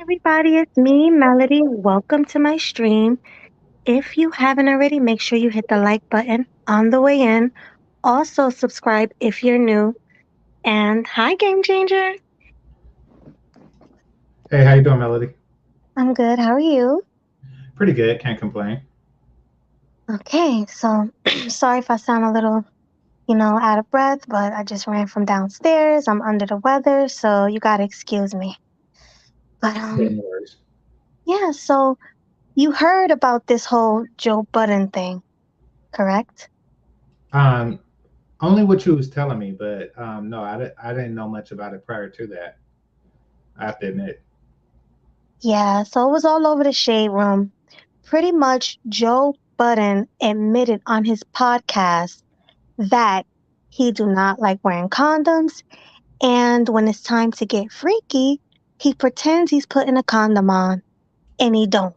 Everybody, it's me, Melody. Welcome to my stream. If you haven't already, make sure you hit the like button on the way in. Also, subscribe if you're new. And hi, Game Changer. Hey, how you doing, Melody? I'm good. How are you? Pretty good. Can't complain. Okay, so sorry if I sound a little, out of breath, but I just ran from downstairs. I'm under the weather, so you gotta excuse me. But Yeah, no worries. yeah, so you heard about this whole Joe Budden thing, correct? Um, Only what you was telling me, but no, I didn't know much about it prior to that. I have to admit. Yeah, so it was all over the shade room. Pretty much, Joe Budden admitted on his podcast that he do not like wearing condoms, and when it's time to get freaky, he pretends he's putting a condom on, and he don't.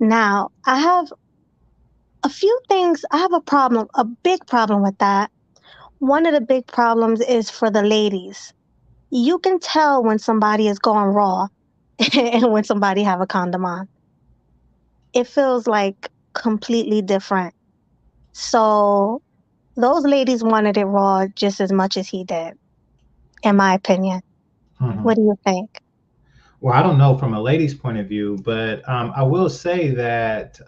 Now, I have a few things. I have a problem, a big problem with that. One of the big problems is for the ladies. You can tell when somebody is going raw and when somebody have a condom on. It feels like completely different. So those ladies wanted it raw just as much as he did, in my opinion. Hmm. What do you think? Well, I don't know from a lady's point of view, but I will say that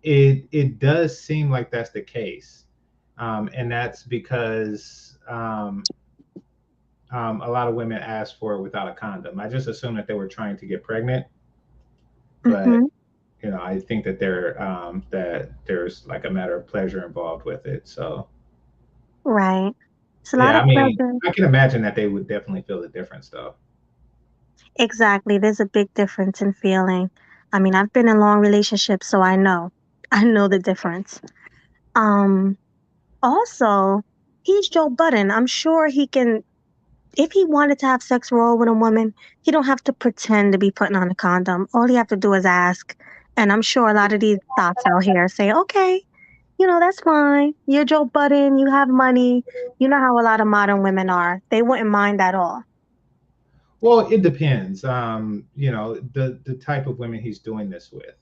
it does seem like that's the case, and that's because a lot of women ask for it without a condom. I just assumed that they were trying to get pregnant, but Hmm. I think that there's like a matter of pleasure involved with it. So Right. It's a lot yeah, of I mean, pleasure. I can imagine that they would definitely feel the difference, though. Exactly. There's a big difference in feeling. I mean, I've been in long relationships, so I know. I know the difference. Um, Also, he's Joe Budden. I'm sure he can, if he wanted to have sex raw with a woman, he don't have to pretend to be putting on a condom. All he have to do is ask. And I'm sure a lot of these thoughts out here say, okay, that's fine. You're Joe Budden. You have money. You know how a lot of modern women are. They wouldn't mind at all. Well, it depends. The type of women he's doing this with.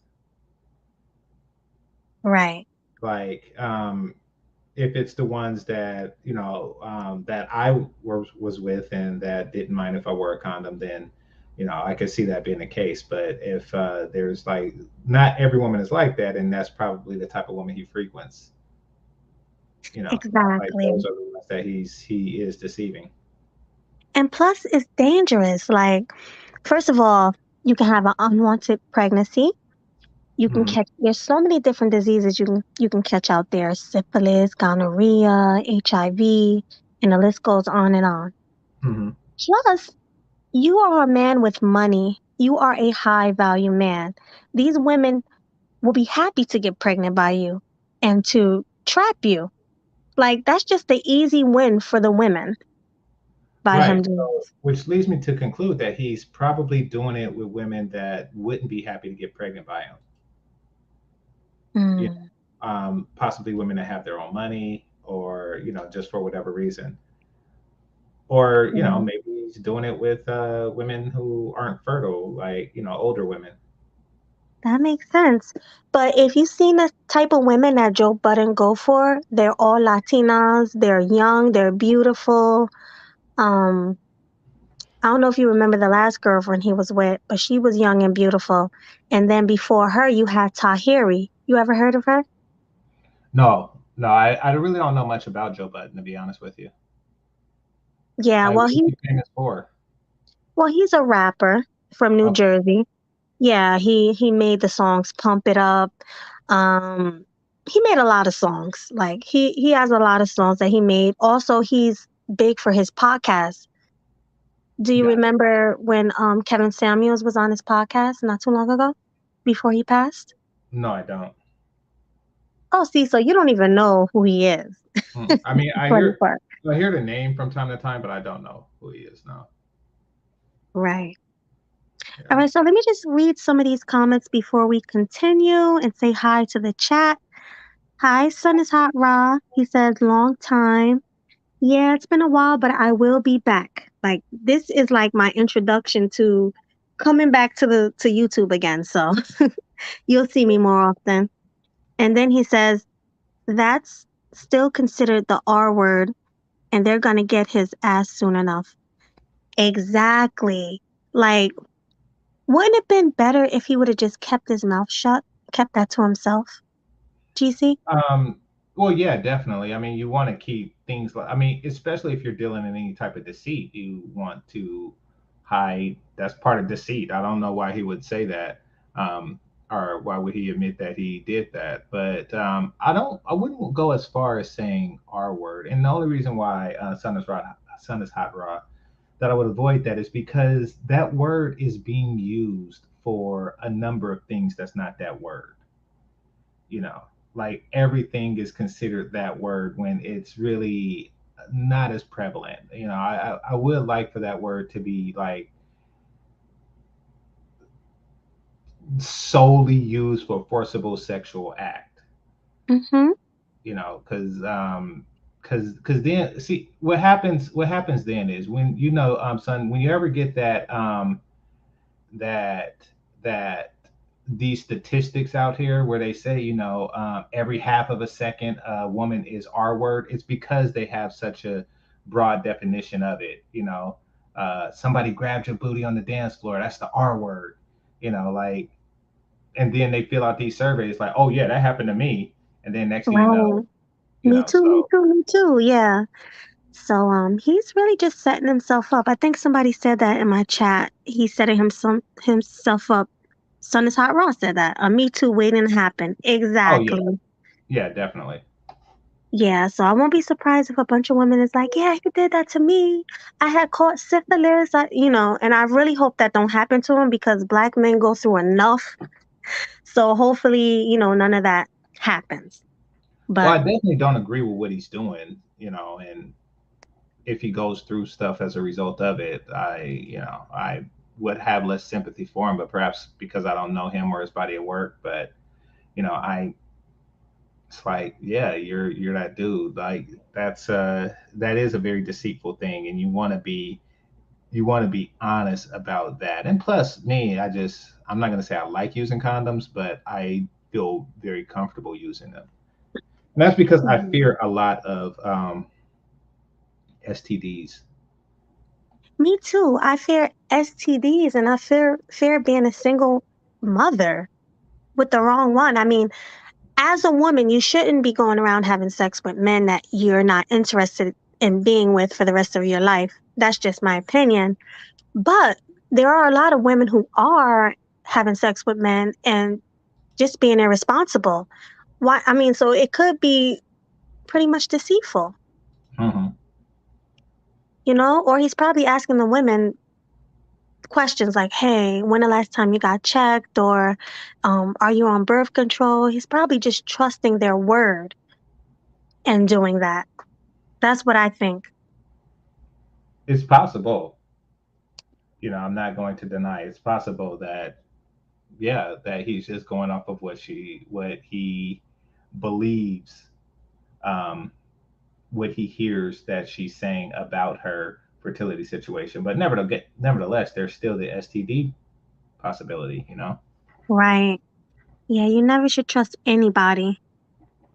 Right. Like, if it's the ones that that I was with and that didn't mind if I wore a condom, then I could see that being the case. But if there's like not every woman is like that, and that's probably the type of woman he frequents. Like those Exactly. are the ones that he is deceiving. And plus, it's dangerous. Like, first of all, you can have an unwanted pregnancy. You can Hmm. catch, there's so many different diseases you can catch out there: syphilis, gonorrhea, HIV, and the list goes on and on. Hmm. Plus, you are a man with money. You are a high value man. These women will be happy to get pregnant by you and to trap you. Like, that's just the easy win for the women by Right. him doing So, this. which leads me to conclude that he's probably doing it with women that wouldn't be happy to get pregnant by him. You Mm, Possibly women that have their own money, or just for whatever reason, or right. maybe he's doing it with women who aren't fertile, like older women. That makes sense. But if you've seen the type of women that Joe Budden go for, they're all Latinas. They're young. They're beautiful. Um, I don't know if you remember the last girlfriend he was with, but she was young and beautiful. And then before her, you had Tahiri. You ever heard of her? No, no, I really don't know much about Joe Budden, to be honest with you. Yeah, Like, what is he famous for? he's a rapper from New Okay. Jersey. Yeah, he made the songs Pump It Up. Um, he made a lot of songs. Like he has a lot of songs that he made. Also, he's big for his podcast. Do you Got it. remember when Kevin Samuels was on his podcast not too long ago before he passed? No, I don't. Oh, see, so you don't even know who he is. I mean, Funny part. I hear the name from time to time, but I don't know who he is now. Right. All Yeah. right, so let me just read some of these comments before we continue and say hi to the chat. Hi, Sun is Hot Raw. He says, long time. Yeah, it's been a while, but I will be back. Like this is like my introduction to coming back to the to YouTube again. So you'll see me more often. And then he says that's still considered the R word and they're gonna get his ass soon enough. Exactly. Like, wouldn't it been better if he would have just kept his mouth shut, kept that to himself? GC? Um, well, yeah, definitely. I mean, you want to keep things like, I mean, especially if you're dealing in any type of deceit, you want to hide. That's part of deceit. I don't know why he would say that, um, or why would he admit that he did that. But I wouldn't go as far as saying R word. And the only reason why son is hot raw, that I would avoid that is because that word is being used for a number of things that's not that word, you know, like everything is considered that word when it's really not as prevalent. You know, I would like for that word to be like solely used for forcible sexual act, Mm-hmm. you know, because then see what happens then is when you know son, when you ever get that that these statistics out here where they say, you know, every half of a second a woman is R word, it's because they have such a broad definition of it. You know, somebody grabbed your booty on the dance floor, that's the R word. You know, like, and then they fill out these surveys like, oh yeah, that happened to me, and then next thing Right. you Me know, too, me so too, me too. Yeah. So he's really just setting himself up. I think somebody said that in my chat. He's setting himself up. Son is hot Ross said that. A Me Too waiting to happen. oh yeah, Exactly. yeah, definitely. Yeah, so I won't be surprised if a bunch of women is like, yeah, he did that to me. I had caught syphilis, and I really hope that don't happen to him because black men go through enough. So hopefully, none of that happens. Well, I But definitely don't agree with what he's doing, you know, and if he goes through stuff as a result of it, I would have less sympathy for him, but perhaps because I don't know him or his body of work. But you know, I it's like, yeah, you're that dude. Like that is a very deceitful thing, and you want to be honest about that. And plus, me, I'm not gonna say I like using condoms, but I feel very comfortable using them. And that's because I mhm. fear a lot of STDs. Me too. I fear STDs and I fear being a single mother with the wrong one. I mean, as a woman, you shouldn't be going around having sex with men that you're not interested in being with for the rest of your life. That's just my opinion. But there are a lot of women who are having sex with men and just being irresponsible. Why? I mean, so it could be pretty much deceitful, Hmm. or he's probably asking the women questions like, hey, when the last time you got checked? Or are you on birth control? He's probably just trusting their word and doing that. That's what I think. It's possible. You know, I'm not going to deny it's possible that, yeah, that he's just going off of what he believes, um, what he hears that she's saying about her fertility situation. But nevertheless, there's still the STD possibility. You know. Right. Yeah, you never should trust anybody.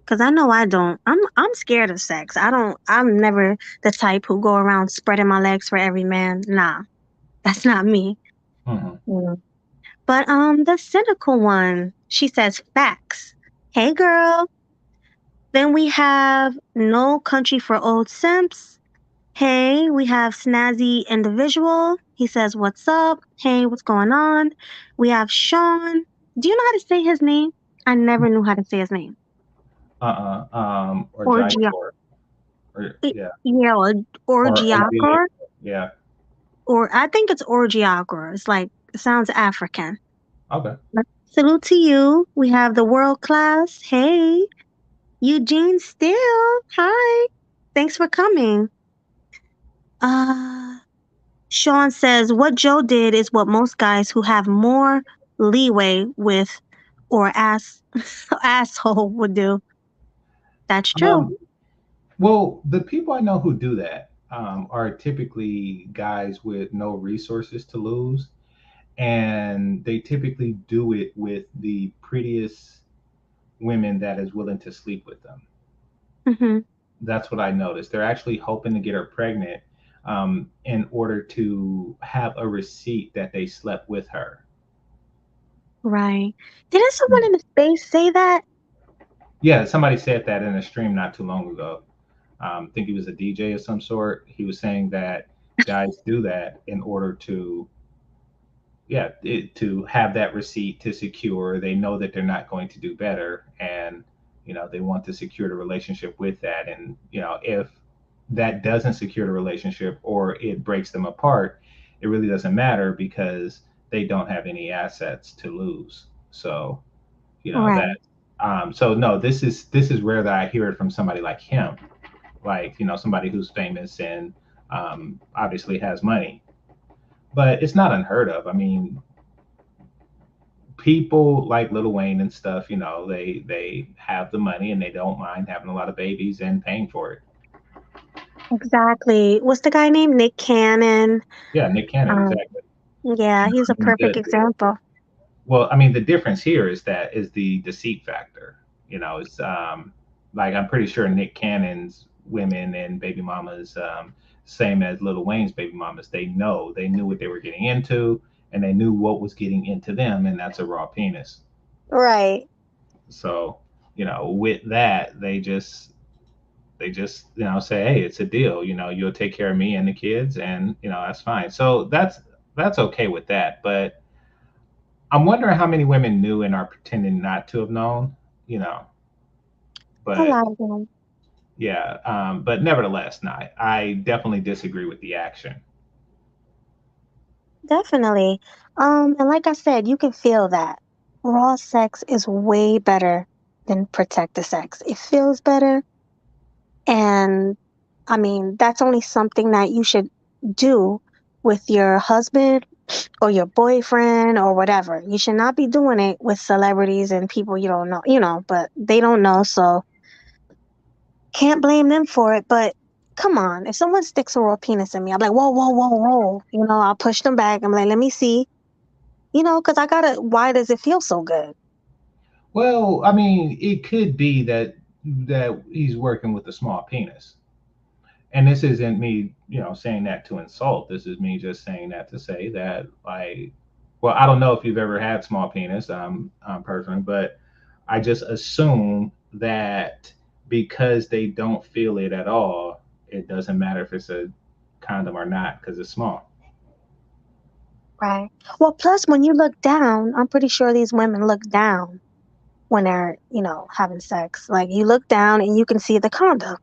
Cause I know I don't. I'm scared of sex. I'm never the type who go around spreading my legs for every man. Nah, that's not me. Hmm. Mm. But the cynical one, she says facts. Hey girl. Then we have No Country for Old Simps. Hey, we have Snazzy Individual. He says, what's up? Hey, what's going on? We have Sean. Do you know how to say his name? I never knew how to say his name. Or Orgia. Jaipur. Or yeah. Yeah, Or Juliet. Orgiacore. Yeah. Or I think it's Orgiacore. It's like, it sounds African. Okay. But salute to you. We have the world class. Hey, Eugene Steele. Hi. Thanks for coming. Uh, Sean says, what Joe did is what most guys who have more leeway with or asshole would do. That's true. Um, Well, the people I know who do that are typically guys with no resources to lose, and they typically do it with the prettiest women that is willing to sleep with them. Hmm. That's what I noticed. They're actually hoping to get her pregnant in order to have a receipt that they slept with her. Right. Didn't someone in the space say that? Yeah, somebody said that in a stream not too long ago. I think he was a DJ of some sort. He was saying that guys do that in order to, yeah, to have that receipt to secure. They know that they're not going to do better, and they want to secure the relationship with that. And if that doesn't secure the relationship or it breaks them apart, it really doesn't matter because they don't have any assets to lose. So that. Right. So no, this is rare that I hear it from somebody like him, like somebody who's famous and obviously has money. But it's not unheard of. I mean, people like Lil Wayne and stuff, they have the money and they don't mind having a lot of babies and paying for it. Exactly. What's the guy named? Nick Cannon. Yeah, Nick Cannon, Um, exactly. yeah, he's a I mean, perfect example. well, I mean, the difference here is the deceit factor. It's like I'm pretty sure Nick Cannon's women and baby mamas, same as Lil Wayne's baby mamas. They knew what they were getting into, and they knew what was getting into them, and that's a raw penis. Right. So, with that, they just say, hey, it's a deal. You'll take care of me and the kids, and that's fine. So that's okay with that. But I'm wondering how many women knew and are pretending not to have known. You know, A but lot of them. yeah. But nevertheless, no, I definitely disagree with the action. Definitely. And like I said, you can feel that. Raw sex is way better than protected sex. It feels better. And I mean, that's only something that you should do with your husband or your boyfriend or whatever. You should not be doing it with celebrities and people you don't know, but they don't know, so can't blame them for it. But come on, if someone sticks a raw penis in me, I'm like, whoa, whoa, whoa, whoa. I'll push them back. I'm like, let me see, because I gotta, why does it feel so good? Well, I mean, it could be that he's working with a small penis. And this isn't me, saying that to insult. This is me just saying that to say that, like, well, I don't know if you've ever had small penis, personally, but I just assume that because they don't feel it at all, it doesn't matter if it's a condom or not because it's small. Right. Well, plus when you look down, I'm pretty sure these women look down when they're, having sex. Like you look down and you can see the condom.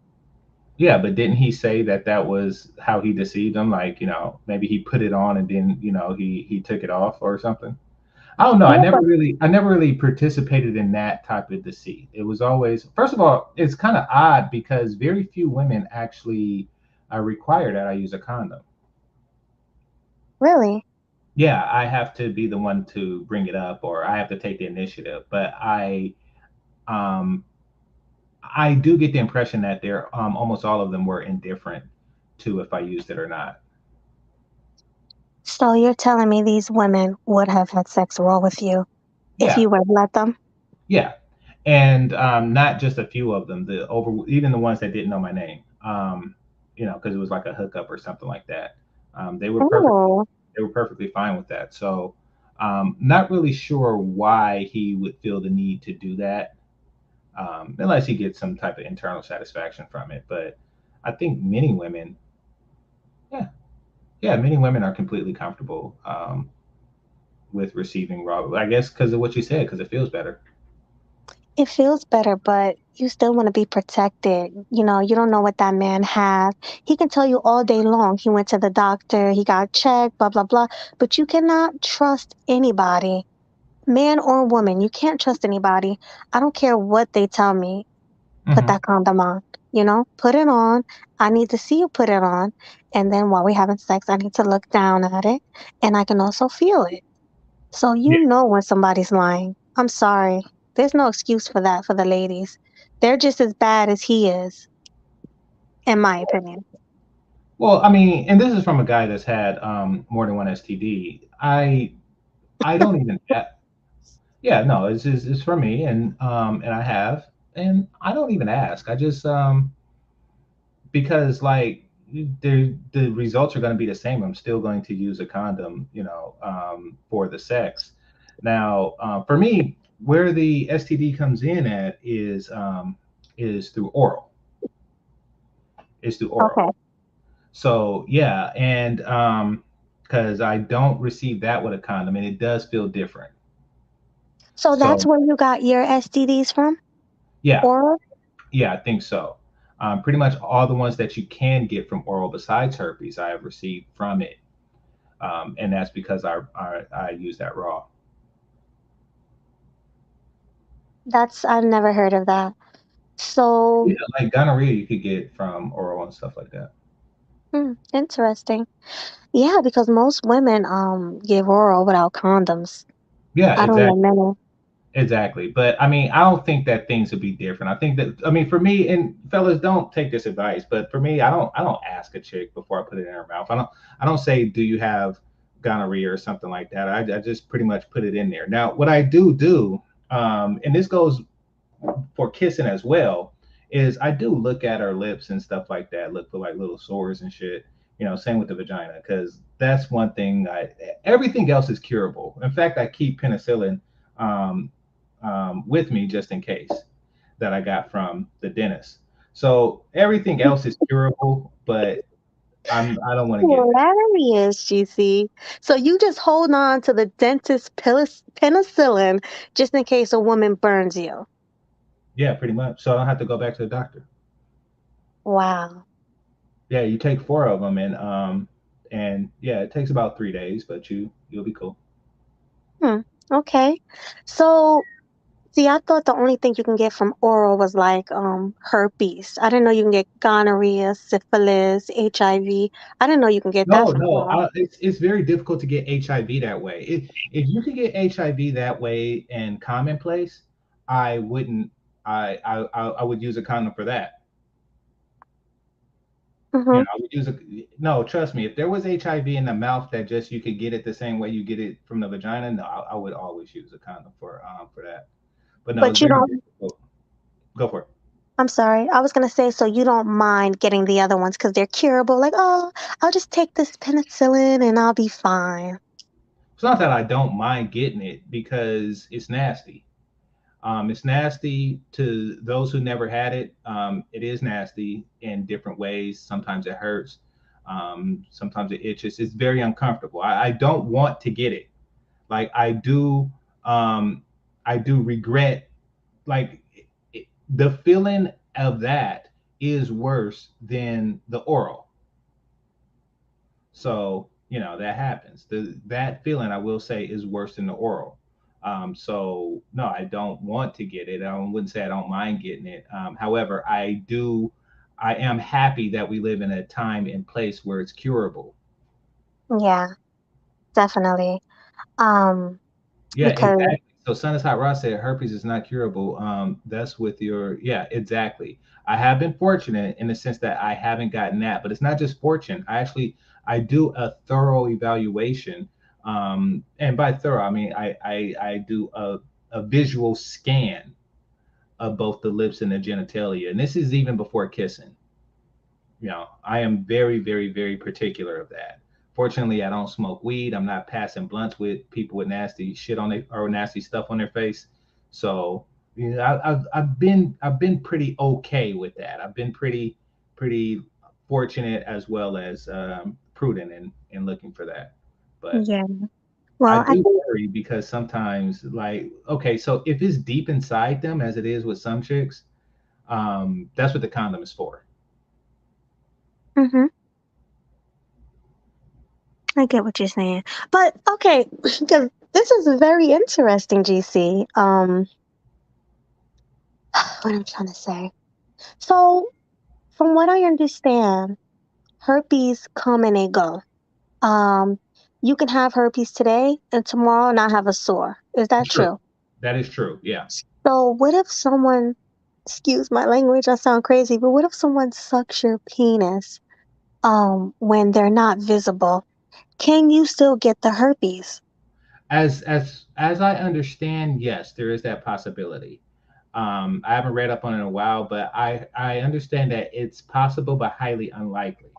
Yeah, but didn't he say that that was how he deceived them? Like, maybe he put it on and then, he took it off or something. I don't know. I Yeah, never but really, I never really participated in that type of deceit. It was always, first of all, it's kind of odd because very few women actually require that I use a condom. really, Yeah, I have to be the one to bring it up, or I have to take the initiative. But um, I do get the impression that they're almost all of them were indifferent to if I used it or not. so you're telling me these women would have had sex raw with you if Yeah, you would have let them? yeah, and not just a few of them. The over even the ones that didn't know my name. Because it was like a hookup or something like that. They were perfect. Oh, They were perfectly fine with that. So, not really sure why he would feel the need to do that, unless he gets some type of internal satisfaction from it. But I think many women, yeah, yeah, many women are completely comfortable with receiving raw. I guess because of what you said, because it feels better. it feels better, but you still want to be protected. You don't know what that man has. He can tell you all day long he went to the doctor, he got checked, blah, blah, blah. But you cannot trust anybody, man or woman. You can't trust anybody. I don't care what they tell me. Put Hmm. that condom on, put it on. I need to see you put it on. And then while we're having sex, I need to look down at it and I can also feel it. So you Yeah. know when somebody's lying. I'm sorry. There's no excuse for that for the ladies. They're just as bad as he is. in my opinion. Well, I mean, and this is from a guy that's had more than one STD. I don't even. Yeah, no, it's for me, and I have, and I don't even ask. I just because like the results are going to be the same. I'm still going to use a condom, for the sex. Now, for me, where the STD comes in at is through oral. Is through oral. Okay. So yeah, and because I don't receive that with a condom, and it does feel different. So that's So where you got your STDs from? yeah, Oral? yeah, I think so. Pretty much all the ones that you can get from oral besides herpes, I have received from it, and that's because I use that raw. I've never heard of that. So, Yeah, like gonorrhea, you could get from oral and stuff like that. interesting. Yeah, because most women give oral without condoms. Yeah, I don't know exactly. many. Exactly. But I mean, I don't think that things would be different. I think that I mean for me and fellas don't take this advice, but for me, I don't ask a chick before I put it in her mouth. I don't say do you have gonorrhea or something like that. I just pretty much put it in there. Now, what I do, and this goes for kissing as well, is I do look at her lips and stuff like that, look for like little sores and shit. Same with the vagina, because that's one thing. Everything else is curable. In fact, I keep penicillin um, with me just in case that I got from the dentist. So everything else is curable, but I don't want to get that. Hilarious, GC. So you just hold on to the dentist penicillin just in case a woman burns you. Yeah, pretty much. So I don't have to go back to the doctor. Wow. Yeah, you take four of them, and yeah, it takes about 3 days, but you'll be cool. Hmm. Okay. So, see, I thought the only thing you can get from oral was like herpes. I didn't know you can get gonorrhea, syphilis, HIV. I didn't know you can get that No, from no, oral. it's very difficult to get HIV that way. If you could get HIV that way and commonplace, I wouldn't. I would use a condom for that. Mm-hmm. I would use a no. Trust me, if there was HIV in the mouth that just you could get it the same way you get it from the vagina, no, I would always use a condom for that. But no, it's But you very don't, difficult. Go for it. I'm sorry. I was gonna say, so you don't mind getting the other ones because they're curable. Like, oh, I'll just take this penicillin and I'll be fine. It's not that I don't mind getting it because it's nasty. It's nasty to those who never had it. It is nasty in different ways. Sometimes it hurts. Sometimes it itches. It's very uncomfortable. I don't want to get it. Like um, I do regret. Like the feeling of that is worse than the oral. So that happens. That feeling I will say is worse than the oral. So no, I don't want to get it. I wouldn't say I don't mind getting it. However, I do. I am happy that we live in a time and place where it's curable. Yeah, definitely. Um, Yeah, because exactly. So Sun is Hot Ross said herpes is not curable. That's with your yeah, exactly. I have been fortunate in the sense that I haven't gotten that, but it's not just fortune. I do a thorough evaluation. And by thorough, I mean I do a visual scan of both the lips and the genitalia. And this is even before kissing. I am very, very, very particular of that. Fortunately, I don't smoke weed. I'm not passing blunts with people with nasty shit on their or nasty stuff on their face. So, I've been pretty okay with that. I've been pretty fortunate as well as prudent in looking for that. But yeah, I well, I do think. worry because sometimes, like, okay, so if it's deep inside them, as it is with some chicks, that's what the condom is for. Mhm. I get what you're saying. But okay, because this is very interesting, GC. What I'm trying to say. So, from what I understand, herpes come and they go. Um, you can have herpes today and tomorrow not have a sore. Is that True. true? That is true. Yeah. So, what if someone? excuse my language, I sound crazy, but what if someone sucks your penis when they're not visible? Can you still get the herpes? As I understand, yes, there is that possibility. I haven't read up on it in a while, but I understand that it's possible but highly unlikely.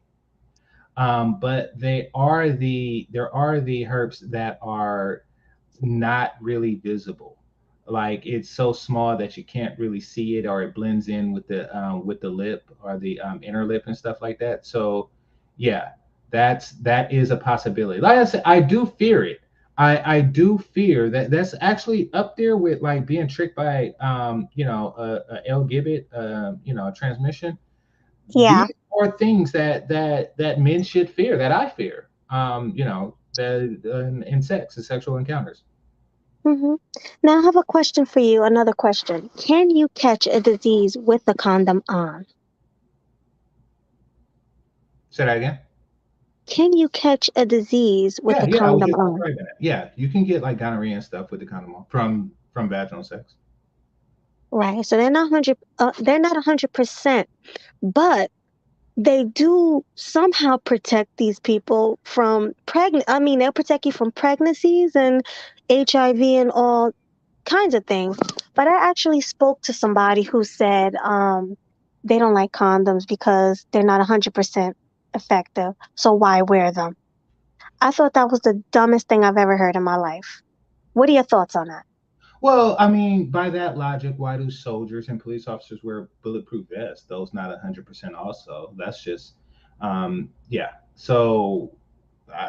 But there are the herps that are not really visible. Like it's so small that you can't really see it, or it blends in with the lip or the inner lip and stuff like that. So, yeah, that is a possibility. Like I said, I do fear it. I do fear that that's actually up there with like being tricked by a L gibbet a transmission. Yeah. These are things that men should fear, that I fear. In sex and sexual encounters. hmm Now I have a question for you, another question. Can you catch a disease with a condom on? Say that again. Can you catch a disease with Yeah, a yeah. I was condom just on? describing it. Yeah, you can get like gonorrhea and stuff with the condom on from vaginal sex. Right. So they're not 100%, but they do somehow protect these people from I mean, they'll protect you from pregnancies and HIV and all kinds of things. But I actually spoke to somebody who said they don't like condoms because they're not 100% effective. So why wear them? I thought that was the dumbest thing I've ever heard in my life. What are your thoughts on that? Well, I mean, by that logic, why do soldiers and police officers wear bulletproof vests? Those not 100% also. That's just, yeah. So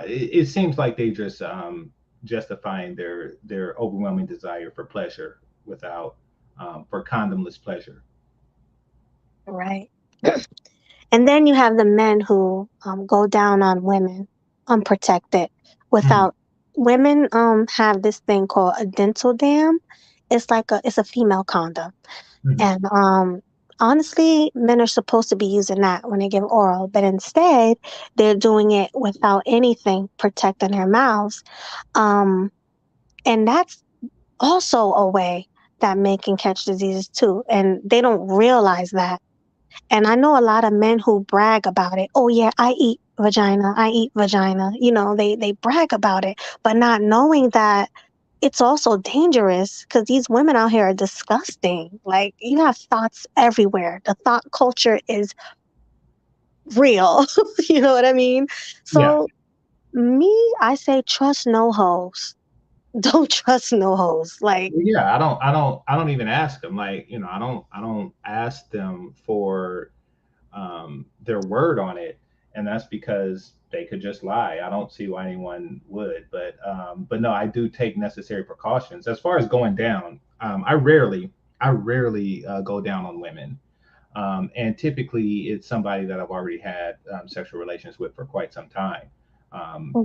it seems like they just justifying their overwhelming desire for pleasure without for condomless pleasure. Right. And then you have the men who go down on women unprotected Mhm, without women have this thing called a dental dam. It's a female condom. mhm, And honestly, men are supposed to be using that when they give oral, but instead they're doing it without anything protecting their mouths. Um and that's also a way that men can catch diseases too. And they don't realize that. And I know a lot of men who brag about it. Oh yeah, I eat vagina. I eat vagina. They brag about it, but not knowing that it's also dangerous because these women out here are disgusting. Like you have thoughts everywhere. The thought culture is real. You know what I mean? yeah. So me, I say trust no hoes. Don't trust no hoes. Like, Yeah, I don't even ask them. Like, I don't ask them for their word on it, and that's because they could just lie. I don't see why anyone would, but no, I do take necessary precautions. As far as going down, I rarely go down on women, and typically it's somebody that I've already had sexual relations with for quite some time,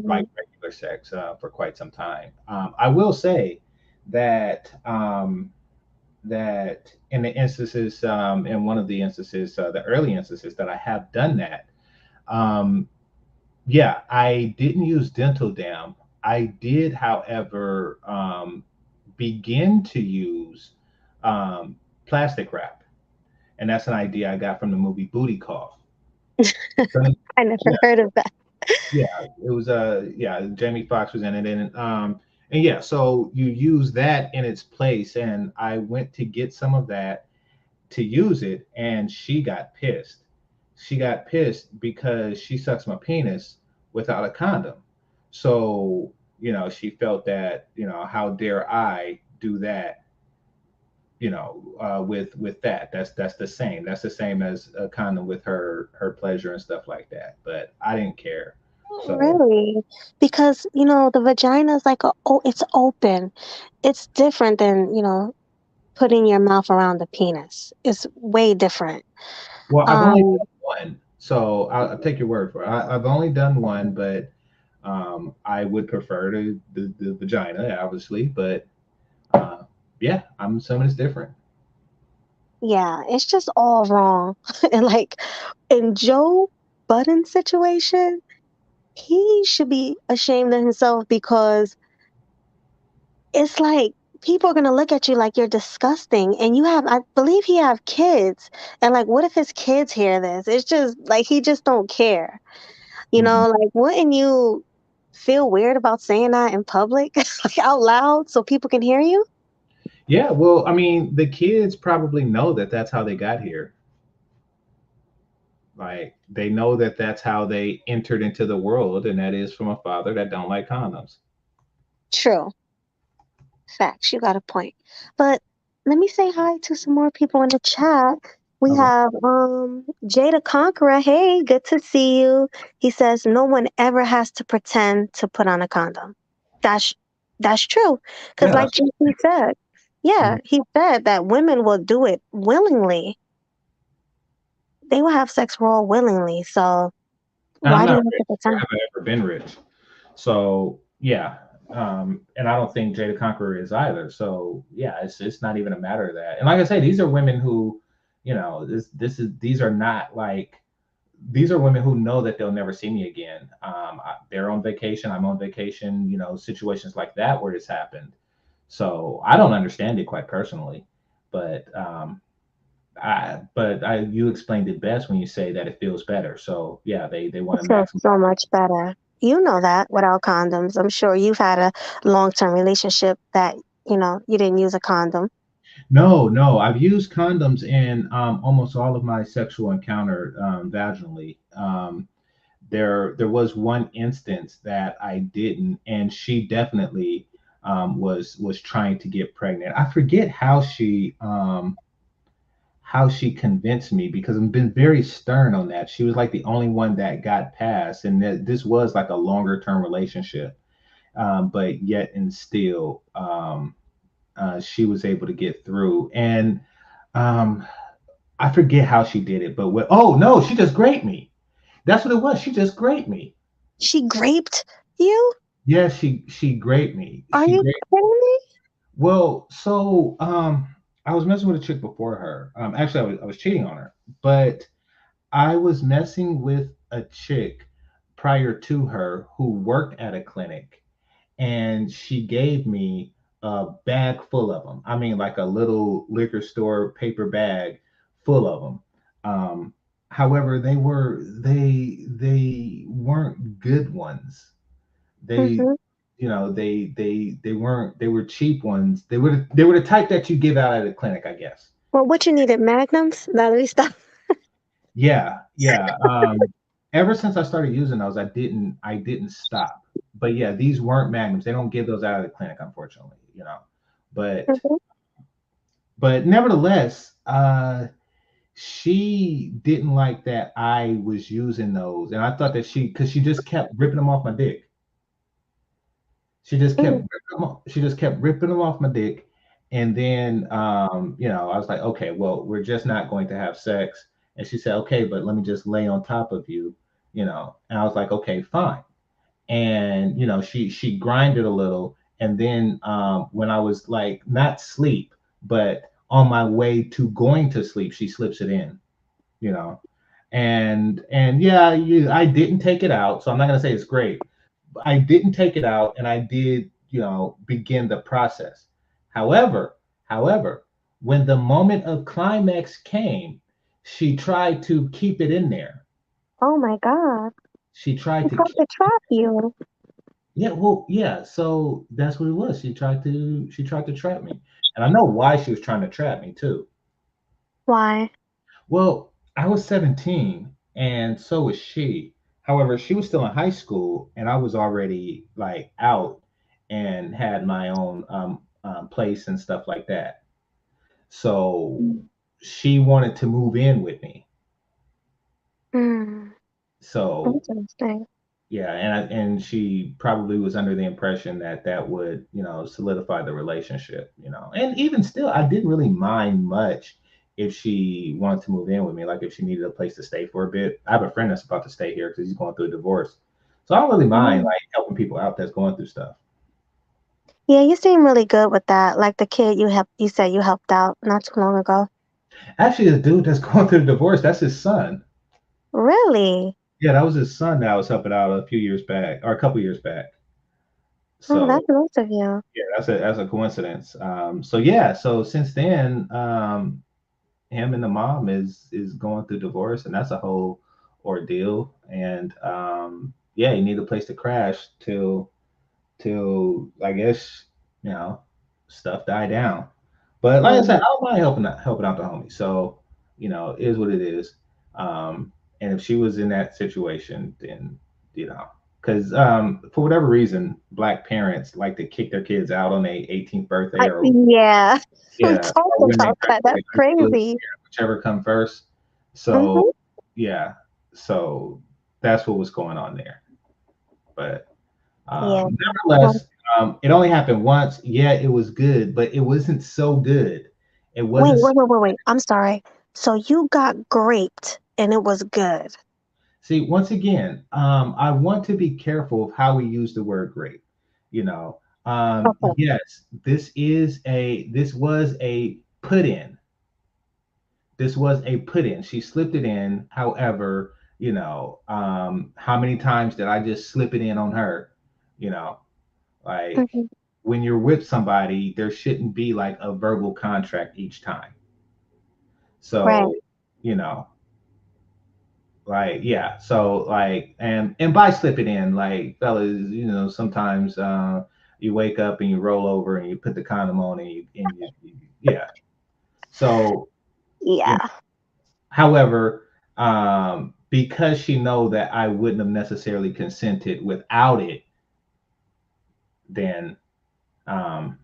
like mhm, regular sex for quite some time. I will say that. That in the instances, in one of the instances, the early instances that I have done that, um, yeah, I didn't use dental dam. I did, however, begin to use um, plastic wrap, and that's an idea I got from the movie Booty Call. I never Yeah, heard of that. yeah, it was Jamie Foxx was in it, and yeah, so you use that in its place, and I went to get some of that to use it, and she got pissed. She got pissed because she sucks my penis without a condom. So, she felt that, how dare I do that, with that. That's the same. That's the same as a condom with her pleasure and stuff like that. But I didn't care. So, Really? Because, the vagina is like it's open. It's different than, putting your mouth around the penis. It's way different. well, I've only Um, done one. So I'll take your word for it. I've only done one, but I would prefer the vagina, obviously. But uh, yeah, I'm assuming it's different. yeah, it's just all wrong. And like in Joe Budden's situation, he should be ashamed of himself because it's like people are gonna look at you like you're disgusting, and you have, I believe he have kids, and like, what if his kids hear this? It's just like he just don't care, Mhm. like, wouldn't you feel weird about saying that in public, like out loud, so people can hear you? Yeah, well, I mean, the kids probably know that that's how they got here. Like they know that that's how they entered into the world, and that is from a father that don't like condoms. True. Facts, you got a point. But let me say hi to some more people in the chat. We Okay. have Jada Conqueror. Hey, good to see you. He says no one ever has to pretend to put on a condom. That's that's true. Cause Yeah, like that's JP said, yeah, mhm. he said that women will do it willingly. They will have sex raw willingly. So And I'm why do not you have to rich. I pretend? haven't ever been rich. So yeah, and I don't think Jada Conqueror is either. So yeah, it's not even a matter of that. And like I say, these are women who, these are not like these are women who know that they'll never see me again. They're on vacation. I'm on vacation. Situations like that where it's happened. So I don't understand it quite personally, but you explained it best when you say that it feels better. So yeah, they want It to feels maximize. so much better. You know that without condoms. I'm sure you've had a long-term relationship that, you didn't use a condom. No, no, I've used condoms in almost all of my sexual encounter vaginally. There was one instance that I didn't, and she definitely was trying to get pregnant. I forget how she convinced me because I've been very stern on that. She was like the only one that got past, and this was like a longer term relationship, but yet and still, she was able to get through. And um, I forget how she did it, but oh no, she just graped me. That's what it was. She just graped me. She graped you? Yeah, she graped me. Are She you graped. kidding me? Well, so I was messing with a chick before her. Actually, I was cheating on her, but I was messing with a chick prior to her who worked at a clinic, and she gave me a bag full of them. I mean, like a little liquor store paper bag full of them. However, they weren't good ones. They Hmm. they were cheap ones. They were the type that you give out at a clinic, I guess. Well, what you needed, magnums? Let me stop. Yeah, yeah. Ever since I started using those, I didn't stop. But yeah, these weren't magnums. They don't give those out of the clinic, unfortunately. But Hmm. but nevertheless, she didn't like that I was using those, and I thought that because she just kept ripping them off my dick. Mm. She just kept ripping them off my dick, and then I was like, okay, well, we're just not going to have sex. And she said, okay, but let me just lay on top of you, And I was like, okay, fine. And she grinded a little, and then when I was like not sleep, but on my way to going to sleep, she slips it in, you know. And yeah, I didn't take it out, so I'm not gonna say it's great. I didn't take it out, and I did, begin the process. However, however, when the moment of climax came, she tried to keep it in there. Oh my God. She tried She to tried keep, to trap you. yeah, well, yeah. So that's what it was. She tried to trap me, and I know why she was trying to trap me too. Why? Well, I was 17, and so was she. However, she was still in high school, and I was already like out and had my own place and stuff like that. So she wanted to move in with me. Mm, So interesting. yeah, and she probably was under the impression that that would solidify the relationship. And even still, I didn't really mind much if she wanted to move in with me, like if she needed a place to stay for a bit. I have a friend that's about to stay here because he's going through a divorce, so I don't really mind Mm. like helping people out that's going through stuff. Yeah, you seem really good with that. Like the kid you said you helped out not too long ago. Actually, the dude that's going through the divorce, that's his son. Really? Yeah, that was his son that I was helping out a few years back or a couple years back. Oh, So that's nice of you. yeah, that's a coincidence. So yeah, so since then, him and the mom is going through divorce, and that's a whole ordeal. And yeah, you need a place to crash till I guess you know stuff die down. But like I said, Mm. I don't mind helping out the homie. So it is what it is. And if she was in that situation, then you know, because for whatever reason, black parents like to kick their kids out on their 18th birthday or Yeah, we yeah, talked or when they about that. That's graduate high school, crazy. yeah, whichever come first. So Hmm. yeah, so that's what was going on there. But Yeah. Well, nevertheless, it only happened once. Yeah, it was good, but it wasn't so good. It wait, wasn't. wait, wait, wait, wait. I'm sorry. So you got graped and it was good. See, once again, I want to be careful of how we use the word grape. You know, Okay. yes, this was a put in. This was a put in. She slipped it in. However, how many times did I just slip it in on her? You know, like Hmm. when you're with somebody, there shouldn't be like a verbal contract each time. Right. So, you know, like yeah. So like and by slip it in, like fellas, sometimes you wake up and you roll over and you put the condom on and yeah. So Yeah. however, because she know that I wouldn't have necessarily consented without it, then um,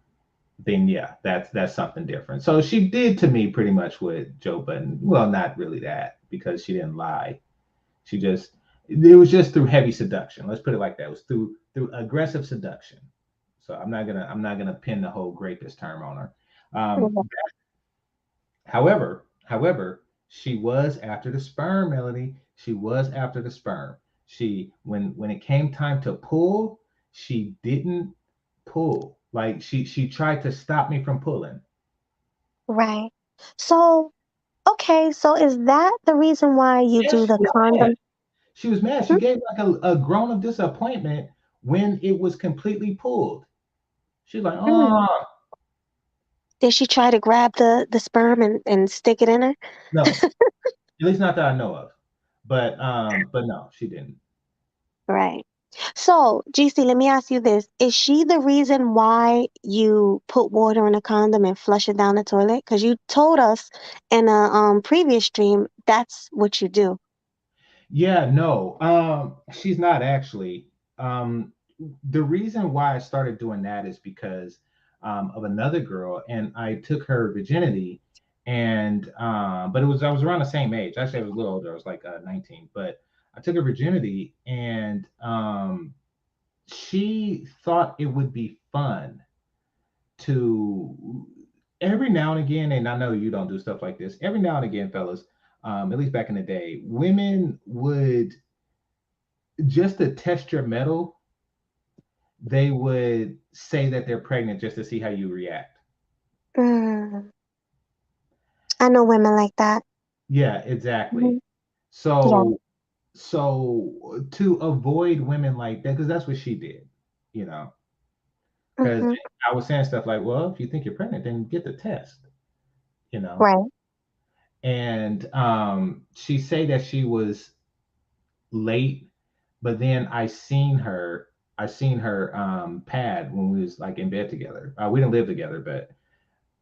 then yeah, that's something different. So she did to me pretty much what Joe Budden. Well, not really that because she didn't lie. She just it was just through heavy seduction. Let's put it like that. It was through aggressive seduction. So I'm not gonna pin the whole rapist term on her. Um, Mhm. however, she was after the sperm, Melody. She was after the sperm. She when it came time to pull, she didn't pull. Like she tried to stop me from pulling. Right. So, okay. So is that the reason why you Yes, do she the was mad. condom? She was mad. She Hmm? gave like a groan of disappointment when it was completely pulled. She's like, Mm. oh Did she try to grab the sperm and stick it in her? no, at least not that I know of. But no, she didn't. Right. So, GC, let me ask you this. Is she the reason why you put water in a condom and flush it down the toilet? Because you told us in a previous stream that's what you do. Yeah, no, she's not actually. Um, the reason why I started doing that is because of another girl, and I took her virginity, and but I was around the same age. Actually, I was a little older. I was like 19, but I took her virginity, and she thought it would be fun to every now and again, and I know you don't do stuff like this. Every now and again, fellas, at least back in the day, women would just to test your metal, they would say that they're pregnant just to see how you react. Mm, I know women like that. Yeah, Hmm. exactly. Yeah. So to avoid women like that, because that's what she did, you know. Because Hmm. I was saying stuff like, well, if you think you're pregnant, then get the test, you know. Right. And she say that she was late, but then I seen her pad when we was like in bed together. We didn't live together, but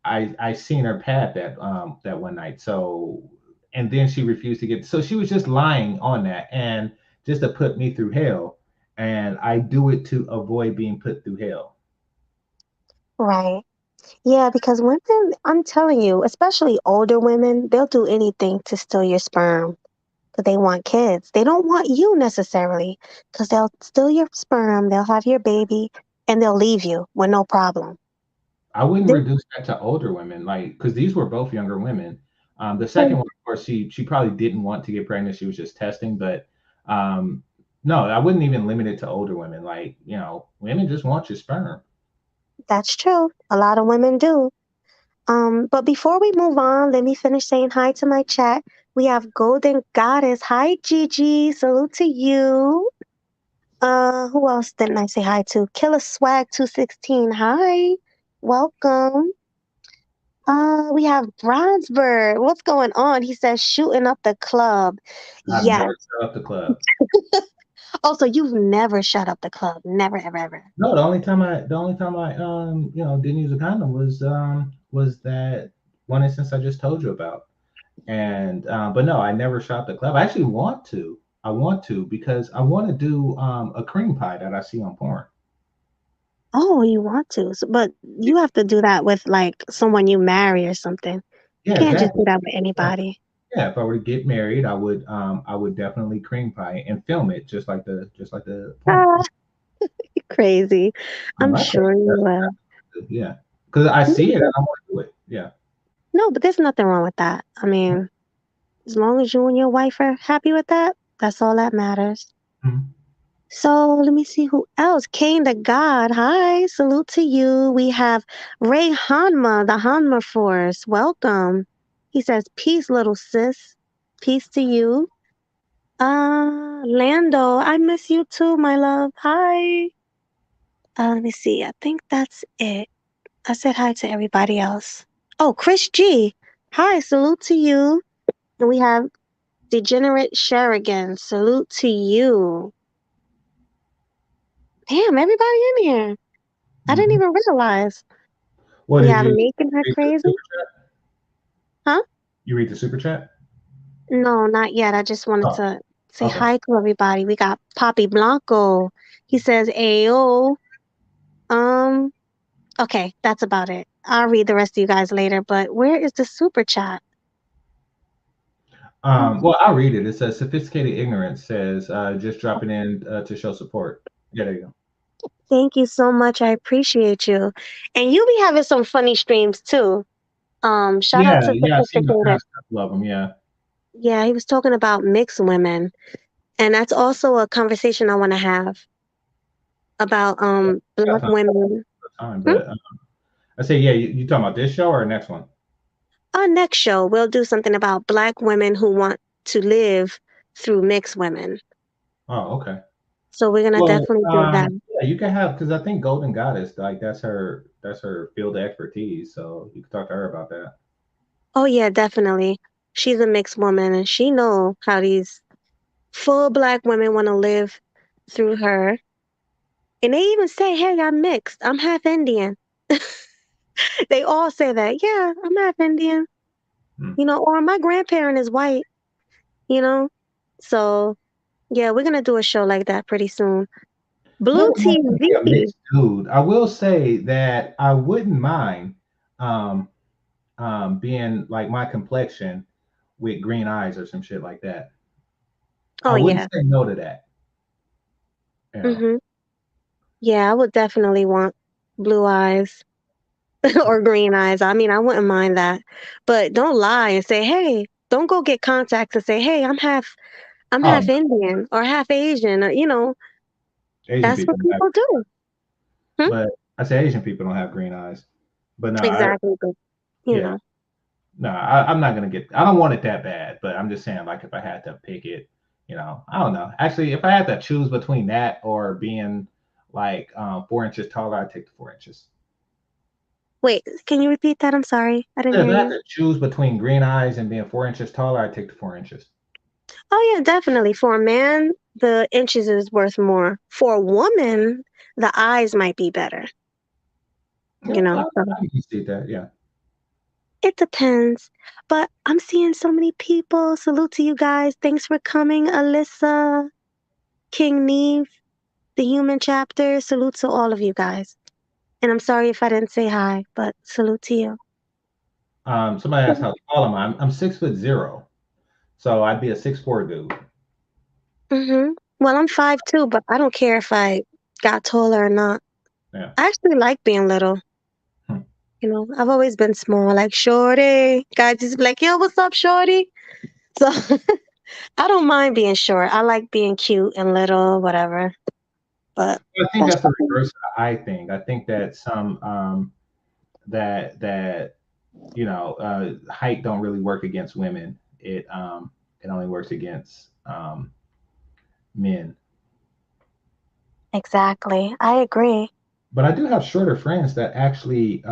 I seen her pad that one night. So and then she refused to get. So she was just lying on that, and just to put me through hell. And I do it to avoid being put through hell. Right. Yeah, because women, I'm telling you, especially older women, they'll do anything to steal your sperm because they want kids. They don't want you necessarily because they'll steal your sperm, they'll have your baby, and they'll leave you with no problem. I wouldn't This, reduce that to older women, like because these were both younger women. The second oh, one, of course, she probably didn't want to get pregnant. She was just testing, but um, no, I wouldn't even limit it to older women. Like women just want your sperm. that's true. A lot of women do. But before we move on, let me finish saying hi to my chat. We have Golden Goddess. Hi, Gigi. Salute to you. Who else didn't I say hi to? Killer Swag 216. Hi. Welcome. We have Bronzebird. What's going on? He says shooting up the club. I've Yes. never set up the club. Also, you've never shut up the club. Never, ever, ever. No, the only time I didn't use a condom was that one instance I just told you about. And but no, I never shot the club. I actually want to. I want to because I want to do a cream pie that I see on porn. Oh, you want to, but you have to do that with like someone you marry or something. You Yeah, can't just exactly. do that with Yeah. anybody. Yeah, if I were to get married, I would definitely cream pie and film it just like the porn. Ah, crazy. I'm I'm not crazy. sure you will. Yeah, because I see it and No, I want to do it. Yeah. no, but there's nothing wrong with that. I mean, as long as you and your wife are happy with that, that's all that matters. Mhm. So let me see who else. Kane the God. Hi, salute to you. We have Ray Hanma, the Hanma Force. Welcome. He says, peace, little sis. Peace to you. Lando, I miss you too, my love. Hi. Let me see. I think that's it. I said hi to everybody else. Oh, Chris G. Hi, salute to you. And we have Degenerate Sherigan. Salute to you. Damn, everybody in here. I didn't Mhm. even realize. What We did have you Making Her read the Crazy. super chat? Huh? You read the super chat? No, not yet. I just wanted Oh, to say okay. hi to everybody. We got Poppy Blanco. He says, Ayo. Um, okay, that's about it. I'll read the rest of you guys later, but where is the super chat? Well, I'll read it. It says sophisticated ignorance says just dropping in to show support. Yeah, there you go. Thank you so much. I appreciate you. And you be having some funny streams too. Shout out Yeah, to yeah, I've seen the Sophisticated. past couple of them. Yeah, Yeah, he was talking about mixed women. And that's also a conversation I want to have about got black time, women. time. Hmm? But I say, yeah, you talking about this show or next one? Our next show, we'll do something about black women who want to live through mixed women. Oh, okay. So we're gonna Well, definitely do that. yeah, you can have because I think Golden Goddess like that's her field of expertise. So you can talk to her about that. Oh yeah, definitely. She's a mixed woman and she know how these full black women want to live through her. And they even say, "Hey, I'm mixed. I'm half Indian." They all say that. Yeah, I'm half Indian. Hmm. Or my grandparent is white. You know. So yeah, we're gonna do a show like that pretty soon. Blue Never mind to be a TV. mixed dude. I will say that I wouldn't mind um, being like my complexion with green eyes or some shit like that. I Oh wouldn't yeah. say no to that. You know. Mhm. Yeah, I would definitely want blue eyes or green eyes. I mean, I wouldn't mind that. But don't lie and say, "Hey, don't go get contacts and say, "Hey, I'm half Oh, Indian or half Asian." Asian That's people what don't have, people do. Hmm? but I say Asian people don't have green eyes. But no, Exactly. But, you yeah, know. no, I'm not gonna get. I don't want it that bad. But I'm just saying, like, if I had to pick it, I don't know. Actually, if I had to choose between that or being like 4 inches taller, I'd take the 4 inches. Wait, can you repeat that? I'm sorry. I didn't If hear I had you. to choose between green eyes and being 4 inches taller, I'd take the 4 inches. Oh yeah, definitely. For a man, the inches is worth more. For a woman, the eyes might be better. Yeah, So I can see that. Yeah. it depends. But I'm seeing so many people. Salute to you guys. Thanks for coming, Alyssa, King Neve, the human chapter. Salute to all of you guys. And I'm sorry if I didn't say hi, but salute to you. Somebody asked how tall am I? I'm 6'0", so I'd be a 6'4" dude. Mm-hmm. Well, I'm 5'2", but I don't care if I got taller or not. Yeah. I actually like being little. Hmm. I've always been small, like shorty. Guys just be like, yo, what's up, shorty? So I don't mind being short. I like being cute and little, whatever. But I think that's that's the reverse. I think that some that height don't really work against women. It only works against men. Exactly. I agree. But I do have shorter friends that actually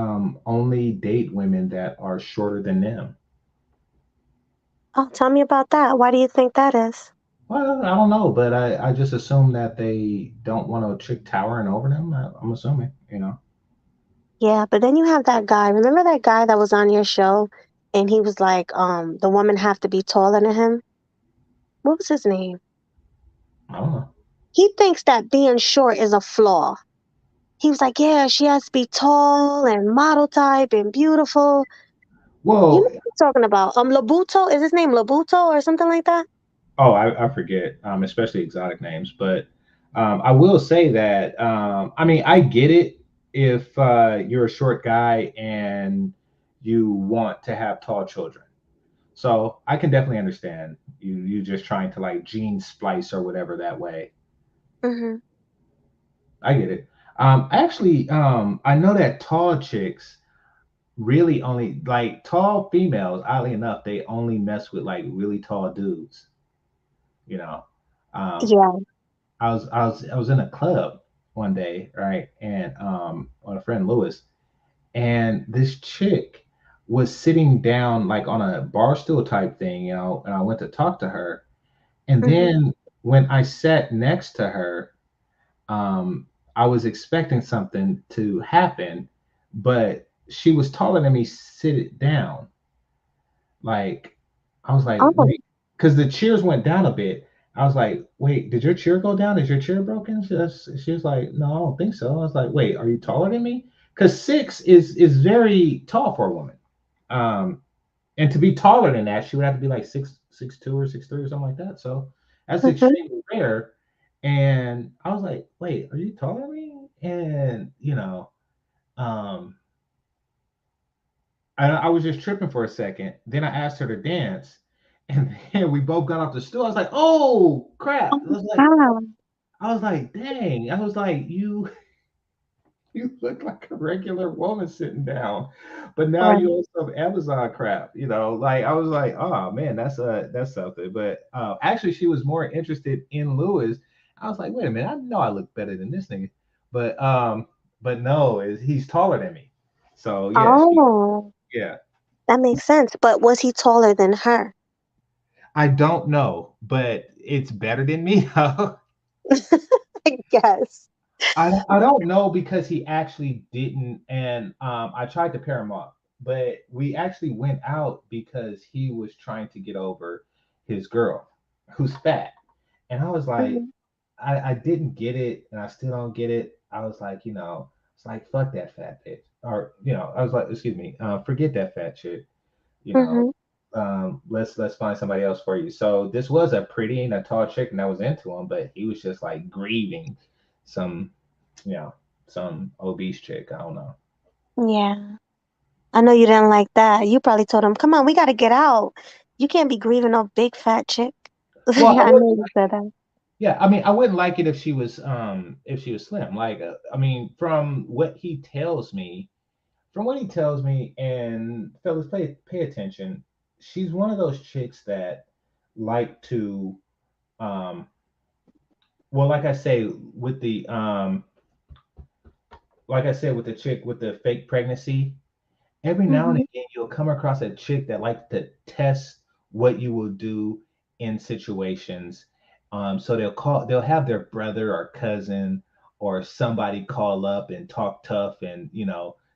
only date women that are shorter than them. Oh, tell me about that. Why do you think that is? Well, I don't know, but I just assume that they don't want a chick towering over them. I'm assuming, you know. Yeah, but then you have that guy. Remember that guy that was on your show and he was like, the woman have to be taller than him? What was his name? I don't know. He thinks that being short is a flaw. He was like, yeah, she has to be tall and model type and beautiful. You know Well, what I'm talking about? Labuto, is his name Labuto or something like that? oh, I forget, especially exotic names, but I will say that I mean I get it if you're a short guy and you want to have tall children. So I can definitely understand you just trying to like gene splice or whatever that way. Hmm. I get it. Actually, I know that tall chicks really only like tall females. Oddly enough, they only mess with like really tall dudes. You know, um, Yeah. I was in a club one day, right, and on a friend Lewis, and this chick was sitting down like on a bar stool type thing, you know, and I went to talk to her, and Hmm. then when I sat next to her, I was expecting something to happen, but she was taller than me. Sit it down, like I was like, Oh. wait, because the cheers went down a bit. I was like, wait, did your chair go down? Is your chair broken? She was like, no, I don't think so. I was like, wait, are you taller than me? Because 6 is very tall for a woman. Um, and to be taller than that, she would have to be like 6'2" or 6'3" or something like that. So that's Hmm. extremely rare. And I was like, wait, are you taller than me? And um, I was just tripping for a second. Then I asked her to dance, and then we both got off the stool. I was like, "Oh Oh crap!" my God. I was like, "Dang!" I was like, "You you look like a regular woman sitting down, but now Right. you on some Amazon crap." Like I was like, "Oh man, that's something." But actually, she was more interested in Lewis. I was like, "Wait a minute, I know I look better than this nigga," but no, he's taller than me. So yeah, Oh, yeah. that makes sense. But was he taller than her? I don't know, but it's better than me. I guess. I don't know because he actually didn't, and I tried to pair him up, but we actually went out because he was trying to get over his girl, who's fat, and I was like, Hmm. I didn't get it, and I still don't get it. I was like, it's like fuck that fat bitch, or I was like, excuse me, forget that fat chick. you know, Hmm. let's find somebody else for you. So this was a pretty and a tall chick, and I was into him, but he was just like grieving some, you know, some obese chick. I don't know. Yeah. I know you didn't like that. You probably told him, come on, we got to get out. You can't be grieving no big fat chick. Well, I I wouldn't know you like said it. that. Yeah, I mean, I wouldn't like it if she was slim. Like, I mean, from what he tells me, and fellas, pay attention. She's one of those chicks that like to, um, well, like I said with the chick with the fake pregnancy, every now and Hmm. again you'll come across a chick that likes to test what you will do in situations. So they'll have their brother or cousin or somebody call up and talk tough and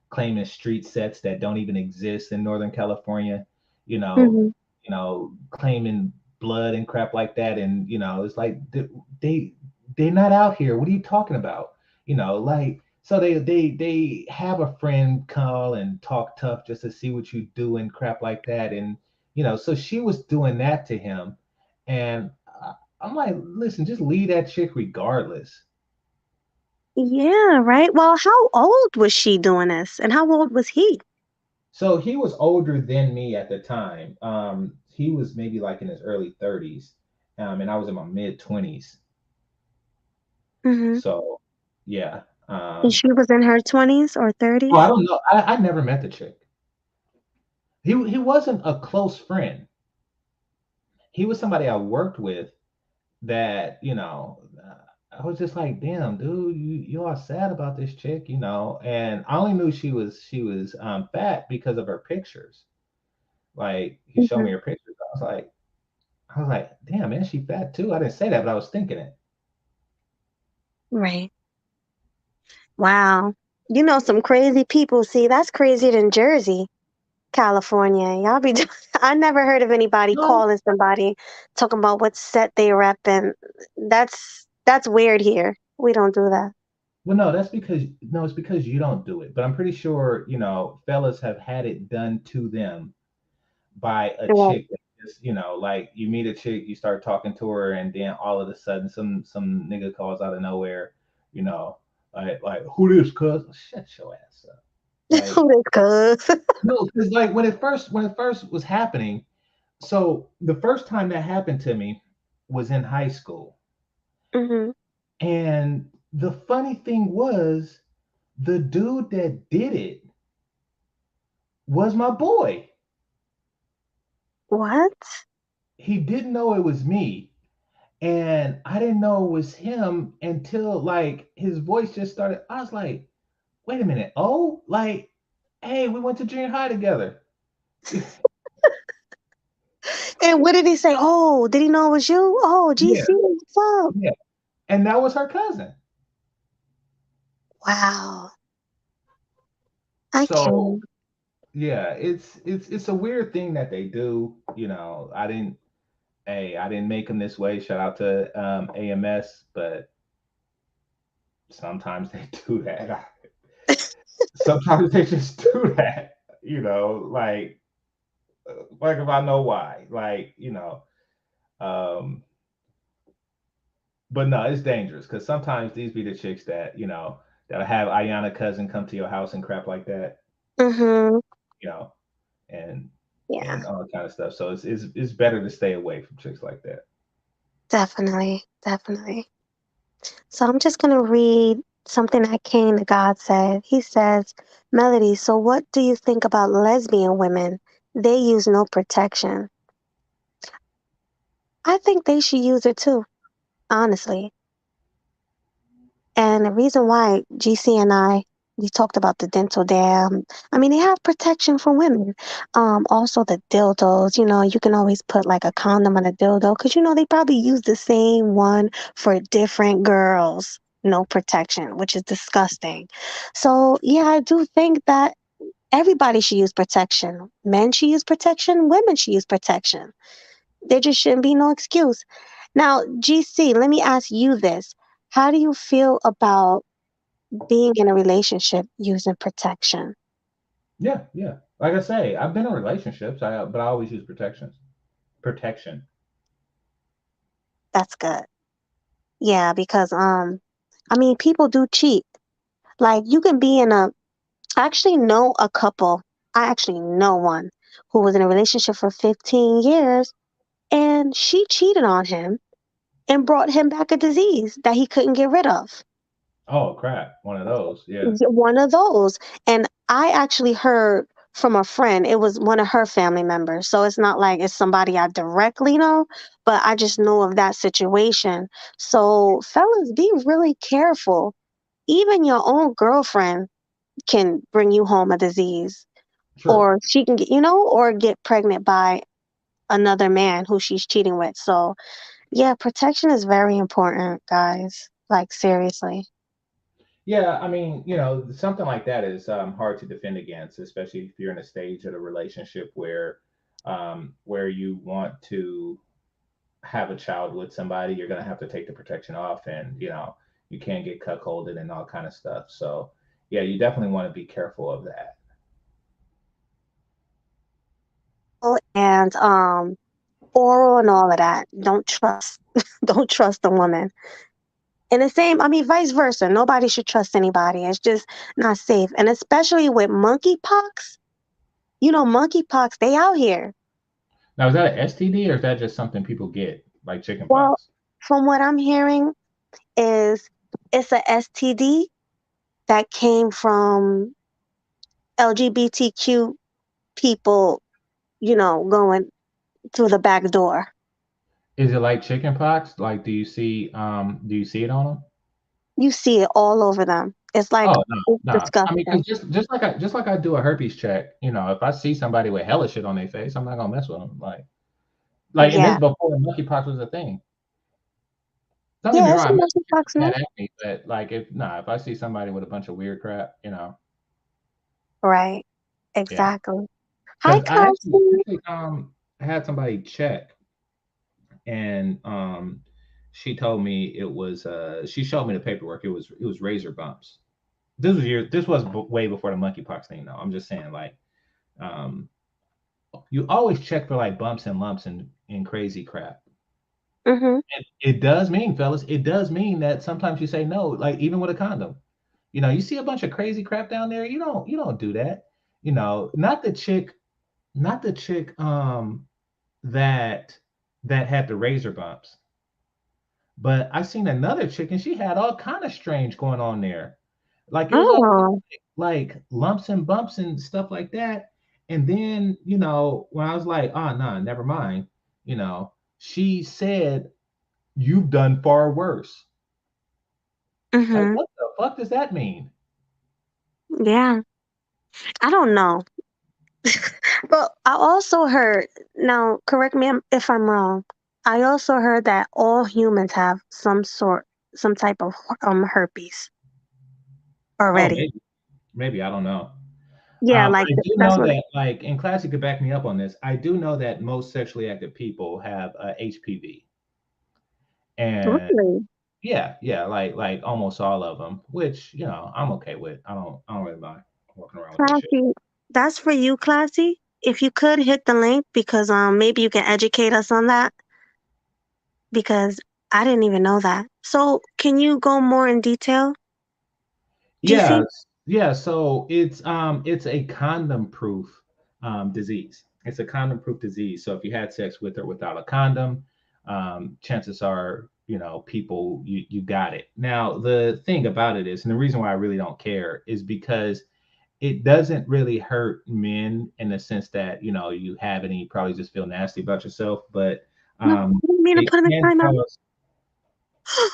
claiming street sets that don't even exist in Northern California, you know, Hmm. claiming blood and crap like that. And it's like they they're not out here. What are you talking about? Like so they have a friend call and talk tough just to see what you do and crap like that. And so she was doing that to him, and I'm like, listen, just leave that chick regardless. Yeah, right. Well, how old was she doing this? And how old was he? So he was older than me at the time. He was maybe like in his early 30s, and I was in my mid 20s. Hmm. So yeah. And she was in her 20s or Oh, I 30s? don't know. I never met the chick. He wasn't a close friend. He was somebody I worked with that I was just like, damn, dude, you all sad about this chick, you know? And I only knew she was fat because of her pictures. Like he showed Hmm. me her pictures. I was like, damn, man, she fat too. I didn't say that, but I was thinking it. Right. Wow. You know some crazy people. See, that's crazier than Jersey, California. Y'all be I never heard of anybody No, calling somebody talking about what set they rep and that's weird here. We don't do that. well, no, that's because no, it's because you don't do it. But I'm pretty sure, fellas have had it done to them by a Right. chick that just, like you meet a chick, you start talking to her, and then all of a sudden some nigga calls out of nowhere, you know, like who this cuz? Shut your ass up. Like, Who this cuz? no, because like when it first was happening, so the first time that happened to me was in high school. Hmm. And the funny thing was the dude that did it was my boy. What? He didn't know it was me. And I didn't know it was him until like his voice just started. I was like, wait a minute. Oh, like, hey, we went to junior high together. And what did he say? Oh, did he know it was you? Oh, Yeah, GC, what's up? yeah. And that was her cousin. Wow. I So can't. yeah, it's a weird thing that they do. I didn't make them this way. Shout out to AMS, but sometimes they do that. Sometimes they just do that. Like if I know why, um, but no, it's dangerous because sometimes these be the chicks that have Ayana cousin come to your house and crap like that, Hmm. you know, and Yeah, and all that kind of stuff. So it's better to stay away from chicks like that. definitely, definitely. So I'm just gonna read something that King the God said. He says, Melody, so what do you think about lesbian women? They use no protection. I think they should use it too, honestly. And the reason why GC and we talked about the dental dam. I mean, they have protection for women. Also the dildos, you can always put like a condom on a dildo because they probably use the same one for different girls. No protection, which is disgusting. So yeah, I do think that everybody should use protection. Men should use protection. Women should use protection. There just shouldn't be no excuse. Now, GC, let me ask you this. How do you feel about being in a relationship using protection? Yeah, yeah. Like I say, I've been in relationships, but I always use protection. That's good. Yeah, because I mean people do cheat. Like you can be in a I actually know a couple. I actually know one who was in a relationship for 15 years and she cheated on him and brought him back a disease that he couldn't get rid of. Oh crap, one of those. Yeah. One of those. And I actually heard from a friend, it was one of her family members. So it's not like it's somebody I directly know, but I just know of that situation. So, fellas, be really careful. Even your own girlfriend can bring you home a disease, True. or she can get, or get pregnant by another man who she's cheating with. So, yeah, protection is very important, guys. Like, seriously. Yeah, I mean, something like that is hard to defend against, especially if you're in a stage of a relationship where you want to have a child with somebody. You're gonna have to take the protection off, and you can't get cuckolded and all kind of stuff. So, yeah, you definitely want to be careful of that. And oral and all of that. Don't trust. Don't trust a woman. And the same, I mean, vice versa. Nobody should trust anybody. It's just not safe. And especially with monkeypox, monkeypox, they out here. Now, is that an STD or is that just something people get, like Well, chickenpox? from what I'm hearing, is it's a STD that came from LGBTQ people, going through the back door. Is it like chicken pox? Like, do you see it on them? You see it all over them. It's like Oh, no, it's no. I mean, 'cause disgusting. just like I do a herpes check, you know, if I see somebody with hella shit on their face, I'm not gonna mess with them. And this Yeah. before monkeypox was a thing. Don't get me Yeah, it's wrong, a I'm not monkeypox mad now. at me, but like if I see somebody with a bunch of weird crap, you know, Right. yeah. Exactly. Hi, Because Classy. had somebody check and she told me it was she showed me the paperwork. It was razor bumps. This was way before the monkeypox thing though. I'm just saying like um you always check for like bumps and lumps and crazy crap. Mhm. And it does mean, fellas, it does mean that sometimes you say no, like even with a condom. You know, you see a bunch of crazy crap down there, you don't do that. You know, not the chick that that had the razor bumps. But I seen another chick and she had all kind of strange going on there. Like it was all Oh. like lumps and bumps and stuff like that. And then, you know, when I was like, oh no, never mind, you know, she said, you've done far worse. Like, Mhm. what the fuck does that mean? Yeah. I don't know. But I also heard, now correct me if I'm wrong. I also heard that all humans have some type of herpes Oh, already. maybe, I don't know. Yeah, like I do that's know what. that, like, in class, you could back me up on this. I do know that most sexually active people have HPV, and Really? yeah, like almost all of them, which you know I'm okay with. I don't really mind walking around with that shit. Classy. That's for you, Classy. If you could hit the link because maybe you can educate us on that because I didn't even know that. So can you go more in detail, Yeah, GC? yeah. So it's a condom proof disease. It's a condom proof disease. So if you had sex with or without a condom, chances are, you know, people you got it. Now the thing about it is, and the reason why I really don't care is because it doesn't really hurt men in the sense that you know you have it and you probably just feel nasty about yourself, but No, I didn't mean to it put him in can timeout. cause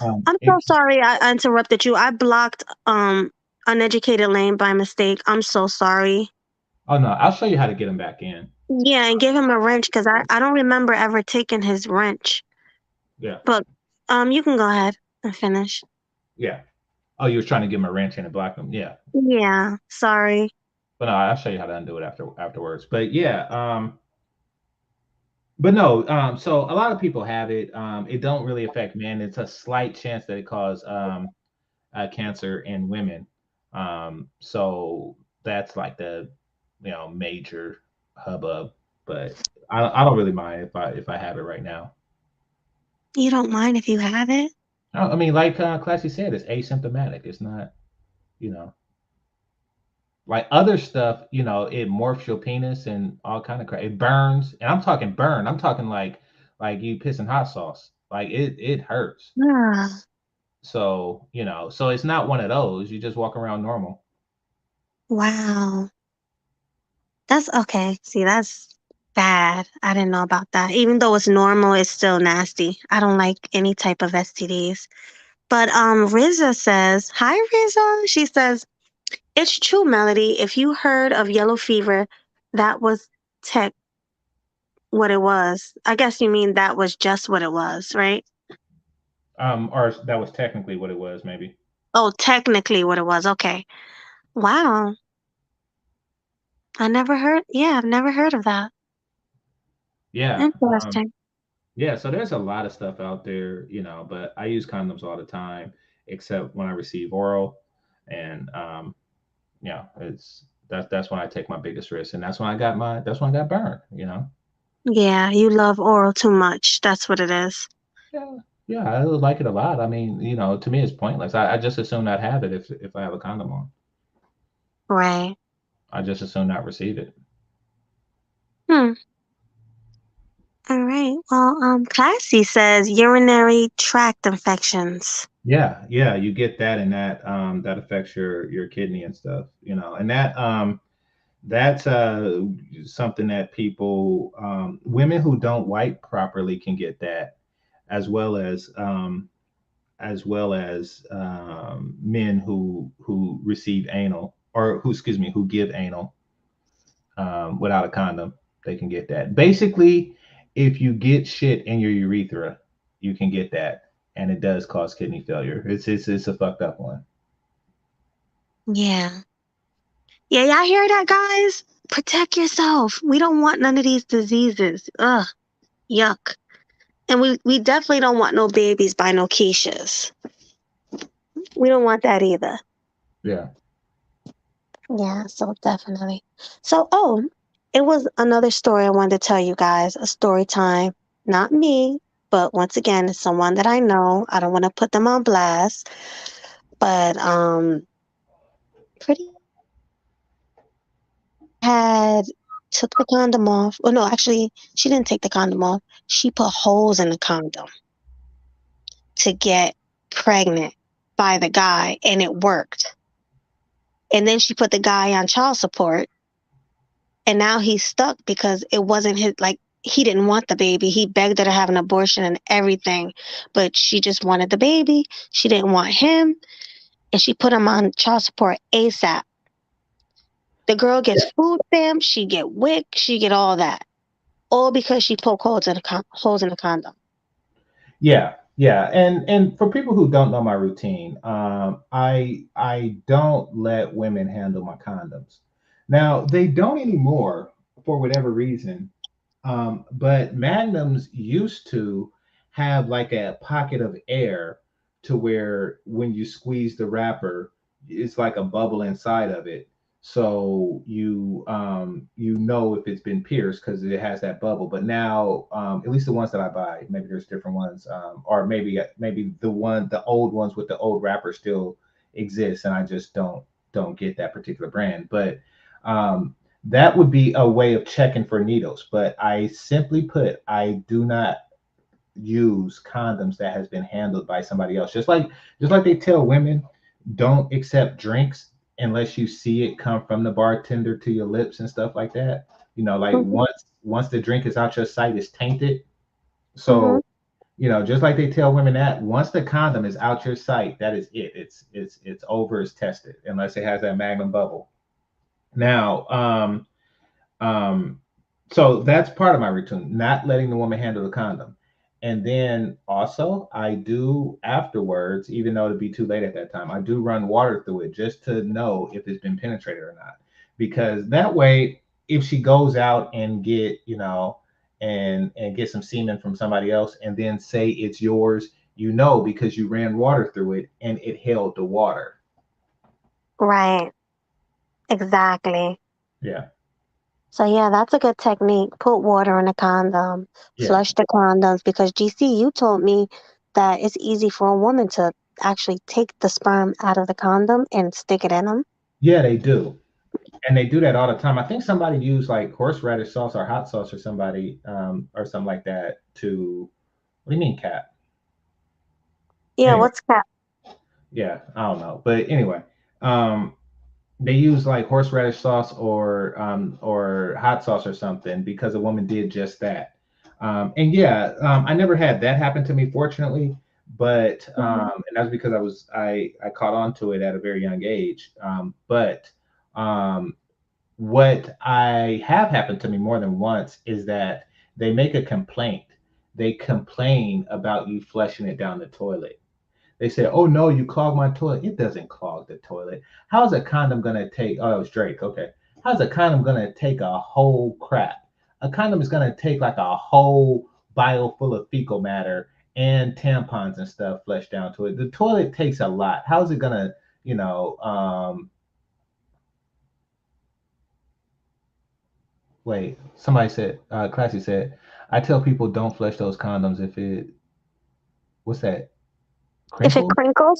I'm it so sorry I interrupted you. I blocked uneducated lane by mistake. I'm so sorry. oh no, I'll show you how to get them back in. Yeah, and give him a wrench because I don't remember ever taking his wrench. Yeah, But you can go ahead and finish. yeah. Oh, you was trying to give them a wrench in and block them. Yeah. Yeah, sorry. But no, I'll show you how to undo it afterwards. But yeah, but no, so a lot of people have it. It don't really affect men. It's a slight chance that it cause cancer in women. So that's like the you know major hubbub. But I don't really mind if I have it right now. You don't mind if you have it? I mean, like Classy said, it's asymptomatic. It's not you know like other stuff, you know, it morphs your penis and all kind of crap. It burns, and I'm talking burn. I'm talking like you pissing hot sauce. Like it hurts. Ah, So you know, so it's not one of those. You just walk around normal. wow. That's okay. See, that's bad. I didn't know about that. Even though it's normal, it's still nasty. I don't like any type of STDs. But Riza says, "Hi Riza." She says, "It's true, Melody. If you heard of yellow fever, that was tech what it was. I guess you mean that was just what it was, right? Or that was technically what it was, maybe. Oh, technically what it was. Okay. Wow. I've never heard of that. Yeah. Interesting. Yeah. So there's a lot of stuff out there, you know, but I use condoms all the time, except when I receive oral, and yeah, it's that's when I take my biggest risk, and that's when I got burned, you know. Yeah, you love oral too much. That's what it is. Yeah, yeah, I would like it a lot. I mean, you know, to me, it's pointless. I just assume not have it if I have a condom on. Right. I just assume not receive it. Hmm. All right. Well, Classy says urinary tract infections. Yeah, yeah, you get that, and that affects your kidney and stuff, you know, and that's something that people women who don't wipe properly can get that, as well as men who receive anal, or who, excuse me, who give anal without a condom. They can get that. Basically, if you get shit in your urethra, you can get that, and it does cause kidney failure. It's a fucked up one. Yeah. Yeah, y'all hear that, guys? Protect yourself. We don't want none of these diseases. Ugh, yuck. And we definitely don't want no babies by no Keishas. We don't want that either. Yeah. Yeah, so definitely. So, oh, it was another story I wanted to tell you guys, a story time. Not me, but once again, it's someone that I know. I don't want to put them on blast, but pretty had took the condom off. Oh no, actually, she didn't take the condom off. She put holes in the condom to get pregnant by the guy, and it worked. And then she put the guy on child support, and now he's stuck because it wasn't his, like, he didn't want the baby. He begged her to have an abortion and everything, but she just wanted the baby. She didn't want him, and she put him on child support ASAP. The girl gets food stamps, she get WIC, she get all that, all because she poked holes in the condom. Yeah, yeah, and for people who don't know my routine, I don't let women handle my condoms. Now they don't anymore for whatever reason, but magnums used to have like a pocket of air to where when you squeeze the wrapper, it's like a bubble inside of it. So you know if it's been pierced because it has that bubble. But now, at least the ones that I buy, maybe there's different ones, or maybe the old ones with the old wrapper still exists, and I just don't get that particular brand. But that would be a way of checking for needles. But I simply put, I do not use condoms that has been handled by somebody else. Just like they tell women, don't accept drinks unless you see it come from the bartender to your lips and stuff like that. Like Mhm, once the drink is out your sight, it's tainted. mhm. So, just like they tell women that once the condom is out your sight, that is it. It's over, it's tested, unless it has that magnum bubble. Now, um, so that's part of my routine, not letting the woman handle the condom. And then also, I do afterwards, even though it'd be too late at that time, I do run water through it just to know if it's been penetrated or not. Because that way, if she goes out and get some semen from somebody else and then say it's yours, because you ran water through it and it held the water. Right, exactly. Yeah. So yeah, that's a good technique. Put water in a condom, Yeah. flush the condoms, because GC, you told me that it's easy for a woman to actually take the sperm out of the condom and stick it in them. Yeah, they do. And they do that all the time. I think somebody used like horseradish sauce or hot sauce or something like that to. What do you mean, cat? Yeah, Anyway, what's that? yeah, I don't know, but anyway, um, they use like horseradish sauce or hot sauce or something because a woman did just that. And yeah, I never had that happen to me, fortunately, but Mhm. and that's because I caught on to it at a very young age. But um, what I have happened to me more than once is that they make a complaint. They complain about you flushing it down the toilet. They say, "Oh no, you clogged my toilet." It doesn't clog the toilet. How's a condom gonna take? Oh, it was Drake. Okay. How's a condom gonna take a whole crap? A condom is gonna take like a whole vial full of fecal matter and tampons and stuff flushed down to it. The toilet takes a lot. How's it gonna, you know, wait, somebody said, Classy said, I tell people don't flush those condoms if what's that, If it crinkle?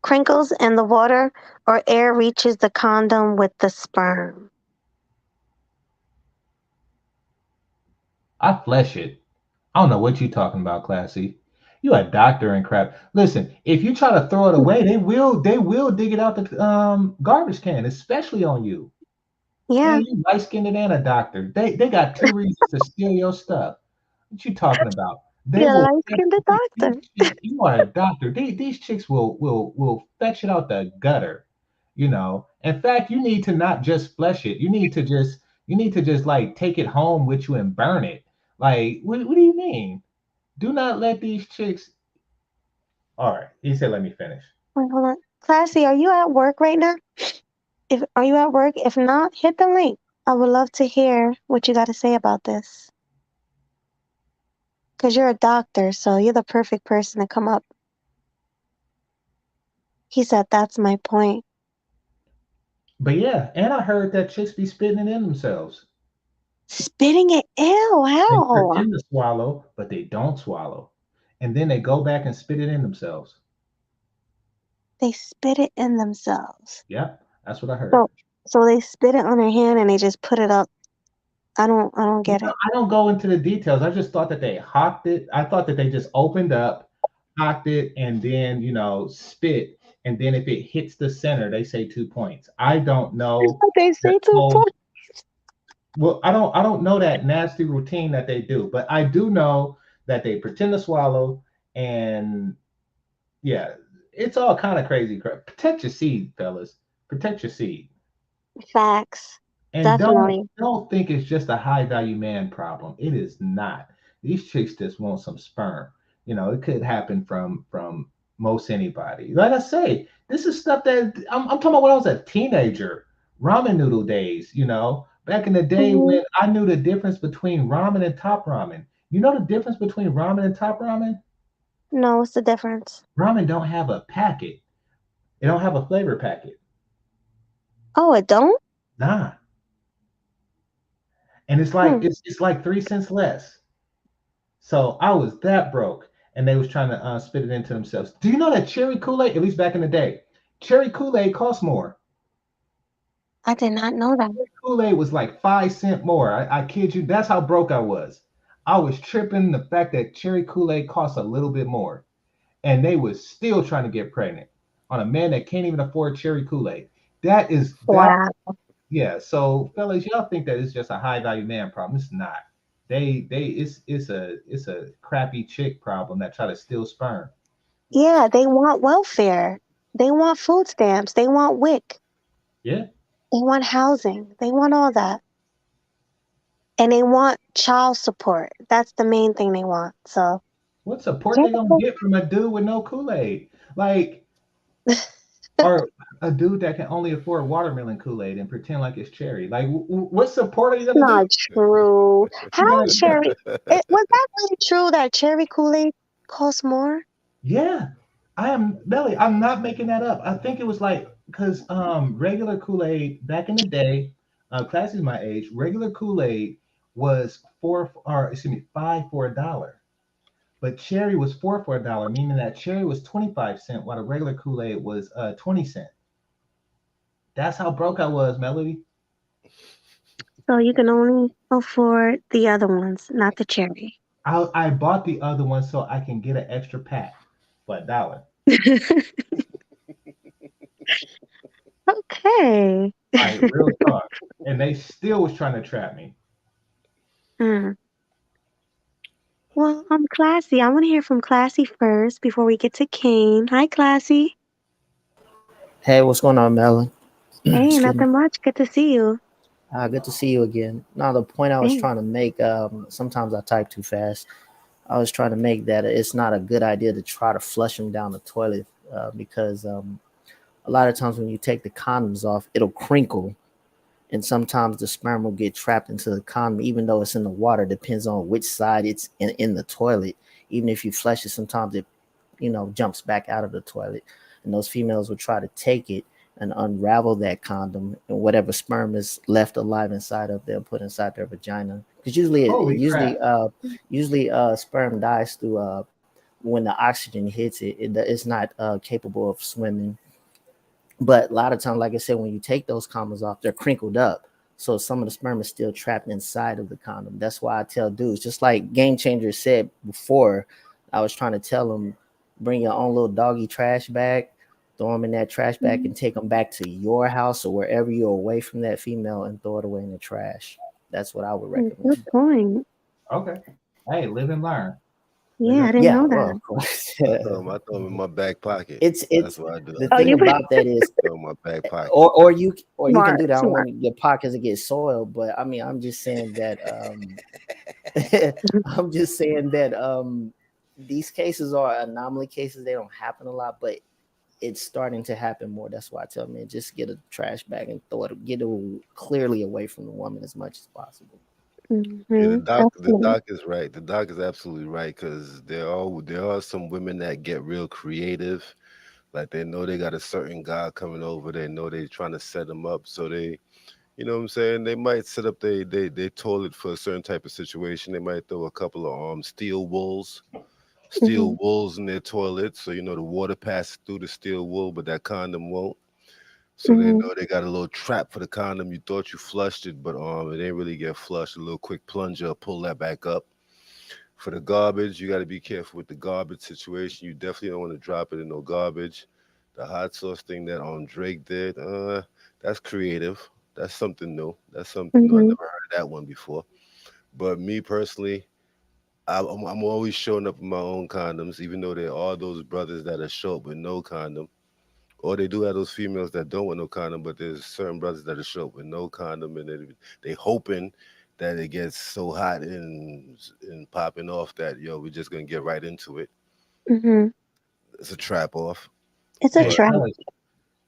crinkles in the water or air reaches the condom with the sperm. I flush it. I don't know what you talking about, Classy. You a doctor and crap. Listen, if you try to throw it away, they will dig it out the garbage can, especially on you. Yeah, Man, you light skinned and a doctor. They got two reasons to steal your stuff. What you talking about? They You're a will light-skinned these doctor. chicks, you are a doctor. These chicks will fetch it out the gutter, you know. In fact, you need to not just flesh it. You need to just like take it home with you and burn it. Like, what do you mean? Do not let these chicks. All right, he said, let me finish. Wait, hold on. Classy, are you at work right now? If are you at work? If not, hit the link. I would love to hear what you got to say about this. Because you're a doctor, so you're the perfect person to come up. He said, that's my point. But yeah, and I heard that chicks be spitting it in themselves. Spitting it. Ew, They how? pretend to swallow, but they don't swallow, and then they go back and spit it in themselves. They spit it in themselves. Yep, that's what I heard. So, so they spit it on their hand and they just put it up. I don't You get know, it. I don't go into the details. I just thought that they hawked it. I thought that they just opened up, hawked it, and then spit. And then if it hits the center, they say 2 points. I don't That's know what they that say to whole. point. Well, I don't know that nasty routine that they do, but I do know that they pretend to swallow, and yeah, it's all kind of crazy crap. Protect your seed, fellas. Protect your seed. Facts. And Definitely. don't think it's just a high value man problem. It is not. These chicks just want some sperm. You know, it could happen from most anybody. Like I say, this is stuff that I'm talking about when I was a teenager. Ramen noodle days, you know, back in the day Hmm. when I knew the difference between ramen and top ramen. You know the difference between ramen and top ramen? No, what's the difference? Ramen don't have a packet. It don't have a flavor packet. Oh, it don't? Nah. And Hmm. it's like 3 cents less. So I was that broke, and they was trying to spit it into themselves. Do you know that cherry Kool-Aid, at least back in the day, cherry Kool-Aid cost more. I did not know that. Kool-Aid was like 5 cent more. I kid you. That's how broke I was. I was tripping the fact that cherry Kool-Aid costs a little bit more, and they was still trying to get pregnant on a man that can't even afford cherry Kool-Aid. That Wow. Yeah, so fellas, y'all think that it's just a high value man problem. It's not. It's a crappy chick problem that try to steal sperm. Yeah, they want welfare. They want food stamps. They want WIC. Yeah. They want housing. They want all that. And they want child support. That's the main thing they want. So, What support yeah. they gonna get from a dude with no Kool-Aid? Like, or a dude that can only afford watermelon Kool-Aid and pretend like it's cherry. Like, what support are you gonna do? Not true. How You gonna, cherry? Was that really true that cherry Kool-Aid costs more? yeah, I am Belly. I'm not making that up. I think it was like because regular Kool-Aid back in the day, Classy's my age. Regular Kool-Aid was five for $1. But cherry was four for $1, meaning that cherry was 25 cents, while the regular Kool-Aid was 20 cents. That's how broke I was, Melody. So you can only afford the other ones, not the cherry. I bought the other one so I can get an extra pack for $1. Okay. Like real talk. And they still was trying to trap me. Hmm. Well, I'm Classy. I want to hear from Classy first before we get to Kane. Hi, Classy. Hey, what's going on, Melon? Hey, Excuse me. nothing much. Good to see you. Good to see you again. Now, the point I was Thanks. trying to make, sometimes I type too fast. I was trying to make that it's not a good idea to try to flush them down the toilet because a lot of times when you take the condoms off, it'll crinkle. And sometimes the sperm will get trapped into the condom, even though it's in the water. Depends on which side it's in the toilet. Even if you flush it, sometimes it jumps back out of the toilet, and those females will try to take it and unravel that condom, and whatever sperm is left alive inside of they'll put inside their vagina, because Holy crap. usually sperm dies through when the oxygen hits it's not capable of swimming. But a lot of times, like I said, when you take those condoms off, they're crinkled up. So some of the sperm is still trapped inside of the condom. That's why I tell dudes, just like Game Changer said before, I was trying to tell them, bring your own little doggy trash bag, throw them in that trash bag, Mhm. and take them back to your house or wherever you're away from that female and throw it away in the trash. That's what I would Good recommend. point. Okay. Hey, live and learn. Yeah, I didn't Yeah, know well, that. of course. I throw them in my back pocket. It's That's what I do. the I Oh, thing you put about that is, throw 'em in my back pocket. or you can smart, do that. I don't smart. want your pockets to get soiled, but I mean, I'm just saying that Mhm. I'm just saying that these cases are anomaly cases. They don't happen a lot, but it's starting to happen more. That's why I tell men just get a trash bag and throw it, get it clearly away from the woman as much as possible. Yeah, the Definitely. doc is right. The doc is absolutely right because there are some women that get real creative. Like they know they got a certain guy coming over. They know they're trying to set them up. So they, you know what I'm saying? They might set up they toilet for a certain type of situation. They might throw a couple of Hmm. steel wools in their toilet. So you know the water passes through the steel wool, but that condom won't. So they Hmm. know they got a little trap for the condom. You thought you flushed it, but it didn't really get flushed. A little quick plunger, pull that back up. For the garbage, you got to be careful with the garbage situation. You definitely don't want to drop it in no garbage. The hot sauce thing that Drake did, that's creative. That's something new. That's something new. I Hmm. never heard of that one before. But me personally, I'm always showing up with my own condoms, even though there are those brothers that are show up with no condom. Or they do have those females that don't want no condom, but there's certain brothers that are show up with no condom, and they hoping that it gets so hot and popping off that we're just gonna get right into it. Hmm. It's a trap off. It's a Hey, But trap.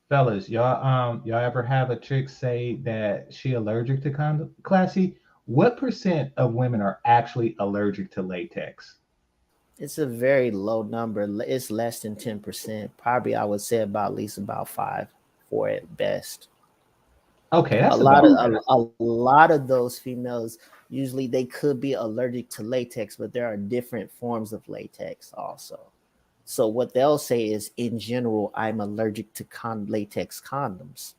fellas, y'all ever have a chick say that she allergic to condom? Classy, what percent of women are actually allergic to latex? It's a very low number. It's less than 10%. Probably, I would say about at least about 5 for at best. Okay, A that's lot about of right. a lot of those females usually they could be allergic to latex, but there are different forms of latex also. So what they'll say is, in general, I'm allergic to latex condoms.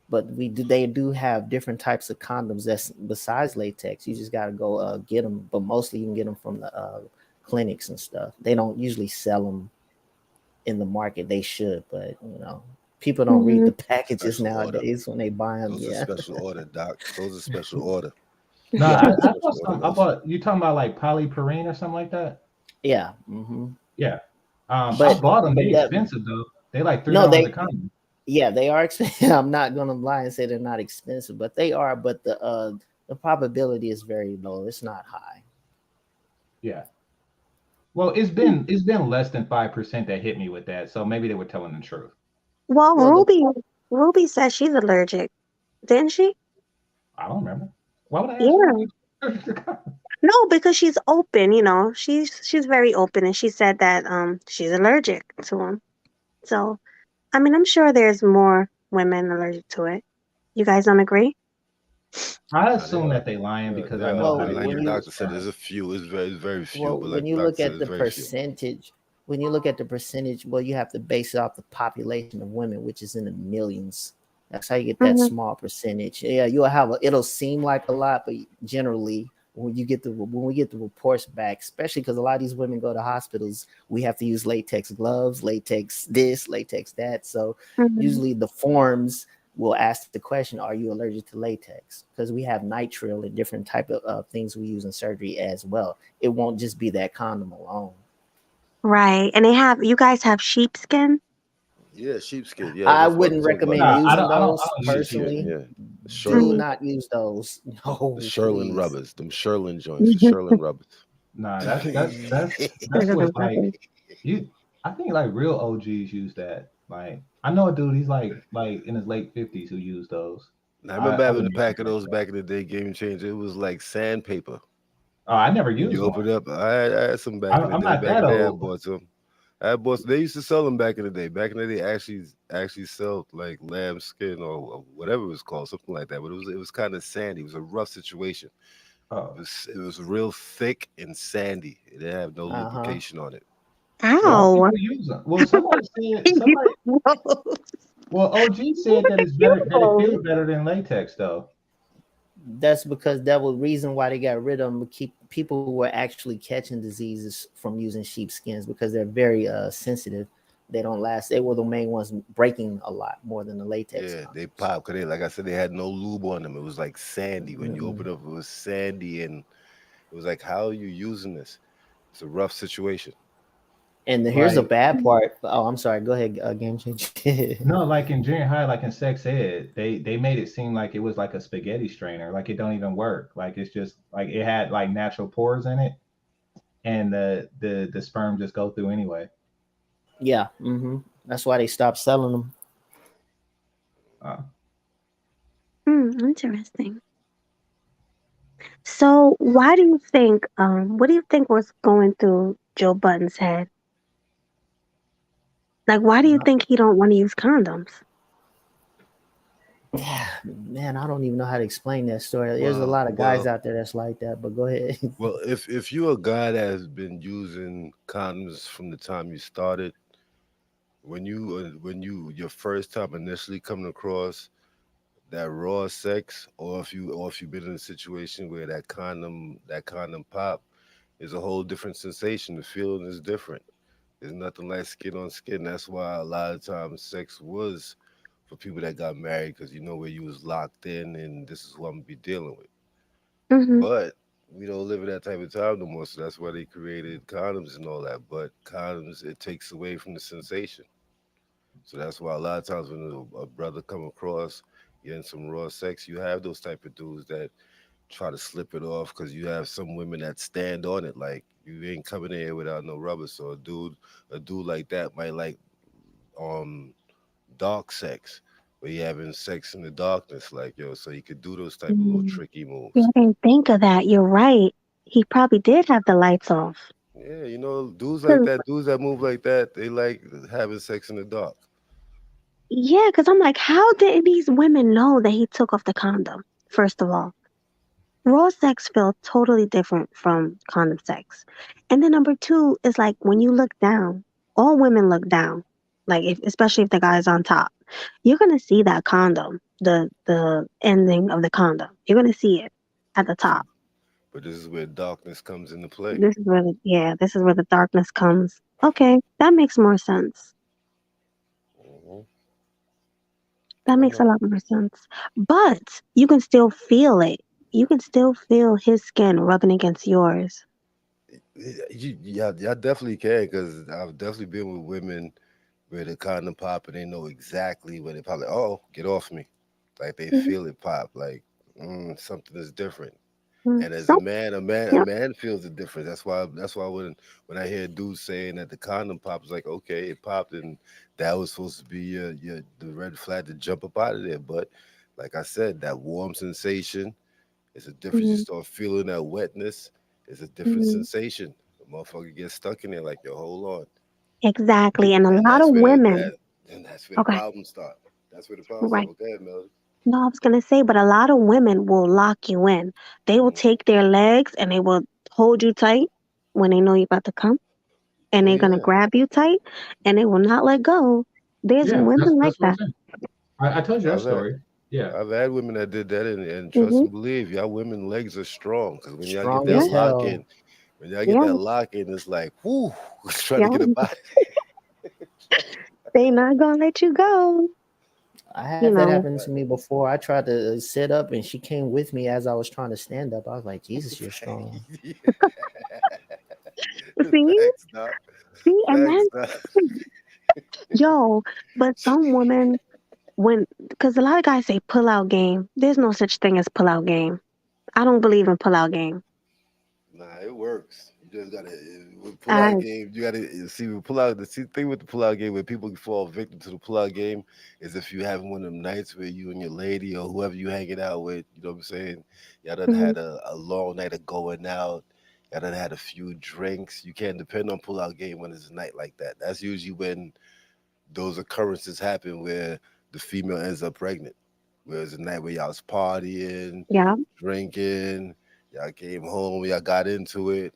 But they do have different types of condoms that's besides latex. You just gotta go get them, but mostly you can get them from the clinics and stuff. They don't usually sell them in the market. They should, but people don't read Hmm. the packages special order. nowadays when they buy them. Those are Yeah, special order, doc. Those are special order. No, yeah, I bought Special order some. I those. bought. You talking about like polypurine or something like that? yeah. Yeah. I But bought them. but They that expensive though. They like three no, dollars a they condom. yeah they are expensive. I'm not gonna lie and say they're not expensive, but they are. But the probability is very low. It's not high. Yeah. Well, it's been less than 5% that hit me with that, so maybe they were telling the truth. Well, Well, the Ruby says she's allergic, didn't she? I don't remember. Why would I ask Yeah. Ruby? No, because she's open, she's very open and she said that she's allergic to them. So, I mean, I'm sure there's more women allergic to it. You guys don't agree? I Nah, they assume are. that they lying because I They know are. how well they Like do the when it with you doctor said, sperm. there's a few. It's very few. well But when like the you doctor look said, at it's the very few. percentage when you look at the percentage, well, you have to base it off the population of women, which is in the millions. That's how you get that Hmm. small percentage. Yeah, it'll seem like a lot, but generally when we get the reports back, especially because a lot of these women go to hospitals, we have to use latex gloves, latex this, latex that. So Hmm. usually the forms will ask the question, are you allergic to latex? Because we have nitrile and different type of things we use in surgery as well. It won't just be that condom alone. Right. And you guys have sheepskin? Yeah, sheepskin. Yeah, I that's what I was wouldn't talking about. recommend Nah, I using don't. I don't. I those don't use Sheepskin. personally. sheepskin. Yeah, Do Sherlin, Mm. not use those. the No, Sherlin please. rubbers, them Sherlin joints, the Sherlin rubbers. Nah, that's what like you. I think like real OGs use that. Like I know a dude. He's like in his late 50s who used those. I remember I having a wouldn't use pack something of like those that. back in the day, Game Changer. It was like sandpaper. Oh, I never When used you one. open it up, I had some back in the I'm day. not Back that in the day, I old. bought some. I bought. They used to sell them back in the day. Back in the day, actually sell like lamb skin or whatever it was called, something like that. But it was kind of sandy. It was a rough situation. It Oh, was it was real thick and sandy. It didn't have no Uh-huh. lubrication on it. why Ow. people use them? Well, somebody. Well, OG said that it's better that it feels better than latex though. That's because that was reason why they got rid of them. Keep people who were actually catching diseases from using sheepskins because they're very sensitive. They don't last. They were the main ones breaking a lot more than the latex Yeah, they condoms. popped because like I said, they had no lube on them. It was like sandy. When you Mm-mm. open up, it was sandy, and it was like, how are you using this? It's a rough situation. And here's the Like, bad part. Oh, I'm sorry. Go ahead, game changer. no, like in junior high, like in sex ed, they made it seem like it was like a spaghetti strainer, like it don't even work. Like it's just like it had like natural pores in it, and the sperm just go through anyway. Yeah. That's why they stopped selling them. Uh, Interesting. So, why do you think? What do you think was going through Joe Budden's head? Like, why do you think he don't want to use condoms? Yeah, man, I don't even know how to explain that story. There's a lot of guys out there that's like that, but go ahead. Well, if you're a guy that has been using condoms from the time you started, when your first time initially coming across that raw sex, or if you've been in a situation where that condom pop is a whole different sensation. The feeling is different. There's nothing like skin on skin. That's why a lot of times sex was for people that got married, because you know where you was locked in and this is what I'm gonna be dealing with. Mm-hmm. But we don't live in that type of time no more, so that's why they created condoms and all that. But condoms, it takes away from the sensation. So that's why a lot of times when a brother come across getting some raw sex, you have those type of dudes that try to slip it off, because you have some women that stand on it, like you ain't coming in here without no rubber. So a dude like that might like um dark sex, where you having sex in the darkness, like yo, so you could do those type of little Mm. tricky Yeah, moves. I didn't think of that. You're right. He probably did have the lights off. Yeah, dudes like 'Cause- that, dudes that move like that, they like having sex in the dark. yeah, because I'm like, how did these women know that he took off the condom? First of all, raw sex feels totally different from condom sex. And then number two is like when you look down, all women look down. Like if, especially if the guy's on top, you're gonna see that condom, the ending of the condom. You're gonna see it at the See, top. but this is where darkness comes into play. This is where this is where the darkness comes. Okay, that makes more sense. Hmm. That I makes a know. lot more sense. But you can still feel it. You can still feel his skin rubbing against yours. Yeah, definitely can, because I've definitely been with women where the condom pop and they know exactly when it pop. Like, oh, get off me! Like they Mhm. feel it pop. Like something is different. And as a So, man, a yep. man feels the difference. That's why when I hear dudes saying that the condom pops, like okay, it popped, and that was supposed to be your the red flag to jump up out of there. But like I said, that warm sensation is a difference. You Mhm, start feeling that wetness, it's a different mhm. sensation. The motherfucker gets stuck in there like yo, hold on, Exactly. And a and lot of that's where women, that's where the okay, problems start. That's where the problems start. right. Okay, Melody. No, I was gonna say, but a lot of women will lock you in. They will Mm. take their legs and they will hold you tight when they know you're about to come, and Oh they're gonna yeah. grab you tight, and they will not let go. There's yeah, that's women like that's what I'm that. saying. I told you that I've had story. Yeah, I've had women that did that, and trust Hmm. and believe, y'all women legs are strong, because when y'all get Strong that Yeah, as lock hell. in, when y'all get yeah, that lock in, it's like whoo, trying to yeah. get up out. They not gonna let you go. I You had that know. happen to me before. I tried to sit up and she came with me as I was trying to stand up. I was like, Jesus, you're strong. See, Thanks, doc. see, and Thanks, then doc. yo, but some women when because a lot of guys say pull out game. There's no such thing as pull out game. I don't believe in pull out game. Nah, it works. You just gotta with pull I out game. You gotta see with pull out. Thing with the pull out game, where people fall victim to the pull out game, is if you having one of them nights where you and your lady or whoever you hanging out with, you know what I'm saying. Y'all done mhm, had a long night of going out. Y'all done had a few drinks. You can't depend on pull out game when it's a night like that. That's usually when those occurrences happen where the female ends up pregnant. Whereas the night where y'all was partying, yeah, drinking, y'all came home, y'all got into it,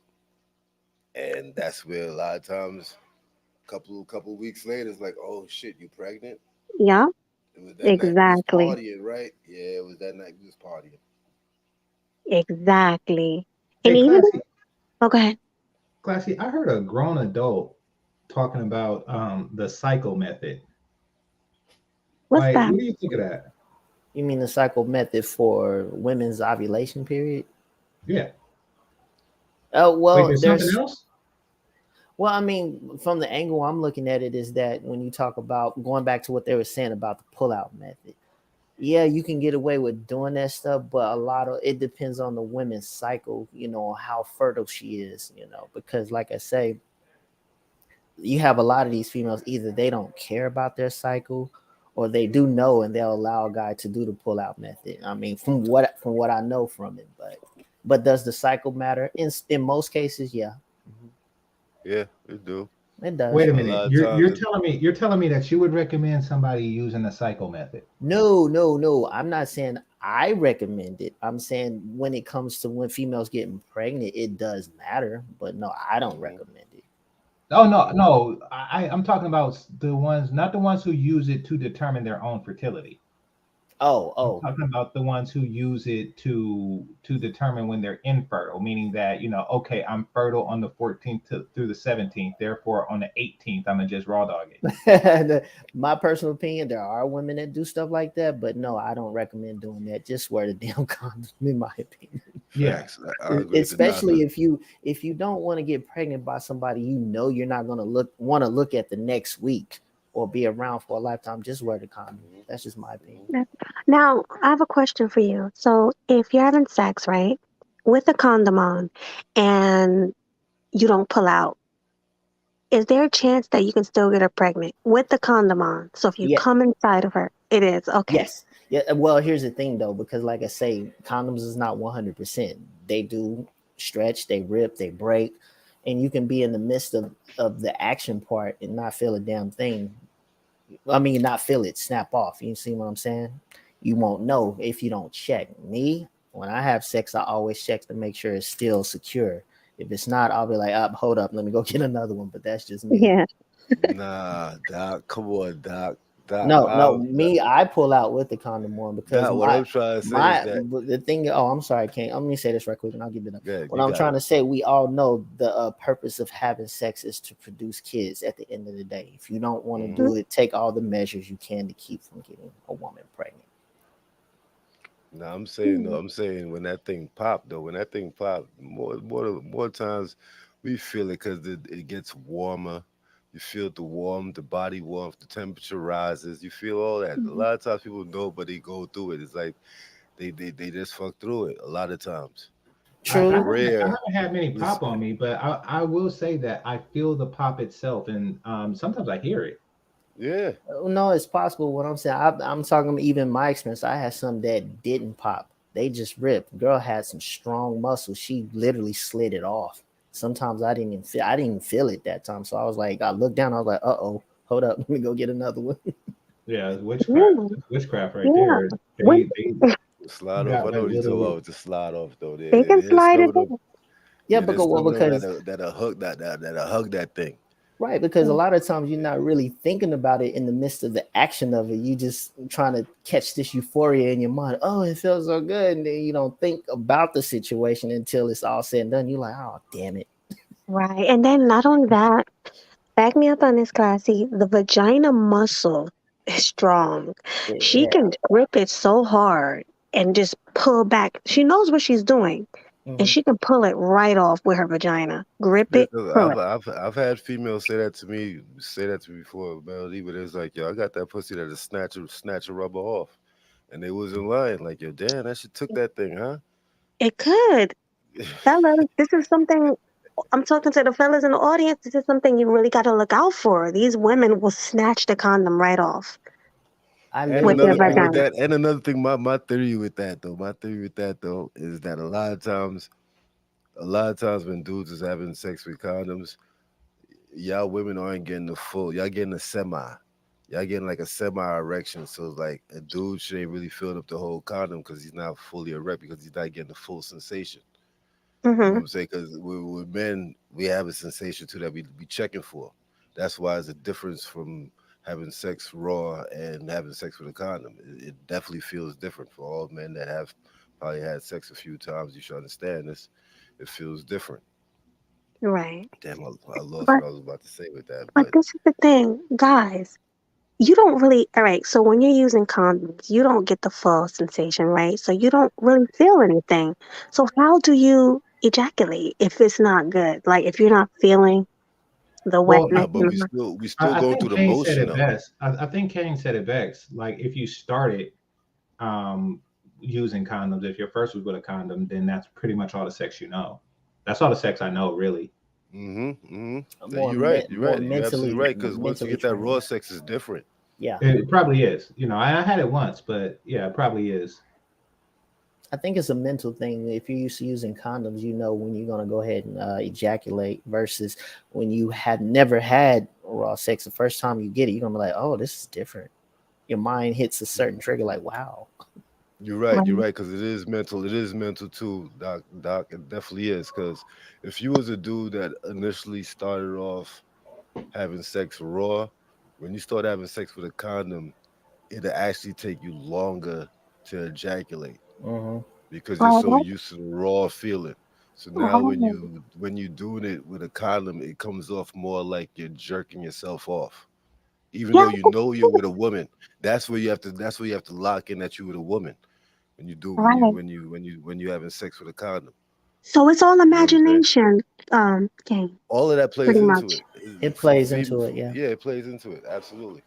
and that's where a lot of times, couple weeks later, it's like, oh shit, you pregnant? yeah, It was that night we was exactly, partying, right? Yeah, it was that night we was partying. exactly. And hey, even classy, oh, go ahead. classy. I heard a grown adult talking about the cycle method. What's Like, that? what do you think of that? You mean the cycle method for women's ovulation period? Yeah. Oh, Wait, well, there's something there's else? Well, I mean, from the angle I'm looking at it is that when you talk about going back to what they were saying about the pull-out method, yeah, you can get away with doing that stuff, but a lot of it depends on the woman's cycle, how fertile she is, because like I say, you have a lot of these females, either they don't care about their cycle or they do know and they'll allow a guy to do the pull-out method. I mean, from what I know from it, but does the cycle matter? In most cases, yeah. Mhm. Yeah, it do. It Wait does. a A minute. lot of You're times, telling me that you would recommend somebody using the cycle method. No, no, no. I'm not saying I recommend it. I'm saying when it comes to when females getting pregnant, it does matter. But no, I don't mhm. recommend it. Oh no, no. I'm talking about the ones, not the ones who use it to determine their own fertility. Oh, I'm oh, talking about the ones who use it to determine when they're infertile, meaning that, okay, I'm fertile on the 14th through the 17th, therefore on the 18th I'm gonna just raw dog it. my personal opinion, there are women that do stuff like that, but no, I don't recommend doing that. Just wear the damn condom, in my opinion. Yeah. Facts. I agree with the Especially Naka. if you don't want to get pregnant by somebody you're not gonna look at the next week or be around for a lifetime. Just wear the condom. Mhm, That's just my opinion. mhm. Now, I have a question for you. So, if you're having sex, right, with a condom on and you don't pull out, is there a chance that you can still get her pregnant with the condom on? So, if you Yeah. come inside of her, it is okay. Yes. Yeah. Well, here's the thing though, because like I say, condoms is not 100%. They do stretch, they rip, they break, and you can be in the midst of the action part and not feel a damn thing. I mean, not feel it snap off. You see what I'm saying? You won't know if you don't check. Me, when I have sex, I always check to make sure it's still secure. If it's not, I'll be like, hold up, let me go get another one. But that's just me. Yeah. Nah, Doc. Come on, Doc. Doc. No, no, me, I pull out with the condom on because Doc. What I'm trying to say is my that. the thing. Oh, I'm sorry, Kane. Let me say this right quick, and I'll give it up. Yeah, What you I'm got trying it. to say, we all know the purpose of having sex is to produce kids. At the end of the day, if you don't want to Mhm. do it, take all the measures you can to keep from getting a woman pregnant. No, I'm saying Mhm. though. I'm saying when that thing popped though, when that thing popped, more times we feel it because it gets warmer. You feel the warmth, the body warmth, the temperature rises. You feel all that. A Mhm. lot of times people know, but they go through it. It's like they just fuck through it a lot of times. I, It's I True. haven't I rare. haven't had many It's pop on me, but I will say that I feel the pop itself, and sometimes I hear it. yeah. No, it's possible. What I'm saying, I'm talking even my experience. I had some that didn't pop. They just ripped. Girl had some strong muscles. She literally slid it off. Sometimes I didn't even feel it that time. So I was like, I looked down. I was like, oh, hold up, let me go get another one. Yeah, it's witchcraft. Yeah. It's witchcraft right Yeah. there. When Slide off. got I know like what you're talking little. about with the slide off though. they can There's slide some it of them. in. Yeah, Yeah, there's some of them because that'll hug that'll hug that thing. right, because a lot of times you're not really thinking about it in the midst of the action of it. You just trying to catch this euphoria in your mind. Oh, it feels so good, and then you don't think about the situation until it's all said and done. You're like, oh, damn it. Right. And then not only that, back me up on this, Classy. The vagina muscle is strong. She Yeah. can grip it so hard and just pull back. She knows what she's doing, and Mhm. she can pull it right off with her vagina. Grip it, pull it. I've had females say that to me before, Melody, but it's like, yo, I got that pussy that'll snatch a rubber off. And they wasn't lying, like, yo, damn, that shit took that thing, huh? It could. Fellas, this is something I'm talking to the fellas in the audience. This is something you really got to look out for. These women will snatch the condom right off I And with literally their another thing with vagina. had that, and another thing, my theory with that though, is that a lot of times when dudes is having sex with condoms, y'all women aren't getting the full, y'all getting a semi. Y'all getting like a semi erection. So it's like a dude should ain't really filled up the whole condom because he's not fully erect because he's not getting the full sensation. You know what Hmm. I'm saying? Because with men, we have a sensation too that we be checking for. That's why it's a difference from having sex raw and having sex with a condom. It definitely feels different for all men that have probably had sex a few times. You should understand this. It feels different. Right. Damn, I lost But what I was about to say with that. but But this is the thing, guys. You don't really, all right. So when you're using condoms, you don't get the full sensation, right? So you don't really feel anything. So how do you ejaculate if it's not good? Like if you're not feeling? the Well, wetness. But we still I going think through the Kane said motion it though. best. I think Kane said it best. Like if you started um, using condoms, if your first was with a condom, then that's pretty much all the sex you know. That's all the sex I know, really. You're right. You're more right. You're absolutely mentally right. Because once you mentally get that trained. raw sex, is different. Yeah. It probably is. You know, I had it once, but yeah, it probably is. I think it's a mental thing. If you're used to using condoms, you know when you're gonna go ahead and ejaculate versus when you had never had raw sex. The first time you get it, you're gonna be like, "Oh, this is different." Your mind hits a certain trigger, like, "Wow." You're right. You're Right. right. Because it is mental. It is mental too, Doc. Doc, it definitely is. Because if you was a dude that initially started off having sex raw, when you start having sex with a condom, it'll actually take you longer to ejaculate Hmm. because you're Oh, so used to the raw feeling. So now when oh, you doing it with a condom, it comes off more like you're jerking yourself off. Even yeah, though you know you're with a woman, that's where you have to lock in that you with a woman when you do right. when you having sex with a condom. So it's all You know what I'm saying? imagination, game, All of that pretty plays into much. it. It plays into it, yeah. Yeah, it plays into it. Absolutely.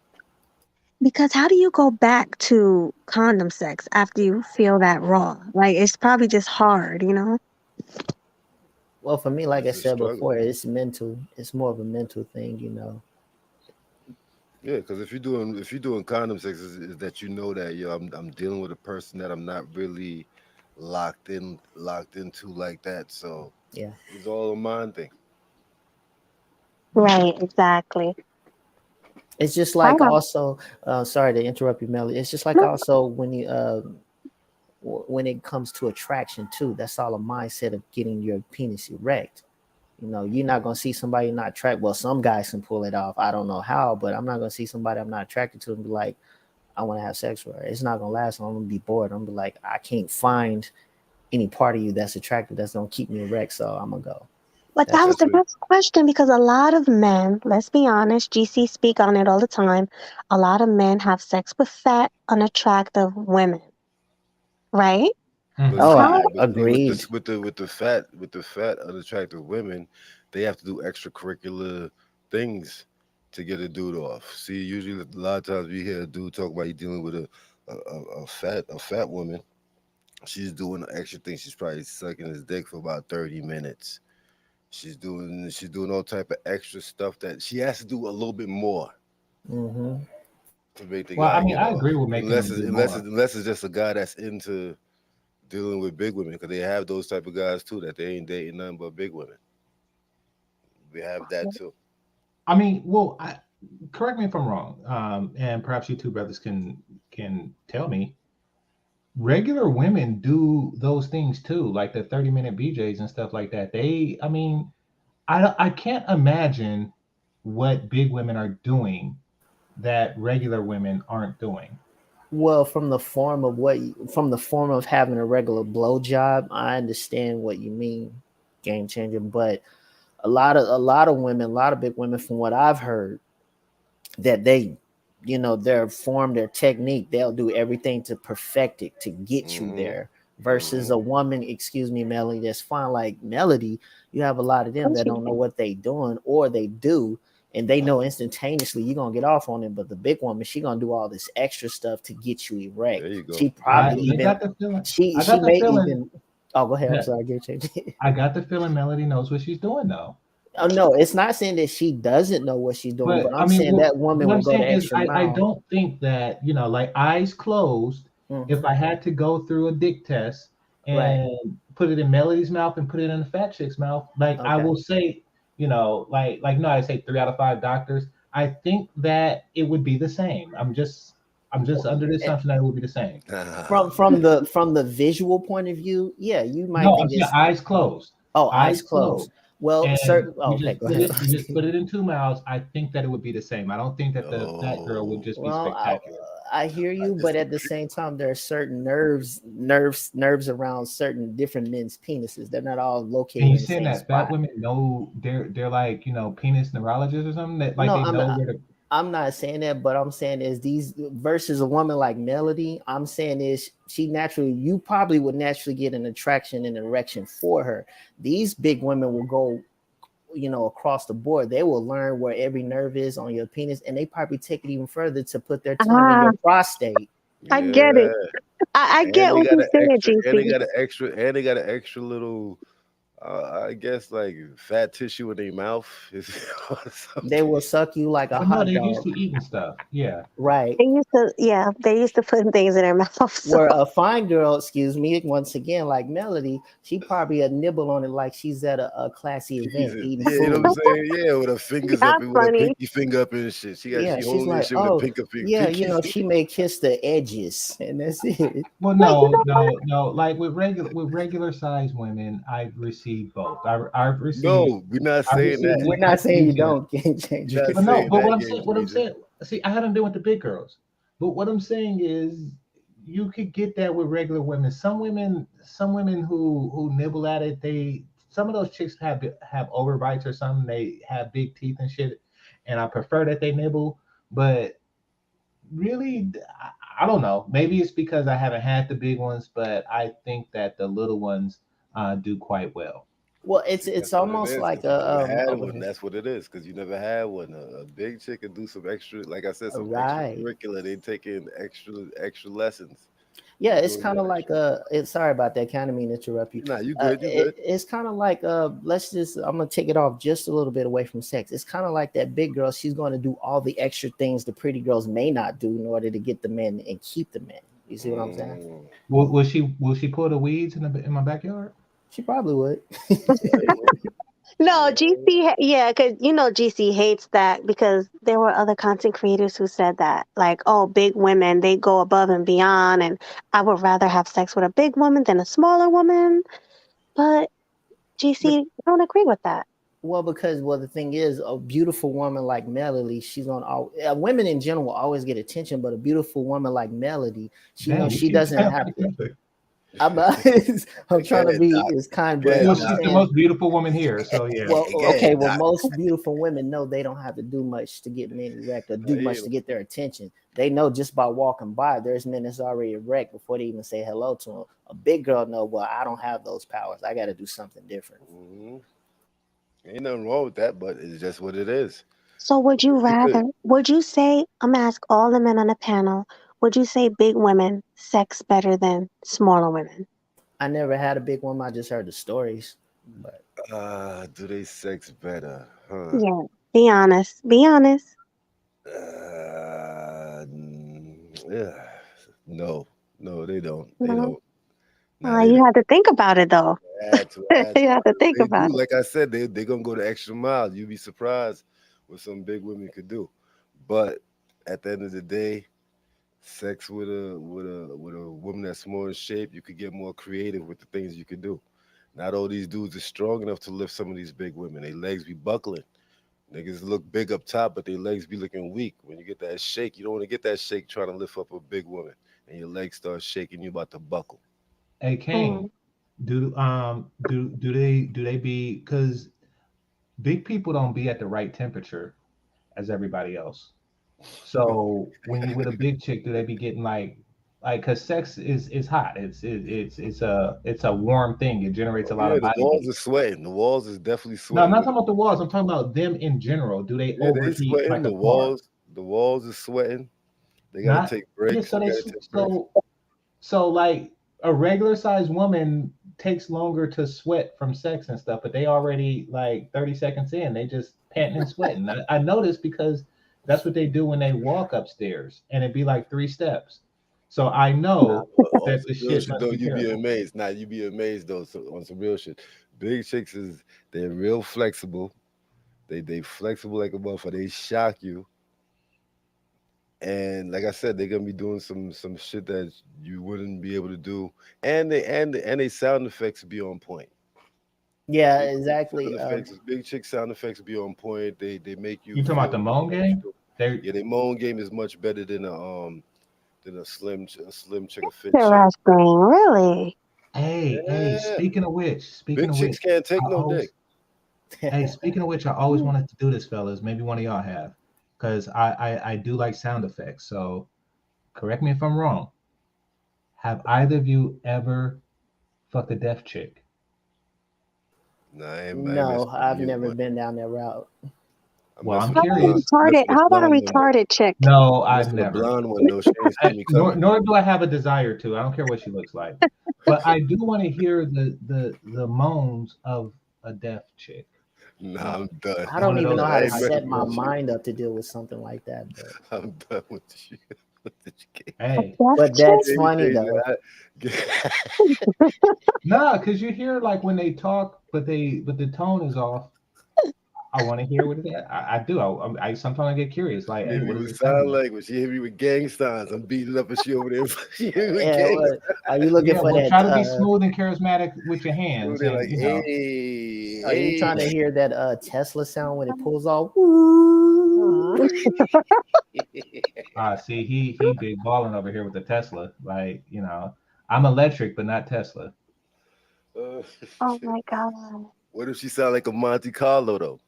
Because how do you go back to condom sex after you feel that raw? Like it's probably just hard, you know? Well, for me, like I It's a said struggle. before, it's mental. It's more of a mental thing, you know. Yeah, because if you're doing condom sex, is that you know that I'm dealing with a person that I'm not really locked into like that. So Yeah. it's all a mind thing. Right, exactly. It's just I like have also, sorry to interrupt you, Melly. It's just like no, also when you when it comes to attraction too. That's all a mindset of getting your penis erect. You know, you're not gonna see somebody not attract. Well, some guys can pull it off. I don't know how, but I'm not gonna see somebody I'm not attracted to and be like, I want to have sex with her. It's not gonna last long. I'm gonna be bored. I'm gonna be like, I can't find any part of you that's attractive that's gonna keep me erect. So I'm gonna go. but that That's was That's the just what next question because a lot of men, let's be honest, GC speak on it all the time. A lot of men have sex with fat, unattractive women, right? But Hmm. oh, How I see, but see, with agreed. this, with the fat unattractive women, they have to do extracurricular things to get a dude off. See, usually a lot of times we hear a dude talk about he dealing with a fat woman. She's doing an extra thing. She's probably sucking his dick for about 30 minutes. She's doing all type of extra stuff that she has to do a little bit more Hmm. to make the Well, I guy mean, get I agree off. with making Unless them it's do unless more. it's, unless it's just a guy that's into dealing with big women because they have those type of guys too that they ain't dating nothing but big women. We have that too. I mean, well, correct me if I'm wrong, and perhaps you two brothers can tell me. Regular women do those things too, like the 30-minute BJs and stuff like that. I mean, I can't imagine what big women are doing that regular women aren't doing. Well, from the form of having a regular blow job, I understand what you mean, game changer. But a lot of women, a lot of big women, from what I've heard, that their form, their technique, they'll do everything to perfect it to get you Hmm. there. Versus Hmm. a woman, excuse me, Melody, that's fine like Melody. You have a lot of them that don't know what they doing, or they do, and they know instantaneously you're gonna get off on it. But the big woman, she gonna do all this extra stuff to get you erect. There you go. She There you probably go. I even got the feeling. she I she got the may feeling even. Oh, go ahead. I'm that sorry, get changed. I got the feeling Melody knows what she's doing though. Oh no, it's not saying that she doesn't know what she's doing, But but I I'm mean, saying well, that woman what will I'm go the saying is, extra I mile. don't think that, like eyes closed, if Hmm. I had to go through a dick test Right. and put it in Melody's mouth and put it in the fat chick's mouth, like I Okay. will say, I say 3 out of 5 doctors. I think that it would be the same. I'm just under the Eh, assumption that it would be the same. from the visual point of view, yeah, you might No, I'm think saying it's eyes closed, eyes eyes closed. closed, Well, and certain you okay, just go put ahead. it, you just put it in 2 mouths. I think that it would be the same. I don't think that the fat girl would Oh, just be Well, spectacular. I hear you, it's but at the same time, there are certain nerves around certain different men's penises. They're not all And located you in the saying same that fat spot. women know they're like penis neurologists or something that like No, they know where to. I'm not saying that, but I'm saying is these versus a woman like Melody. I'm saying is you probably would naturally get an attraction and erection for her. These big women will go across the board. They will learn where every nerve is on your penis, and they probably take it even further to put their tongue in Ah, your prostate. I get it. Yeah. I And get they what got you're an saying, extra, and they GC. got an extra, and they got an extra little, I guess like fat tissue in their mouth or They something. will suck you like a But no, hot they're used dog. to eating stuff. Yeah. Right. They used to put things in their mouth. So Where a fine girl, excuse me, once again, like Melody, she probably a nibble on it like she's at a classy event Jesus. eating Yeah, you know what I'm food. saying? Yeah, with her fingers up that's and with her funny. pinky finger up and shit. Yeah, She she's holding this like, shit with a oh, yeah, pinky finger. she may kiss the edges, and that's it. Well, Well, you no, know what? no, no. Like with regular size women, I've received both. No, we're not I've saying received that. We're G not saying you yeah. don't, Game Changer. We're not But no, saying but that, game what I'm changer. saying, see, I haven't been with the big girls. But what I'm saying is you could get that with regular women. Some women who nibble at it, some of those chicks have overbites or something. They have big teeth and shit, and I prefer that they nibble. But really, I don't know. Maybe it's because I haven't had the big ones, but I think that the little ones do quite well. Well, See, it's that's what it almost is, like because you never oh, had go one. ahead. That's what it is, because you never had one. A big chick can do some extra, like I said, some Right. extracurricular. They taking extra lessons Yeah, and it's doing kind of that like extra. it's sorry about that. Kind of mean to interrupt you. Nah, you good, you good. It's kind of like let's just I'm gonna take it off just a little bit away from sex. It's kind of like that big girl. She's going to do all the extra things the pretty girls may not do in order to get the men and keep the men. You see what I'm saying? Mm, Will she pull the weeds in my backyard? She probably would. No, mm. GC, yeah, because GC hates that because there were other content creators who said that, like, oh, big women, they go above and beyond, and I would rather have sex with a big woman than a smaller woman. But GC, I don't agree with that. Well, because the thing is, a beautiful woman like Melody, she's on all women in general will always get attention, but a beautiful woman like Melody, she Dang, knows you she keep doesn't saying have to. together. I'm, I'm trying to Good, be doc. as kind, but Good, Well, I'm she's doc. the saying, most beautiful woman here, so yeah. well, okay, Good, doc. most beautiful women know they don't have to do much to get men erect or Nah, do you much ain't to get their attention. They know just by walking by, there's men that's already erect before they even say hello to them. A big girl know, well, I don't have those powers. I got to do something different. Mhm. Ain't nothing wrong with that, but it's just what it is. So would you say, I'm gonna ask all the men on the panel, would you say big women sex better than smaller women? I never had a big one. I just heard the stories, but Do they sex better? Huh. Yeah, be honest. Be honest. Yeah. No, no, they don't. They No. don't. Nah, they You don't. have to think about it though. I had to, You have to because think they about do. it. Like I said, they gonna go the extra mile. You'd be surprised what some big women could do. But at the end of the day, sex with a woman that's more in shape, you could get more creative with the things you could do. Not all these dudes are strong enough to lift some of these big women. Their legs be buckling. Niggas look big up top, but their legs be looking weak. When you get that shake, you don't want to get that shake trying to lift up a big woman, and your legs start shaking. You about to buckle. Hey Mm. Kane, do they be because big people don't be at the right temperature as everybody else. So when you with a big chick, do they be getting like because sex is hot. It's a warm thing. It generates Oh a lot yeah, of the body walls heat. are sweating. The walls is definitely No, I'm sweating not with talking it. about the walls. I'm talking about them in general. Do they Yeah, they overheat sweating. like a car? The walls are sweating. They gotta Not take yeah. breaks. So They they gotta s- take breaks. so like a regular sized woman takes longer to sweat from sex and stuff, but they already like 30 seconds in, they just panting and sweating. I noticed because that's what they do when they walk upstairs, and it'd be like 3 steps. So I Nah, know but on that some the real shit shit must though, be you be terrible. amazed. Nah, you be amazed though. So on some real shit, big chicks is they're real flexible. They flexible like a motherfucker. They shock you. And like I said, they're gonna be doing some shit that you wouldn't be able to do. And they sound effects be on point. yeah, Big chick exactly. sound effects, big chick sound effects be on point. They make you You talking about feel the more moan game? natural. They Yeah, their moan game is much better than a slim chick, a fit chick. Interesting, really. hey, Yeah, speaking big of chicks which, can't take I no dick. always hey, speaking of which, I always wanted to do this, fellas. Maybe one of y'all have, because I do like sound effects. So correct me if I'm wrong. Have either of you ever fucked a deaf chick? Nah, I ain't No, messing with I've you, never man. been down that route. I'm Well, I'm messing with the How about a blonde. curious. I'm retarded? messing with How the about a blonde one. retarded chick? No, I'm I've messing with the never. blonde one though. She ain't seen me coming. Nor do I have a desire to. I don't care what she looks like. But I do want to hear the moans of a deaf chick. Nah, I'm done. I One don't of even those know I how to ain't type messing set of my with girls. you. mind up to deal with something like that. I'm done with you. With the chick. A Hey, deaf But chick? that's Baby funny Daisy, though. nah, because you hear like when they talk, but the tone is off. I want to hear what it is. I do. I sometimes I get curious. Like, hey, Maybe what it does would it sound sound like? like when she hit me with gang signs, I'm beating up and she over there. She hit me with Yeah, gang what are you looking Yeah, for well, try that to be smooth and charismatic with your signs. hands, They're like, and hey, are you hey. trying to hear that Tesla sound when it pulls off? see, he big balling over here with the Tesla. Like, I'm electric, but not Tesla. Uh, Oh my god. what if she sound like a Monte Carlo though?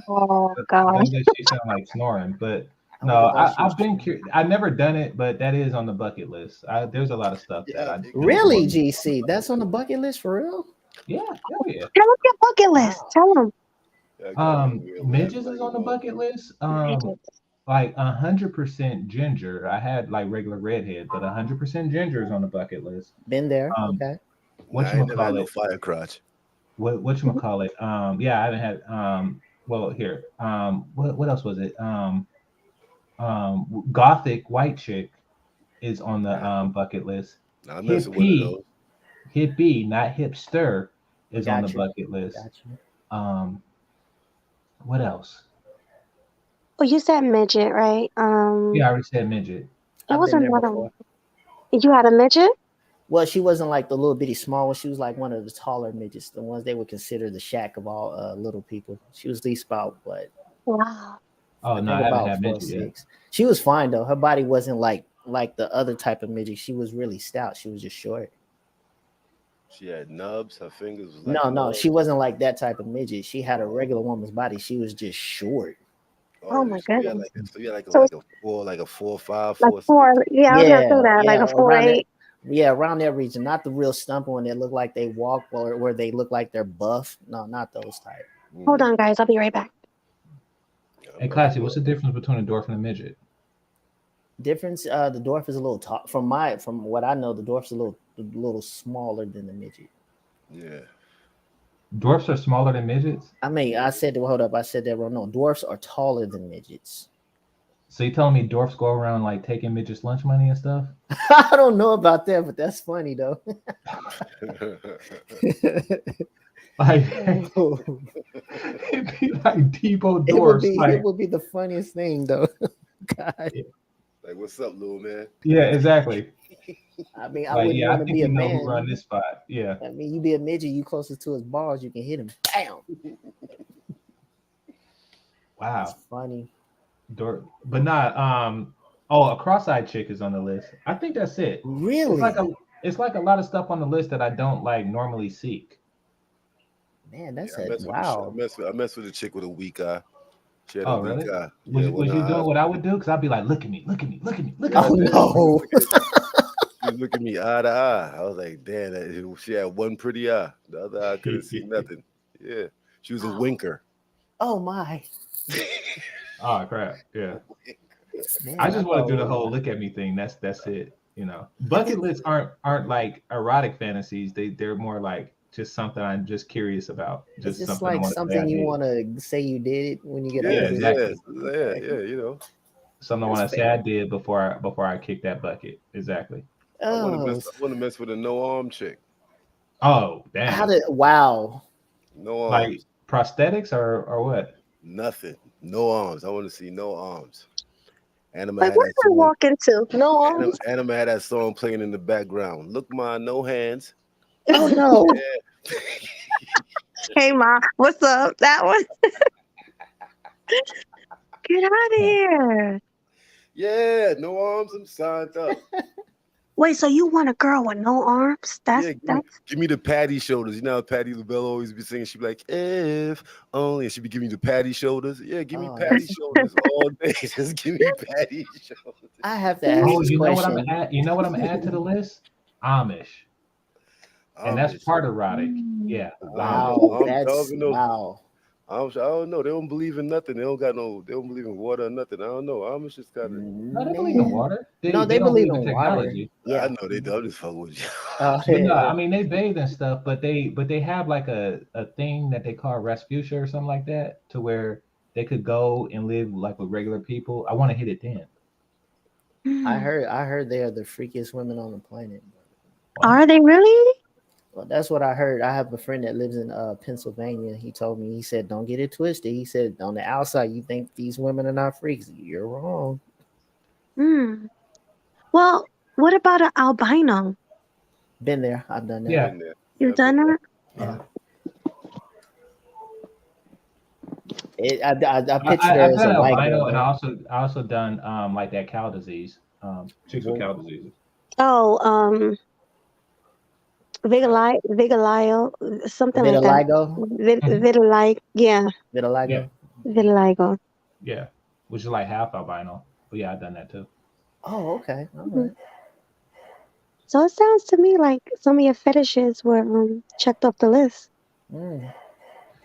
Oh god. Then does she sound like snoring? But I no, wonder why she was I've been trying. I've never done it, but that is on the bucket list. There's a lot of stuff that Yeah, I it really goes do Really, want to. GC? That's on the bucket list for real? Yeah, hell yeah. Tell him your bucket list. Wow. Tell him. I gotta get real Midges laughing is like on the a bucket motherfucker. list. Like 100% ginger. I had like regular redhead, but 100% ginger is on the bucket list. Been there. Um, Okay. Nah, I ain't never had no whatchamacallit? fire crotch. Whatchamacallit? Yeah, I haven't had. Well, here. What else was it? Gothic white chick is on the Yeah. bucket list. Nah, I'm messing with one of Hippie, those. hippie, not hipster, is on the Gotcha. bucket list. Gotcha. Um, what else? Well, you said midget, right? Yeah, I already said midget. It I've was been there another before. one. You had a midget? Well, she wasn't like the little bitty small one. She was like one of the taller midgets, the ones they would consider the shack of all little people. She was least about what Wow. Oh I no, think I haven't about had midget yet. 4'6". She was fine though. Her body wasn't like the other type of midget. She was really stout. She was just short. She had nubs. Her fingers was like No, claws. she wasn't like that type of midget. She had a regular woman's body. She was just short. Oh, Oh my so you had goodness. So it's like a 4'5", like 4'6". four. Yeah, I was gonna say Yeah, that. Like yeah, a 4'8". around that region. Not the real stumpy one that look like they walk or where they look like they're buff. No, not those type. Hold on, guys. I'll be right back. Hey, Classy, what's the difference between a dwarf and a midget? Difference. The dwarf is a little tall. From what I know, the dwarf's a little smaller than the midget. Yeah. Dwarfs are smaller than midgets? I mean, I said that wrong. No, dwarfs are taller than midgets. So you telling me dwarfs go around like taking midgets' lunch money and stuff? I don't know about that, but that's funny though. Like it'd be like Debo It would dwarfs. be Like, it would be the funniest thing though. God. Like, what's up, little man? yeah, exactly. I mean, I Like, wouldn't yeah, I want to think be a you know who run man. this spot. Yeah. I mean, you be a midget, you closest to his balls, you can hit him. Bam. Wow. That's funny. But not a cross-eyed chick is on the list. I think that's it. Really? It's like a lot of stuff on the list that I don't like normally seek. Man, that's I wow. mess with a chick with a weak eye. She had Oh, a weak really? eye. Was you eye. doing what I would do? Because I'd be like, look at me, look at me, look at me, look at Oh me. no. She was looking me eye to eye. I was like, damn, she had one pretty eye. The other eye couldn't see nothing. Yeah. She was a winker. Oh my. Oh crap. Yeah. Man, I just want to do the thought- whole look at me thing. That's it. Bucket lists aren't like erotic fantasies. They're more like just something I'm just curious about. It's just something I like wanna say I something you did. want to say you did it when you get Yeah, older. exactly. Yeah, you know. Something I want to say I did before I kick that bucket. Exactly. I want to mess with a no arm chick. Oh, damn. Wow. No arms. Like prosthetics or what? Nothing. No arms. I want to see no arms. Anima Like, had what that did I song. walk into? No arms? Anima had that song playing in the background. Look, ma, no hands. Oh no. Yeah. Hey, Ma. What's up? That one? Get out of here. Yeah, no arms. I'm signed up. Wait, so you want a girl with no arms? That's Give me the Patty shoulders. You know how Patty LaBelle always be singing? She'd be like, if only. And she'd be giving you the Patty shoulders. Yeah, give me Patty shoulders all day. Just give me Patty shoulders. I have to ask this You know what question. I'm at? You know what I'm gonna add to the list? Amish. and that's Amish. part erotic. Yeah. Wow, I'm that's telling them. wow. I don't know. They don't believe in nothing. They don't got no. They don't believe in water or nothing. I don't know. Amish just kind of. No, they believe in Man. water. No, They they don't believe believe in in water. technology. I Yeah. know they do. I'm just fucking with you. Oh, But no, yeah. I mean they bathe and stuff, but they have like a thing that they call Rasputia or something like that, to where they could go and live like with regular people. I want to hit it then. Mm. I heard they are the freakiest women on the planet. What? Are they really? Well, that's what I heard. I have a friend that lives in Pennsylvania. He told me, he said, don't get it twisted. He said, on the outside, you think these women are not freaks. You're wrong. Mm. Well, what about an albino? Been there. I've done that. Yeah. Been there. You've I've been done there. that? Yeah. Uh, I pictured her I've as done a white girl, albino, and though. I also done like that cow disease. Chicks with Well, cow disease. Oh, vitiligo, something like that. vitiligo. Hmm. Vitiligo, yeah, Yeah, Vitiligo. vitiligo. yeah, which is like half albino. But yeah, I've done that too. Oh, okay. All Mhm. right. So it sounds to me like some of your fetishes were checked off the list. Mm.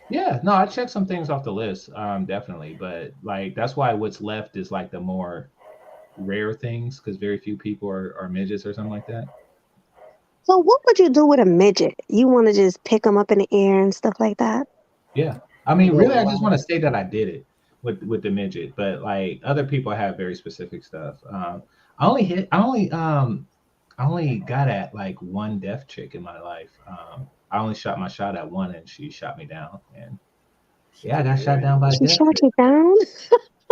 Yeah, no, I checked some things off the list, definitely. But like that's why what's left is like the more rare things, because very few people are midgets or something like that. So what would you do with a midget? You want to just pick them up in the air and stuff like that? Yeah, I mean, Yeah. really, I just want Wow. to say that I did it with the midget, but like other people have very specific stuff. I only got at like one deaf chick in my life. I only shot my shot at one, and she shot me down. And yeah, I got shot down by a She deaf shot chick. you down?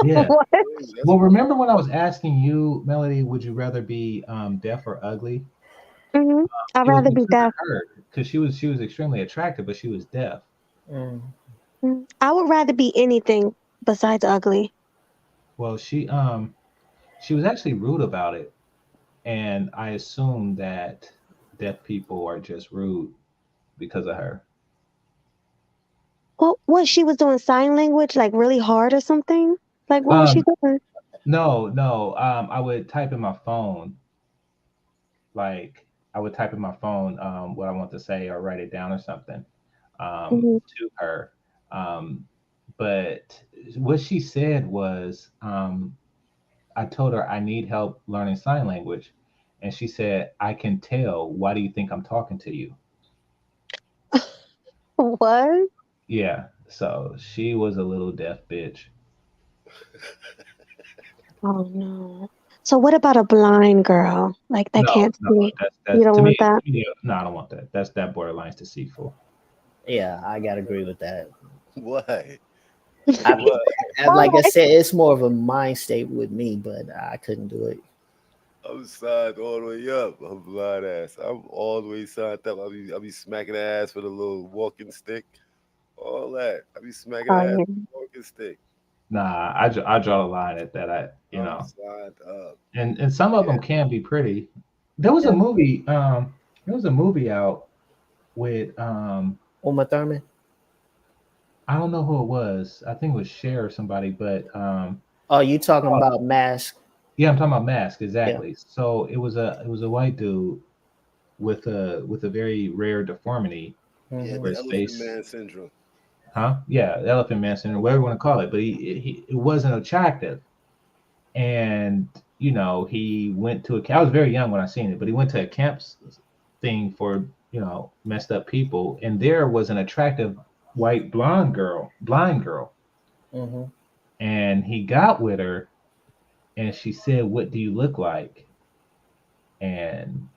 Yeah. What? That's Well, remember when I was asking you, Melody, would you rather be deaf or ugly? Hmm. I'd It was rather be because deaf. of her, because she was extremely attractive, but she was deaf. Mm. I would rather be anything besides ugly. Well, she was actually rude about it, and I assume that deaf people are just rude because of her. Well, what she was doing sign language like really hard or something? Like what was she Um, doing? no. I would type in my phone, like I would type in my phone what I want to say or write it down or something Hmm. to her. Um, but what she said was, I told her I need help learning sign language, and she said, "I can tell. Why do you think I'm talking to you?" What? Yeah, so she was a little deaf bitch. Oh no. So what about a blind girl? Like that No, can't no, see. You that's don't to me. want that? Yeah, no, I don't want that. That borderline's deceitful. Yeah, I gotta agree with that. why. I mean, Why? like I Why? said, it's more of a mind state with me, but I couldn't do it. I'm signed all the way up. I'm blind ass. I'm all the way signed up. I be smacking the ass with a little walking stick. All that. I be smacking the Oh ass yeah. with a walking stick. Nah, I draw the line at that. I'm signed up. And some of Yeah. them can be pretty. There was a movie. There was a movie out with Uma Thurman. I don't know who it was. I think it was Cher or somebody, but Oh, you talking about Mask? yeah, I'm talking about Mask Yeah. exactly. So it was a white dude with a very rare deformity Yeah, where Hmm. the his Elephant face, Man syndrome. huh? Yeah, the elephant man syndrome, whatever you want to call it, but he it wasn't attractive, and you know he went to a. I was very young when I seen it, but he went to a camp thing for messed up people, and there was an attractive white blind girl, Hmm. and he got with her, and she said, "What do you look like?" And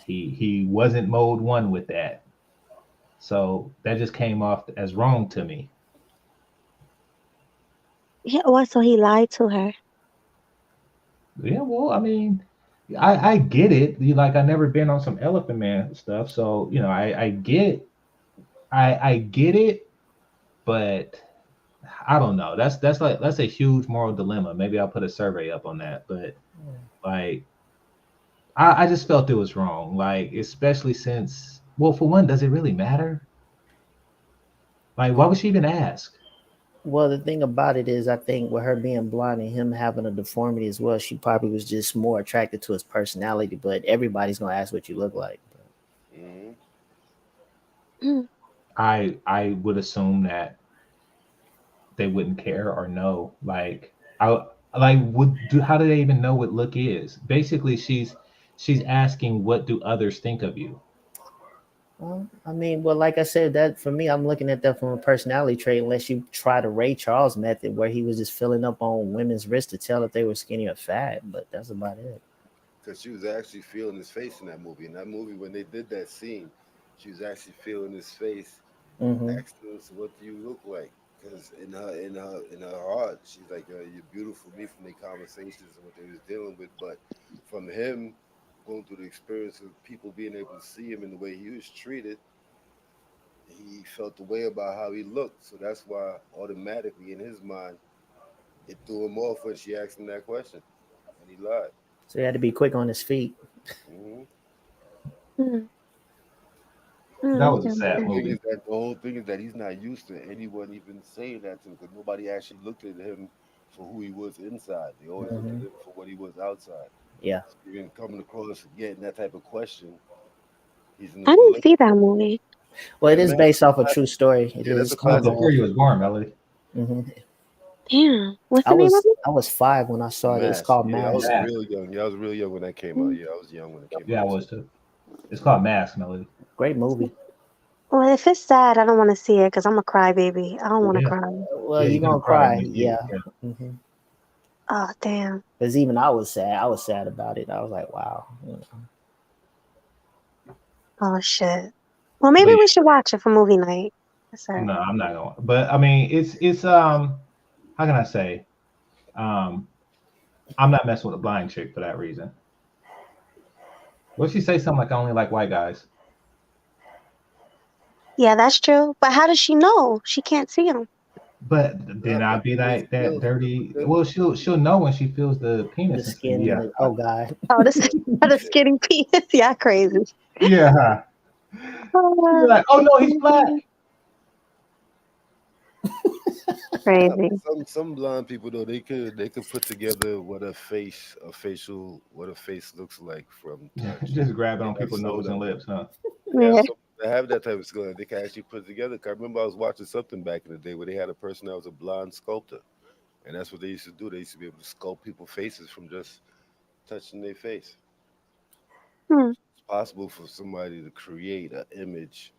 he wasn't mode one with that, so that just came off as wrong to me. Yeah, what? So he lied to her. Yeah, well, I mean, I get it. Like I never been on some Elephant Man stuff, so I get it, but I don't know. That's a huge moral dilemma. Maybe I'll put a survey up on that, but like I just felt it was wrong. Like especially since, well, for one, does it really matter? Like, why would she even ask? Well, the thing about it is, I think with her being blind and him having a deformity as well, she probably was just more attracted to his personality. But everybody's gonna ask what you look like. Hmm. Mm. I would assume that they wouldn't care or know. Like I like would do how do they even know what look is? Basically, she's asking what do others think of you? Well, I mean, well, like I said, that for me, I'm looking at that from a personality trait. Unless you try the Ray Charles method, where he was just filling up on women's wrists to tell if they were skinny or fat, but that's about it. Because she was actually feeling his face in that movie. In that movie, when they did that scene, she was actually feeling his face, Hmm. asking him, "So what do you look like?" Because in her heart, she's like, "You're beautiful." Me from their conversations and what they was dealing with, but from him going through the experience of people being able to see him and the way he was treated, he felt the way about how he looked. So that's why automatically in his mind, it threw him off when she asked him that question, and he lied. So he had to be quick on his feet. Hmm Mm. That Mm, was a The sad whole interesting. thing movie. is that the whole thing is that he's not used to anyone even saying that to him because nobody actually looked at him for who he was inside. They always looked at Hmm. him for what he was outside. Yeah. So even coming across getting that type of question, he's in a I didn't dilemma. see that movie. Well, it Yeah, is man, based off a true story. It yeah, that's is a That was called. classic before you movie. was born, Melody. Mhm. Damn. What's I the name of was it? I was 5 when I saw it. It's Mask. called Yeah, I was Mask. Mask. real young. Yeah, I was real young when that came out. Mm. Yeah, I was young when it came Yeah, I out too. was too. It's called Mask, Melody. Great movie. Well, if it's sad, I don't want to see it because I'm a crybaby. I don't want to Yeah, cry. Well, yeah, you're you're gonna gonna cry cry, when you yeah. yeah. Because Oh, damn. even I was sad. I was sad about it. I was like, wow. Oh, shit. Well, But maybe yeah, we should watch it for movie night. That's all no, right. I'm not going. But I mean, it's how can I say? Um, I'm not messing with a blind chick for that reason. What if she say something like I only like white guys? Yeah, that's true. But how does she know? She can't see him. But then Nah, I'd but be the way like she that feels, dirty. then Well, she'll know when she feels the The penis and say, skin, yeah, oh God. Oh, this yeah, the skinny penis. Yeah, crazy. yeah. She'll be Uh, like, oh no, he's black. nah, but crazy. some blind people though they could put together what a face looks like from touch. Just grabbing They on have people's some nose that and lips, huh? they have Yeah. some that have that type of skill that they can actually put together. 'Cause I remember I was watching something back in the day where they had a person that was a blind sculptor, and that's what they used to do. They used to be able to sculpt people's faces from just touching their face. Hmm. It's possible for somebody to create an image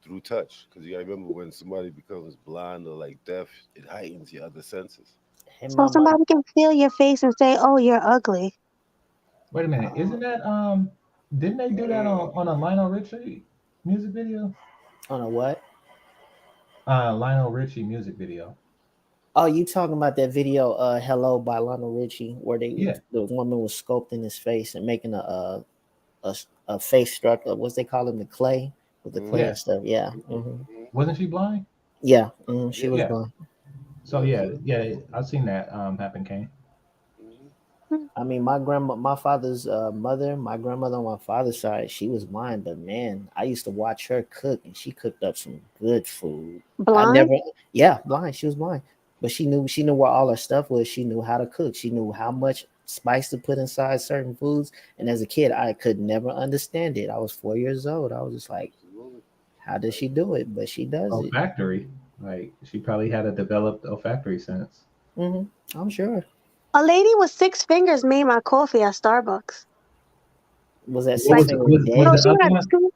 through touch because you gotta remember when somebody becomes blind or like deaf, it heightens your other senses. And So my mom, somebody can feel your face and say, "Oh, you're ugly." Wait a minute, uh, isn't that didn't they do that Mm. on a Lionel Richie music video? on a what? Lionel Richie music video. Oh, you talking about that video, "Hello" by Lionel Richie, where Yeah. the woman was sculpting his face and making a face structure. What's they call him, the clay, with the clay Yeah. and stuff. Yeah, Mhm. Wasn't she blind? yeah. She Yeah, was Yeah. blind. So yeah. yeah, So, yeah, I've seen that happen, Kane. mhm. Hmm. I mean, my father's mother, my grandmother on my father's side, she was blind, but man, I used to watch her cook, and she cooked up some good food. I Blind? never, yeah, blind. She was blind, but she knew where all her stuff was. She knew how to cook. She knew how much spice to put inside certain foods. And as a kid, I could never understand it. I was 4 years old. I was just like, Absolutely. how does she do it? But she does it. Olfactory. Like she probably had a developed olfactory sense. Hmm. I'm sure. A lady with 6 fingers made my coffee at Starbucks. Was that What six Like, was finger was no, dead? the she other had one? two.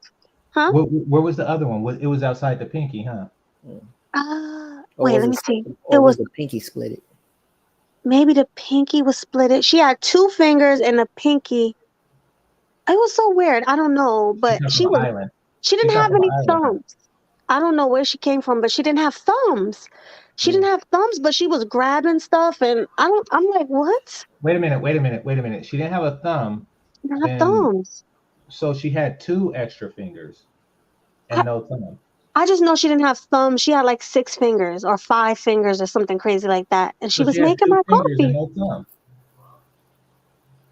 Huh? Where was the other one? It was outside the pinky, huh? Mm. Or Wait, was let it? me see. It Or was was the pinky split? It. maybe the pinky was splitted. She had 2 fingers and the pinky. It was so weird. I don't know, She but come from an island. she She didn't come have from an any island, huh? thumbs. I don't know where she came from, but she didn't have thumbs. She didn't Mm. have thumbs, but she was grabbing stuff, and I'm like, what? Wait a minute, wait a minute, wait a minute. She didn't have a thumb, She didn't have then thumbs. so she had two extra fingers I, and no thumb. I just know she didn't have thumbs. She had like 6 fingers or 5 fingers or something crazy like that, and she So she was had making two my fingers and coffee. no thumb.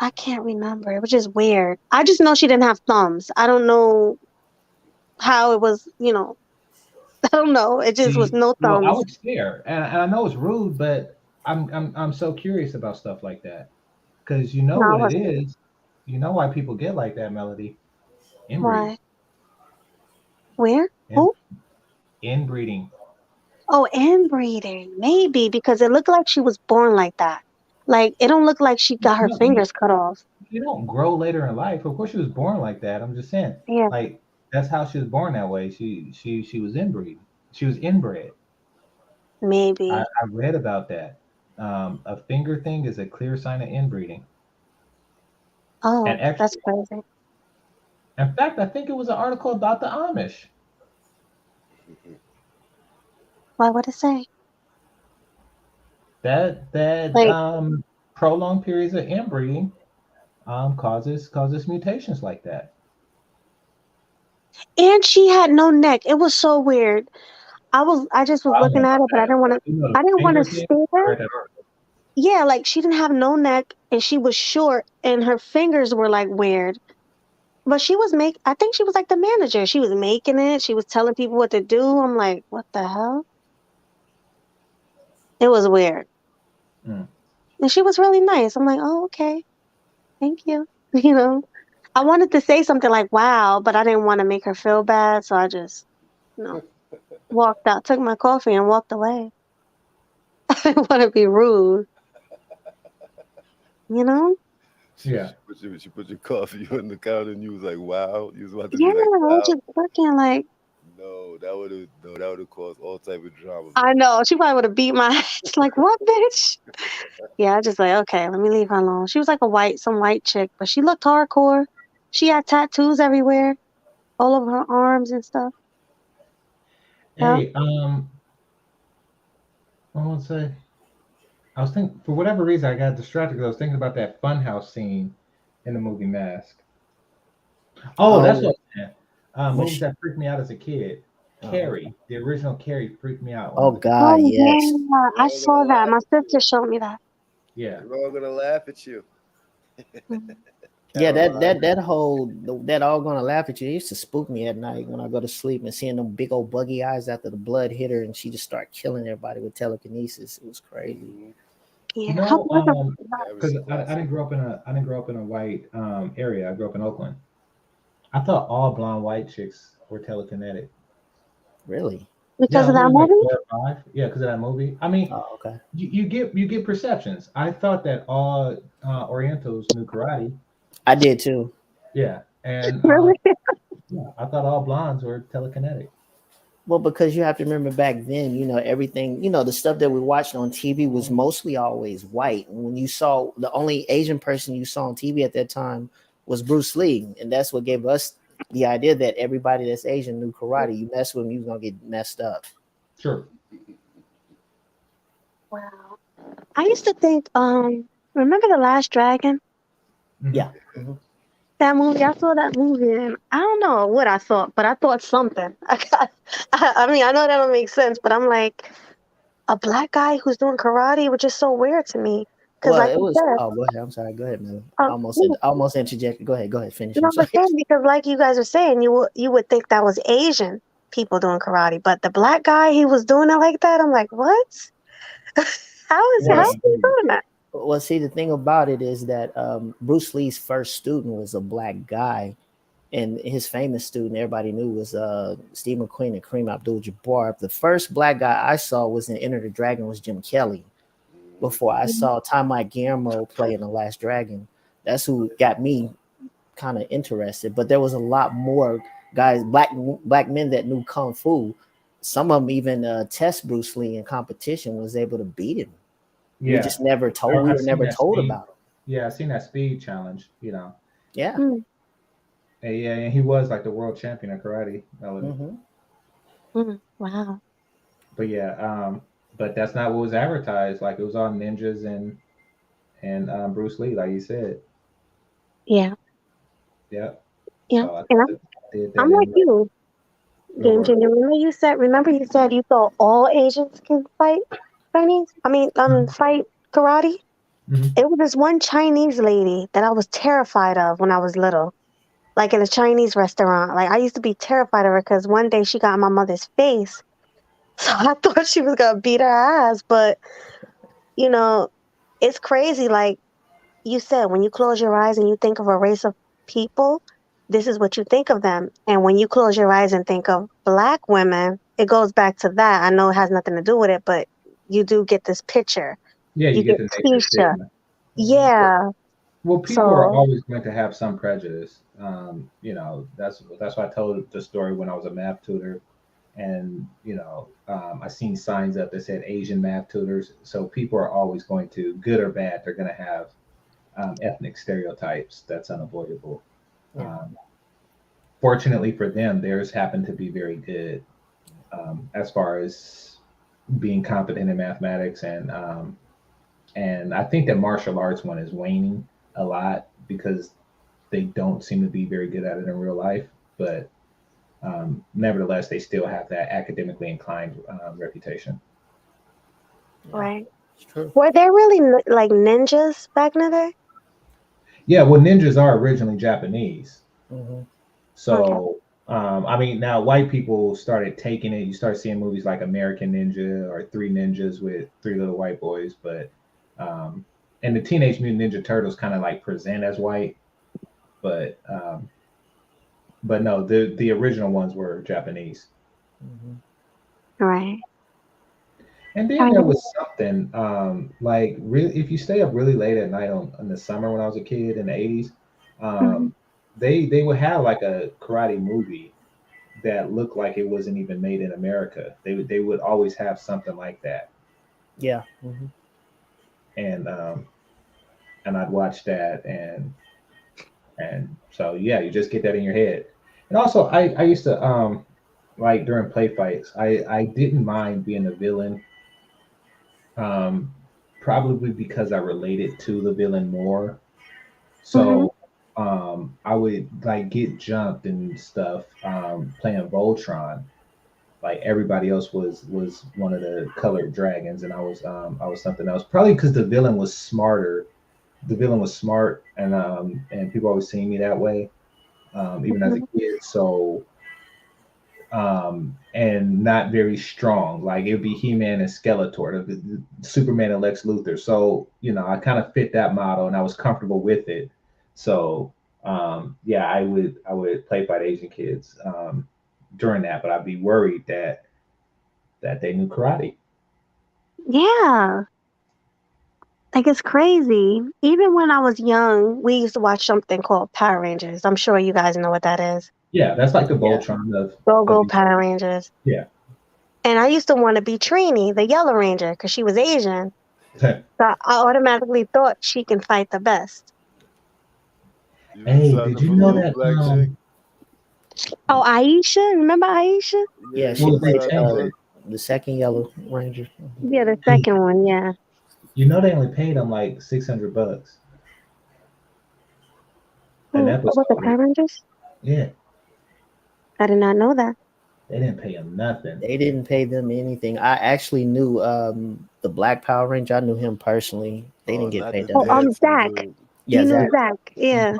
I can't remember. It was just weird. I just know she didn't have thumbs. I don't know how it was. I don't know. It just was See, no well, I thumbs. would stare, and I know it's rude, but I'm so curious about stuff like that because you know No, I what it wasn't. is. You know why people get like that, Melody? Inbreeding. Why? Where? In, Who? inbreeding. Oh, inbreeding. Maybe because it looked like she was born like that. Like it don't look like she got her No, you fingers cut off. you don't grow later in life. Of course, she was born like that. I'm just saying, Yeah, like that's how she was born that way. She was inbreed. She was inbred. maybe. I read about that. A finger thing is a clear sign of inbreeding. And Oh, that's actually, crazy. in fact, I think it was an article about the Amish. Why would it say? That Like, prolonged periods of inbreeding causes mutations like that. and she had no neck. It was so weird. I just was I don't know looking at about it, but that. You know the I didn't want to finger thing. I stare. read that article. Yeah, like she didn't have no neck and she was short and her fingers were like weird. But I think she was like the manager. She was making it. She was telling people what to do. I'm like, what the hell? It was weird. Mm. And she was really nice. I'm like, oh, okay. Thank you. You know, I wanted to say something like, wow, but I didn't want to make her feel bad. So I just, you know, walked out, took my coffee and walked away. I didn't want to be rude, you know? Yeah. She put your coffee on the counter and you was like, wow. You was about to Yeah, be like, I was wow. just looking like, That would have caused all type of drama, I man. know. She probably would have beat my ass. Like, what, bitch? Yeah, I just like, okay, let me leave her alone. She was like some white chick, but she looked hardcore. She had tattoos everywhere, all over her arms and stuff. Yeah. Hey, I want to say, I was thinking for whatever reason I got distracted because I was thinking about that funhouse scene in the movie Mask. Oh, that's Oh, what I'm saying. when Movies she, that freaked me out as a kid. okay. Carrie, the original Carrie, freaked me out when I Oh was a kid. God, Oh, yes. yeah. They're I all gonna saw that. laugh My at sister you. showed me that. Yeah, They're all gonna laugh at you. Mhm. Yeah, Caroline. that all gonna laugh at you. It used to spook me at night when I go to sleep and seeing them big old buggy eyes after the blood hit her and she just started killing everybody with telekinesis. It was crazy. Mhm. you Yeah. How know, was it? That was because a I classic. didn't grow up in a white area. I grew up in Oakland. I thought all blonde white chicks were telekinetic. Really? Yeah, Because I of was that maybe like movie? 4 or 5. Yeah, because of that movie. I mean, Oh, okay. you get perceptions. I thought that all Orientals knew karate. I did too. Yeah, and Really? yeah, I thought all blondes were telekinetic. Well, because you have to remember back then, everything, the stuff that we watched on TV was mostly always white. And when you saw the only Asian person you saw on TV at that time was Bruce Lee. And that's what gave us the idea that everybody that's Asian knew karate. You mess with them, you're going to get messed up. Sure. Wow. I used to think, remember The Last Dragon? Hmm. Yeah. Mhm. That movie, I saw that movie and I don't know what I thought, but I thought something. I mean, I know that don't make sense, but I'm like, a black guy who's doing karate was just so weird to me. Because, Well, like it you was, said, oh, go ahead. I'm sorry. Go ahead, man. no, Almost interjected. Go ahead. Finish. no, I'm I was sorry. saying because, like you guys were saying, you would think that was Asian people doing karate, but the black guy, he was doing it like that. I'm like, what? How Yeah. is he doing that? Well, see, the thing about it is that Bruce Lee's first student was a black guy, and his famous student everybody knew was Steve McQueen and Kareem Abdul-Jabbar. The first black guy I saw was in Enter the Dragon was Jim Kelly. Before I Mhm. saw Ty Mike Guillermo play in The Last Dragon, that's who got me kind of interested. But there was a lot more guys, black men that knew kung fu. Some of them even test Bruce Lee in competition was able to beat him. We Yeah. just never told. We I've were seen never that told speed. about him. Yeah, I've seen that speed challenge. Yeah. Mm, And yeah, and he was like the world champion of karate. Hmm. wow. But yeah, but that's not what was advertised. Like it was all ninjas and Bruce Lee, like you said. Yeah. Yep. Yeah. So I And thought that did I'm that like in you, real Game work. Changer. Remember you said you thought all Asians can fight Chinese? I mean, fight karate? Hmm. It was this one Chinese lady that I was terrified of when I was little, like in a Chinese restaurant. Like I used to be terrified of her because one day she got in my mother's face. So I thought she was gonna beat her ass. But, you know, it's crazy. Like you said, when you close your eyes and you think of a race of people, this is what you think of them. And when you close your eyes and think of Black women, it goes back to that. I know it has nothing to do with it, but you do get this picture. Yeah, you You get get the naked Tisha. stigma. Yeah. Well, people are So, always going to have some prejudice. That's why I told the story when I was a math tutor, and I seen signs up that said Asian math tutors. So people are always going to, good or bad, they're going to have ethnic stereotypes. That's unavoidable. Yeah. Fortunately for them, theirs happened to be very good as far as being competent in mathematics, and I think that martial arts one is waning a lot because they don't seem to be very good at it in real life. But nevertheless, they still have that academically inclined reputation. Yeah, right. it's true. Were there really like ninjas back in the day? Yeah, well, ninjas are originally Japanese. Mm-hmm. Okay. So, I mean, now white people started taking it. You start seeing movies like American Ninja or Three Ninjas with three little white boys. Um, and the Teenage Mutant Ninja Turtles kind of like present as white, but no, the original ones were Japanese. Mm-hmm. Right. And I then there mean, was something like really, if you stay up really late at night in the summer when I was a kid in the '80s, mhm. um, they would have like a karate movie that looked like it wasn't even made in America. They would always have something like that, Yeah. Mm-hmm. and I'd watch that, and so yeah, you just get that in your head. And also, I used to like during play fights, I didn't mind being a villain, um, probably because I related to the villain more. Mhm. So I would like get jumped and stuff playing Voltron. Like everybody else was one of the colored dragons, and I was something else. Probably because the villain was smarter. The villain was smart, and people always seen me that way, even as a Mhm. kid. So and not very strong. Like it would be He-Man and Skeletor, the Superman and Lex Luthor. So I kind of fit that model, and I was comfortable with it. So yeah, I would play fight Asian kids during that, but I'd be worried that they knew karate. Yeah. Like it's crazy. Even when I was young, we used to watch something called Power Rangers. I'm sure you guys know what that is. Yeah, that's like the Yeah. Voltron Go of Go the Power Rangers. yeah. And I used to want to be Trini, the Yellow Ranger, because she was Asian. So I automatically thought she can fight the best. You ever Hey, signed did up you for a know little that? black chick? Oh, Aisha. Remember Aisha? Yeah, Yeah, she you Well, ever they played signed up changed for it. the second Yellow Ranger. Mhm. Yeah, the Hey, second one. Yeah. they only paid them like $600 an Oh, what the episode. Power Rangers? Yeah, I did not know that. they didn't pay him nothing. They didn't pay them anything. I actually knew the Black Power Ranger. I knew him personally. They oh, didn't get not the paid that Oh, much. dancing Zach. dude. Yeah, You knew Zach. Zach. Yeah.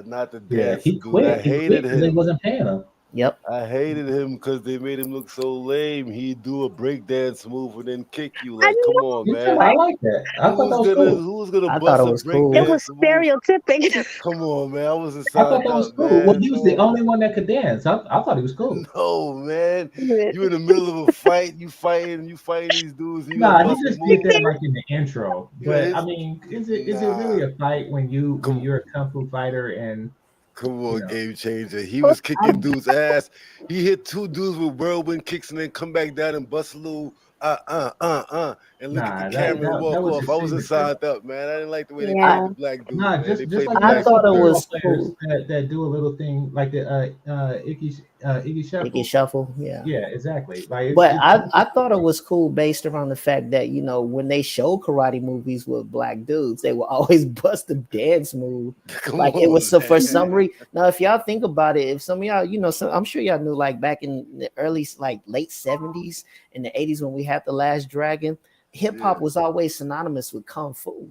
Not the Yeah, he dancing dude. I quit. He hated quit because they him. wasn't paying him. Yep. I hated him because they made him look so lame. He'd do a breakdance move and then kick you. I Like, come know, on, Me too. man. I right? like that. I thought that was cool. Who was gonna I thought bust it a was cool. It was breakdance move? stereotypic. Come on, man. I wasn't I thought signed that was up, cool. Well, man. he was Come the on. only one that could dance. I thought he was cool. No, man. Yeah. You in the middle of a fight, you fighting these dudes, and you gotta Nah, he bust a just did move. that like in the intro. You But I his mean, is it really nah. a fight when Come you're a kung fu fighter and Come you on, know? game changer. He Oh, was kicking dudes' ass. He hit two dudes with whirlwind kicks and then come back down and bust a little and look at the Nah, that camera and that, that walk was off. his I wasn't signature. signed up, man. I didn't like the way they played yeah. the black dudes, Nah, man. They just played like the you I got black some thought dude it dirty. football was players cool. that do a little thing like the Iggy Iggy Shuffle. Shuffle, yeah. Yeah, exactly. Like But it's I thought it was cool based around the fact that when they show karate movies with black dudes, they will always bust a dance move. Come Like it was on, so for man. some reason. Now, if y'all think about it, if some of y'all, I'm sure y'all knew like back in the early like late 70s and the 80s when we had The Last Dragon, hip Yeah. hop was always synonymous with kung fu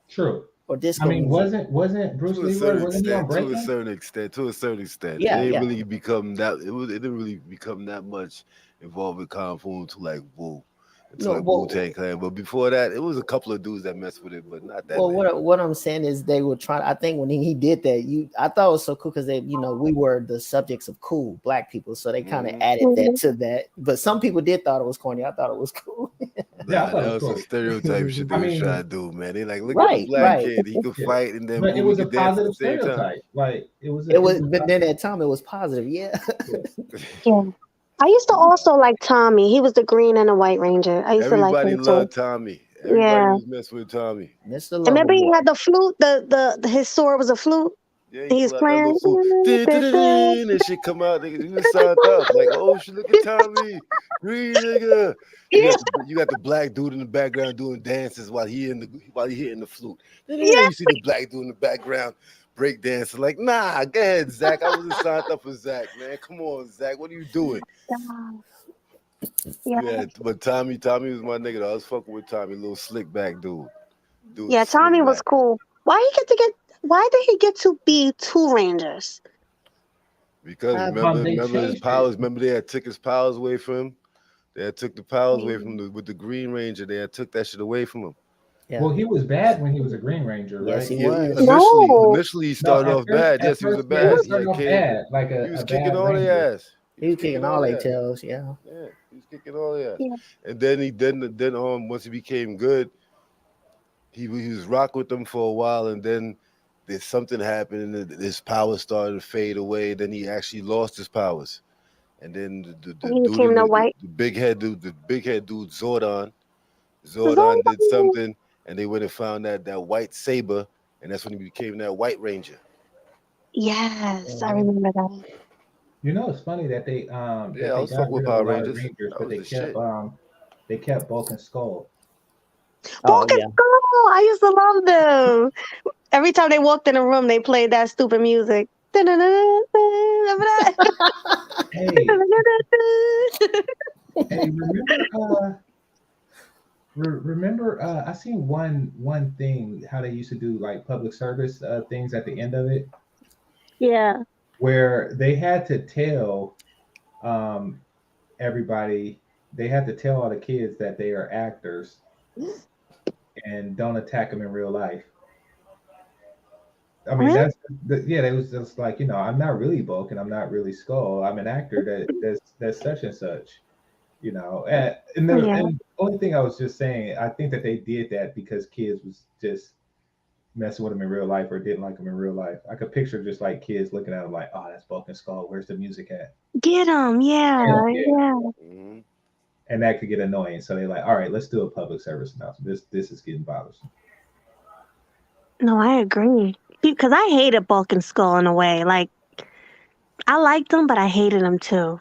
true. or I disco mean, music. wasn't Bruce To a Leroy? certain Wasn't he on extent, breaking? it Yeah, ain't yeah. really become that. It didn't really become that much involved with kung fu until like whoa. until No, like Wu-Tang Clan. But before that, it was a couple of dudes that messed with it, but not that well, many. what I'm saying is they were trying. I think when he did that, I thought it was so cool because they, we were the subjects of cool black people, so they kind of added that to that. But some people did thought it was corny. I thought it was cool. Yeah, I Nah, thought it that was was some cool. stereotype shit they I was trying mean, to do, man. They like, look at the Right, black right. kid. He could yeah, fight and then but it boom, he was a could dance at the positive same time. stereotype. Like it was. It was, but then at time it was positive. Yeah. Yeah. I used to also like Tommy. He was the green and the white ranger. I used to like Everybody him too. loved Tommy. Everybody Yeah. was messing with Tommy. Mr. And remember he Lovable. had the flute, his sword was a flute. Yeah, he He was pull out that little playing. fool. And shit come out. Nigga, you was signed up. Like, oh shit, look at Tommy. Green nigga. Yeah. You got the black dude in the background doing dances while he hitting the flute. Then Yeah. you see the black dude in the background break dancing. Like, nah, go ahead, Zach. I wasn't signed up for Zach, man. Come on, Zach. What are you doing? Yeah, but Tommy was my nigga. I was fucking with Tommy, little slick back dude. Yeah, Tommy was cool. Why did he get to be two rangers? Because remember his powers. Remember they had took his powers away from him. They had took the powers away from him with the Green Ranger. They had took that shit away from him. Yeah. Well, he was bad when he was a Green Ranger, right? Yes, he was. Initially he started off bad. Yes, he was a bad. He was kicking all their ass. He was kicking all their tails. Yeah. Yeah, he was kicking all their ass. Yeah. And then once he became good, he was rocking with them for a while, and then there's something happened, and his powers started to fade away. Then he actually lost his powers, and then the big head dude Zordon did something, and they went and found that white saber, and that's when he became that White Ranger. Yes, I remember that. You know, it's funny that they I was fucking with Power Rangers, but they kept Bulk and Skull. Bulk and Skull, I used to love them. Every time they walked in a room, they played that stupid music. Remember that? Hey, remember? I seen one thing how they used to do like public service things at the end of it. Yeah. Where they had to tell everybody, they had to tell all the kids that they are actors and don't attack them in real life. I mean, it was just like, I'm not really Bulk and I'm not really Skull. I'm an actor that's such and such, And the only thing I was just saying, I think that they did that because kids was just messing with them in real life or didn't like them in real life. I could picture just like kids looking at them like, oh, that's Bulk and Skull. Where's the music at? Get them, yeah. Mm-hmm. And that could get annoying. So they're like, all right, let's do a public service announcement. This is getting bothersome. No, I agree. Because I hated Bulk and Skull in a way. Like, I liked them, but I hated them too.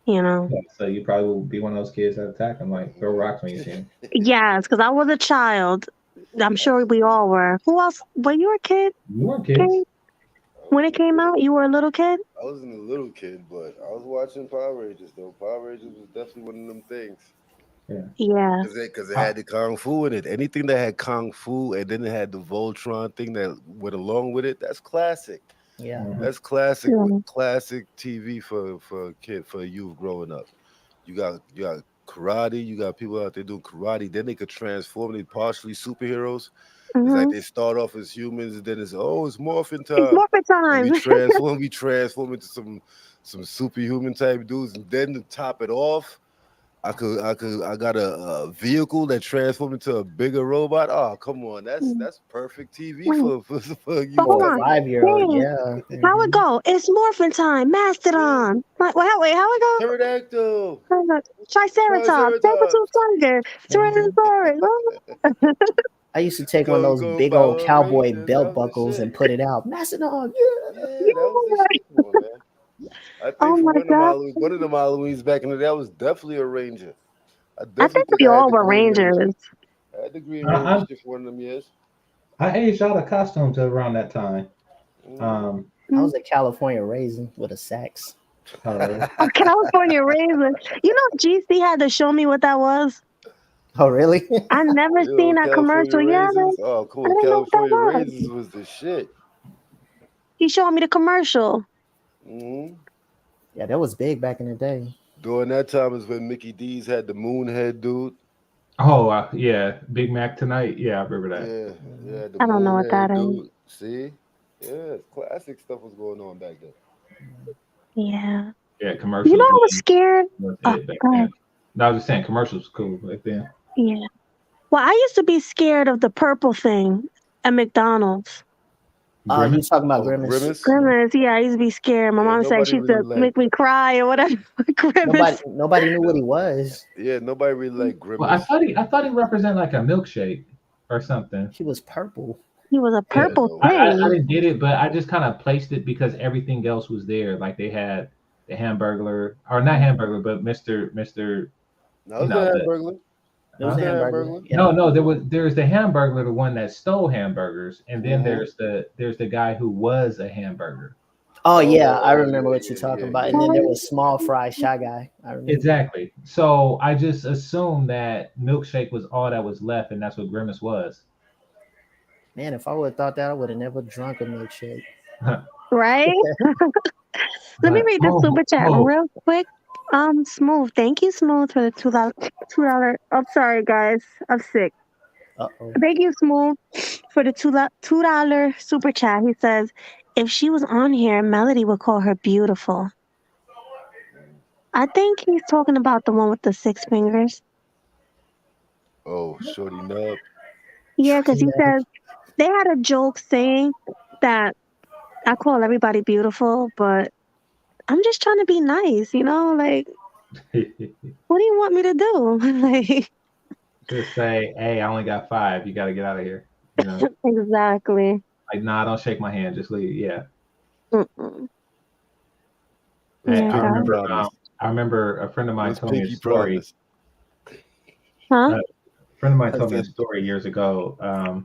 Yeah, so you probably will be one of those kids that attack them, like throw rocks when you see them. Yes, because I was a child. I'm sure we all were. Who else? Were you a kid? You were kids. When it came out, you were a little kid? I wasn't a little kid, but I was watching Power Rangers, though. Power Rangers was definitely one of them things. Yeah. Because it had the Kung Fu in it. Anything that had Kung Fu and then it had the Voltron thing that went along with it, that's classic. Yeah. That's classic. Classic TV for youth growing up. You got karate, you got people out there doing karate, then they could transform, they partially superheroes. It's like they start off as humans and then it's morphin' time. It's morphin' time. And we transform into some superhuman type dudes, and then to top it off, I got a vehicle that transformed into a bigger robot. Oh, come on, that's perfect TV for you. Hold on. 5-year-old, yeah. How it go? It's morphin' time. Mastodon. Wait, how it go? Pterodactyl. Triceratops. Saber-tooth tiger. Tyrannosaurus. I used to take one of those big old cowboy belt buckles and put it out. Mastodon. Yeah, that was a cool one, man. I think one of them Halloweens back in the day, I was definitely a Ranger. I think we all were Rangers. I had the Green Ranger for one of them years. I aged out of costumes around that time. I was a California Raisin with a sax. A California Raisin. GC had to show me what that was. Oh, really? I never seen that commercial. Yeah. Oh, cool. California Raisins was the shit. He showed me the commercial. Yeah, that was big back in the day. During that time is when Mickey D's had the moon head dude. Oh, yeah, Big Mac tonight. Yeah, I remember that. Yeah, yeah, the I don't know moon what that head is. dude. See? Yeah, classic stuff was going on back then. Yeah. Yeah, You know, commercials I was scared. was Oh, it back go ahead. then. No, I was just saying commercials was cool back then. Yeah. Well, I used to be scared of the purple thing at McDonald's. Oh, you Grimace. talking about Oh, Grimace? Grimace? Grimace, yeah, I used to be scared. My Yeah, mom said nobody she used really to make like. me cry or whatever. Nobody, Grimace. nobody knew what he was. Yeah, nobody really like Well, I Grimace. thought he represented like a milkshake or something. He was purple. He was a Yeah, Yeah, purple no. I thing. didn't get it, but I just kind of placed it because everything else was there. Like they had the Hamburglar, or not Hamburglar, but Mister, That you was the know the Hamburglar. It was That's a the hamburger. Hamburglar. Yep. no, there's the Hamburglar, the one that stole hamburgers, and then Mm-hmm. there's the guy who was a hamburger. Oh yeah, I Oh, remember yeah, what you're yeah, talking yeah, about. yeah, And then there yeah. Oh, was small fry shy guy. I remember. Exactly. So I just assumed that milkshake was all that was left, and that's what Grimace was. Man, if I would have thought that, I would have never drunk a milkshake. right? Let me But read the super chat oh, real quick. Smooth. Thank you, Smooth, for the $2. I'm sorry, guys. I'm sick. Uh-oh. Thank you, Smooth, for the $2 super chat. He says, if she was on here, Melody would call her beautiful. I think he's talking about the one with the 6 fingers. Oh, Shorty Nub. Yeah, because he Yeah. says they had a joke saying that I call everybody beautiful, but I'm just trying to be nice, like, what do you want me to do? Like, just say, hey, I only got 5. You got to get out of here. exactly. Like, nah, don't shake my hand. Just leave. Yeah. Mm-mm. Those Yeah, I pinky guys. remember. promise. I remember a friend of mine Those told me a pinky story. promise. Huh? A friend of mine I told me a said, story years ago,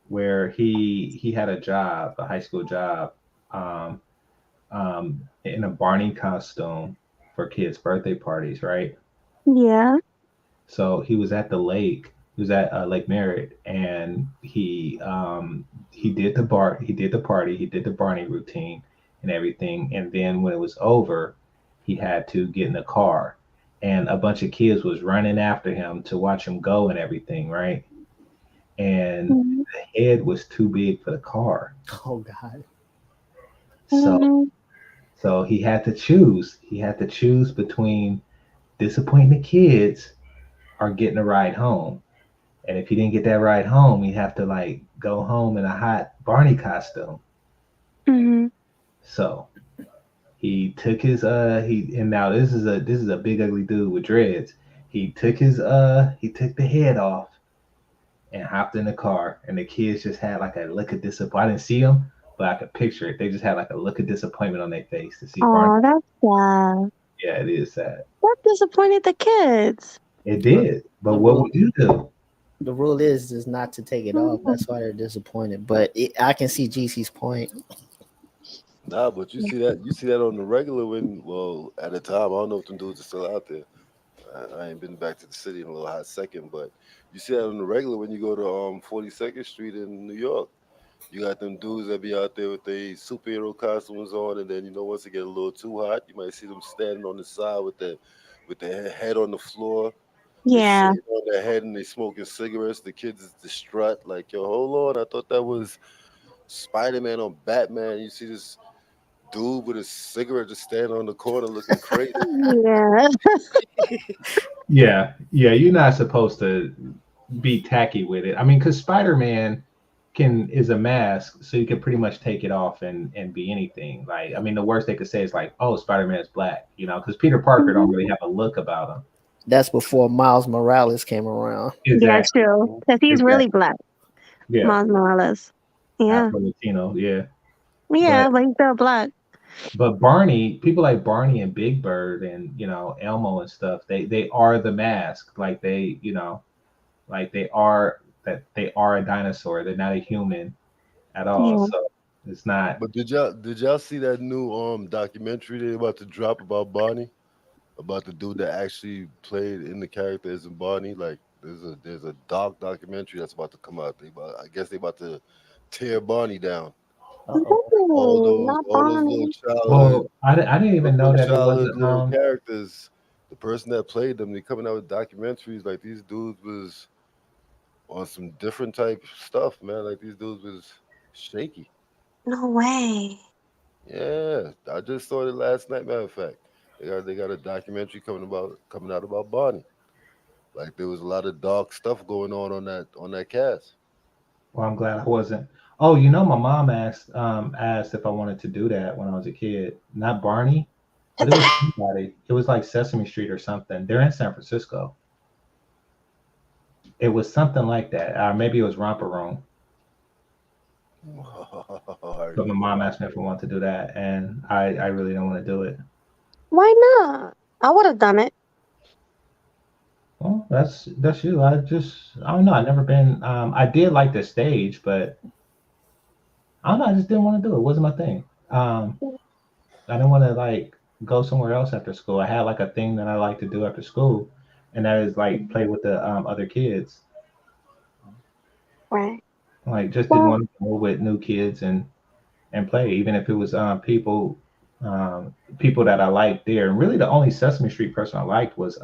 where he had a job, a high school job, um, in a Barney costume for kids' birthday parties, right? Yeah. So he was at the lake. He was at Lake Merritt, and he did he did the party, he did the Barney routine and everything. And then when it was over, he had to get in the car, and a bunch of kids was running after him to watch him go and everything, right? And Mhm. the head was too big for the car, Oh God. so Mhm. he had to choose. He had to choose between disappointing the kids or getting a ride home. And if he didn't get that ride home, he'd have to like go home in a hot Barney costume. Mhm. So he took his and now this is a big ugly dude with dreads. He took the head off and hopped in the car, and the kids just had like a look of disappointment. I didn't see them, but I could picture it. They just had like a look of disappointment on their face to see Barney. Oh, that's sad. Yeah, it is sad. That disappointed the kids. It But did. But the what rule, would you do? the rule is not to take it off. That's why they're disappointed. But I can see GC's point. nah, but you see that on the regular when, well, at the time, I don't know if them dudes are still out there. I ain't been back to the city in a little hot second, but you see that on the regular when you go to 42nd Street in New York. You got them dudes that be out there with their superhero costumes on, and then once it get a little too hot, you might see them standing on the side with their head on the floor. They Yeah. sitting on their head and they smoking cigarettes. The kids is distraught, like, yo, hold on, I thought that was Spider-Man or Batman. You see this dude with a cigarette just standing on the corner looking crazy. Yeah. Yeah, you're not supposed to be tacky with it. I mean, because Spider-Man is a mask, so you can pretty much take it off and be anything. Like, I mean, the worst they could say is like, "Oh, Spider-Man is black," because Peter Parker don't Mhm. really have a look about him. That's before Miles Morales came around. Yeah, Exactly, true. Because he's really exactly. black, Yeah, Miles Morales. Yeah. Afro Latino. Yeah, Yeah, but but he's still black. Barney, people like Barney and Big Bird and Elmo and stuff, they are the mask. Like like they are a dinosaur. They're not a human at all. Yeah. So it's not. But did y'all see that new documentary they about to drop about Barney? About the dude that actually played in the characters in Barney? Like there's a documentary that's about to come out. I guess they about to tear Barney down. Uh-oh. All No, those not all those little Bonnie. childhood Well, I didn't those even know little that it was childhood little characters the person that played them, they coming out with documentaries like these dudes was on some different type stuff, man. Like these dudes was shaky. No way. Yeah, I just saw it last night. Matter of fact, they got a documentary coming out about Bonnie. Like there was a lot of dark stuff going on that cast. Well, I'm glad I wasn't. Oh, you know, my mom asked if I wanted to do that when I was a kid. Not Barney, but it was somebody. It was like Sesame Street or something. They're in San Francisco. It was something like that. Maybe it was Romper Room. I But my remember mom that. asked me if I wanted to do that, and I really don't want to do it. Why not? I would have done it. Well, that's you. I don't know. I never been. I did like the stage, but I don't know. I just didn't want to do it. It wasn't my thing. I didn't want to like go somewhere else after school. I had like a thing that I like to do after school, and that is like play with the other kids. Right. Like just didn't Well, want to go with new kids and play, even if it was people that I liked there. And really, the only Sesame Street person I liked was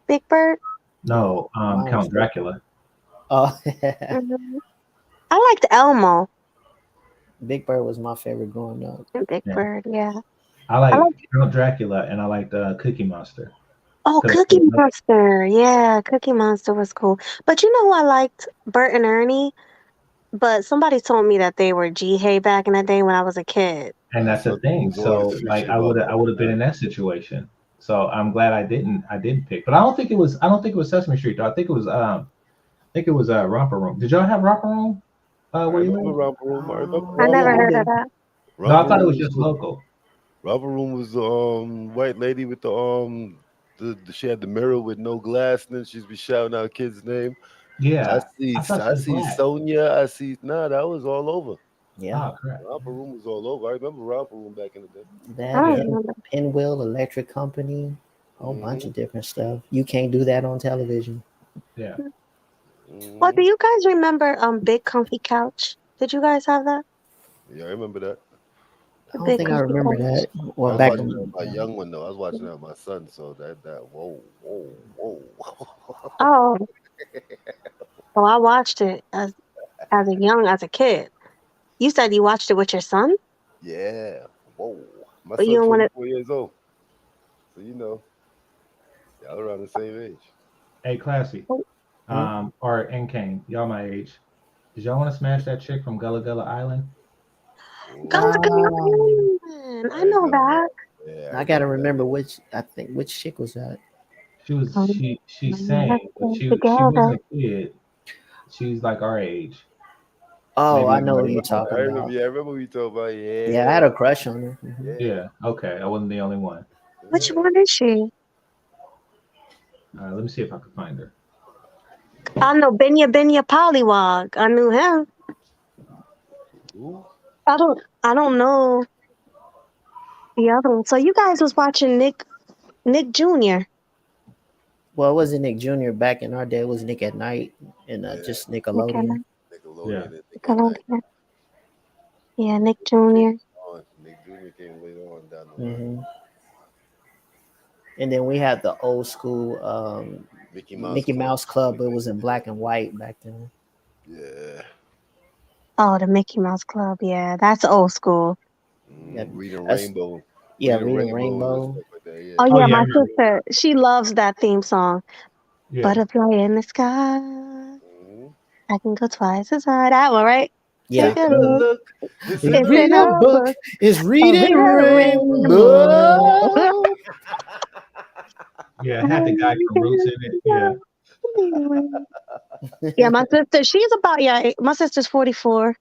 Big Bird. Oh, no mine was Count Dracula. oh, Mhm. I liked Elmo Big Bird was my favorite growing up. and Big Yeah, Bird. Yeah. I I like like. Count Dracula, and I liked Cookie Monster. Oh, 'Cause Cookie Monster. Yeah, Cookie Monster was cool. But you know who I liked? Bert and Ernie. But somebody told me that they were G-Hay back in the day when I was a kid. and I that's the saw thing. was always So like fishy about I would have been in that situation. So I'm glad I didn't pick. But I don't think it was Sesame Street though. I think it was Romper Room. Did y'all have Romper Room I where you remember live? Romper Room. I remember I Yeah, Romper never we Room. heard of did. that. No, I Romper thought it Room was was just good. local. Romper Room was the white lady with she had the mirror with no glass and then she'd be shouting out kids' name. Yeah. I thought she I was see black. Sonia. I see that was all over. Yeah, Oh crap. Romper Room was all over. I remember Romper Room back in the day. I that don't Yeah. pin remember. Pinwheel Electric Company, a whole bunch Hmm. of different stuff. You can't do that on television. Yeah. Well, Hmm. do you guys remember Big Comfy Couch? Did you guys have that? Yeah, I remember that. The I don't Big think I Comfy remember Couch. that. Well, I was back watching that in with my young one though. I was watching that with my son. So that whoa. Oh, well, I watched it as a kid. You said you watched it with your son, Yeah, whoa. My but you son don't want 24 years old, so y'all around the same age. Hey, classy. to hmm? Or and Kane, y'all my age. Did y'all want to smash that chick from Gullah Gullah Island? go to Mm, Um, Island. I I know remember that. that. Yeah, I I gotta remember that. remember which chick was that? Um, She let's sang, but stay she together. wasn't a kid. She's like our age, Oh, maybe I a know little who you're bit more. talking about. I remember we talked about. Yeah, I Yeah, had a crush on her. yeah, Yeah. Okay. I wasn't the only one. Which yeah. one is she? Let me see if I can find her. I know Benya Pollywog. I knew him. Ooh, I don't know the other one. So you guys was watching Nick Jr. Well, it wasn't Nick Jr. back in our day. It was Nick at Night and yeah. just Nick at Nickelodeon. Night. Yeah. Nickelodeon and Nick at Night. Nickelodeon. Yeah, Nick Came Jr. on. Nick Jr. came later on down the line. Hmm. And then we had the old school Mickey Mouse Mickey Club. Mouse Club. It was in black and white back then. Yeah. Oh, the Mickey Mouse Club. Yeah, that's old school. Yeah, Reading that's Rainbow. yeah. Reading Reading Rainbow and Rainbow. stuff like that. Oh Yeah. Oh yeah, yeah, I my remember. sister, she loves that theme song. Yeah. Butterfly in the sky. Mhm. I can go twice as high. That one, right? Yeah. Take Take a a look. look. It's It's in It's a in reading a a book. book. book. It's A reading real Rainbow. rainbow. Yeah. It had the guy from Roots in it. Yeah. Yeah, my sister, she's about, yeah, my sister's 44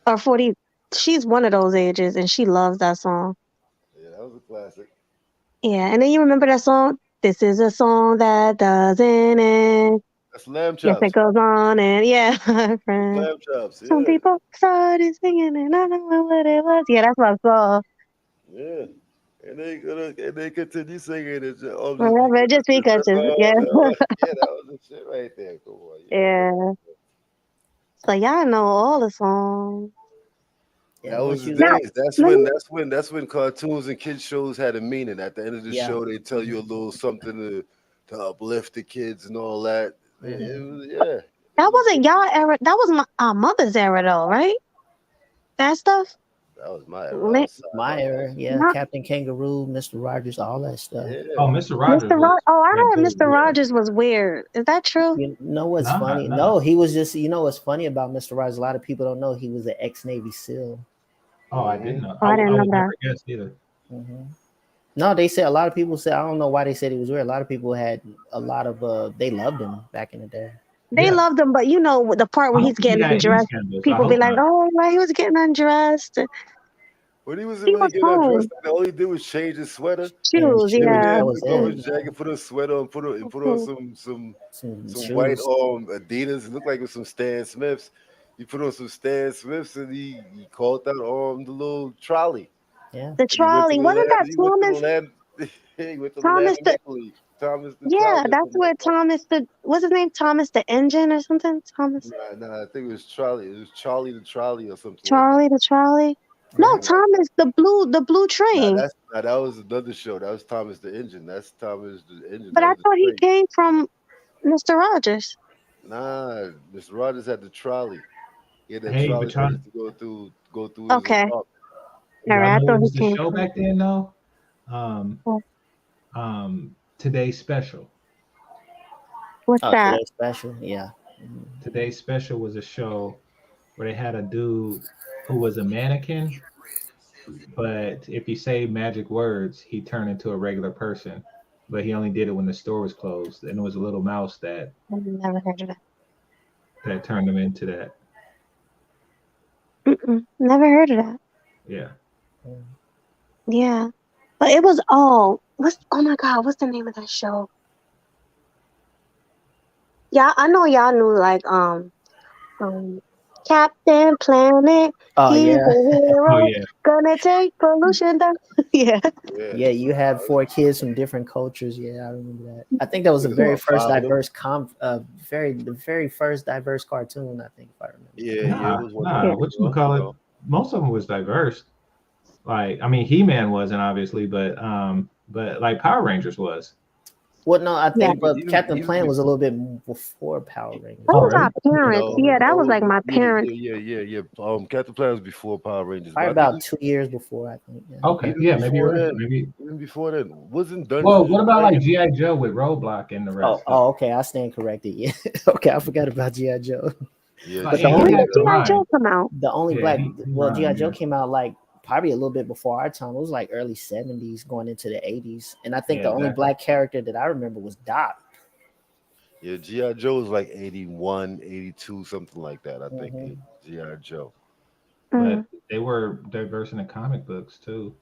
or 40. She's one of those ages and she loves that song. Yeah, that was a classic. Yeah, and then you remember that song? This is a song that doesn't end. That's lamb Yes, it chops. goes on and yeah, That's friend. lamb chops. Some Yeah. people started singing and I don't know what it was. Yeah, that's my song. Yeah. And they continue singing it just Whatever, because just it's because, yeah, yeah, that was the shit right there. Come on. Yeah, I remember. yeah. So y'all know all the songs. Yeah, That was once the you Now, days. That's let when me, cartoons and kids shows had a meaning. At the end of the yeah. show, they tell you a little something to uplift the kids and all that. It Mhm. was, yeah. that wasn't y'all era. That was my our mother's era, though, right? That stuff. That was my era. I Li- was side My by era, yeah, Not Captain Kangaroo, Mr. Rogers, all that stuff. Oh, Yeah. Mr. Rogers Mr. Rogers. was Oh, I that heard dude. Mr. Yeah. Rogers was weird. Is that true? You know what's Nah, funny? nah. No, he was just, you know what's funny about Mr. Rogers? A lot of people don't know he was an ex-Navy SEAL. Oh, I didn't know. Oh, I didn't I know would that. never guess either. hmm No, they said a lot of people said, I don't know why they said he was weird. A lot of people had a lot of they loved him back in the day. They Yeah. loved him, but you know the part I where hope he's he getting had any undressed, scandals. I people be hope like, not. "Oh, why he was getting undressed?" When he was He about was to get undressed, home. all he did was change his sweater. And Shoes, Came in shoes, yeah. there, that was took off it. his jacket, put a sweater on, put on Mhm. some white Shoes. Adidas. It looked like it was some Stan Smiths. He put on some Stan Smiths and he called out the little trolley. Yeah. The And he went to trolley, the wasn't land. that He went to the Thomas? land. He went to the land Thomas of the make believe. Thomas the Yeah, trolley or that's something where like that. Thomas the what's his name? Thomas the engine or something? Thomas Nah, I think it was Trolley. It was Charlie the trolley or something like that. Charlie the trolley. No, Yeah. Something like Thomas the blue train. that was another show. That was Thomas the engine. That's Thomas the engine. But That I was the thought he train. came from Mr. Rogers. Nah, Mr. Rogers had the trolley. He had that Hey, trolley but that y'all, used to go through his Okay, apartment. all y'all right. I know thought what he was the came show from. back then, though? Um, Oh, Today's Special. what's Oh, that? today's special. Yeah. Today's Special was a show where they had a dude who was a mannequin, but if you say magic words, he turned into a regular person. But he only did it when the store was closed, and it was a little mouse I've never heard of that. that turned him into that. Never heard of that. Yeah. Mm. Yeah, but it was what's oh my god, what's the name of that show? Yeah, I know y'all knew like Captain Planet, Oh he's yeah. a Oh hero, yeah. gonna take pollution down. Yeah. Yeah. Yeah, you had 4 kids from different cultures. Yeah, I remember that. I think that was the There's very about first 5 of them. diverse the very first diverse cartoon, I think, if I remember. Yeah, it was one of Yeah. them. What most of them was diverse. Like, I mean, He-Man wasn't obviously, but like Power Rangers was. Well, no, I Yeah. think, but Even- Captain even Planet was a little bit before Power Rangers. That Oh, was our really? parents. Yeah, that was like my parents. Yeah. Captain Planet was before Power Rangers. Probably but I think about 2 years before, I think. Yeah. Okay, even yeah, maybe you're before right. that, Maybe. even before that, wasn't Dungeons Well, and what about like Dragons? G.I. Joe with Roadblock and the rest? Okay, I stand corrected. Yeah. Okay, I forgot about G.I. Joe. Yeah, Like, the and When he only did had the G.I. rhyme. Joe come out? The only Yeah, black he G.I. rhymed, Joe yeah. came out like probably a little bit before our time. It was like early 70s going into the 80s. And I think Yeah, the only exactly. black character that I remember was Doc. yeah. G.I. Joe was like 81, 82, something like that. I think Mhm. G.I. Joe. But they were diverse in the comic books too.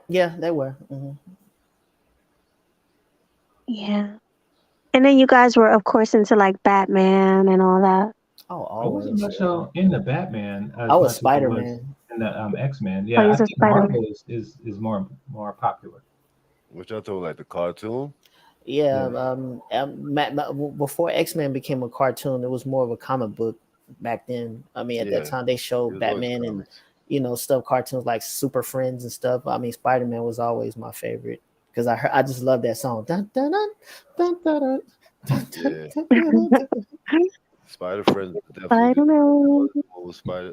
Yeah, they were. Yeah. And then you guys were, of course, into like Batman and all that. Oh, I wasn't always. much in the Batman as I was much as I was Spider-Man. in the X-Men. Oh, Yeah, you I said think Spider-Man. Marvel is more popular. Which I told like the cartoon. Yeah, Yeah. before X-Men became a cartoon, it was more of a comic book back then. I mean, at that Yeah, time they it showed was always Batman and comics. stuff, cartoons like Super Friends and stuff. I mean, Spider-Man was always my favorite because I just love that song. Dun, dun, dun, dun, dun, dun, dun, Yeah. dun, dun, dun. Spider Friends definitely. Spider-Man.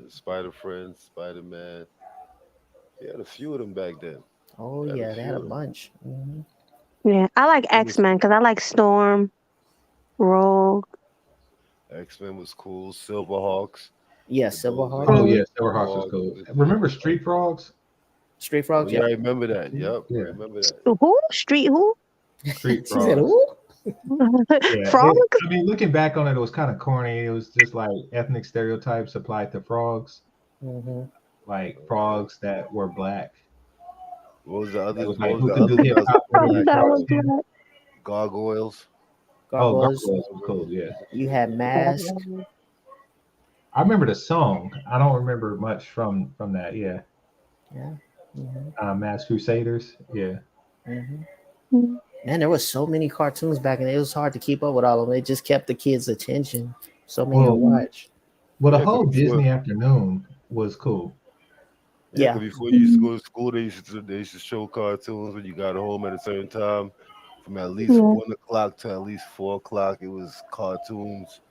Spider Friends, Spider Man. He had a few of them back then. Oh Had a yeah, they few had a of them. bunch. Yeah, I like It was X-Men because I like Storm, Rogue. X-Men was cool. Silverhawks. Yeah, For those Silverhawks, Oh that yeah, Silverhawks was cool. Remember Street Frogs? Street Oh Frogs. yeah, I Yeah. remember that. Yep, I Yeah, remember that. Who? Street who? Street She said, Frogs. "Ooh." Yeah, Frog? I mean, looking back on it, it was kind of corny. It was just like ethnic stereotypes applied to frogs, Mhm. like frogs that were black. What was the other? It was What like was who the could do other hip that hop better Oh, than that Frog was Skin? black. Gargoyles? Oh, Gargoyles. Gargoyles was cool. Yeah, You had Mask. I remember the song. I don't remember much from that. Yeah, Yeah. Mass Crusaders. Yeah. Man, there was so many cartoons back in it. It was hard to keep up with all of them. It just kept the kids' attention. So many to Well, watch. the Yeah, whole 'cause Disney afternoon was cool. Yeah, Yeah. because before you used to go to school, they used to show cartoons when you got home at a certain time. From at least Yeah, 1 o'clock to at least 4 o'clock, it was cartoons.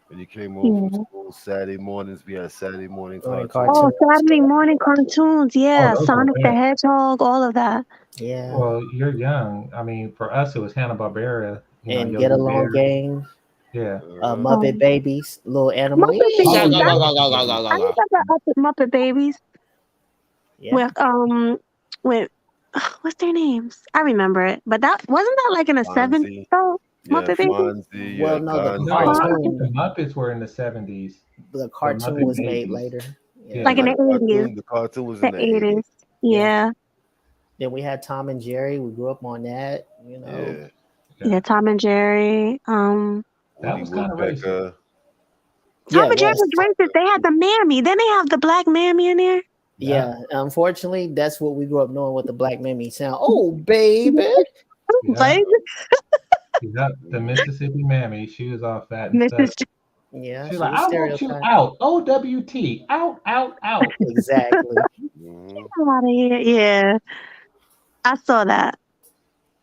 When you came home from yeah. school, Saturday mornings, we had Saturday morning Morning Oh, cartoons. cartoons. Saturday morning cartoons. Oh, Yeah, those were Sonic the bad. Hedgehog, all of that. Yeah. Well, you're young. I mean, for us, it was Hanna-Barbera, And Get Yogi Along Bear. Gang, Yeah. Muppet Um, Babies, little animal. Muppet Oh, Babies. yeah, Muppet Babies. I remember Muppet Babies Yeah. with with what's their names? I remember it, but that wasn't that like in the '70s Fonzie, though. yeah, Muppet Babies. Fonzie, Well, yeah, no, the No, Gonzo. I think the cartoon, Muppets were in the 70s. the The cartoon Muppet was made Babies. later. Yeah, Yeah. Like in Yeah, the '80s, the cartoon was in the the '80s. '80s. Yeah. Yeah, Then we had Tom and Jerry. We grew up on that. Yeah, yeah. yeah. Tom and Jerry. That Woody was kind of racist. Woodpecker. Tom Yeah, it and Jerry was. was racist. They had the mammy. Then they have the black mammy in there. Yeah. Yeah. Unfortunately, that's what we grew up knowing what the black mammy sound. Oh, baby. Yeah. Like Yeah. The Mississippi Mammy, she was all fat and stuff. Mrs. Yeah, She was she like, was I want you stereotyped. out. OWT. Out, out, out. Exactly. Hmm. Out of here. Yeah, I saw that.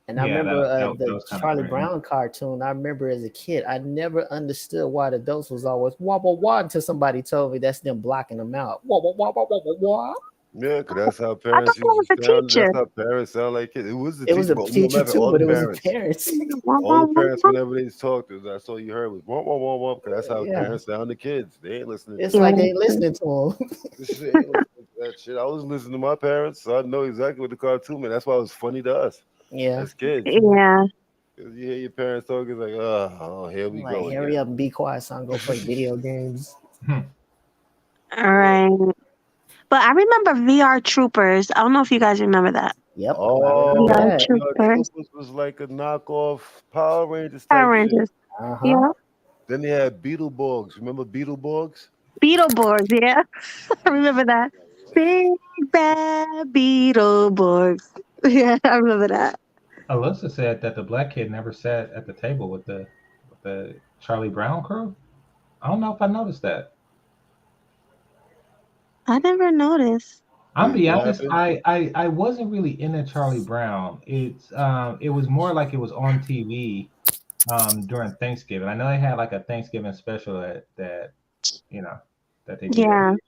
And I Yeah, remember that the was kind of Charlie cringe. Brown cartoon. I remember as a kid, I never understood why the adults was always wah wah wah until somebody told me that's them blocking them out. Wah wah wah wah wah wah wah. Yeah, because that's how I thought parents that was usually the sound. teacher. That's how parents sound like it. It was the It was teacher, a but no teacher matter too, all but the it was the parents, parents. whenever they talked, that's all you heard was womp womp womp womp. Because that's how Yeah, parents sound to kids. They ain't listening to it's Yeah, like that. they ain't listening to them. They ain't listening to that shit. I was listening to my parents, so I know exactly what the cartoon meant. That's why it was funny to us Yeah, as kids. yeah. 'Cause you hear your parents talking, it's like, oh, here we like go hurry again. up and be quiet, son. Go play video games. Hmm. All right. But I remember VR Troopers. I don't know if you guys remember that. Yep, I remember VR Oh, that. VR Troopers, Troopers was like a knockoff Power Rangers Power type shit. Rangers. Uh huh. Yeah. Then they had Beetleborgs. Remember Beetleborgs? Beetleborgs. Yeah. I remember that. Big bad Beetleborgs. Yeah, I remember that. Alyssa said that the black kid never sat at the table with the Charlie Brown crew. I don't know if I noticed that. I never noticed. I'll Wait, be what honest, happened? I wasn't really into Charlie Brown. It was more like it was on TV during Thanksgiving. I know they had like a Thanksgiving special that you know that they did every Yeah. year.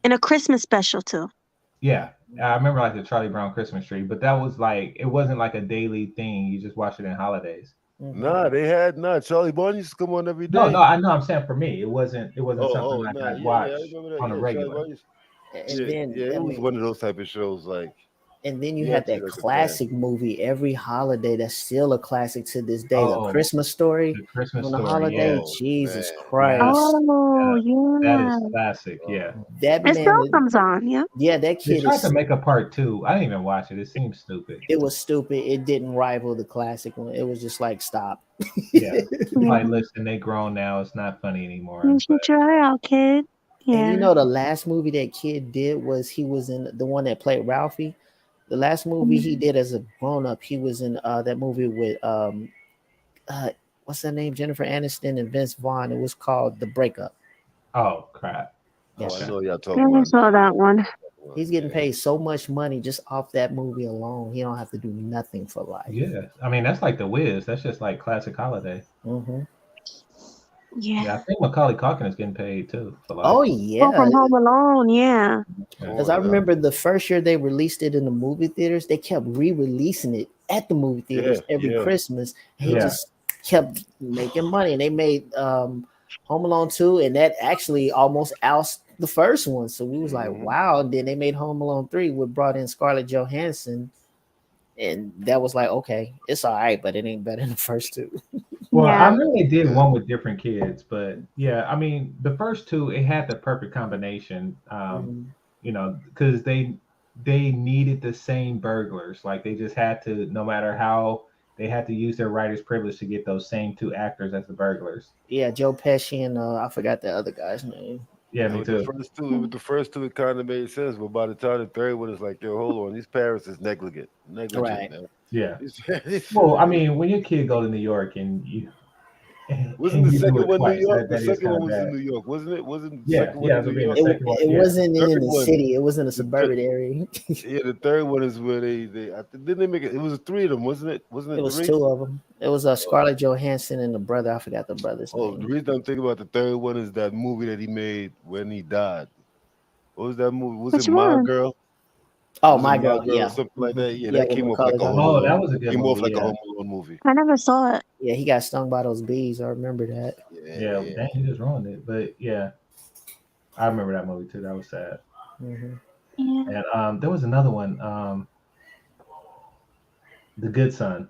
And a Christmas special too. Yeah. I remember like the Charlie Brown Christmas tree, but that was like it wasn't like a daily thing. You just watch it in holidays. Hmm. Nah, they had not. Charlie Brown used to come on every No, no, day. I know I'm saying for me, it wasn't something Oh, like nah, I'd yeah, I watch remember that. on a Yeah, Charlie regular. Brown. And Yeah, then yeah, I it was mean, one of those type of shows. Like and then you you had had to be that like a fan. classic movie every holiday that's still a classic to this day, The Oh, Christmas Story. the Christmas On the story, yeah. holiday, Oh Jesus man, Yeah, Christ, Oh, that is yeah. classic. oh, Yeah. that It still man, comes on. Yeah. yeah, that They kid tried to is. make a part two. I didn't even watch it. It seems stupid. It was stupid. It didn't rival the classic one. It was just like stop. Yeah. Like, Yeah. listen, they grown now. It's not funny You anymore. should try it out, kid. And you Yeah. know, the last movie that kid did was he was in the one that played Ralphie. The last movie he did as a grown up, he was in that movie with uh what's her name? Jennifer Aniston and Vince Vaughn. It was called The Breakup. Oh crap. Yeah. oh, I Okay. know what y'all Yeah, talking I about. saw that one. He's getting Yeah. paid so much money just off that movie alone. He don't have to do nothing for life. Yeah. I mean, that's like the Wiz. That's just like classic holiday. Hmm. Yeah. Yeah, I think Macaulay Culkin is getting paid too for Oh life. Oh, yeah, from Home Alone. Yeah. Yeah. because Oh I yeah, remember the first year they released it in the movie theaters, they kept re-releasing it at the movie yeah, theaters every yeah. Christmas. And he Yeah. just kept making money, and they made Home Alone 2, and that actually almost outs the first one. So we was like, Mhm. wow. And then they made Home Alone 3, which brought in Scarlett Johansson, and that was like, okay, it's all right, but it ain't better than the first two. Well, I Yeah. know they did Yeah. one with different kids, but yeah, I mean, the first two, it had the perfect combination. Mhm. Because they needed the same burglars. Like they just had to, no matter how they had to use their writer's privilege to get those same two actors as the burglars. Yeah, Joe Pesci and I forgot the other guy's name. Yeah, And me with the too. first two, it kind of made sense. But by the time the third one, it's like, yo, hold on, these parents is negligent, Right. man. Yeah. These- Well, I mean, when your kid go to New York and Wasn't and the you do second it one New twice. York? The That is second kind one of was in bad. New York, wasn't it? Wasn't the Yeah, second one yeah, in for New being the York? It second one. it Yeah, wasn't in Third the one, city. It was in a the third, suburban area. yeah, the third one is where didn't they make it? It was three of them, wasn't it? Wasn't It it was three? two of them. It was Scarlett Johansson and the brother. I forgot the brother's Oh, the name. reason I'm thinking about the third one is that movie that he made when he died. What was that movie? Was it Which My one? Girl? Oh, Was it my My girl. Girl or Yeah. something like hmm that? Yeah, Yeah, that with came off like Macaulay a Home Culkin. oh, Alone. that was a good Came off movie. like a Yeah, Home Alone movie. I never saw it. Yeah, he got stung by those bees. I remember that. Yeah, yeah. yeah. Dang, he just ruined it. But yeah, I remember that movie too. That was sad. hmm Yeah. And there was another one, The Good Son.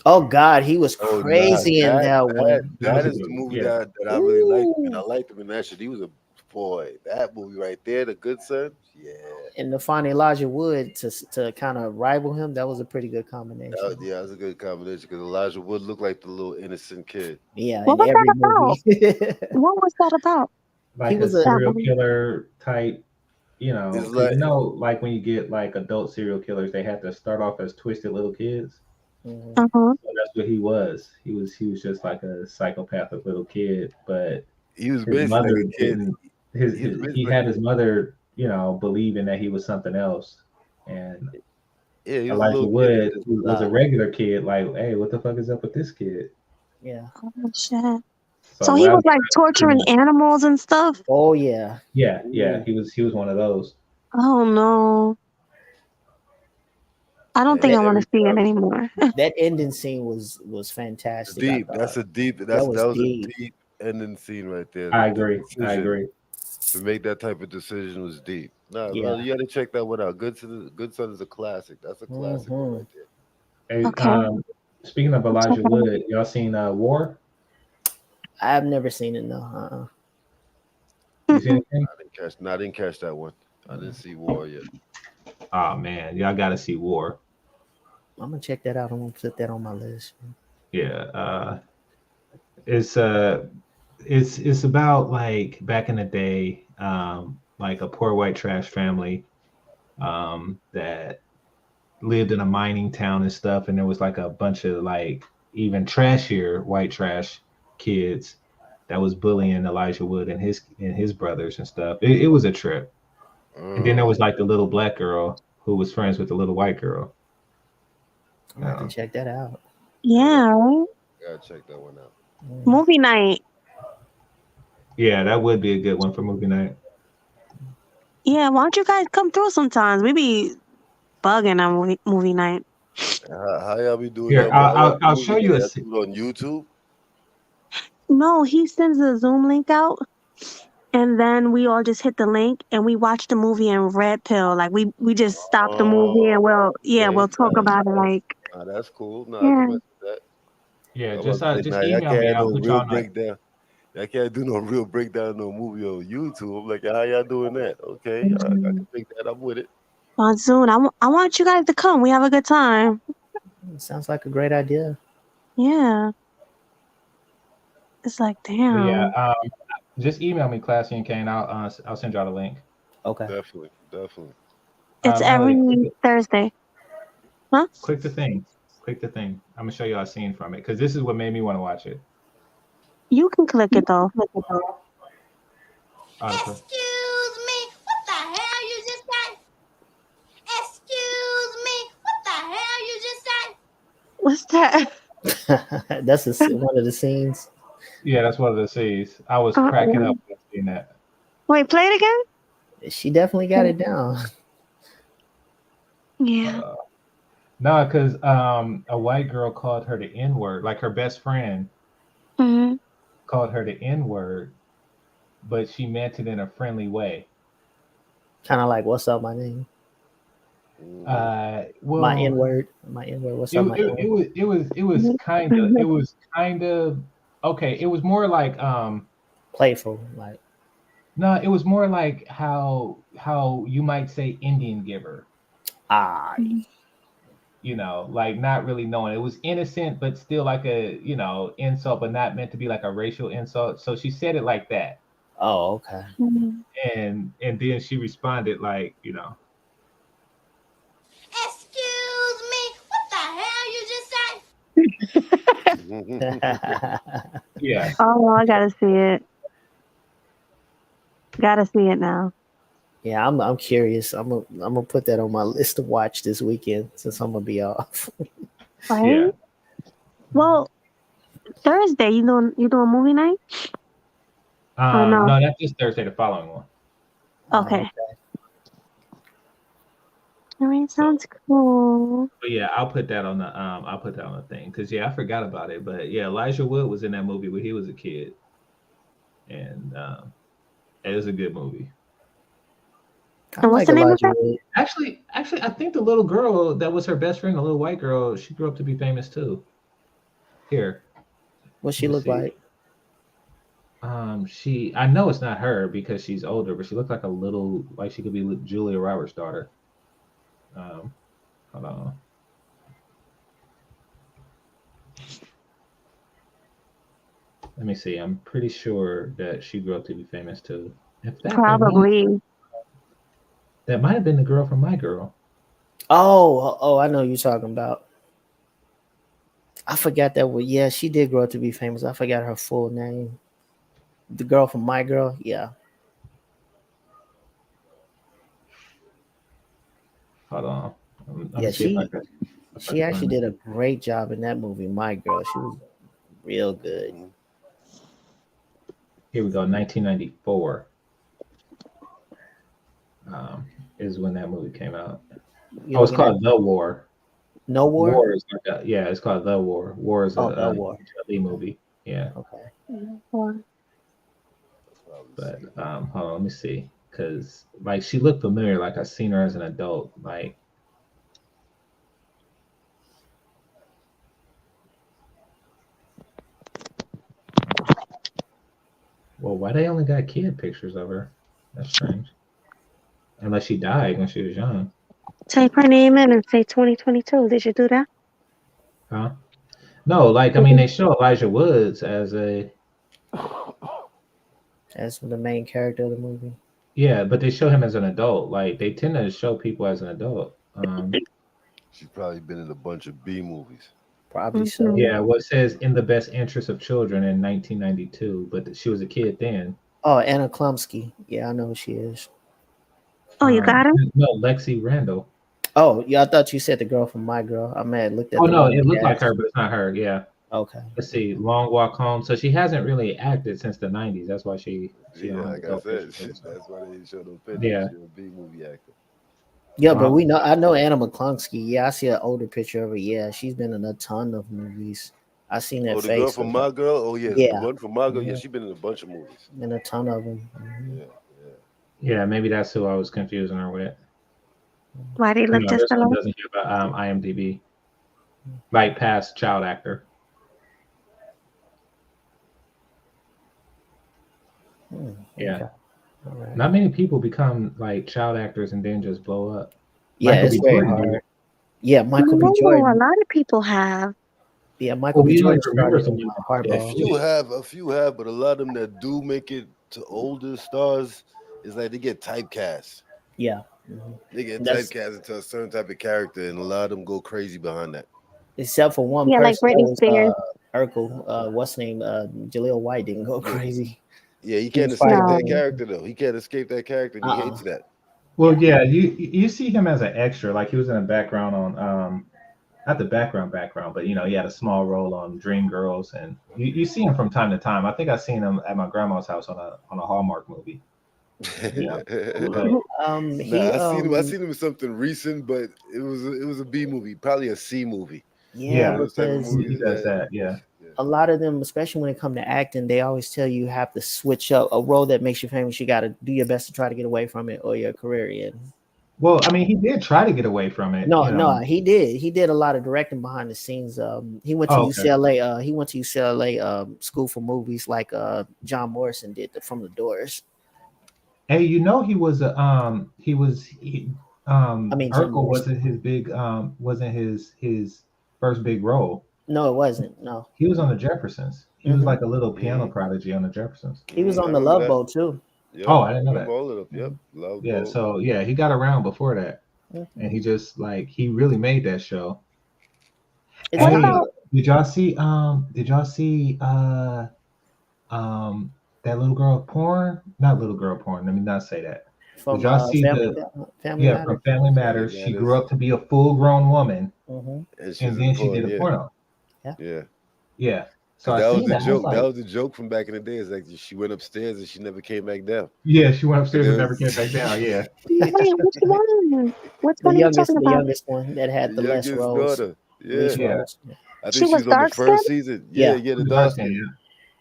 Oh God, he was Oh nah, crazy in that one. That was that a is good the one. movie Yeah, that I really liked, and I Ooh. liked him in that shit. He was a boy. That movie right there, The Good Son. Yeah, And to find Elijah Wood to kind of rival him, that was a pretty good combination. that was a good combination because Elijah Wood looked like the little innocent kid. Yeah, What in was that every about? movie. What was that about? He like a was a That serial movie. killer type. It's Because like like when you get like adult serial killers, they have to start off as twisted little kids. mhm. Uh-huh. So that's what he was. He was just like a psychopathic little kid, but he was his basically like mother a kid. didn't. He was He basically like had his mother, believing that he was something else, and yeah, he was a Elijah little kid that Wood just was a Uh, regular kid. Like, hey, what the fuck is up with this kid? yeah. Oh shit. So So what he I was was like trying torturing to, animals and stuff. Oh yeah. yeah, Ooh. he was one of those. Oh no. I don't and think That I want every to see it time anymore. that ending scene was it's fantastic. I deep. thought That that was was a deep. deep ending scene right there. I The agree. I decision agree. to make that type of decision was deep. Nah, no, Yeah. you got to check that one out. Good Son is a classic. That's a classic one hmm right there. Hey, Okay. speaking of I'll check Elijah it out. Wood, y'all seen War? I've never seen it. No. You seen Mm-mm. anything? I didn't catch that one. I didn't see War yet. Oh man, y'all got to see War. I'm gonna check that out. I'm gonna put that on my list. Yeah, it's it's about like back in the day, like a poor white trash family that lived in a mining town and stuff, and there was like a bunch of like even trashier white trash kids that was bullying Elijah Wood and his brothers and stuff. It was a trip. And then there Mm, was like the little black girl who was friends with the little white girl. I'm You gonna have to know. check that out. yeah, Yeah, right? gotta check that one out. Mhm. Movie night. Yeah, that would be a good one for movie night. Yeah, why don't you guys come through sometimes? We be bugging on movie night. How y'all be doing Here, that? How y'all do I'll movie show night? you Y'all do it on YouTube? No, he sends a Zoom link out, and then we all just hit the link and we watch the movie in red pill. Like we just stop the movie and Oh, okay. we'll talk about it. Like That's cool. No, I can yeah, mess with that. Yeah, I'm about to say, just nah, y'all email can't me. have I'll no put you real on that. breakdown. Y'all can't do no real breakdown of no movie on YouTube. I'm like, how y'all doing that? Okay, I can take that. I'm with it. on Zoom. I want you guys to come. We have a good time. Sounds like a great idea. Yeah, it's like But yeah, damn. just email me, Classy and Kane. I'll send y'all the link. Okay. Definitely, definitely. It's Melody, every Thursday, huh? click the thing. Click the thing. I'm gonna show y'all a scene from it because this is what made me want to watch it. You can click it though. Article. Excuse me, what the hell you just said? Excuse me, what the hell you just said? What's that? That's one of the scenes. Yeah, that's one of the C's. I was cracking Uh-oh. up when seeing that. Wait, play it again. She definitely got it down. Yeah. No, because a white girl called her the N word, like her best friend hmm called her the N word, but she meant it in a friendly way. Kind of like, what's up, my name? Well, My N word. My N word. What's up, my N word? it was kind of okay. It was more like Playful. Like, no, it was more like how you might say Indian giver. ah, Like not really knowing. It was innocent, but still like a insult, but not meant to be like a racial insult. So she said it like that, oh, okay. and then she responded like Excuse me, what the hell you just said? Yeah. Oh, I gotta see it. Gotta see it now. Yeah, I'm curious. I'm gonna put that on my list to watch this weekend since I'm gonna be off. Right? Yeah. Well, Thursday, you doing movie night? Or no? No, that's just Thursday, the following one. Okay. All right, sounds cool. But yeah, I'll put that on the thing because I forgot about it. But yeah, Elijah Wood was in that movie when he was a kid, and it was a good movie. I And what's like the name of Elijah that? Wood. Actually, I think the little girl that was her best friend, the little white girl, she grew up to be famous too. Here, What she let me look see. like? I know it's not her because she's older, but she looked like a little, like she could be Julia Roberts' daughter. Hold on. Let me see. I'm pretty sure that she grew up to be famous too. In fact, Probably. that might have been the girl from My Girl. Oh, I know who you're talking about. I forgot that. Yeah, she did grow up to be famous. I forgot her full name. The girl from My Girl. Yeah. Hold on. Let me Yeah, see if I can. she actually did a great job in that movie, My Girl. She was real good. Here we go. 1994 is when that movie came out. It's called The War. No War? War is like it's called The War. War is The War. Lee movie. Yeah. Okay. But hold on, let me see. Because like she looked familiar, like I seen her as an adult. Like well, why they only got kid pictures of her? That's strange. Unless she died when she was young. Type her name in and say 2022. Did you do that? Huh? No, like I mean, they show Elijah Woods as the main character of the movie. Yeah, but they show him as an adult. Like they tend to show people as an adult. She's probably been in a bunch of B movies. Probably so. Yeah, well, it says in the best interest of children in 1992, but she was a kid then. Oh, Anna Klumsky. Yeah, I know who she is. Oh, you got her? No, Lexi Randall. Oh, yeah, I thought you said the girl from My Girl. I may have looked at. Oh no, it looked like her, but it's not her. Yeah. Okay. Let's see. Long Walk Home. So she hasn't really acted since the 90s. That's why she like I said, that's why they show those pictures. Yeah. She's a B movie actor. Yeah, but I know Anna McCluskey. Yeah, I see an older picture of her. Yeah, she's been in a ton of movies. I seen that face. The girl from My Girl? Oh, yeah. The one from My Girl? Yeah, she's been in a bunch of movies. In a ton of them. Mm-hmm. Yeah, maybe that's who I was confusing her with. Why they look just alike? Doesn't have IMDb. Like past child actor. Yeah. Okay. Right. Not many people become like child actors and then just blow up. Yeah, Michael it's B. very Jordan hard. Yeah, Michael B. Jordan. A lot of people have. Yeah, Michael B. Jordan. A few have, but a lot of them that do make it to older stars is like they get typecast. Yeah. Mm-hmm. They get typecast into a certain type of character, and a lot of them go crazy behind that. Except for one person. Like Britney Spears. Urkel, what's his name? Jaleel White didn't go crazy. Yeah, he can't escape that character though. He can't escape that character. He hates that. Well, yeah, you see him as an extra, like he was in a background on not the background, but he had a small role on Dreamgirls, and you see him from time to time. I think I seen him at my grandma's house on a Hallmark movie. I seen him in something recent, but it was a B movie, probably a C movie. Yeah, because he does that. Yeah. A lot of them, especially when it comes to acting, they always tell you have to switch up a role that makes you famous. You got to do your best to try to get away from it, or your career ends. Well, I mean, he did try to get away from it. No, he did. He did a lot of directing behind the scenes. He went to UCLA. He went to UCLA school for movies, like John Morrison did from The Doors. Hey, he was Urkel wasn't his first big role. No, it wasn't. No, he was on the Jeffersons. He was like a little piano prodigy on the Jeffersons. He was on the Love Boat too. Yep. Oh, I didn't know that. All of them. Yep. Love Boat. So he got around before that, and he just he really made that show. What about Did y'all see um that little girl porn? Not little girl porn. Let me not say that. Did From y'all see the Family yeah Matters. from Family Family Matters? She grew Matters, up to be a full grown woman, Mm-hmm. and she and was in then she did porn. a Yeah, porno. Yeah. yeah. Yeah. So Because I that was seen the that. I was joke. That like, was the joke from back in the day. It's like she went upstairs and she never came back down. yeah, she went And upstairs it and never came was back down. Yeah. Wait, which one? Which The one are you youngest, talking the about? youngest one that the had the less youngest roles, daughter. Yeah, least Yeah. roles. Yeah. I She think she was was on the dark first skinned? season. Yeah, Yeah. yeah, the The dark dark skin, skin. yeah.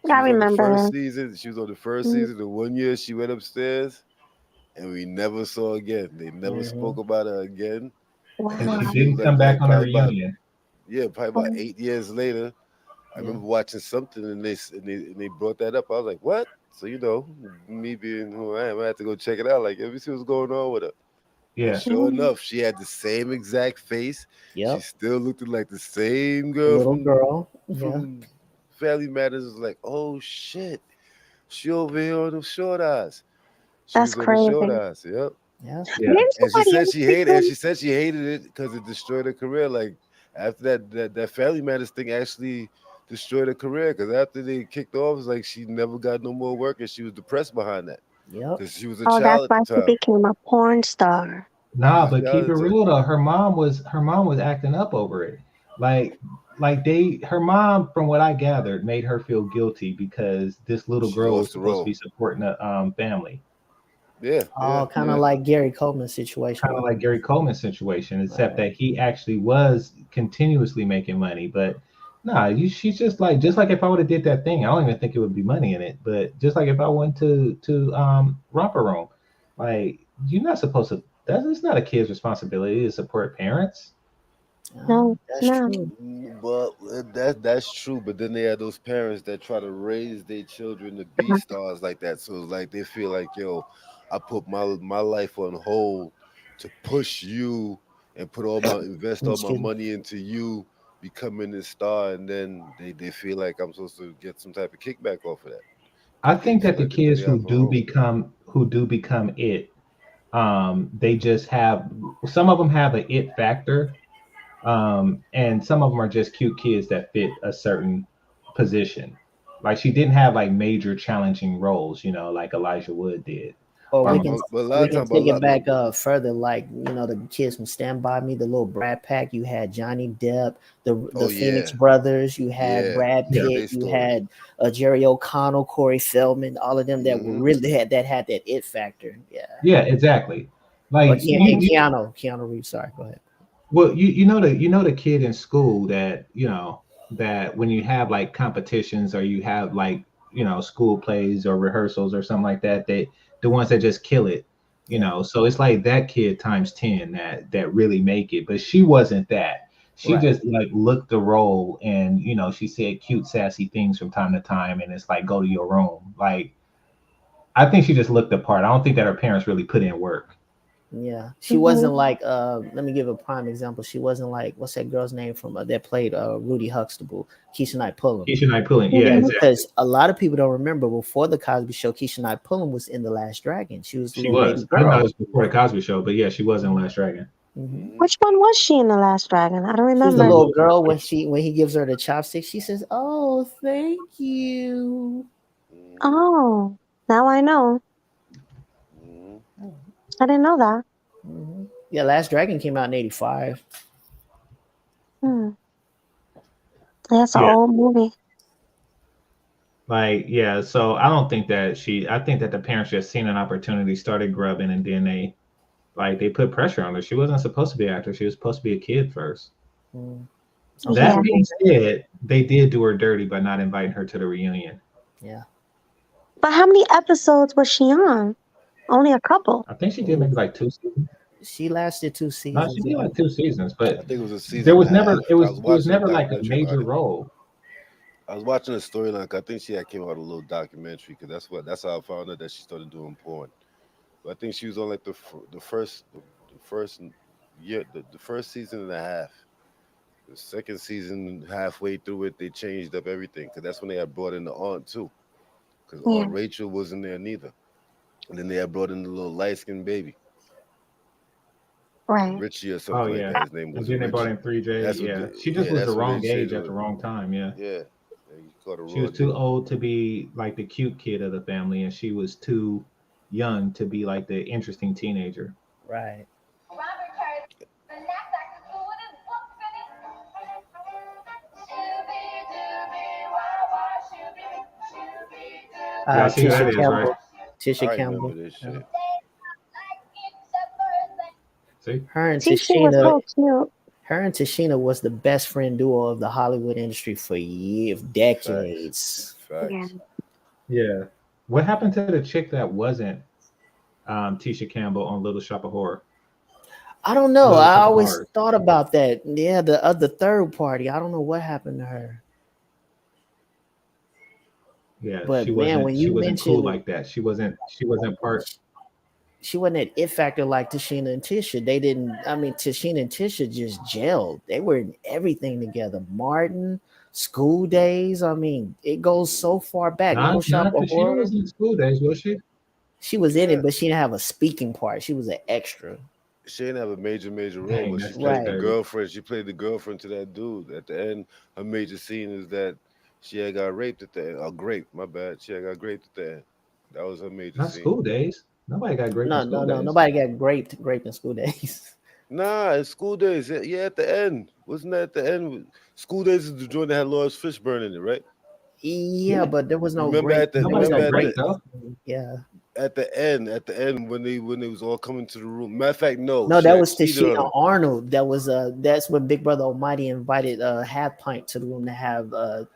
She I was on the remember first her. season. She was on the first Mm. season. The 1 year she went upstairs, and we never saw again. They never Mm-hmm. spoke about her again. And And then she Wow. feels didn't come back like on the probably about reunion. probably about Um, 8 years later. I Yeah. remember watching something and they brought that up. I was like, what? So me being who I am, I had to go check it out. Like, let me see what's going on with her. And Yeah. sure mm, enough, she had the same exact face. She Yep. still looked like the same The girl little girl. Yeah. from Family Matters. Was like, oh shit, she over here on the short eyes. She that's was on the short crazy. eyes. Yep. Yeah. Yeah. Didn't And she somebody said else she pick hated. And them? she said she hated it because it destroyed her career. Like after that Family Matters thing actually destroyed her career. Because after they kicked off, it's like she never got no more work, and she was depressed behind that Yep. because she was a Oh, that's child at why the she time. became a porn star. She Nah, was a but keep child it at the time. real though. Her mom was acting up over it. Like her mom, from what I gathered, made her feel guilty because this little She girl was lost the supposed to be role. supporting the family. Yeah, yeah, Oh, kind of yeah. like Gary Coleman's situation Kind of with like him. Gary Coleman's situation, except Right. that he actually was continuously making money. But nah, she's just like if I would have did that thing, I don't even think it would be money in it. But just like if I went to romper room, like you're not supposed to. That's not a kid's responsibility to support parents. Yeah, No, that's no. true. But that's true. But then they have those parents that try to raise their children to be stars like that. So it's like they feel like, yo, I put my life on hold to push you and invest all my Excuse me. money into you becoming a star, and then they feel like I'm supposed to get some type of kickback off of that I because they think that feel the like they put kids their life on hold. who do become it, they just have some of them have an it factor, and some of them are just cute kids that fit a certain position. Like she didn't have like major challenging roles, like Elijah Wood did. Or Or But a lot we of can time, but a take it lot. back further, like the kids from Stand By Me, the little Brad Pack. You had Johnny Depp, the Oh Phoenix yeah, brothers. You had yeah. Brad yeah, Tell Pitt. their You stories. had Jerry O'Connell, Corey Feldman. All of them that were Hmm. really had that it factor. Yeah. yeah, exactly. Or Like Yeah. Keanu Reeves. Sorry, go ahead. well, you know the kid in school that that when you have like competitions or you have like school plays or rehearsals or something like that, they the ones that just kill it. Yeah. So it's like that kid times 10 that really make it. But she wasn't that. She Right. just like looked the role, and she said cute sassy things from time to time, and it's like go to your room. Like I think she just looked the part. I don't think that her parents really put in work. Yeah, she wasn't Hmm. like let me give a prime example. She wasn't like, what's that girl's name from that played Rudy Huxtable, Keisha Knight Pulliam. Keisha Knight pulling, yeah, Yeah, Hmm. exactly. because a lot of people don't remember before the Cosby Show, Keisha Knight Pulliam was in The Last Dragon. She was the She little baby was. I didn't know it girl. was before the Cosby Show, but yeah, she was in Last Dragon. Hmm. Hmm. Which one was she in The Last Dragon? I don't She was the The remember. little little girl girl. when he gives her the chopsticks. She says, "Oh, thank you." Hmm. Oh, now I know. Hmm. I didn't know that. Yeah, Last Dragon came out in '85. Hmm. That's an Yeah, old movie. like yeah. So I don't think that I think that the parents just seen an opportunity, started grubbing, and then they put pressure on her. She wasn't supposed to be an actor. She was supposed to be a kid first. Mm. Okay. Yeah. That being said, they did do her dirty by not inviting her to the reunion. Yeah. But how many episodes was she on? Only a couple. I think she did Ooh, maybe like 2 seasons. she lasted 2 No, she seasons. did Yeah. like 2 seasons, I but think it was a there season and was a half. never it I was was it was watching a never like a documentary about major it. role. I was watching a storyline. 'Cause I think she had came out a little documentary because that's how I found out that she started doing porn. But I think she was on like the first year the first season and a half. The second season, halfway through it, they changed up everything because that's when they had brought in the aunt too. Because Yeah. Aunt Rachel wasn't there neither, and then they had brought in the little light skinned baby. Right. Richie or Oh something like yeah. that. His name And was then they brought Richie. in 3J. That's what Yeah. the She just yeah. was the That's what they wrong changed age at it. the wrong time. Yeah. Yeah, you caught a She raw was too deal. old to be like the cute kid of the family, and she was too young to be like the interesting teenager. Right. Robert carries the knapsack to school with his books in it. Shooby-dooby, wah-wah, shooby-dooby. Y'all see who that Tisha is, right? Campbell. Tisha I Campbell. remember this Yeah. shit. See? Her and Tisha was Tashina. so cute. Her and Tashina was the best friend duo of the Hollywood industry for years, Facts. decades. Yeah. Facts. Yeah. What happened to the chick that wasn't Tisha Campbell on Little Shop of Horror? I don't know. Little I Shop of always Horrors. thought about that. Yeah, the other third party. I don't know what happened to her. Yeah, But she man, when you wasn't cool mentioned like that. She wasn't part. she wasn't that it factor like Tashina and Tisha. They didn't. I mean, Tashina and Tisha just gelled. They were in everything together. Martin, School Days. I mean, it goes so far back. Little Shop of Tashina Horror. was in School Days, was she? She was in Yeah. it, but she didn't have a speaking part. She was an extra. She didn't have a major role, Dang, but that's she played Right. the dirty. girlfriend. She played the girlfriend to that dude. At the end, her major scene is that she had got raped at the end. Oh, raped, my bad. She had got raped at the end. That was her major Not scene. School Days. Nobody got raped in No, School no, no. Days. Nobody got raped in School Days. Nah, in School Days. Yeah, at the end. Wasn't that at the end? School Days is the joint that had Lawrence Fishburne in it, right? Yeah, but there was no Remember rape. at the There was Nobody no got rape. raped though. Yeah. at the end when they was all coming to the room. Matter of fact, no, No, she that had was cheated on Tashina him. Arnold. That's when Big Brother Almighty invited Half Pint to the room to have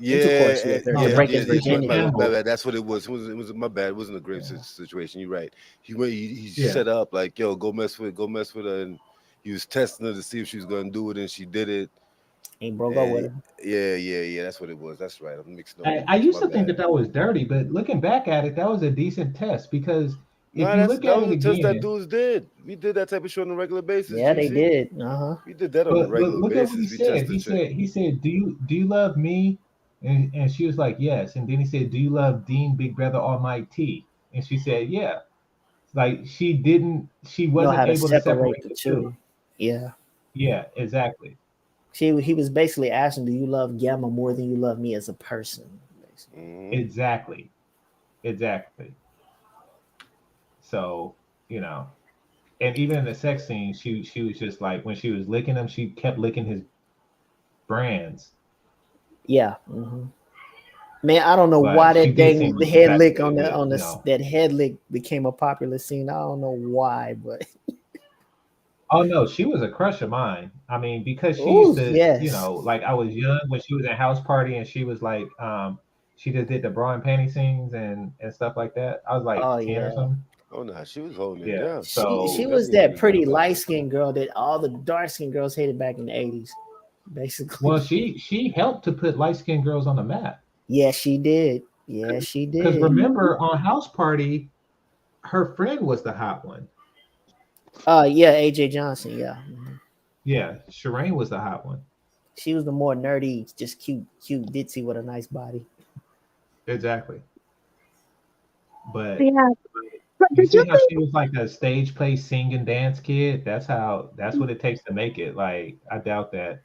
intercourse with her to break his Tisha virginity. Campbell. bad. That's what it was. It was my bad. It wasn't a great situation. You're right. He Yeah. set up like, yo, go mess with her, and he was testing her to see if she was gonna do it, and she did it. He broke up with And her. yeah. That's what it was. That's right. I'm mixing up. I used My to think bad. that was dirty, but looking back at it, that was a decent test because if Nah, you that look at was it a test that again, dudes did. We did that type of shit on a regular basis. Yeah, they GC. did. We did that on a but regular look at what he basis. We said. tested He said, "Do you love me?" And she was like, "Yes." And then he said, "Do you love Dean Big Brother Almighty?" And she said, "Yeah." Like she Know wasn't how to able to separate separate the the two. two. Yeah. Yeah, exactly. He was basically asking, do you love Gamma more than you love me as a person? Basically. Exactly. So, and even in the sex scene, she was just like when she was licking him, she kept licking his brands. Yeah. Mm-hmm. Man, I don't know But why she that did thing, seem the head lick infatuated, that head lick became a popular scene. I don't know why, but Oh no, she was a crush of mine. I mean, because she ooh, used to, yes. like I was young when she was in House Party and she was like, she just did the bra and panty scenes and stuff like that. I was like Oh 10 or yeah. something. Oh no, she was holding it Yeah. down. She So was Definitely holding that it pretty down. light skinned girl that all the dark skinned girls hated back in the 80s, basically. well, she helped to put light skinned girls on the map. Yeah, she did. Yeah, she Because did. remember on House Party, her friend was the hot one. Yeah, AJ Johnson. Yeah. Mhm. Yeah, Shireen was the hot one. She was the more nerdy, just cute ditzy with a nice body. Exactly. But Yeah. But you did see you how think? she was like a stage play sing and dance kid? That's what it takes to make it. Like I doubt that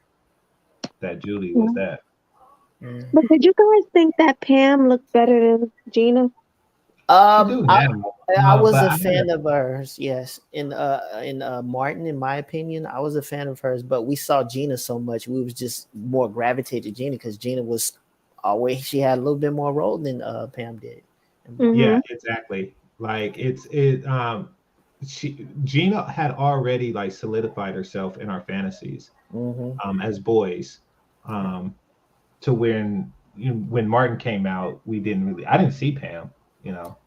Julie was that. Mm. But did you guys think that Pam looked better than Gina? She do now. I was but a I fan of hers, yes. In Martin, in my opinion, I was a fan of hers, but we saw Gina so much, we was just more gravitated to Gina because Gina was always she had a little bit more role than Pam did. Yeah, exactly. Like Gina had already like solidified herself in our fantasies as boys. To when Martin came out, I didn't see Pam,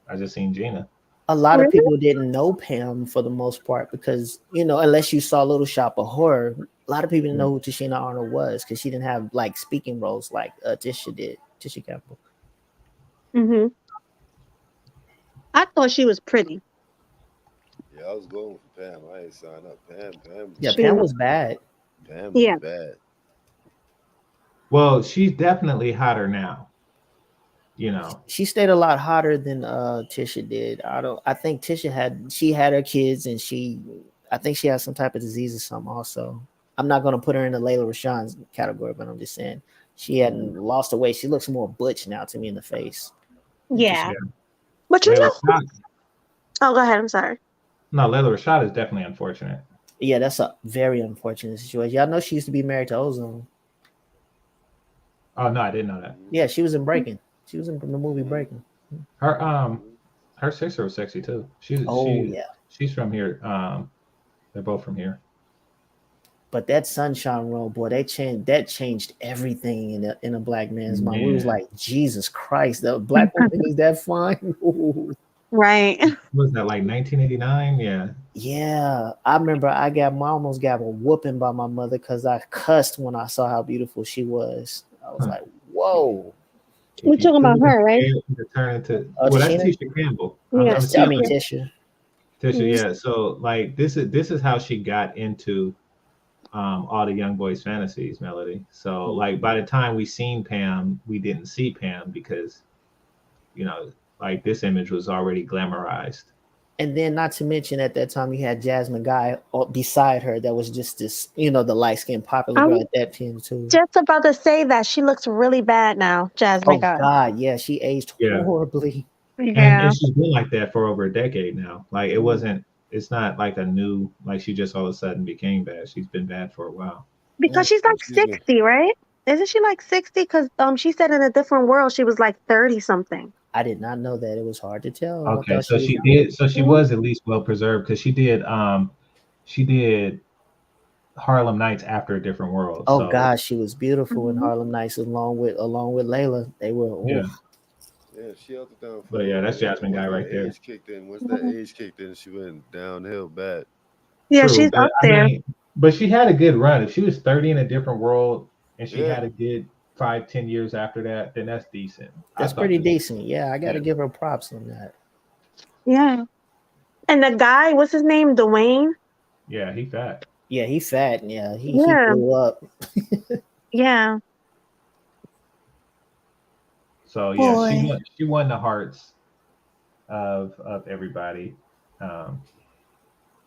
I just seen Gina. A lot of people didn't know Pam for the most part because, unless you saw Little Shop of Horror, a lot of people didn't know who Tashina Arnold was because she didn't have like speaking roles like Tisha did, Tisha Campbell. I thought she was pretty. Yeah, I was going for Pam. I ain't signed up. Pam. Yeah, Pam was bad. Pam was bad. Well, she's definitely hotter now. She stayed a lot hotter than Tisha did. I think Tisha had her kids and I think she has some type of disease or something. Also, I'm not gonna put her in the Layla Rashawn's category, but I'm just saying she hadn't lost her weight. She looks more butch now to me in the face. Yeah. Yeah. But you Layla know, Rashad, oh, go ahead. I'm sorry. no, Layla Rashad is definitely unfortunate. Yeah, that's a very unfortunate situation. Y'all know she used to be married to Ozone. Oh no, I didn't know that. Yeah, she was in Breaking. She was in the movie Breaking. Her sister was sexy too. Oh yeah. She's from here. They're both from here. But that Sunshine Role, boy, that changed everything in a black man's mind. We was Man. like, Jesus Christ, the black woman is that fine? Ooh. Right. What was that like 1989? Yeah. Yeah, I remember I almost got a whooping by my mother because I cussed when I saw how beautiful she was. I was like, whoa. We're talking about her, right? To turn into Oh, well, that's Tashina? Tisha Campbell. Yeah, I mean, Tisha. Tisha, yeah. So like this is how she got into all the young boys' fantasies, Melody. So like by the time we seen Pam, we didn't see Pam because like this image was already glamorized. And then, not to mention, at that time, you had Jasmine Guy beside her that was just this, the light skinned popular girl at that time, too. Just about to say that she looks really bad now, Jasmine. Oh, God. Yeah, she aged horribly. Yeah. And she's been like that for over a decade now. Like it's not like a new, like she just all of a sudden became bad. She's been bad for a while. Because she's like 60, right? Isn't she like 60? Because she said in a different world she was like 30 something. I did not know that. It was hard to tell. Okay, so she did. So she was at least well preserved because she did Harlem Nights after a different world. Oh so. gosh, she was beautiful in Harlem Nights along with Layla. They were. Yeah. Yeah, she held it down. But yeah, that's Jasmine Guy right there. Age kicked in. Once that age kicked in, she went downhill bad. Yeah, True, she's up there. But she had a good run. If she was 30 in a different world and she had a good 5-10 years after that, then that's decent. That's pretty decent. Yeah, I got to give her props on that. Yeah. And the guy, what's his name? Dwayne? Yeah, he fat. Yeah, he fat. Yeah, he blew up. Yeah. So yeah, she won the hearts of everybody.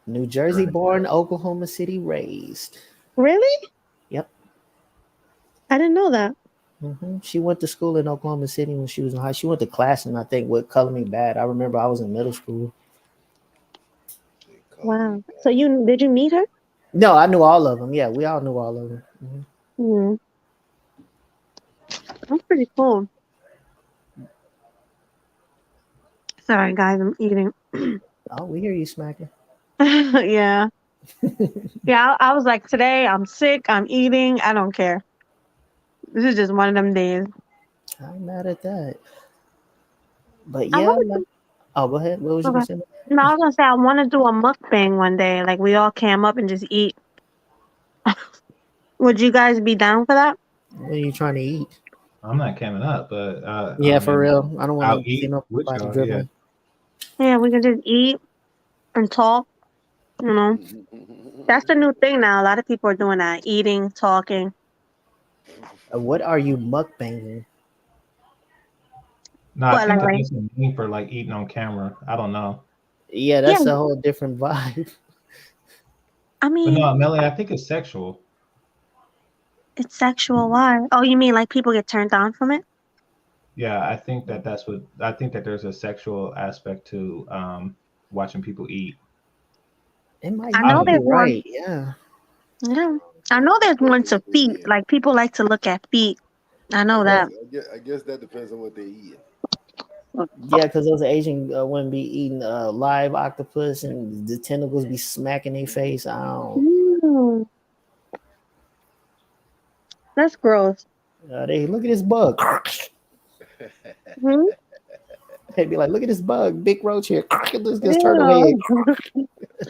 New Jersey born, Oklahoma City raised. Really? Yep. I didn't know that. Mm-hmm. She went to school in Oklahoma City when she was in high. She went to class, and I think with Color Me Bad. I remember I was in middle school. Wow. So did you meet her? No, I knew all of them. Yeah, we all knew all of them. Mm-hmm. That's pretty cool. Sorry, guys, I'm eating. Oh, we hear you smacking. Yeah. Yeah, I was like, today I'm sick, I'm eating, I don't care. This is just one of them days. I'm mad at that. But yeah, oh, go ahead. What was you going to say? No, I was going to say, I want to do a mukbang one day. Like, we all cam up and just eat. Would you guys be down for that? What are you trying to eat? I'm not camming up, but yeah, for real. I don't want to see nobody dribbling. Yeah, we can just eat and talk. That's the new thing now. A lot of people are doing that. Eating, talking. What are you mukbanging? No, I think that's a name for like eating on camera. I don't know. Yeah, that's a whole different vibe. I mean, but no, Melly, I think it's sexual. It's sexual. Why? Oh, you mean like people get turned on from it? Yeah, I think that there's a sexual aspect to watching people eat. It might I know there's right. Yeah. I know there's one to feet. Like people like to look at feet. I know that. I guess that depends on what they eat. Yeah, because those Asian women be eating live octopus and the tentacles be smacking their face. I don't. That's gross. They look at this bug. They'd be like, "Look at this bug, big roach here. Look at this turtle head."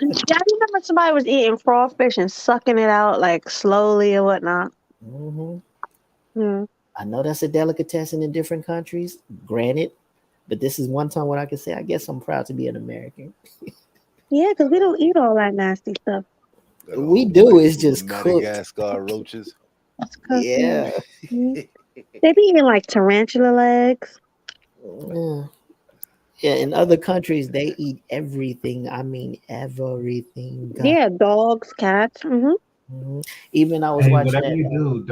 Yeah, I remember somebody was eating crawfish and sucking it out like slowly or whatnot. I know that's a delicatessen in different countries, granted, but this is one time what I can say. I guess I'm proud to be an American. Yeah, because we don't eat all that nasty stuff. We do. It's just Madagascar roaches. Yeah. They be eating like tarantula legs. Yeah. Yeah, in other countries, they eat everything. I mean, everything. God. Yeah, dogs, cats. Mhm. Even I was Hey, watching whatever that. you do,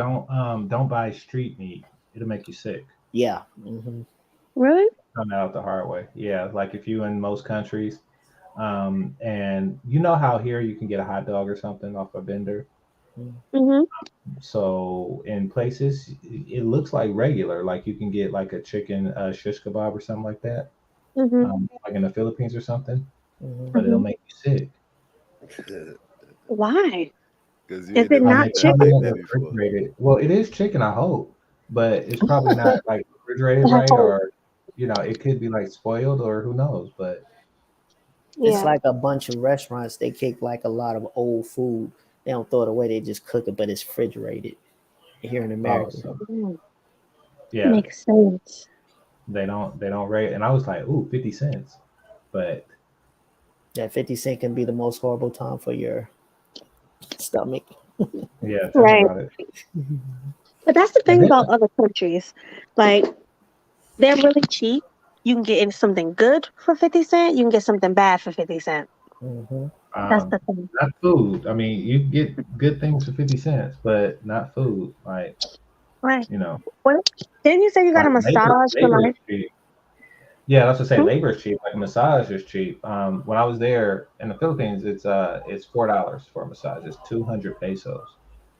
don't buy street meat. It'll make you sick. Yeah. Really? Found out the hard way. Yeah, like if you in most countries, and you know how here you can get a hot dog or something off a vendor. Mhm. Mhm. So in places, it looks like regular. Like you can get like a chicken shish kebab or something like that, Mhm. like in the Philippines or something. Mhm. But it'll Mhm. make you sick. Why? Because you Is ain't it never Um, not had it's nothing probably chicken? like not that before. refrigerated. Well, it is chicken, I hope, but it's probably not like refrigerated I right, hope. or it could be like spoiled, or who knows. But It's Yeah. like a bunch of restaurants. They keep like a lot of old food. They don't throw it away. They just cook it, but it's refrigerated here in oh, America. so Mm, yeah, makes sense. they don't rate. And I was like, ooh, 50 cents, but That 50 cent can be the most horrible time for your stomach. yeah, tell me Right. about it. But that's the And thing then about other countries. Like they're really cheap. You can get in something good for 50 cents. You can get something bad for 50 cents. Hmm. That's um, the thing. not food. I mean, you get good things for 50 cents, but not food. Like Right. you know, What? Didn't you say you got like a labor. massage for Labor is life? cheap. Yeah, that's to say Hmm? labor is cheap. Like massage is cheap. When I was there in the Philippines, it's $4 for a massage. It's 200 pesos,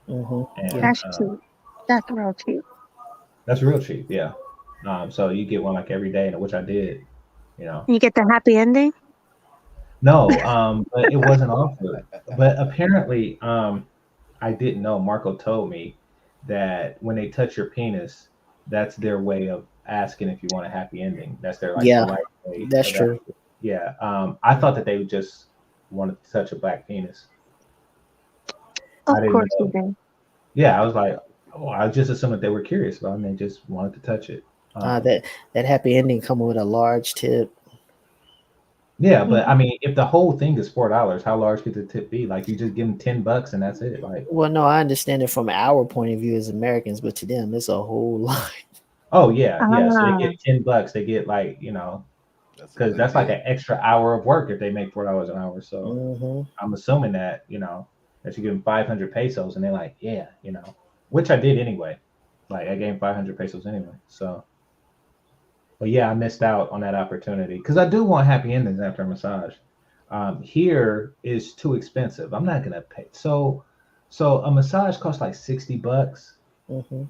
Hmm. Yeah. and That's cheap. That's real cheap. that's real cheap. Yeah. So you get one like every day, and which I did. You know, You get the happy ending. no, but it wasn't offered. But apparently, I didn't know. Marco told me that when they touch your penis, that's their way of asking if you want a happy ending. That's their like Yeah. polite way That's of true. asking. Yeah. I thought that they would just wanted to touch a black penis. I Of didn't course you know. do. Yeah, I was like, oh, I just assumed that they were curious about me and just wanted to touch it. Um, That happy ending come with a large tip. yeah, but Mhm. I mean, if the whole thing is $4, how large could the tip be? Like you just give them $10 and that's it. Like, Well, no, I understand it from our point of view as Americans, but to them, it's a whole lot. oh yeah, yeah. So they Ah, get $10. They get like That's a because good that's like deal. an extra hour of work if they make $4 an hour. So Hmm. I'm assuming that that you give them 500 pesos and they're like, yeah, which I did anyway. Like I gave them 500 pesos anyway. So, but yeah, I missed out on that opportunity because I do want happy endings after a massage. Here is too expensive. I'm not gonna pay. So a massage costs like $60. Hmm.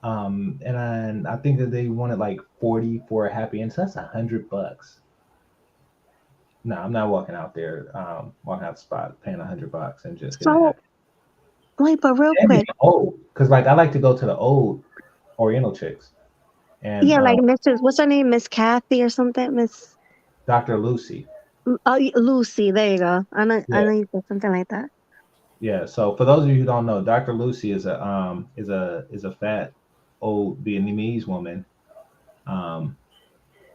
And I think that they wanted like 40 for a happy end. So that's $100. No, I'm not walking out there, walking out the spot, paying $100 and just getting a so happy. wait, but real And being quick, old, because like I like to go to the old Oriental chicks and yeah, like Mrs. What's her name, Miss Kathy or something, Miss Dr. Lucy. Lucy. There you go. I Yeah, know you said something like that. yeah. So for those of you who don't know, Dr. Lucy is a fat old Vietnamese woman um,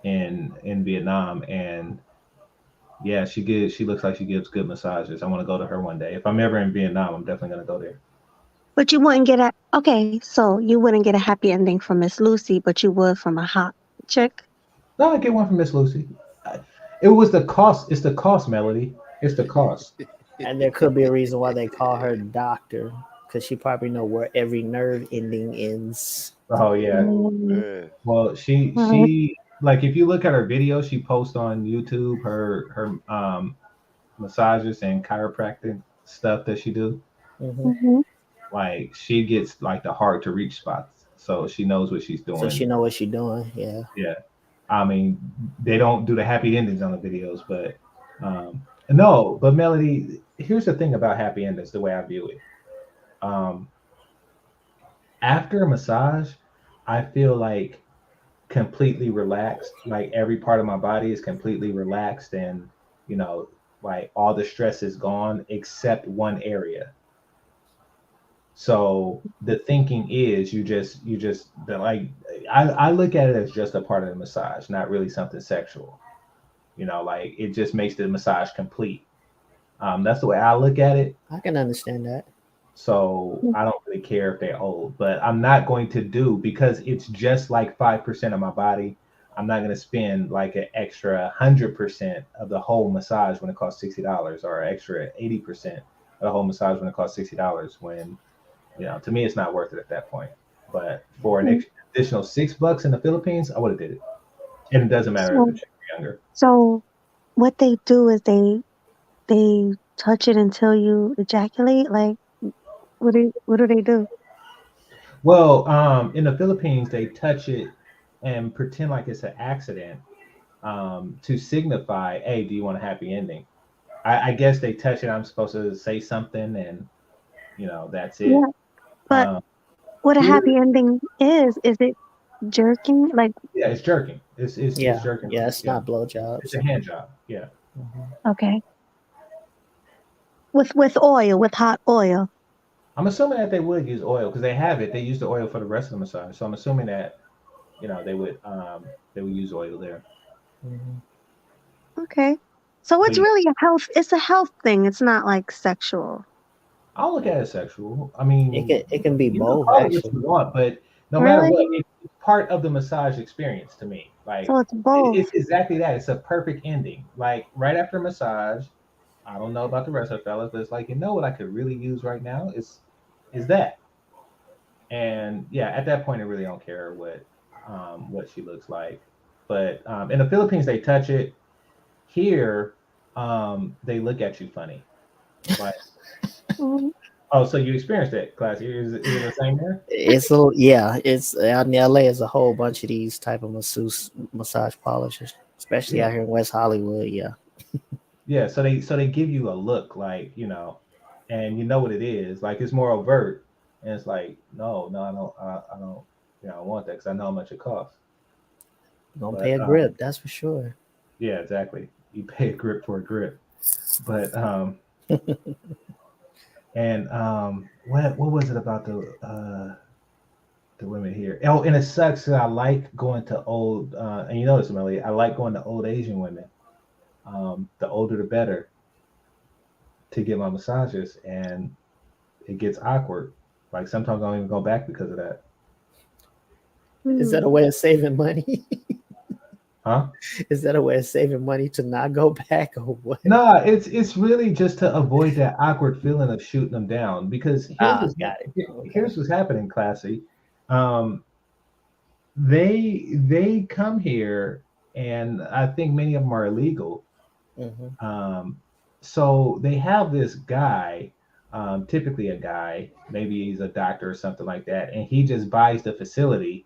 in Vietnam, and yeah, she looks like she gives good massages. I want to go to her one day. If I'm ever in Vietnam, I'm definitely gonna go there. But you wouldn't get a okay. So you wouldn't get a happy ending from Miss Lucy, but you would from a hot chick. No, I get one from Miss Lucy. It was the cost. It's the cost, Melody. It's the cost. And there could be a reason why they call her doctor, because she probably know where every nerve ending ends. Oh yeah. Oh Mm, man. Well, she right. she like if you look at her videos, she posts on YouTube her massages and chiropractic stuff that she do. Hmm. Mm-hmm. Like she gets like the hard to reach spots, so she knows what she's So doing. she know what she doing. Yeah. Yeah. I mean, they don't do the happy endings on the videos, but no. But Melody, here's the thing about happy endings, the way I view it. Um, After a massage, I feel like completely relaxed. Like every part of my body is completely relaxed, and you know, like all the stress is gone except one area. So the thinking is like I look at it as just a part of the massage, not really something sexual. Like it just makes the massage complete. That's the way I look at it. I can understand that. So I don't really care if they're old, but I'm not going to do because it's just like 5% of my body. I'm not gonna spend like an extra 100% of the whole massage when it costs $60, or extra 80% of the whole massage when it costs $60. When to me, it's not worth it at that point. But for an Mm. additional $6 in the Philippines, I would have did it. And it doesn't matter if the So, chicks are younger. so what they do is they touch it until you ejaculate. Like, what do they do? Well, in the Philippines, they touch it and pretend like it's an accident, to signify, hey, do you want a happy ending? I guess they touch it. I'm supposed to say something, and that's Yeah, it. but Um, what a here, happy ending is it jerking? Like, yeah, it's jerking. It's Yeah, jerking. yeah, it's Yeah, not it's blowjobs. a hand job. Yeah. Mhm. okay, with oil, with hot oil. I'm assuming that they would use oil because they have it. They use the oil for the rest of the massage. So I'm assuming that they would use oil there. Mhm. Okay. So But it's yeah, really a health. It's a health thing. It's not like sexual. I'll look at it sexual. I It mean, can be you can both call it what actually. you want, but no matter what, Really? it's part of the massage experience to me. Like So it's both. it's exactly that. It's a perfect ending. Like right after massage, I don't know about the rest of the fellas, but it's like, what I could really use right now is that. And yeah, at that point, I really don't care what she looks like. But in the Philippines, they touch it. Here, they look at you funny. Like, Mm. oh, so you experienced it, classy? Is it the same there? It's out in LA. Is a whole bunch of these type of massage polishers, especially Yeah, out here in West Hollywood. Yeah. yeah. So they give you a look, like, and you know what it is. Like it's more overt, and it's like, no, no, I don't, I want that because I know how much it costs. Gonna pay But a grip, that's for sure. yeah, exactly. You pay a grip for a grip. But and what was it about the women here? Oh, and it sucks 'cause I like going to old, and you know this, Melly. I like going to old Asian women. The older the better to get my massages, and it gets awkward. Like sometimes I don't even go back because of that. Is that Mm. a way of saving money? Huh? Is that a way of saving money to not go back or what? No, it's really just to avoid that awkward feeling of shooting them down. Because Ah, got it. Okay. here's what's happening, Classy. Um, they come here, and I think many of them are illegal. Hmm. Um, so they have this guy, typically a guy, maybe he's a doctor or something like that, and he just buys the facility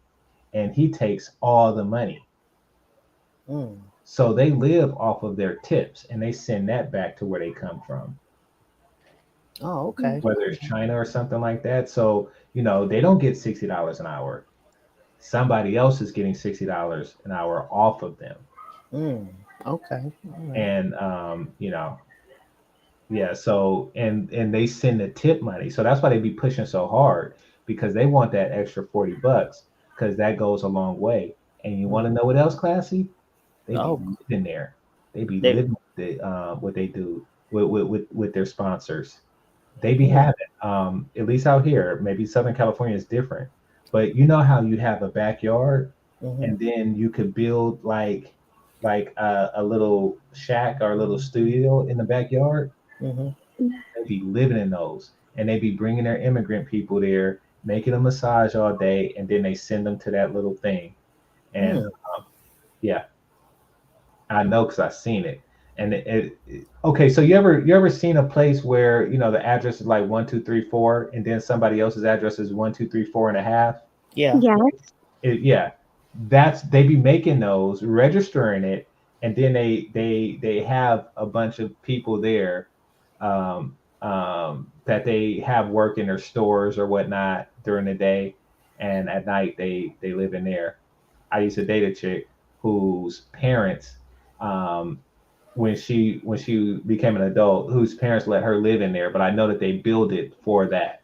and he takes all the money. Mm. So they live off of their tips and they send that back to where they come from, Oh, okay. whether it's China or something like that. So, they don't get $60 an hour. Somebody else is getting $60 an hour off of them. Mm. Okay. All right. And yeah, so and they send the tip money. So that's why they be pushing so hard, because they want that extra $40, because that goes a long way. And you want to Mhm. know what else, Classy? They be Oh, living there. They be they. living what they do with their sponsors. They be Mm. having, at least out here, maybe Southern California is different, but you know how you have a backyard, Hmm. and then you could build like a little shack or a little studio in the backyard. Hmm. They be living in those, and they be bringing their immigrant people there, making a massage all day, and then they send them to that little thing. And Mm. yeah, I know because I've seen it. And okay, so you ever seen a place where the address is like 1 2 3 4, and then somebody else's address is 1 2 3 4 and a half? Yeah. Yes. Yeah, they be making those, registering it, and then they have a bunch of people there, that they have work in their stores or whatnot during the day, and at night they live in there. I used to date a chick whose parents, um, when she became an adult, whose parents let her live in there, but I know that they build it for that.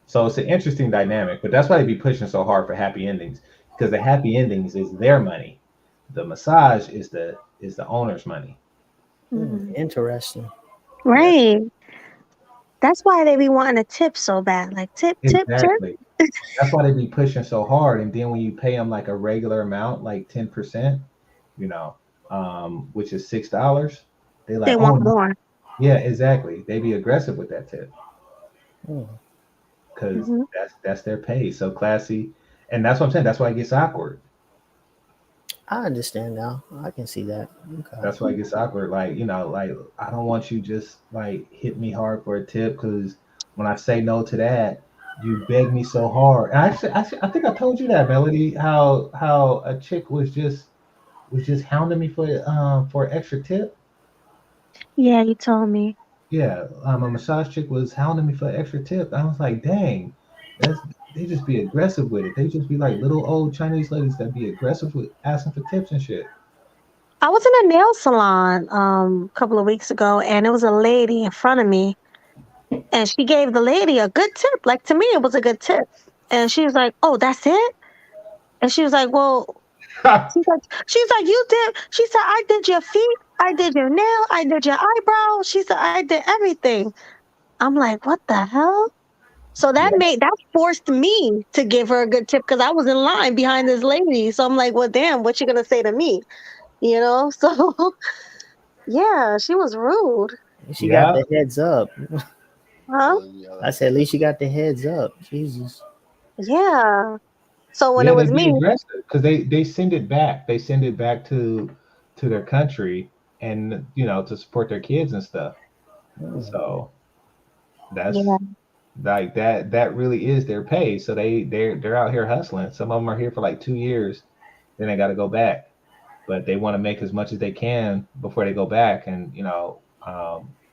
So it's an interesting dynamic, but that's why they be pushing so hard for happy endings, because the happy endings is their money. The massage is the owner's money. Mm. Mm. Interesting. Yeah, Right. That's why they be wanting a tip so bad. Like tip, tip, tip. exactly. That's why they be pushing so hard. And then when you pay them like a regular amount, like 10%, you know, which is $6, they They like, oh want no, more. yeah, exactly. They be aggressive with that tip Hmm. because Hmm. that's their pay. So classy, and that's what I'm saying. That's why it gets awkward. I understand now. I can see that. Okay. That's why it gets awkward. Like, like I don't want you just like hit me hard for a tip because when I say no to that, you beg me so hard. And I think I told you that, Melody, how a chick was just hounding me for an extra tip. Yeah, you told me. Yeah, a massage chick was hounding me for an extra tip. I was like, dang, that's they just be aggressive with it. They just be like little old Chinese ladies that be aggressive with asking for tips and shit. I was in a nail salon a couple of weeks ago, and it was a lady in front of me, and she gave the lady a good tip. Like, to me, it was a good tip. And she was like, "Oh, that's it?" And she was like, "Well," she's like, "You did." She said, "I did your feet, I did your nail, I did your eyebrow." She said, "I did everything." I'm like, "What the hell?" So Yeah, that forced me to give her a good tip because I was in line behind this lady. So I'm like, "Well, damn, what you gonna say to me?" You know? So yeah, she was rude. She got yeah, the heads up. Huh? Yeah, I like said, at that. least you got the heads up. Jesus. Yeah. So when yeah. it They was be me, aggressive because they send it back. They send it back to their country and to support their kids and stuff. Hmm. So that's yeah. like that really is their pay. So they're out here hustling. Some of them are here for like 2 years, then they got to go back. But they want to make as much as they can before they go back and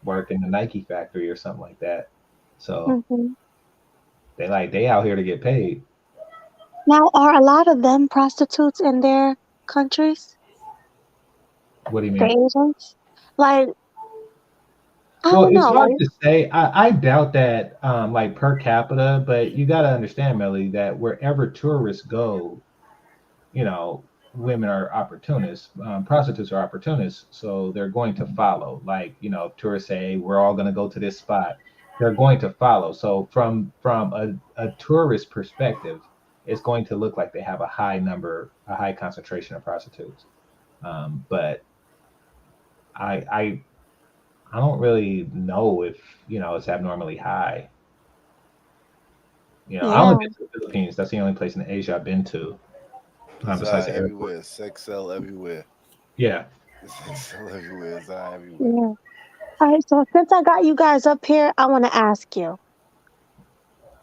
work in the Nike factory or something like that. So Hmm. they out here to get paid. Now, are a lot of them prostitutes in their countries? What do you The mean? Asians? Like, I Well, don't it's know. hard Like, to say. I doubt that, like per capita, but you got to understand, Melly, that wherever tourists go, women are opportunists. Prostitutes are opportunists, so they're going to follow. Like, tourists say, we're all going to go to this spot. They're going to follow. So from a tourist perspective, it's going to look like they have a high concentration of prostitutes. But I I don't really know if it's abnormally high. I only yeah. been to the Philippines. That's the only place in Asia I've been to, It's besides the airport. everywhere. Sex sell everywhere. Yeah. Sex sell everywhere. It's everywhere. Yeah. All right. So since I got you guys up here, I want to ask you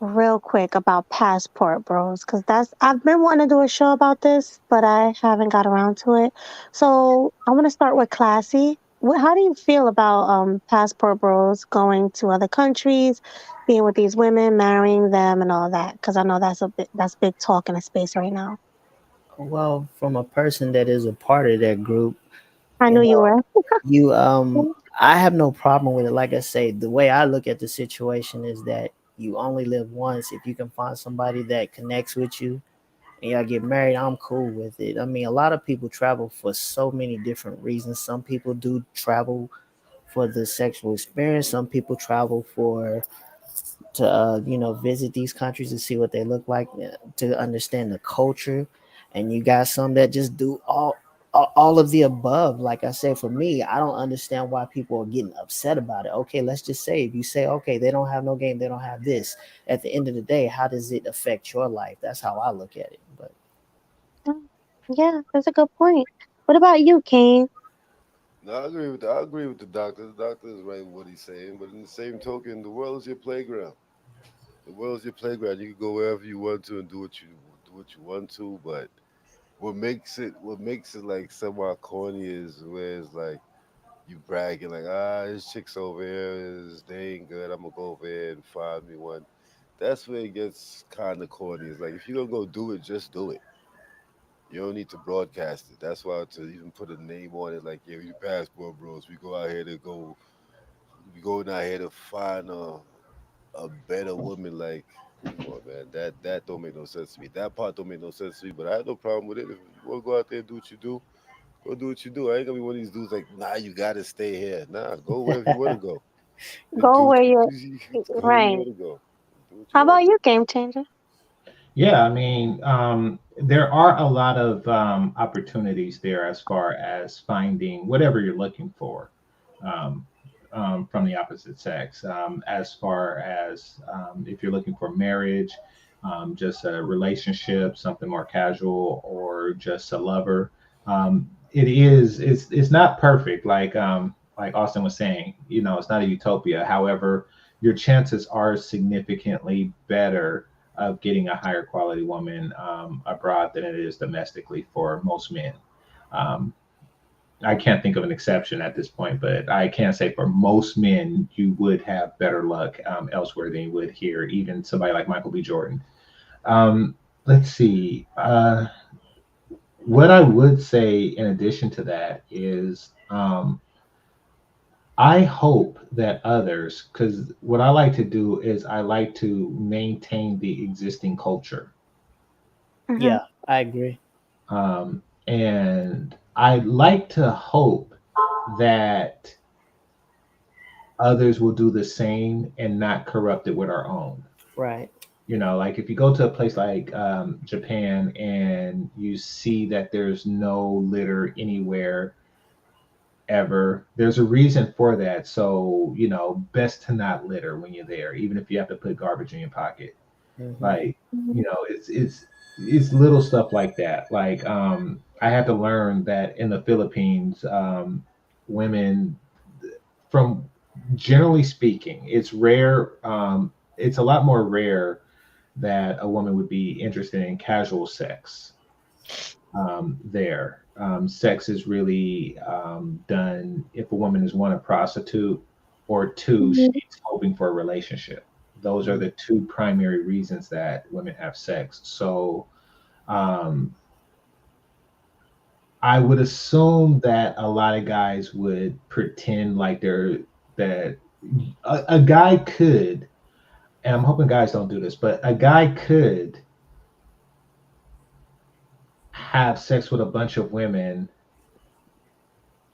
real quick about passport bros, because that's I've been wanting to do a show about this, but I haven't got around to it. So I want to start with Classy. How do you feel about passport bros going to other countries, being with these women, marrying them, and all that? Because I know that's big talk in the space right now. Well, from a person that is a part of that group, I you knew you know, were. you I have no problem with it. Like I say, the way I look at the situation is that you only live once. If you can find somebody that connects with you and y'all get married, I'm cool with it. I mean, a lot of people travel for so many different reasons. Some people do travel for the sexual experience. Some people travel for to visit these countries and see what they look like, to understand the culture. And you got some that just do all of the above. Like I said, for me, I don't understand why people are getting upset about it. Okay, let's just say, if you say, okay, they don't have no game, they don't have this, at the end of the day, how does it affect your life? That's how I look at it. But Mm, yeah, that's a good point. What about you, Kane? No, I agree with the doctor. The doctor is right with what he's saying. But in the same token, the world is your playground. The world is your playground. You can go wherever you want to and do what you want to. But what makes it like somewhat corny is where it's like you bragging like, this chick's over here is they ain't good. I'm gonna go over here and find me one. That's where it gets kind of corny. It's like if you're gonna go do it, just do it. You don't need to broadcast it. That's why to even put a name on it, like, yeah, we passport bros. We going out here to find a better woman. Like, come on, man. That don't make no sense to me. That part don't make no sense to me. But I have no problem with it. If you want to go out there and do what you do, go do what you do. I ain't gonna be one of these dudes like, nah, you gotta stay here. Nah, go wherever you want to go and Go do. where you're Go where you right. want to go. Do what you How want about to do. you, Game Changer? Yeah, I mean, there are a lot of opportunities there as far as finding whatever you're looking for um, from the opposite sex. As far as if you're looking for marriage, just a relationship, something more casual, or just a lover. It's not perfect, like Austin was saying. You know, it's not a utopia. However, your chances are significantly better of getting a higher quality woman abroad than it is domestically for most men. Um, I can't think of an exception at this point, but I can say for most men, you would have better luck elsewhere than you would here, even somebody like Michael B. Jordan. Let's see. What I would say in addition to that is I hope that others, because what I like to do is I like to maintain the existing culture. Hmm. Yeah, I agree. And I like to hope that others will do the same and not corrupt it with our own. Right. You know, like if you go to a place like Japan and you see that there's no litter anywhere ever, there's a reason for that. So, you know, best to not litter when you're there, even if you have to put garbage in your pocket. Hmm. Like, you know, it's little stuff like that. Like I had to learn that in the Philippines, women, from generally speaking, it's rare. It's a lot more rare that a woman would be interested in casual sex there. Sex is really done if a woman is one, a prostitute, or two, Hmm. she's hoping for a relationship. Those are the two primary reasons that women have sex. So um, I would assume that a lot of guys would pretend like that a guy could, and I'm hoping guys don't do this, but a guy could have sex with a bunch of women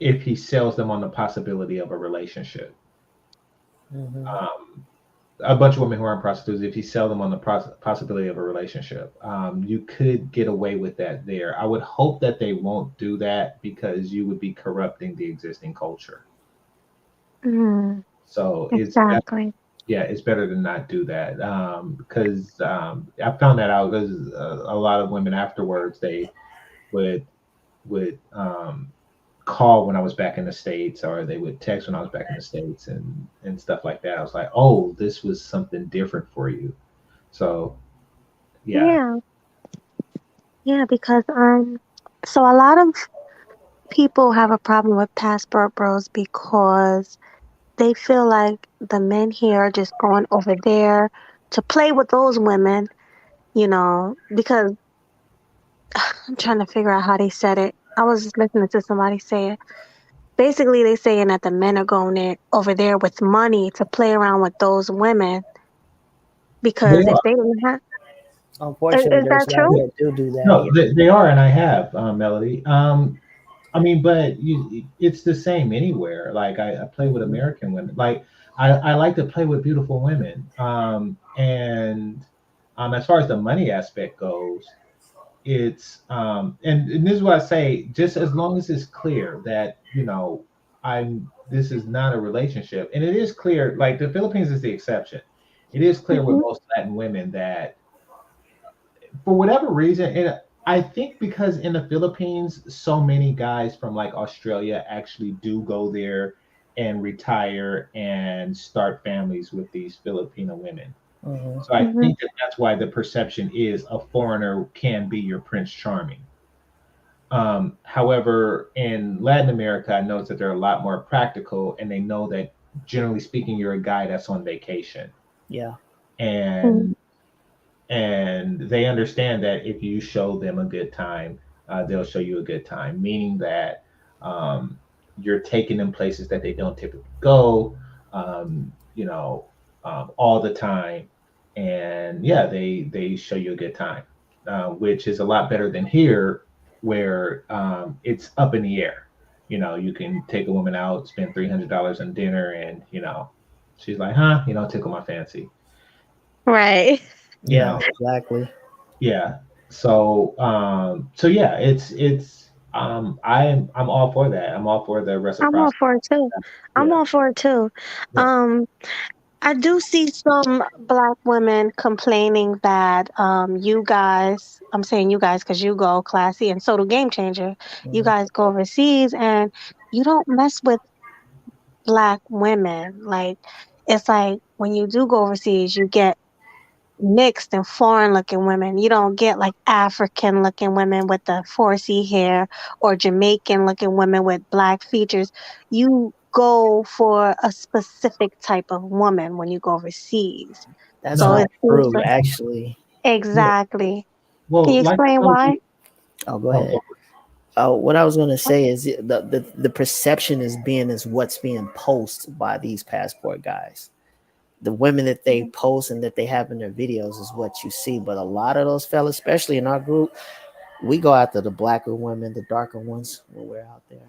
if he sells them on the possibility of a relationship. Hmm. Um, a bunch of women who aren't prostitutes, if you sell them on the possibility of a relationship, you could get away with that there. I would hope that they won't do that because you would be corrupting the existing culture. Mm, So exactly. yeah, it's better to not do that because I found that out because a lot of women afterwards they would would call when I was back in the States, or they would text when I was back in the States, and stuff like that. I was like, oh, this was something different for you. So yeah, Yeah, yeah, because so a lot of people have a problem with passport bros because they feel like the men here are just going over there to play with those women, because I'm trying to figure out how they said it. I was just listening to somebody say it. Basically, they saying that the men are going there over there with money to play around with those women they because if are. they didn't have, Unfortunately, is there's that guys true? that do that. No, Yeah. they are, and I have Melody. I mean, but it's the same anywhere. Like I play with Hmm. American women. Like I like to play with beautiful women. And as far as the money aspect goes, it's and this is what I say, just as long as it's clear that, you know, I'm this is not a relationship. And it is clear, like the Philippines is the exception. It is clear with Hmm. most Latin women that for whatever reason, and I think because in the Philippines, so many guys from like Australia actually do go there and retire and start families with these Filipino women. Hmm. So I Hmm. think that that's why the perception is a foreigner can be your Prince Charming. However, in Latin America, I noticed that they're a lot more practical, and they know that generally speaking, you're a guy that's on vacation, Yeah. and they understand that if you show them a good time, they'll show you a good time. Meaning that you're taking them places that they don't typically go, you know, all the time, and yeah, they show you a good time, which is a lot better than here, where it's up in the air. You know, you can take a woman out, spend $300 on dinner, and you know, she's like, huh, you know, tickle my fancy. Right. You Yeah. know, Exactly. Yeah. So yeah, I'm all for that. I'm all for the I'm all reciprocity. for it too. I'm Yeah. all for it too. Yeah. Um, I do see some black women complaining that you guys, I'm saying you guys because you go classy and so do Game Changer. You Mhm. guys go overseas and you don't mess with black women. Like it's like when you do go overseas, you get mixed and foreign looking women. You don't get like African looking women with the 4C hair or Jamaican looking women with black features. You go for a specific type of woman when you go overseas. That's So No. not it seems true, like actually. Yeah. exactly. Can Well, you like I explain told why? you. Oh, go Oh, ahead. What I was gonna say is the perception is being is what's being posted by these passport guys. The women that they Mhm. post and that they have in their videos is what you see. But a lot of those fellas, especially in our group, we go after the blacker women, the darker ones when we're out there.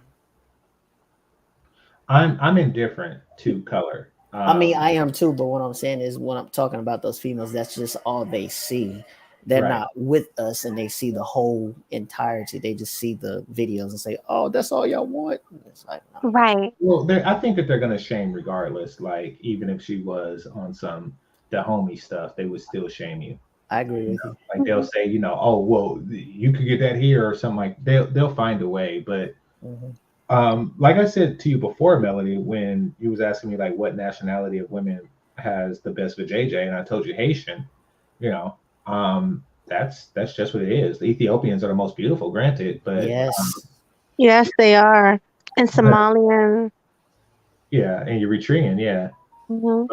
I'm indifferent to color. I mean, I am too, but what I'm saying is when I'm talking about those females, that's just all they see. They're Right. not with us and they see the whole entirety. They just see the videos and say, "Oh, that's all y'all want." And it's like, no, Right. Well, I think that they're gonna shame regardless. Like even if she was on some the homie stuff, they would still shame you. I agree with you. Like they'll Mhm. say, oh well, you could get that here or something like they'll find a way. But Hmm. like I said to you before, Melody, when you was asking me like what nationality of women has the best vajayjay, and I told you Haitian, you know, that's just what it is. The Ethiopians are the most beautiful, granted, Yes. Yes, they are. And but Somalian. yeah, and Eritrean, yeah. Hmm.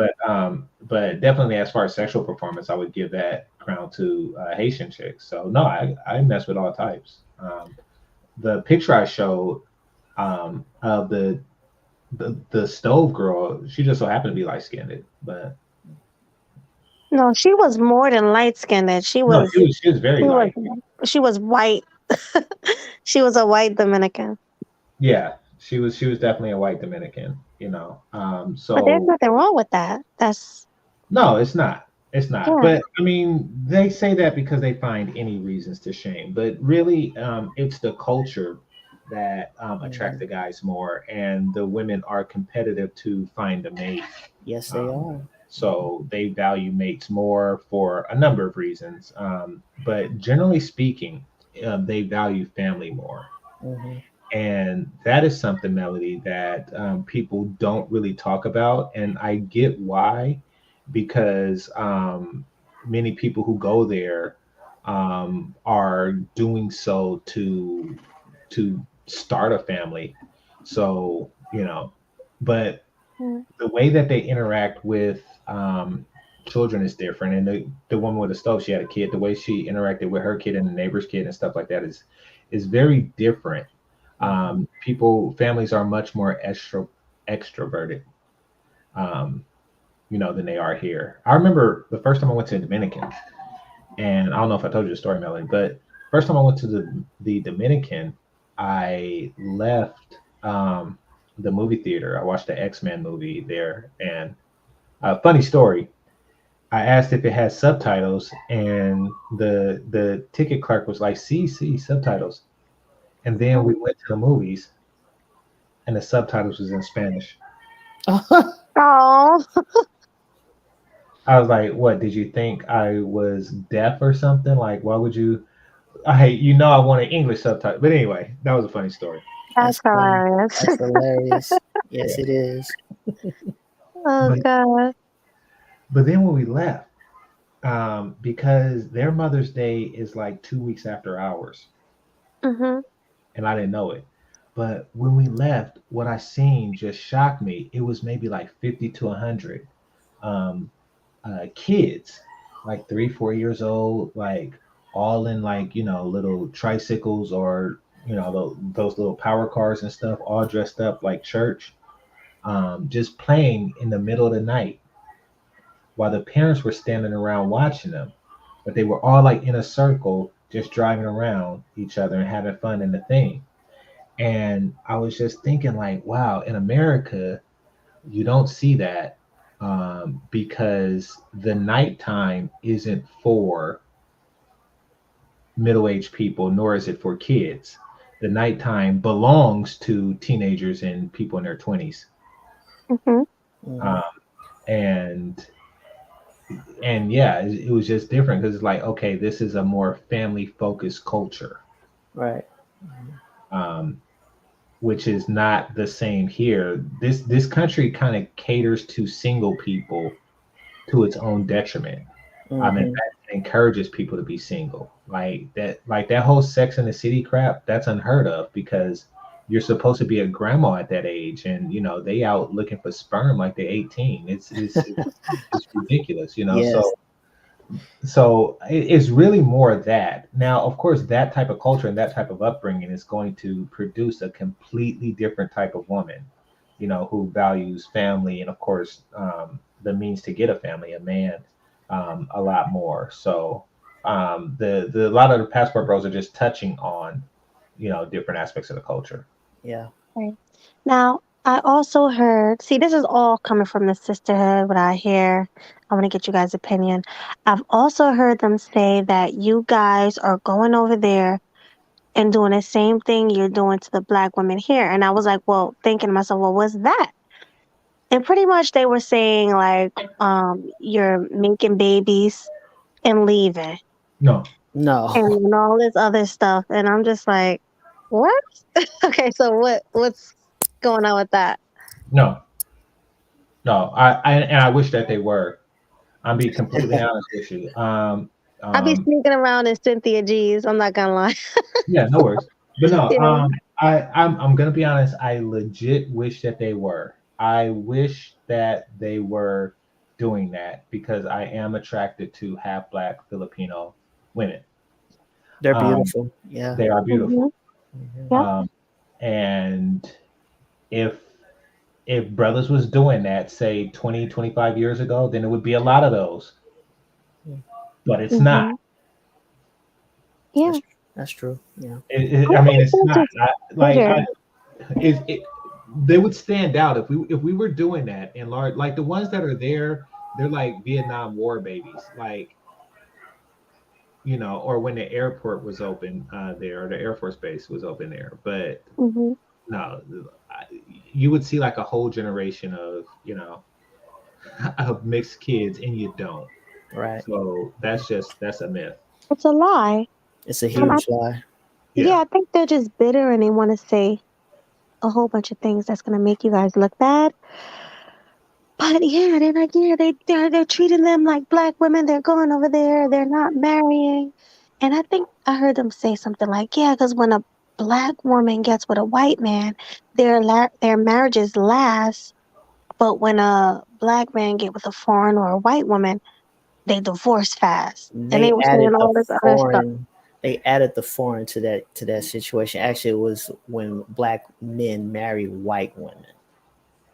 But definitely as far as sexual performance, I would give that crown to Haitian chicks. So no, I mess with all types. The picture I showed of the stove girl, she just so happened to be light skinned, but No, she was more than light skinned. no, she was very She was light. she was white. She was a white Dominican. Yeah, she was definitely a white Dominican. But there's So nothing wrong with that. That's no, it's not. It's not. yeah. But I mean, they say that because they find any reasons to shame. But really, it's the culture that attracts Hmm. the guys more, and the women are competitive to find a mate. Yes, they Um, are. so they value mates more for a number of reasons. But generally speaking, they value family more. Hmm. And that is something, Melody, that people don't really talk about. And I get why, because many people who go there are doing so to start a family. So, but Mm. the way that they interact with children is different. And the woman with the stove, she had a kid. The way she interacted with her kid and the neighbor's kid and stuff like that is very different. Hmm. Families are much more extroverted, um, than they are here. I remember the first time I went to the Dominican, and I don't know if I told you the story, Melanie, but first time I went to the Dominican, I left the movie theater. I watched the X-Men movie there, and funny story. I asked if it had subtitles, and the ticket clerk was like, "See subtitles." And then we went to the movies, and the subtitles was in Spanish. Oh, I was like, "What? Did you think I was deaf or something? Like, why would you?" I wanted English subtitles. But anyway, that was a funny story. that's That's funny. hilarious. That's hilarious. Yeah. Yes, it is. Oh But God. but then when we left, because their Mother's Day is like 2 weeks after ours, Mhm. and I didn't know it. But when we left, what I seen just shocked me. It was maybe like 50 to 100 um, kids, like 3, 4 years old, like all in like little tricycles or those little power cars and stuff, all dressed up like church, just playing in the middle of the night while the parents were standing around watching them. But they were all like in a circle, just driving around each other and having fun in the thing. And I was just thinking, like, wow, in America, you don't see that because the nighttime isn't for middle-aged people, nor is it for kids. The nighttime belongs to teenagers and people in their 20s. Mm-hmm. Mhm. Um, and yeah, it was just different because it's like, okay, this is a more family-focused culture, Right. um, which is not the same here. This country kind of caters to single people to its own detriment. In Hmm. fact, it encourages people to be single. Like that whole Sex in the City crap, that's unheard of because you're supposed to be a grandma at that age, and they out looking for sperm like they're 18. It's ridiculous, Yes. So it's really more of that. Now, of course, that type of culture and that type of upbringing is going to produce a completely different type of woman, who values family and, of course, the means to get a family, a man, a lot more. So the a lot of the passport bros are just touching on, different aspects of the culture. Yeah. Right. Now, I also heard, see, this is all coming from the sisterhood, what I hear. I want to get you guys' opinion. I've also heard them say that you guys are going over there and doing the same thing you're doing to the black women here. And I was like, well, thinking to myself, well, what's that? And pretty much they were saying like, you're making babies and leaving No, No. and all this other stuff. And I'm just like, what? Okay, so what's going on with that? no, no. I wish that they were. I'm be completely honest with you. I be Um, sneaking around in Cynthia G's. I'm not gonna lie. Yeah, no worries. But no, You know? I'm gonna be honest. I legit wish that they were. I wish that they were doing that because I am attracted to half black Filipino women. They're Um, beautiful. Yeah. they are Hmm. beautiful. Hmm. Yep. Um, and if brothers was doing that, say 20, 25 years ago, then it would be a lot of those. But it's not. Hmm. Yeah. That's that's true. Yeah. I I mean, think it's they're not. just Like bitter. they would stand out if we were doing that in large, like the ones that are there, they're like Vietnam War babies, like, or when the airport was open there, or the Air Force Base was open there. But Hmm. no, you would see like a whole generation of of mixed kids, and you don't. Right. So that's a myth. It's a lie. It's a Yeah, I, huge lie. yeah, yeah, I think they're just bitter and they want to say a whole bunch of things that's gonna make you guys look bad. But yeah, they're like, yeah, they're treating them like black women. They're going over there. They're not marrying. And I think I heard them say something like, yeah, because when a black woman gets with a white man, their marriages last. But when a black man get with a foreign or a white woman, they divorce fast. And they They were saying added the all this other stuff. foreign. They added the foreign to that situation. Actually, it was when black men marry white women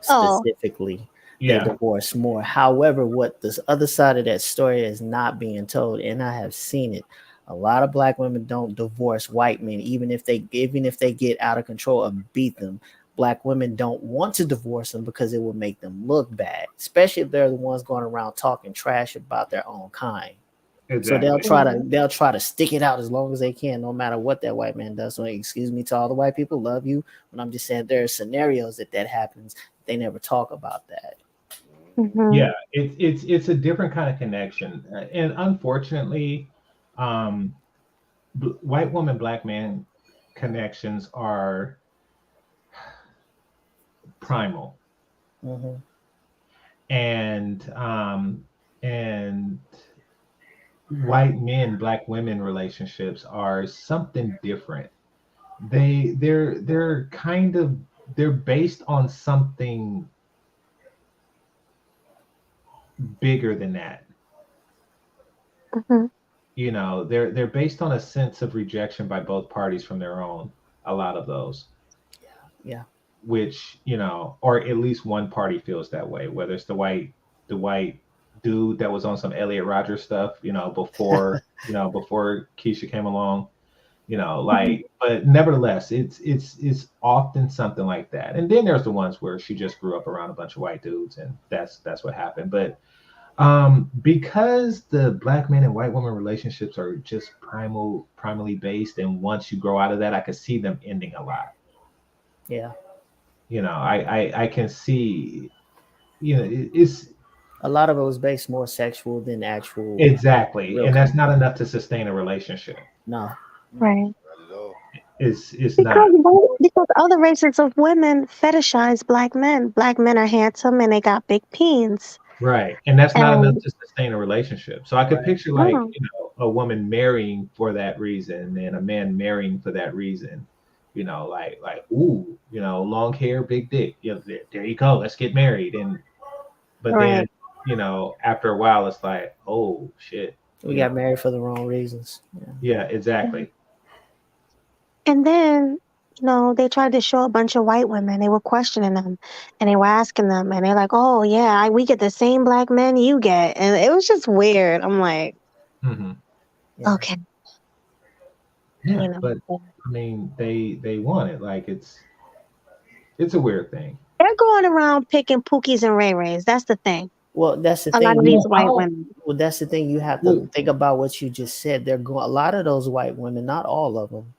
Oh, specifically, they yeah. divorce more. However, what this other side of that story is not being told, and I have seen it, a lot of black women don't divorce white men, even if they get out of control and beat them. Black women don't want to divorce them because it will make them look bad, especially if they're the ones going around talking trash about their own kind. So Exactly. mhm. they'll try to stick it out as long as they can, no matter what that white man does. So excuse me to all the white people, love you, but I'm just saying there are scenarios that happens. They never talk about that. Mhm. Yeah, it's a different kind of connection, and unfortunately, um, white woman black man connections are primal, Hmm. and white men black women relationships are something different. They're kind of, they're based on something bigger than that. Mhm. They're based on a sense of rejection by both parties from their own, a lot of those, Yeah. which, or at least one party feels that way, whether it's the white dude that was on some Elliot Rogers stuff, before Keisha came along, Mhm. but nevertheless, it's often something like that. And then there's the ones where she just grew up around a bunch of white dudes, and that's what happened. But Because the black man and white woman relationships are just primally based, and once you grow out of that, I could see them ending a lot. Yeah. I can see, it's A lot of it was based more sexual than actual exactly, real and that's not communication. enough to sustain a relationship. No. Right. Not at all. It's not. Because other races of women fetishize black men. Black men are handsome and they got big peens. Right. And that's not enough And to sustain a relationship. So I could Right. picture like, oh, a woman marrying for that reason and a man marrying for that reason. Like, ooh, long hair, big dick. There you go. Let's get married. But then, right. after a while it's like, oh shit. We got married for the wrong reasons. Yeah. Yeah, exactly. And then, they tried to show a bunch of white women. They were questioning them and they were asking them, and they're like, oh, yeah, we get the same black men you get. And it was just weird. I'm like, Hmm. Yeah. okay, Yeah, you know. but I mean, they want it. Like it's a weird thing. They're going around picking Pookies and Ray Rays. That's the thing. Well, that's the A lot thing. of You these Well, I white don't. women. well, that's the thing. You have to Well, think about what you just said. They're going. A lot of those white women, not all of them.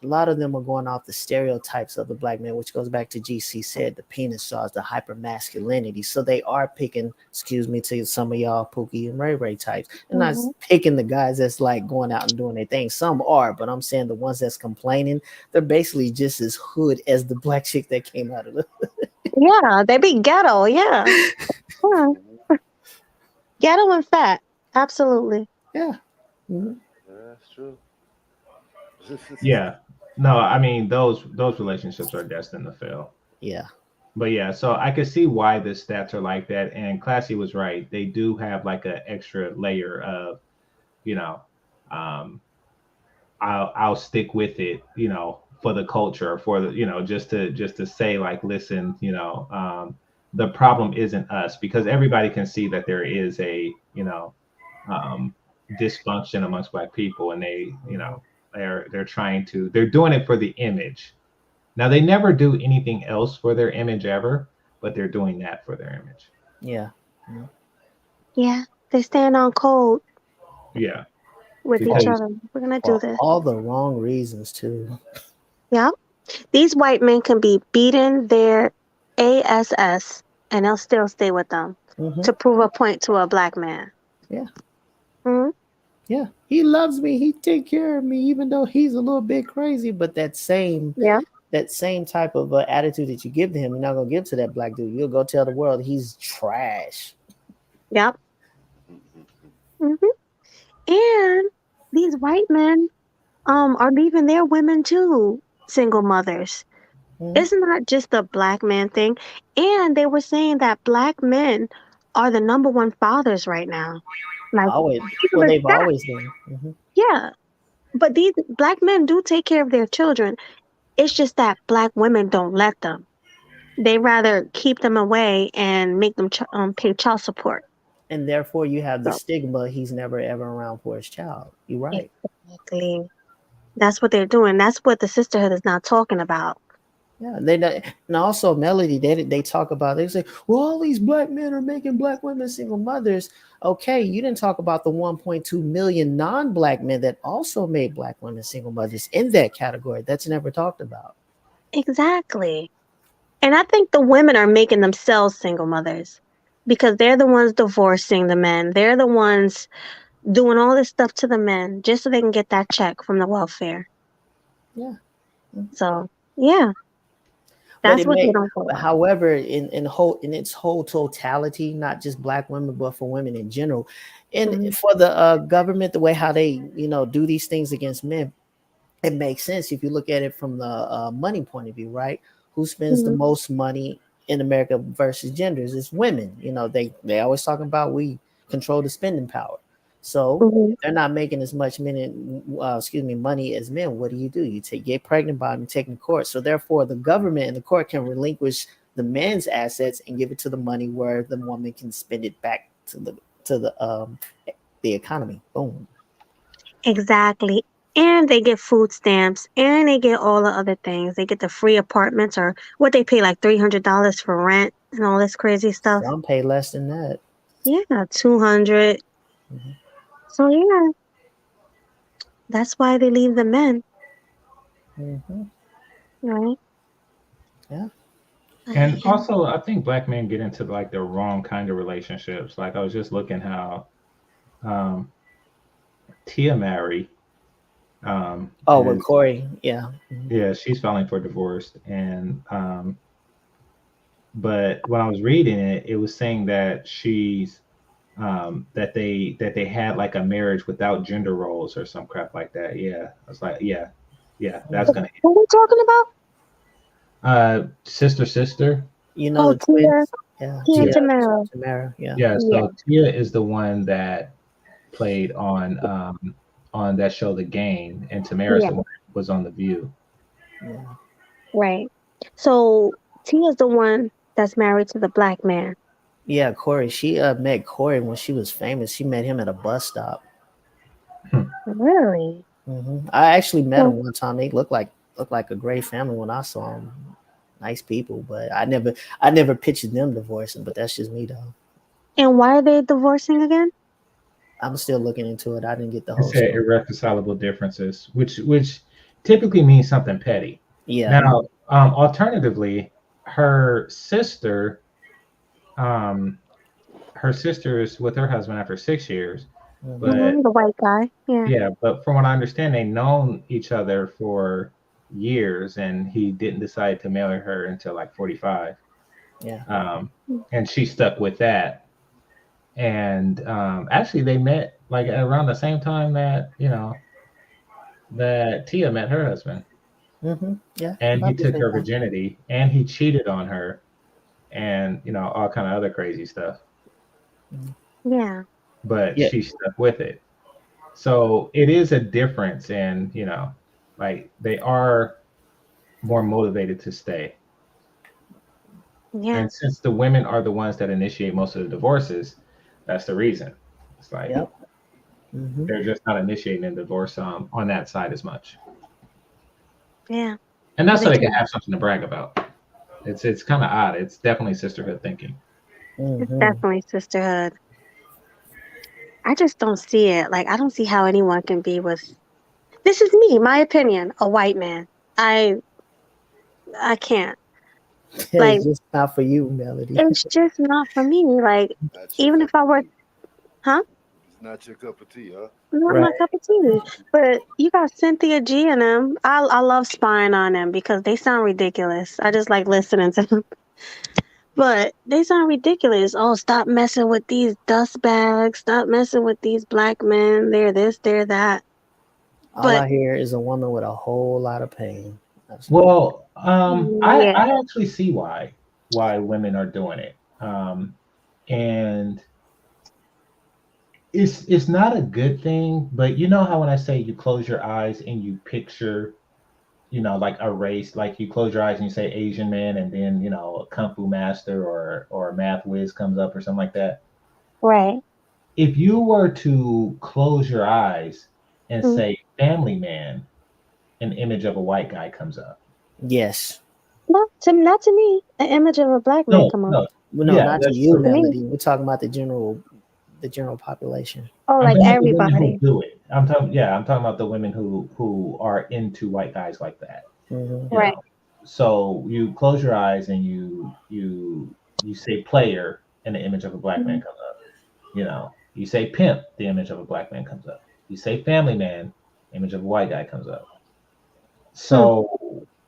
A lot of them are going off the stereotypes of the black man, which goes back to GC said the penis size, the hyper masculinity. So they are picking, excuse me, to some of y'all Pookie and Ray Ray types, and not Hmm. picking the guys that's like going out and doing their thing. Some are, but I'm saying the ones that's complaining, they're basically just as hood as the black chick that came out of the. Yeah, they be ghetto. Yeah. Yeah. Ghetto and fat. Absolutely. Yeah. Mhm. That's true. yeah. No, I mean those relationships are destined to fail. Yeah. But yeah, so I could see why the stats are like that. And Classy was right. They do have like an extra layer of, you know, um, I'll stick with it, for the culture, for the, just to say like, listen, the problem isn't us, because everybody can see that there is a, um, dysfunction amongst black people, and they're doing it for the image. Now they never do anything else for their image ever, but they're doing that for their image. Yeah. Yeah. They stand on code Yeah, with each because other. We're going to do For this. all the wrong reasons too. Yeah. These white men can be beaten their ass and they'll still stay with them Hmm. to prove a point to a black man. Yeah. Hmm. Yeah, he loves me. He take care of me, even though he's a little bit crazy. But Yeah. that same type of attitude that you give to him, you're not gonna give to that black dude. You'll go tell the world he's trash. Yep. Hmm. And these white men are leaving their women too, single mothers. Mhm. It's not just a black man thing. And they were saying that black men are the number one fathers right now. Like, Always, even well, the they've stats. always been. Hmm. Yeah. But these black men do take care of their children. It's just that black women don't let them. They rather keep them away and make them pay child support. And therefore, you have the So stigma. He's never ever around for his child. You're right. exactly, that's what they're doing. That's what the sisterhood is not talking about. Yeah, they don't- and also Melody. They talk about. They say, well, all these black men are making black women single mothers. Okay, you didn't talk about the 1.2 million non-black men that also made black women single mothers in that category. That's never talked about. Exactly. And I think the women are making themselves single mothers because they're the ones divorcing the men. They're the ones doing all this stuff to the men just so they can get that check from the welfare. Yeah. So, yeah, But that's it what they may, don't talk but about. however, in its whole totality, not just black women, but for women in general, and Mhm. for the government, the way how they do these things against men, it makes sense if you look at it from the money point of view, right? Who spends the Mhm. most money in America versus genders? It's women. They always talk about we control the spending power. So Mhm. if they're not making as much money as men, what do? You get pregnant by them, take them to court. So therefore, the government and the court can relinquish the man's assets and give it to the money where the woman can spend it back to the economy. Boom. Exactly. And they get food stamps and they get all the other things. They get the free apartments or what they pay like $300 for rent and all this crazy stuff. Some pay less than that. Yeah, 200. Mm-hmm. So yeah, that's why they leave the men, Mm-hmm. right? Yeah. And And also, I think black men get into like the wrong kind of relationships. Like I was just looking how um, Tia married Oh, with is Corey. Yeah. Mhm. yeah, she's filing for divorce, and but when I was reading it, it was saying that she's that they had like a marriage without gender roles or some crap like that. Yeah, I was like, yeah, yeah, that's Mhm. gonna what are we talking about? sister. You know Oh, the Tia, twins? Yeah, Tia and Yeah, Tamara. Tamara. Yeah. yeah. Yeah, So Tia is the one that played on that show, The Game, and Tamara's yeah, the one that was on The View. Yeah. right. So Tia's the one that's married to the black man. Yeah, Corey. She met Corey when she was famous. She met him at a bus stop. Hmm. Really? I actually met Well, him one time. They looked like a great family when I saw them. Nice people, but I never pictured them divorcing. But that's just me though. and why are they divorcing again? I'm still looking into it. I didn't get the It whole said story. irreconcilable differences, which typically means something petty. Yeah. Now, alternatively, her sister, um, her sister is with her husband after 6 years, hmm but The white guy. Yeah. yeah, but from what I understand, they known each other for years, and he didn't decide to marry her until like 45, Yeah. um, and she stuck with that. And actually, they met like around the same time that that Tia met her husband, Yeah. and he About the took same her time. virginity, and he cheated on her, and all kind of other crazy stuff. Yeah. But Yeah. she stuck with it. So it is a difference in like they are more motivated to stay. Yeah. And since the women are the ones that initiate most of the divorces, that's the reason. It's like Yep. hmm they're just not initiating the divorce on that side as much. Yeah. And So that's so they they can can. have something to brag about. It's kind of odd. It's definitely sisterhood thinking. It's hmm definitely sisterhood. I just don't see it. Like I don't see how anyone can be with. This is me, my opinion. A white man. I I can't. Like It's just not for you, Melody. it's just not for me. Like Not your even cup if I of were, tea. huh? It's not your cup of tea, huh? Not Right. my cup of tea. But you got Cynthia G and them. I love spying on them because they sound ridiculous. I just like listening to them. But they sound ridiculous. Oh, stop messing with these dust bags. Stop messing with these black men. They're this, they're that. All But I hear is a woman with a whole lot of pain. That's all. Well, I yeah, I actually see why women are doing it, and it's not a good thing. But you know how when I say you close your eyes and you picture, like a race, like you close your eyes and you say Asian man, and then a kung fu master or a math whiz comes up or something like that. right. If you were to close your eyes and Mm. say family man, an image of a white guy comes up. Yes. Not to me. An image of a black man No, come up no, Well, no, yeah, not to that's you, true. to me. Melody. We're talking about the general population. Oh, I'm like talking about the women who everybody. do it. I'm talking about the women who are into white guys like that. hmm You Right. know, so you close your eyes and you say player, and the image of a black man Mhm. comes up. You say pimp, the image of a black man comes up. You say family man, image of a white guy comes up. Hmm. So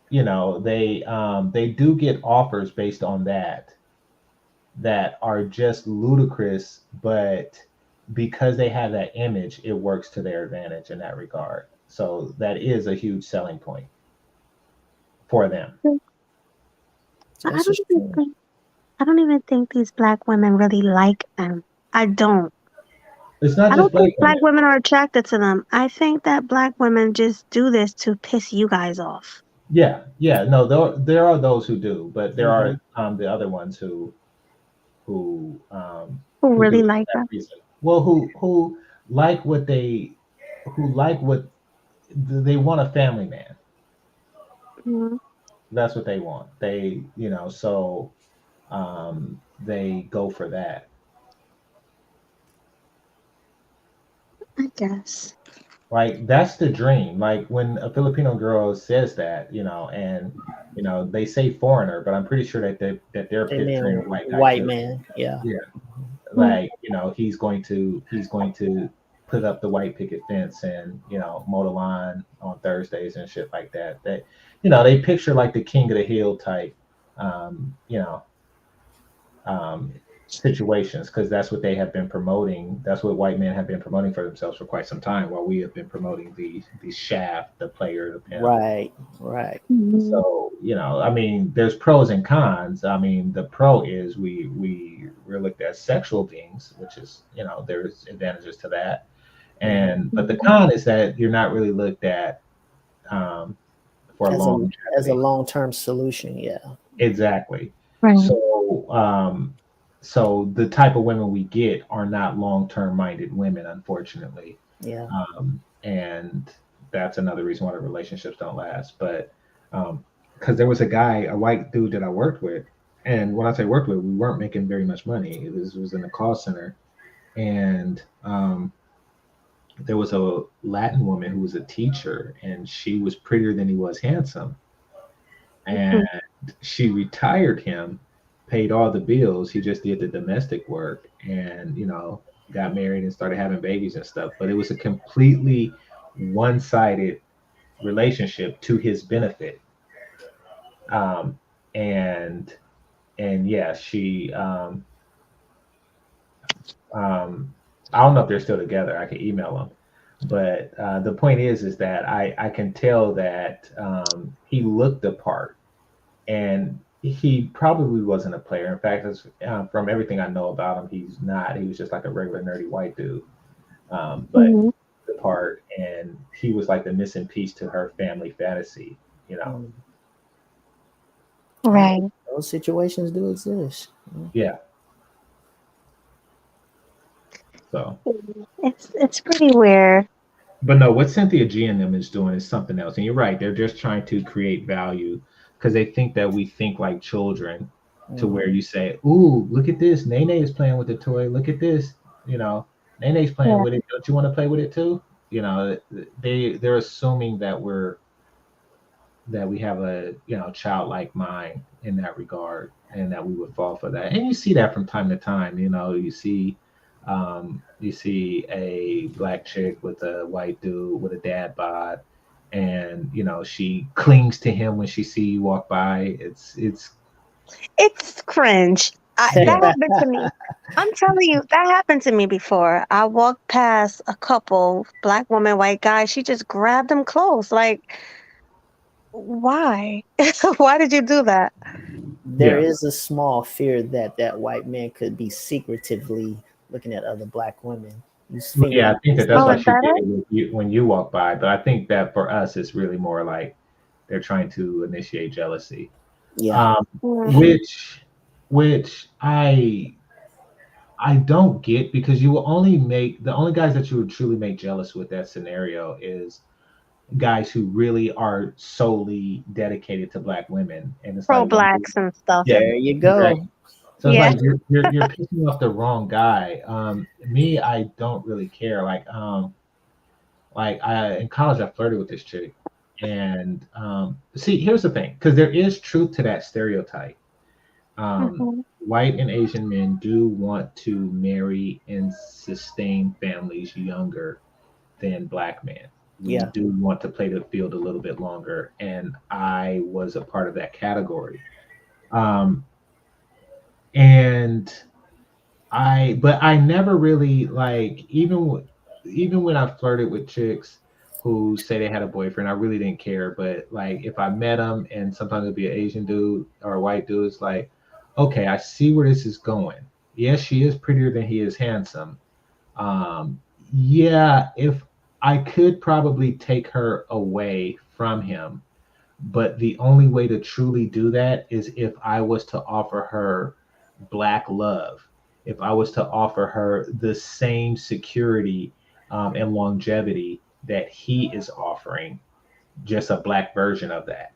they do get offers based on that are just ludicrous, but because they have that image, it works to their advantage in that regard. So that is a huge selling point for them. I That's don't just even true. think. I don't even think these black women really like them. I don't. It's not I just don't black think women. black women are attracted to them. I think that black women just do this to piss you guys off. Yeah, yeah. No, there are those who do, but there hmm are the other ones who um, Who who do really it like for that them. reason. Well, who like what they want, a family man. Mhm. That's what they want. So they go for that. Yes. Like that's the dream. Like when a Filipino girl says that, you know, and you know they say foreigner, but I'm pretty sure that they're They mean picturing a white guy white too. man. Yeah. Yeah, Mm. like you know he's going to put up the white picket fence and you know mow the lawn on Thursdays and shit like that. That you know they picture like the king of the hill type, you know, um, situations because that's what they have been promoting. That's what white men have been promoting for themselves for quite some time, while we have been promoting the shaft, the player, the pimp. Right. Right. Mhm. So you know, I mean, there's pros and cons. I mean, the pro is we're looked at sexual beings, which is you know there's advantages to that, Mhm. and but the Mhm. con is that you're not really looked at um, for As a longevity. long-term solution. Yeah. Exactly. Right. So the type of women we get are not long-term minded women, unfortunately. Yeah. And that's another reason why the relationships don't last. But because there was a guy, a white dude that I worked with, and when I say worked with, we weren't making very much money. It was in a call center, and there was a Latin woman who was a teacher, and she was prettier than he was handsome, and Mhm. she retired him, paid all the bills. He just did the domestic work, and you know, got married and started having babies and stuff. But it was a completely one-sided relationship to his benefit. Um, and and yeah, she um, I don't know if they're still together. I can email them. But the point is that I can tell that he looked the part, and he probably wasn't a player. In fact, from everything I know about him, he's not. He was just like a regular nerdy white dude. But Mhm. the part, and he was like the missing piece to her family fantasy. You know, Mm. Yeah. Right. Those situations do exist. Mm. yeah. So, It's pretty weird. but no, what Cynthia G and them is doing is something else. And you're right; they're just trying to create value because they think that we think like children, to where Mhm. you say, "Ooh, look at this! Nene is playing with the toy. Look at this! You know, Nene's playing Yeah. with it. Don't you want to play with it too?" You know, they're assuming that we have a you know childlike mind in that regard, and that we would fall for that. And you see that from time to time. You know, you see a black chick with a white dude with a dad bod, and you know she clings to him when she see you walk by. It's It's cringe. That yeah. happened to me. I'm telling you, that happened to me before. I walked past a couple, black woman, white guy. She just grabbed him close. Like, why? Why did you do that? There Yeah. is a small fear that that white man could be secretively looking at other black women. You Well, think yeah, I think that that's Oh, why is she that did it? it when you walk by. But I think that for us, it's really more like they're trying to initiate jealousy, yeah. um, Mm. which I don't get because you will only make the only guys that you would truly make jealous with that scenario is guys who really are solely dedicated to black women, and it's like, Pro-blacks and stuff. yeah, There you right. go. So it's Yeah. like you're pissing off the wrong guy. Me, I don't really care. Like I in college, I flirted with this chick, and see, here's the thing, because there is truth to that stereotype. Hmm. White and Asian men do want to marry and sustain families younger than black men. We Yeah. do want to play the field a little bit longer, and I was a part of that category. Um, and but I never really like even when I flirted with chicks who say they had a boyfriend, I really didn't care. But like if I met them, and sometimes it'd be an Asian dude or a white dude, it's like, okay, I see where this is going. Yes, she is prettier than he is handsome. Um, yeah, if I could probably take her away from him, but the only way to truly do that is if I was to offer her black love, if I was to offer her the same security and longevity that he is offering, just a black version of that.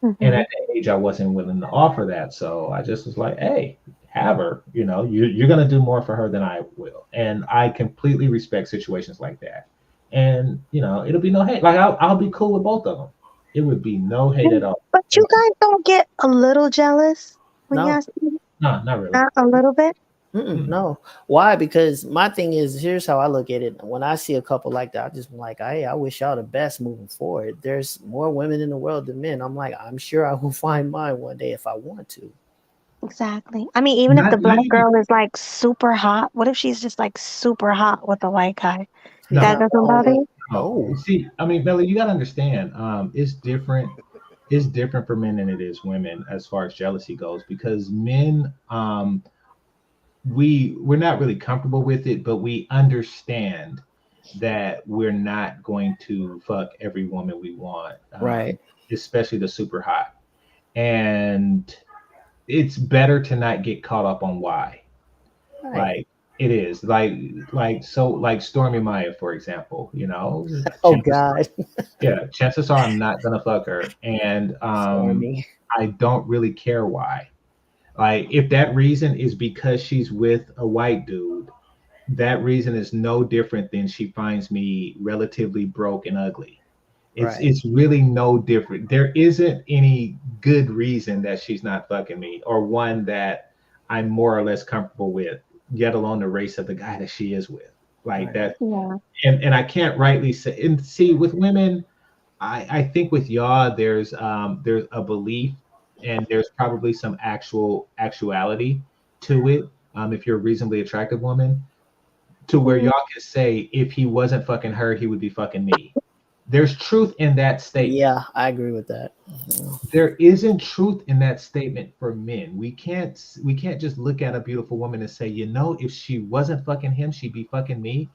And Hmm. at that age, I wasn't willing to offer that. So I just was like, hey. have her. You know, you're gonna do more for her than I will, and I completely respect situations like that. And you know, it'll be no hate. Like I'll be cool with both of them. It would be no hate at all. But And you guys don't get a little jealous when you No, ask me? no, not really. Not a little bit? Mm. no. Why? Because my thing is, here's how I look at it. When I see a couple like that, I just be like, hey, I wish y'all the best moving forward. There's more women in the world than men. I'm like, I'm sure I will find mine one day if I want to. Exactly. I mean, even if the Not black even girl is like super hot, what if she's just like super hot with a white guy? He's That no. not the doesn't bother only. you? No, No, see, I mean, Belly, you gotta understand. It's different. It's different for men than it is women as far as jealousy goes because men, we're not really comfortable with it, but we understand that we're not going to fuck every woman we want, right, especially the super hot. And it's better to not get caught up on why. right. Like it is like Stormy Maya, for example. You know, Oh chances God, yeah, chances are I'm not gonna fuck her, and Stormy. I don't really care why. Like, if that reason is because she's with a white dude, that reason is no different than she finds me relatively broke and ugly. It's Right, it's really no different. There isn't any good reason that she's not fucking me, or one that I'm more or less comfortable with, yet alone the race of the guy that she is with. Like right, that, Yeah. and I can't rightly say. And see, with women, I think with y'all there's a belief and there's probably some actuality to it. If you're a reasonably attractive woman, to where Mhm. y'all can say if he wasn't fucking her, he would be fucking me. There's truth in that statement. yeah, I agree with that. There isn't truth in that statement for men. We can't just look at a beautiful woman and say, you know, if she wasn't fucking him, she'd be fucking me.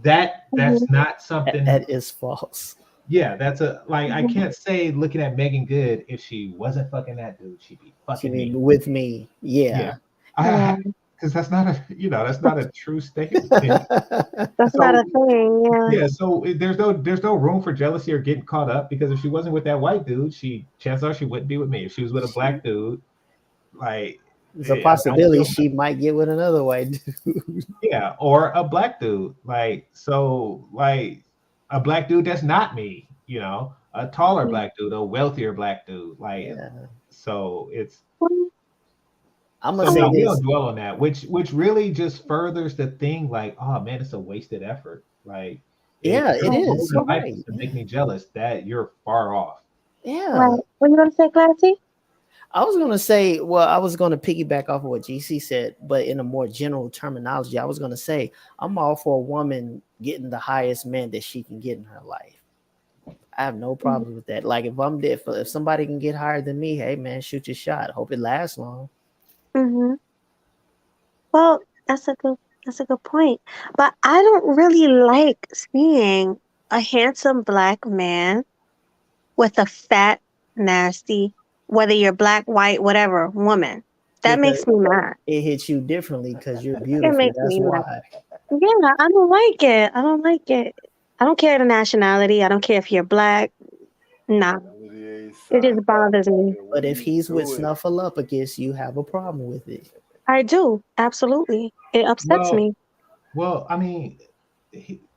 That's Mhm. not something. That is false. Yeah, that's a like I Mhm. can't say looking at Megan Good if she wasn't fucking that dude, she'd be She fucking me. mean with me, Yeah, yeah. I Yeah. because that's not a that's not a true statement. That's not So a thing. Yeah. yeah, so there's no room for jealousy or getting caught up because if she wasn't with that white dude, she chances are she wouldn't be with me. If she was with a black dude, like There's a I'm possibility still she might get with another white dude. yeah, or a black dude, like a black dude that's not me, you know, a taller Mhm. black dude, a wealthier black dude, like Yeah, so it's Well, I'm gonna so say no, we this. don't dwell on that, which really just furthers the thing, like, oh man, it's a wasted effort. Like if Yeah, it your right. goal is. in You're life right. is to make me jealous, that you're far off. Yeah. Right. What are you gonna say, Classy? I was gonna say, well, I was gonna piggyback off of what GC said, but in a more general terminology, I was gonna say I'm all for a woman getting the highest man that she can get in her life. I have no problem with that. Like if I'm there, if somebody can get higher than me, hey man, shoot your shot. Hope it lasts long. Mm-hmm. Well, that's a good point. But I don't really like seeing a handsome black man with a fat, nasty, whether you're black, white, whatever, woman. That Because makes me mad. it hits you differently because you're It beautiful. makes That's me mad. why. Yeah, I don't like it. I don't like it. I don't care the nationality. I don't care if you're black. Nah, Olivier it signed just up. bothers me. And what But are if you he's with doing? Snuffleupagus, you have a problem with it. I do. Absolutely. It upsets Well, me. well, I mean,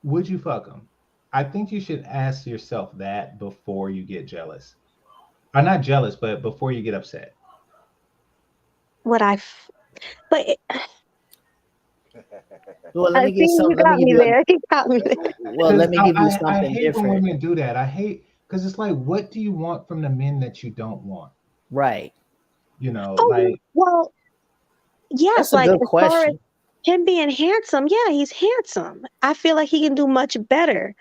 would you fuck him? I think you should ask yourself that before you get jealous. I'm not jealous, but before you get upset. What I, f- but Well, let I me see give some. you Let me got give me you a. there. You got me there. Well, Because let me give you I something hate when different. women do that. I hate because it's like, what do you want from the men that you don't want? Right. You know, Oh, like well, That's yes. a Like good as far as question. him being handsome, yeah, he's handsome. I feel like he can do much better.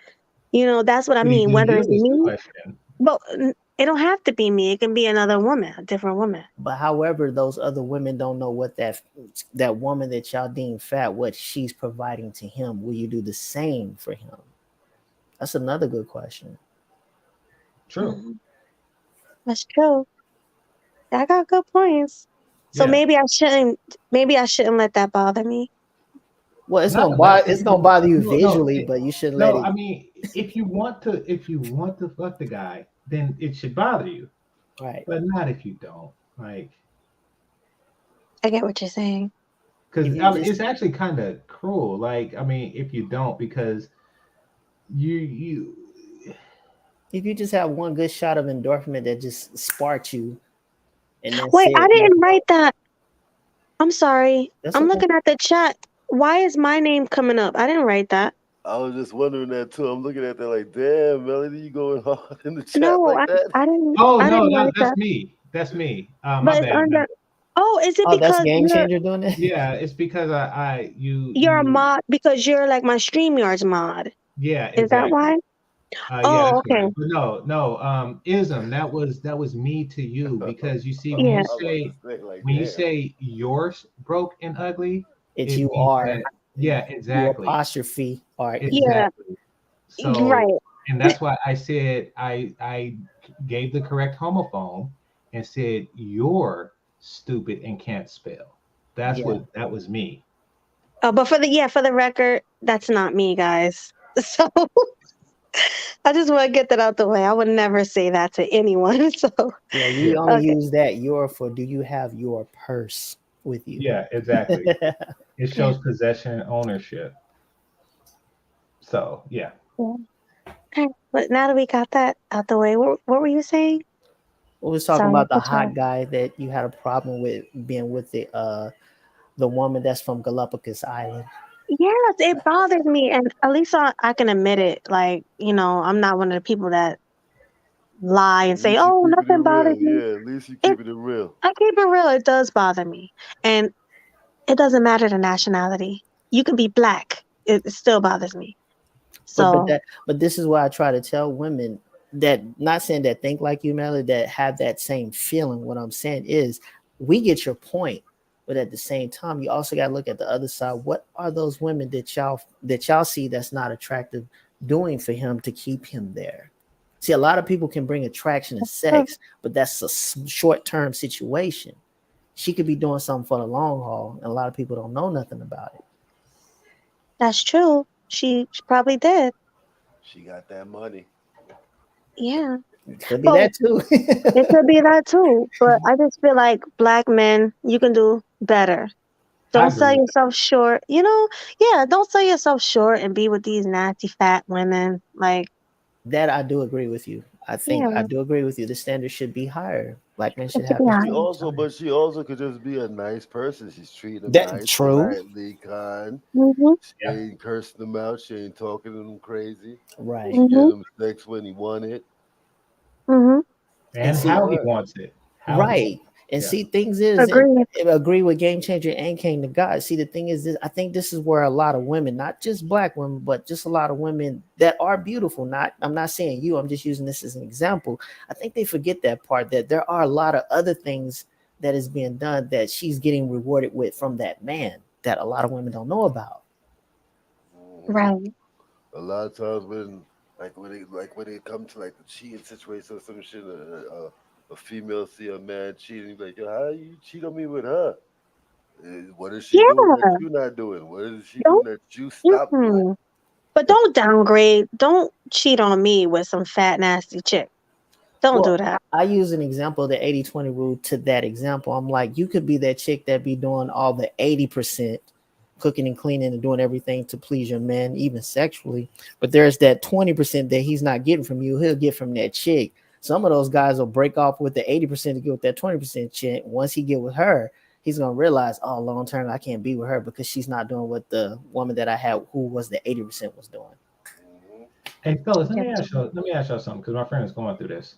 That's what I what do you mean. do to Whether you it's is the me, question. but it don't have to be me. It can be another woman, a different woman. But however, those other women don't know what that woman that y'all deem fat, what she's providing to him. Will you do the same for him? That's another good question. True. Mhm. That's true. I got good points. So Yeah. maybe I shouldn't let that bother me. Well, it's Not gonna unless bother if it's gonna bother you no no visually, but you shouldn't let no. it. I mean, if you want to fuck the guy, then it should bother you, Right. but not if you don't. Like I get what you're saying. Because If you just it's actually kind of cruel. Like, I mean, if you don't, because you if you just have one good shot of endorphin that just sparks you, and that's Wait, I it. didn't write that. I'm sorry. That's I'm okay. looking at the chat. Why is my name coming up? I didn't write that. I was just wondering that too. I'm looking at that like, damn, Melody, you going hard in the chat No, like that? I didn't oh I no, didn't write that's that. me. That's me. My But it's bad. under. Oh, is it Oh, that's because Game Changer doing that. Yeah, it's because you're a mod because you're like my StreamYards mod? yeah, Is that exactly. why? Yeah, Oh, that's right. okay. But no, ism, that was me to you, because you see, Yeah. I'm about to say like, when you damn. say yours broke and ugly, It's it you means are. that, yeah, You exactly. apostrophe are. Yeah. Exactly. So, Right. and that's why I said I gave the correct homophone and said you're stupid and can't spell. Yeah. That was me. But for the record, that's not me, guys. So I just want to get that out the way. I would never say that to anyone. So Yeah, we Yeah. only okay. use that your for do you have your purse with you? Yeah, exactly. It Yeah. shows possession and ownership. So, yeah. Yeah. Okay. But now that we got that out the way, what were you saying? We was talking Sorry, I about the cut you hot off. guy that you had a problem with being with the woman that's from Galapagos Island. Yes, it bothers me, and at least I can admit it. Like, I'm not one of the people that lie and At say, least you "Oh, keeping it nothing bothers real. me." Yeah, at least you It, keeping it real. I keep it real. It does bother me, and it doesn't matter the nationality. You can be black. It still bothers me. But So, that but this is why I try to tell women that, not saying that think like you, Melly, that have that same feeling. What I'm saying is we get your point, but at the same time, you also got to look at the other side. What are those women that y'all see that's not attractive doing for him to keep him there? See, a lot of people can bring attraction and uh, sex, but that's a short term situation. She could be doing something for the long haul, and a lot of people don't know nothing about it. that's true. She probably did. She got that money. Yeah. It could be But that too. it could be that too. But I just feel like black men, you can do better. I Don't sell agree. yourself short. Yeah, don't sell yourself short and be with these nasty fat women. Like, That I do agree with you. I think I yeah, do agree with you. The standard should be higher. Black men it should should have be the She higher. standards also, higher. but she also could just be a nice person. She's treating them That nice, true. politely, kind. Mhm. She ain't cursing them out. She ain't talking to them crazy. Right. She getting Mhm. him sex when he want it. Mhm. And And So see, how he what? wants it. How he wants right. it. And Yeah. see, things is and Agreed. I agree with Game Changer and King to God. See, the thing is this, I think this is where a lot of women, not just black women, but just a lot of women that are beautiful. I'm not saying you, I'm just using this as an example. I think they forget that part, that there are a lot of other things that is being done that she's getting rewarded with from that man that a lot of women don't know about. Hmm. Right. A lot of times when it come to like the cheating situation or some shit, a female see a man cheating, like, yo, how you cheat on me with her? What is she doing that Yeah. you not doing? What is she doing Don't. that you stop doing? Mm. But don't downgrade. Don't cheat on me with some fat nasty chick. Don't do Well, that. I use an example of the 80-20 rule to that example. I'm like, you could be that chick that be doing all the 80% cooking and cleaning and doing everything to please your man, even sexually. But there's that 20% that he's not getting from you, he'll get from that chick. Some of those guys will break off with the 80% to get with that 20% chick. Once he get with her, he's gonna realize, oh, long term, I can't be with her because she's not doing what the woman that I had who was the 80% was doing. Hmm. Hey fellas, Okay. let me ask y'all something, because my friend is going through this.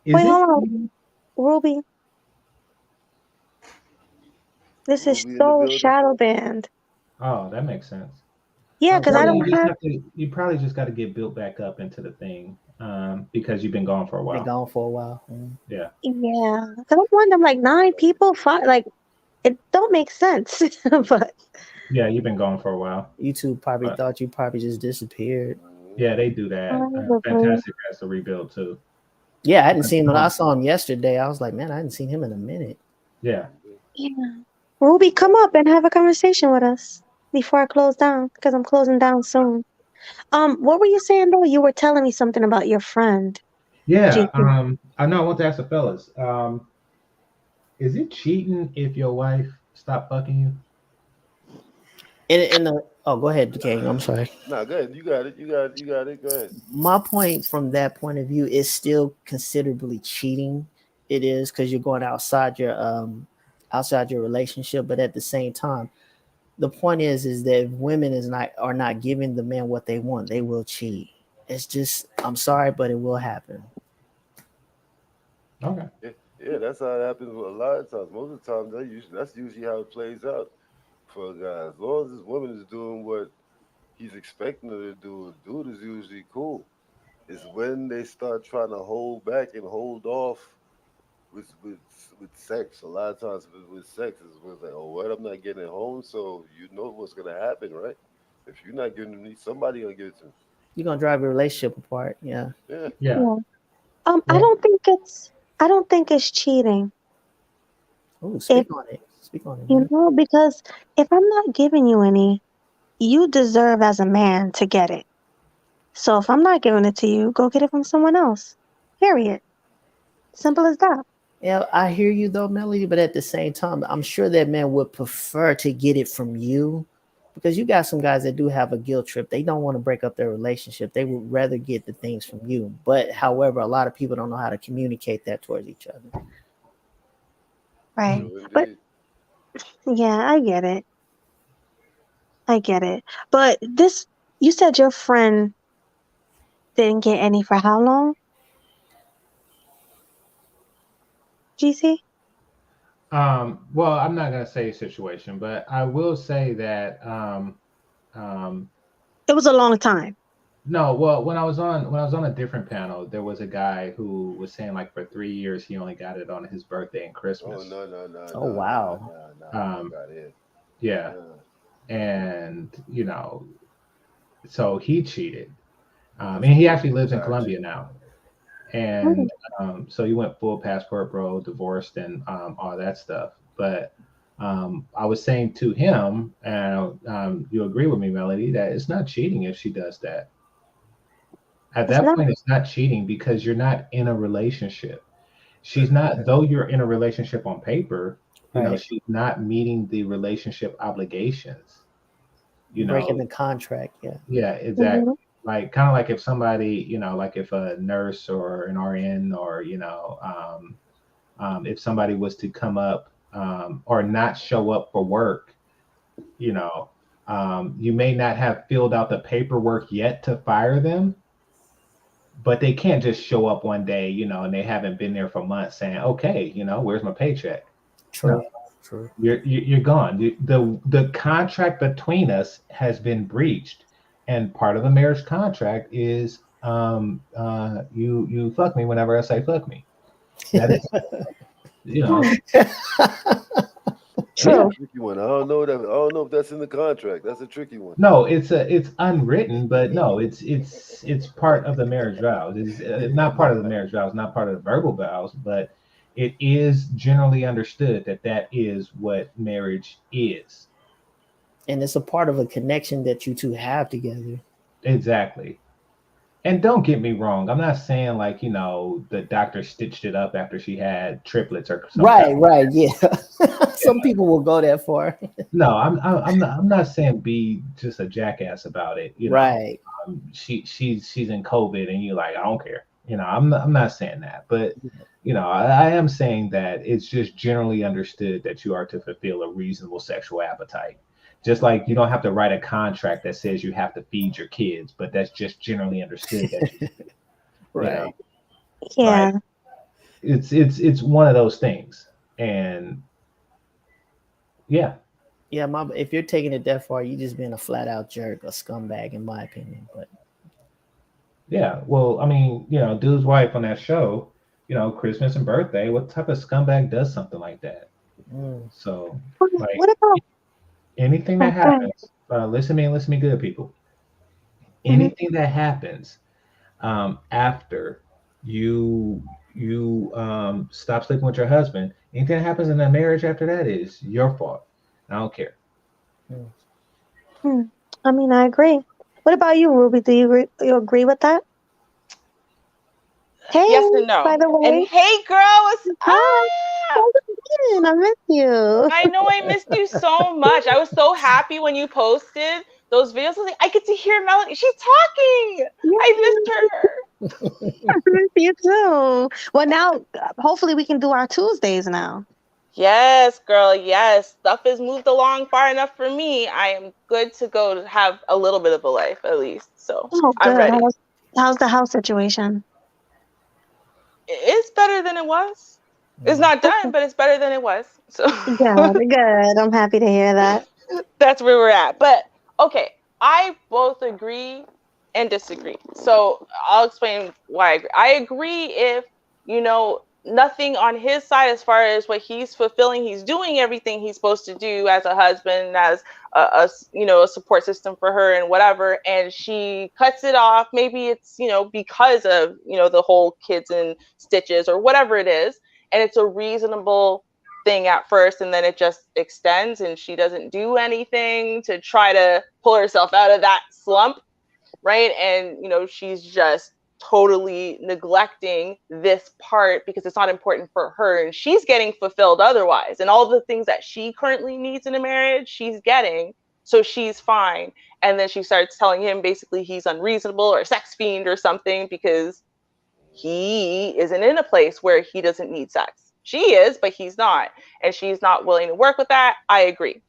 Is Wait, it hold on, Ruby. This is Ruby in the so building. shadow banned. Oh, that makes sense. Yeah, Oh, because I Probably really? don't you just have. have to you probably just got to get built back up into the thing, because you've been gone for a Been while. gone for a while. Yeah. Yeah, because I'm wondering, like 9 people, five, like it don't make sense. But Yeah, you've been gone for a while. YouTube probably But thought you probably just disappeared. Hmm. yeah, they do that. probably. Fantastic has to rebuild too. Yeah, I hadn't But, seen him. When I saw him yesterday, I was like, man, I hadn't seen him in a minute. yeah. Yeah, Ruby, come up and have a conversation with us before I close down, because I'm closing down soon. What were you saying though? You were telling me something about your friend, Yeah. GT. I know I want to ask the fellas. Is it cheating if your wife stopped fucking you? Go ahead, King. I'm sorry. Nah, go ahead. You got it. You got it. You got it. Go ahead. My point from that point of view is still considerably cheating. It is because you're going outside your relationship, but at the same time, the point is that if women are not giving the man what they want, they will cheat. It's just, I'm sorry, but it will happen. Okay. Yeah, that's how it happens a lot of times. Most of the time, that's usually how it plays out for a guy. As long as this woman is doing what he's expecting her to do, dude is usually cool. It's when they start trying to hold back and hold off with with with sex. A lot of times with sex is when it's like, oh, what? I'm not getting it home, so you know what's gonna happen, right? If you're not giving it to me, somebody gonna give it to me. You're gonna drive your relationship apart. Yeah. Yeah. Yeah. Yeah. I Yeah. don't think it's cheating. Oh, If speak on it. Speak on it, you man. know, because if I'm not giving you any, you deserve as a man to get it. So if I'm not giving it to you, go get it from someone else. Period. Simple as that. Yeah, I hear you though, Melody, but at the same time, I'm sure that man would prefer to get it from you because you got some guys that do have a guilt trip. They don't want to break up their relationship. They would rather get the things from you. But however, a lot of people don't know how to communicate that towards each other. Right. True But indeed. yeah, I get it. I get it. But you said your friend didn't get any for how long, GC? Well, I'm not gonna say situation, but I will say that um, It was a long time. no, well, when I was on a different panel, there was a guy who was saying like for 3 years he only got it on his birthday and Oh Christmas. no no no Oh no no wow. no no! Fuck Um, out here. yeah, No. and so he cheated. And he actually lives in Side Colombia chick. now. Mm, And so he went full passport bro, divorced, and all that stuff. But I was saying to him, and you agree with me, Melody, that it's not cheating if she does that. At it's that not point, it's not cheating because you're not in a relationship. She's That's not, though you're in a relationship on paper, Right. she's not meeting the relationship obligations, you Breaking know. the contract. Yeah. Yeah, exactly. mhm. Like kind of like if somebody, like if a nurse or an RN or if somebody was to come up or not show up for work, you know, you may not have filled out the paperwork yet to fire them, but they can't just show up one day, and they haven't been there for months saying, okay, where's my paycheck? No, True. True. you're gone. The contract between us has been breached, and part of the marriage contract is you fuck me whenever I say fuck me. That is, you know, Hmm, that's a yeah. true. tricky one. I don't know if that's in the contract. That's a tricky one. No, it's unwritten, but no, it's part of the marriage vows. It's not part of the marriage vows, not part of the verbal vows, but it is generally understood that that is what marriage is. And it's a part of a connection that you two have together. Exactly. And don't get me wrong, I'm not saying like, the doctor stitched it up after she had triplets or some crap. Right, right, yeah. Some people will go that far. No, I'm not saying be just a jackass about it. Right. She's in COVID and you like, I don't care. I'm not saying that, but I am saying that it's just generally understood that you are to fulfill a reasonable sexual appetite. Just like you don't have to write a contract that says you have to feed your kids, but that's just generally understood that you know, Right. like Yeah. it's one of those things. And yeah, Yeah, if you're taking it that far, you just being a flat out jerk, a scumbag, in my opinion. But yeah. Well, I mean, dude's wife on that show, Christmas and birthday, what type of scumbag does something like that? mm, So, What like what about anything that okay? happens, listen to me and listen to me good, people. Hmm. Anything that happens after you stop sleeping with your husband, anything that happens in that marriage after that is your fault. I don't care. mm. Hmm. I mean, I agree. What about you, Ruby? You agree with that? Hey, Yes and by no. the And way. hey, girls. Hi. Ah! in. I miss you. I know I missed you so much. I was so happy when you posted those videos. I was like, I get to hear Melody. She's talking. I missed her. I miss you too. Well, now hopefully we can do our Tuesdays now. Yes, girl. Yes. Stuff has moved along far enough for me. I am good to go to have a little bit of a life at least. So Oh, I'm good. ready. How's the house situation? It's better than it was. It's not done, but it's better than it was. So Good. I'm happy to hear that. that's where we're at. But okay, I both agree and disagree. So I'll explain why I agree. I agree if, nothing on his side as far as what he's fulfilling, he's doing everything he's supposed to do as a husband, as a support system for her and whatever, and she cuts it off. Maybe it's, because of, the whole kids and stitches or whatever it is, and it's a reasonable thing at first, and then it just extends and she doesn't do anything to try to pull herself out of that slump, right? And she's just totally neglecting this part because it's not important for her, and she's getting fulfilled otherwise, and all the things that she currently needs in a marriage she's getting, so she's fine. And then she starts telling him basically he's unreasonable or a sex fiend or something because he isn't in a place where he doesn't need sex. She is, but he's not, and she's not willing to work with that. I agree.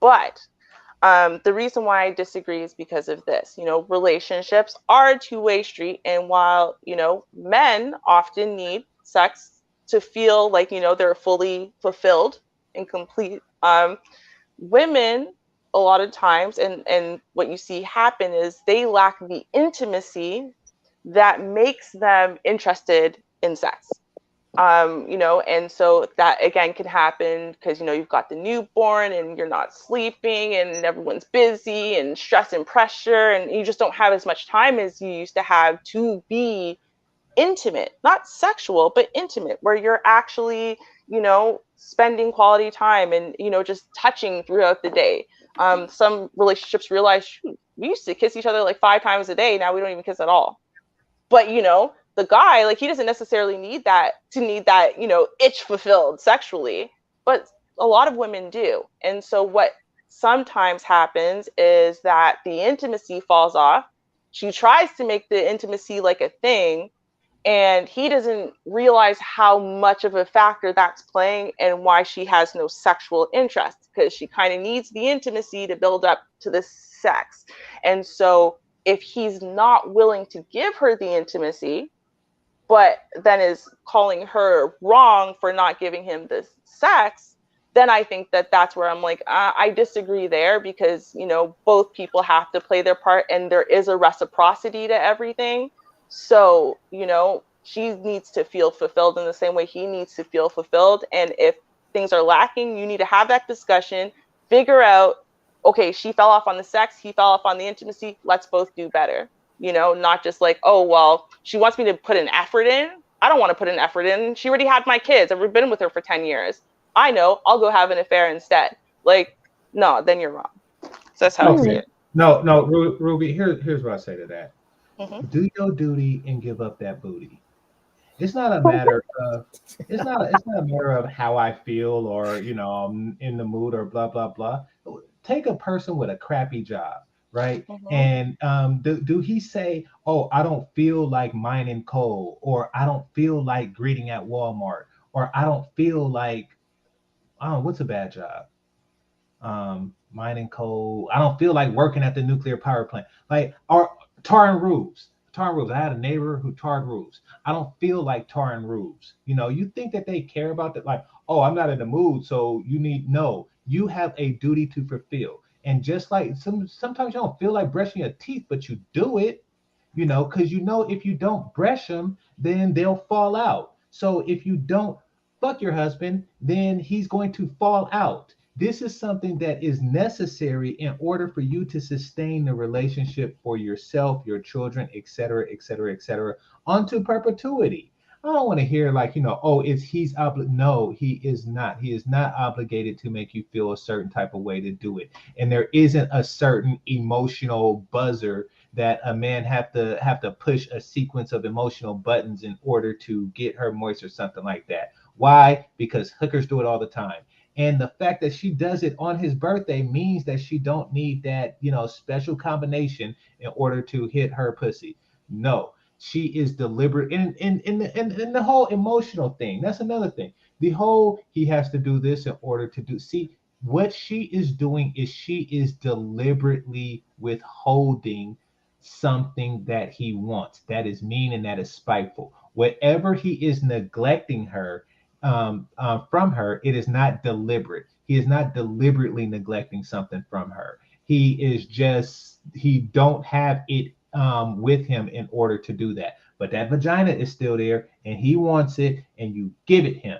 But the reason why I disagree is because of this. Relationships are a two-way street. And while, men often need sex to feel like, they're fully fulfilled and complete, women, a lot of times, and what you see happen is they lack the intimacy that makes them interested in sex. And so that again can happen because you've got the newborn and you're not sleeping and everyone's busy and stress and pressure, and you just don't have as much time as you used to have to be intimate, not sexual, but intimate, where you're actually, spending quality time and, just touching throughout the day. Some relationships realize, shoot, we used to kiss each other like 5 times a day. Now we don't even kiss at all. But, the guy, like, he doesn't necessarily need that, itch fulfilled sexually, but a lot of women do. And so what sometimes happens is that the intimacy falls off. She tries to make the intimacy like a thing, and he doesn't realize how much of a factor that's playing and why she has no sexual interest, because she kind of needs the intimacy to build up to the sex. And so if he's not willing to give her the intimacy, but then is calling her wrong for not giving him the sex, then I think that that's where I'm like, I disagree there, because, both people have to play their part and there is a reciprocity to everything. So, she needs to feel fulfilled in the same way he needs to feel fulfilled. And if things are lacking, you need to have that discussion, figure out, okay, she fell off on the sex, he fell off on the intimacy, let's both do better. Not just like, oh, well, she wants me to put an effort in. I don't want to put an effort in. She already had my kids. I've been with her for 10 years. I know, I'll go have an affair instead. Like, no, then you're wrong. So that's how I see it. No, Ruby, here's what I say to that. Mm-hmm. Do your duty and give up that booty. It's not a matter of it's not a matter of how I feel or I'm in the mood or blah blah blah. Take a person with a crappy job, right? Mm-hmm. And do he say, oh, I don't feel like mining coal, or I don't feel like greeting at Walmart, or I don't feel like, what's a bad job? Mining coal. I don't feel like working at the nuclear power plant, like, or tarring roofs. I had a neighbor who tarred roofs. I don't feel like tarring roofs. You think that they care about that? Like, oh, I'm not in the mood, so you have a duty to fulfill. And just like sometimes you don't feel like brushing your teeth, but you do it, because if you don't brush them, then they'll fall out. So if you don't fuck your husband, then he's going to fall out. This is something that is necessary in order for you to sustain the relationship for yourself, your children, etc., etc., etc., onto perpetuity. I don't want to hear like, oh, he's obligated. No, he is not. He is not obligated to make you feel a certain type of way to do it. And there isn't a certain emotional buzzer that a man have to push a sequence of emotional buttons in order to get her moist or something like that. Why? Because hookers do it all the time. And the fact that she does it on his birthday means that she don't need that, special combination in order to hit her pussy. No, she is deliberate in the whole emotional thing. That's another thing. The whole he has to do this in order to do. See, what she is doing is she is deliberately withholding something that he wants. That is mean and that is spiteful. Whatever he is neglecting her from her, it is not deliberate. He is not deliberately neglecting something from her. He don't have it with him in order to do that. But that vagina is still there and he wants it and you give it him.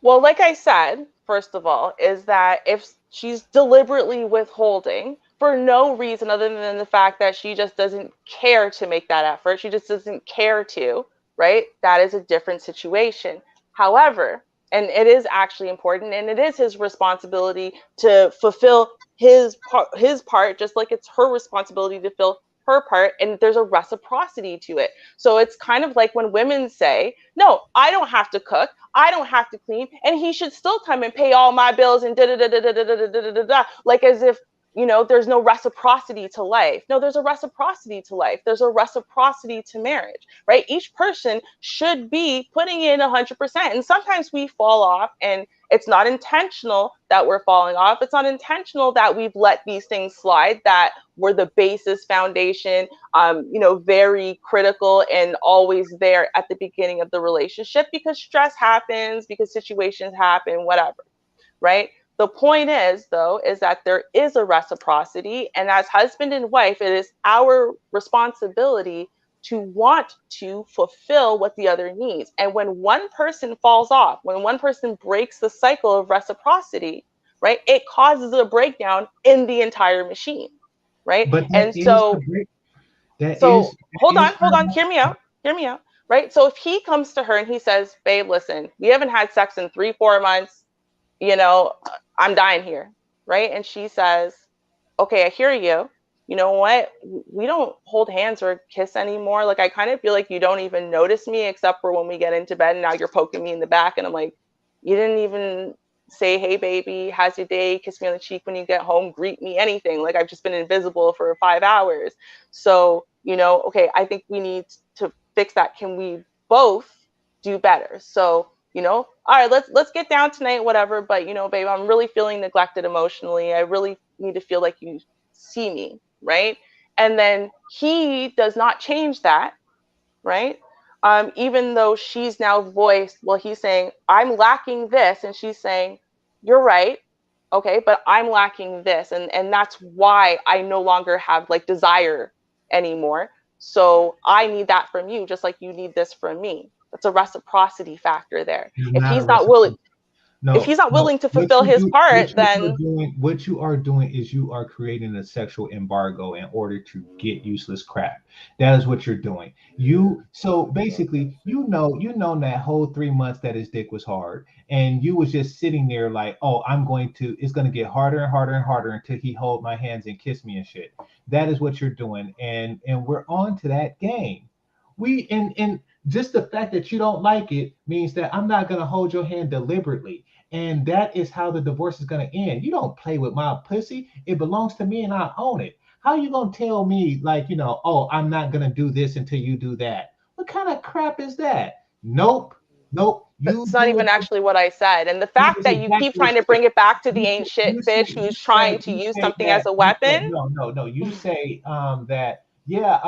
Well, like I said, first of all, is that if she's deliberately withholding for no reason other than the fact that she just doesn't care to make that effort, she just doesn't care to, right? That is a different situation. However, and it is actually important, and it is his responsibility to fulfill his part, just like it's her responsibility to fill her part, and there's a reciprocity to it. So it's kind of like when women say, no, I don't have to cook, I don't have to clean, and he should still come and pay all my bills and da-da-da-da-da-da-da-da-da, like as if, there's no reciprocity to life. No, there's a reciprocity to life. There's a reciprocity to marriage, right? Each person should be putting in 100%. And sometimes we fall off, and it's not intentional that we're falling off. It's not intentional that we've let these things slide that were the basis foundation, very critical and always there at the beginning of the relationship, because stress happens, because situations happen, whatever, right? The point is, though, is that there is a reciprocity, and as husband and wife, it is our responsibility to want to fulfill what the other needs. And when one person falls off, when one person breaks the cycle of reciprocity, right, it causes a breakdown in the entire machine, right? But hold on, hear me out, right? So if he comes to her and he says, babe, listen, we haven't had sex in 3-4 months, I'm dying here, right? And she says, okay, I hear you. You know what? We don't hold hands or kiss anymore. Like, I kind of feel like you don't even notice me except for when we get into bed, and now you're poking me in the back. And I'm like, you didn't even say, hey, baby, how's your day? Kiss me on the cheek when you get home, greet me, anything. Like, I've just been invisible for 5 hours. So, okay, I think we need to fix that. Can we both do better? So, all right, let's get down tonight, whatever. But, babe, I'm really feeling neglected emotionally. I really need to feel like you see me, right? And then he does not change that, right? Even though she's now voiced, well, he's saying, I'm lacking this. And she's saying, you're right. Okay, but I'm lacking this. And that's why I no longer have like desire anymore. So I need that from you, just like you need this from me. That's a reciprocity factor there. If he's not willing to fulfill his part, then what you are doing is you are creating a sexual embargo in order to get useless crap. That is what you're doing. So basically, that whole 3 months that his dick was hard, and you was just sitting there like, oh, it's going to get harder and harder and harder until he hold my hands and kiss me and shit. That is what you're doing, and we're on to that game. And just the fact that you don't like it means that I'm not going to hold your hand deliberately. And that is how the divorce is going to end. You don't play with my pussy. It belongs to me and I own it. How are you going to tell me like, oh, I'm not going to do this until you do that? What kind of crap is that? Nope. That's not even actually what I said. And the fact that you keep trying to bring it back to the ain't shit bitch who's trying to use something as a weapon. No. You say that, yeah,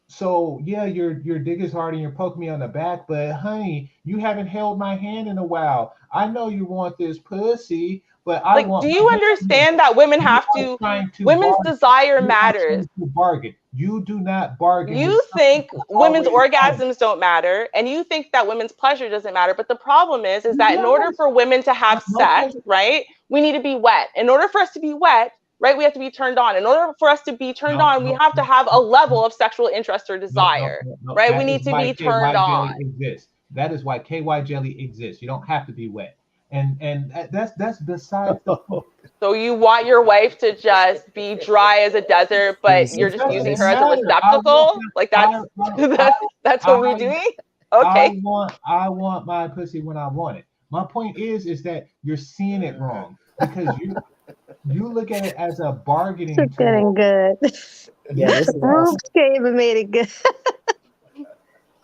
so yeah, your dick is hard and you're poking me on the back, but honey, you haven't held my hand in a while. I know you want this pussy, but I want. Do you understand that women have to? Women's desire matters. Bargain. You do not bargain. You think women's orgasms don't matter, and you think that women's pleasure doesn't matter. But the problem is that in order for women to have sex, right, we need to be wet. In order for us to be wet, right, we have to be turned on. In order for us to be turned on, we have to have a level of sexual interest or desire, right? We need to be turned on. That is why KY jelly exists. You don't have to be wet. And that's besides the point. So you want your wife to just be dry as a desert, but you're just using her as a receptacle? Like that's what we're doing? Okay. I want my pussy when I want it. My point is that you're seeing it wrong because you look at it as a bargaining It's getting tool. good. Yeah, this is Rube came and made it good.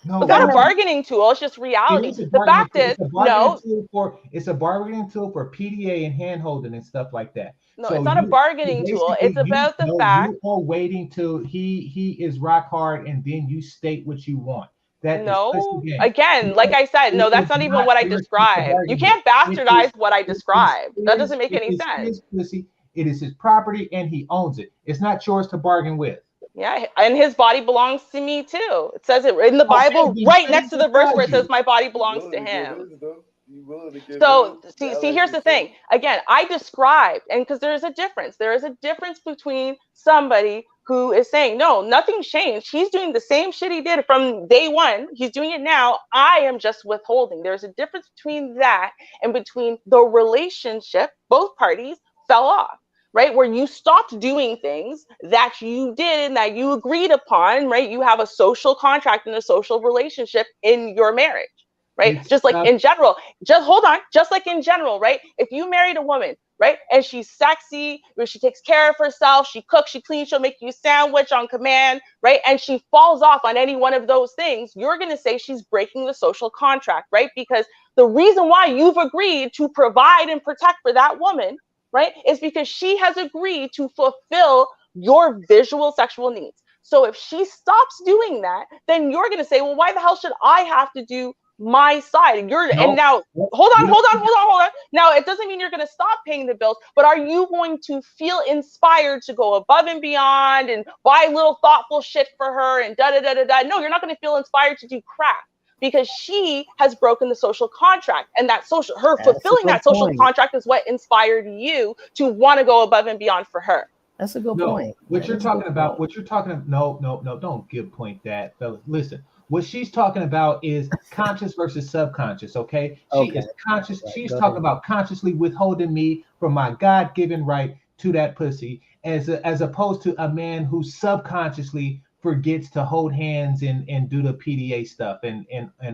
No, It's not a no. bargaining tool. It's just it reality. is a The bargaining fact tool. is, It's a bargaining no, tool for PDA and hand holding and stuff like that. no, So it's not a you bargaining tool. basically It's about the fact. you are waiting till he is rock hard and then you state what you want. That is pussy No, game. again, like I said, no, that's It's not even not what I yours to described. You bargain with. can't bastardize what I described. That doesn't make It any is sense. his pussy. It is his property and he owns it. It's not yours to bargain with. Yeah, and his body belongs to me too. It says it in the Bible, then right say next to the it verse where it beside says, you. "My body You belongs to willing to give him." his, though? You willing to give So his? see, here's the thing. Again, I described, and because there is a difference. There is a difference between somebody who is saying, no, nothing's changed. He's doing the same shit he did from day one. He's doing it now. I am just withholding. There's a difference between that and between the relationship. Both parties fell off, right? Where you stopped doing things that you did and that you agreed upon, right? You have a social contract and a social relationship in your marriage. Right? It's Just like not in general, just hold on, just like in general, right? If you married a woman, right, and she's sexy, or she takes care of herself, she cooks, she cleans, she'll make you a sandwich on command, right? And she falls off on any one of those things, you're going to say she's breaking the social contract, right? Because the reason why you've agreed to provide and protect for that woman, right, is because she has agreed to fulfill your visual sexual needs. So if she stops doing that, then you're going to say, well, why the hell should I have to do my side? And now hold on. Now it doesn't mean you're going to stop paying the bills, but are you going to feel inspired to go above and beyond and buy little thoughtful shit for her and da da da da da? No, you're not going to feel inspired to do crap because she has broken the social contract, and that fulfilling that social contract is what inspired you to want to go above and beyond for her. That's a good point. What you're talking about, no, don't give point that, fellas. Listen, what she's talking about is conscious versus subconscious, okay? She is conscious. Right, she's talking about consciously withholding me from my God-given right to that pussy, as opposed to a man who subconsciously forgets to hold hands and do the PDA stuff and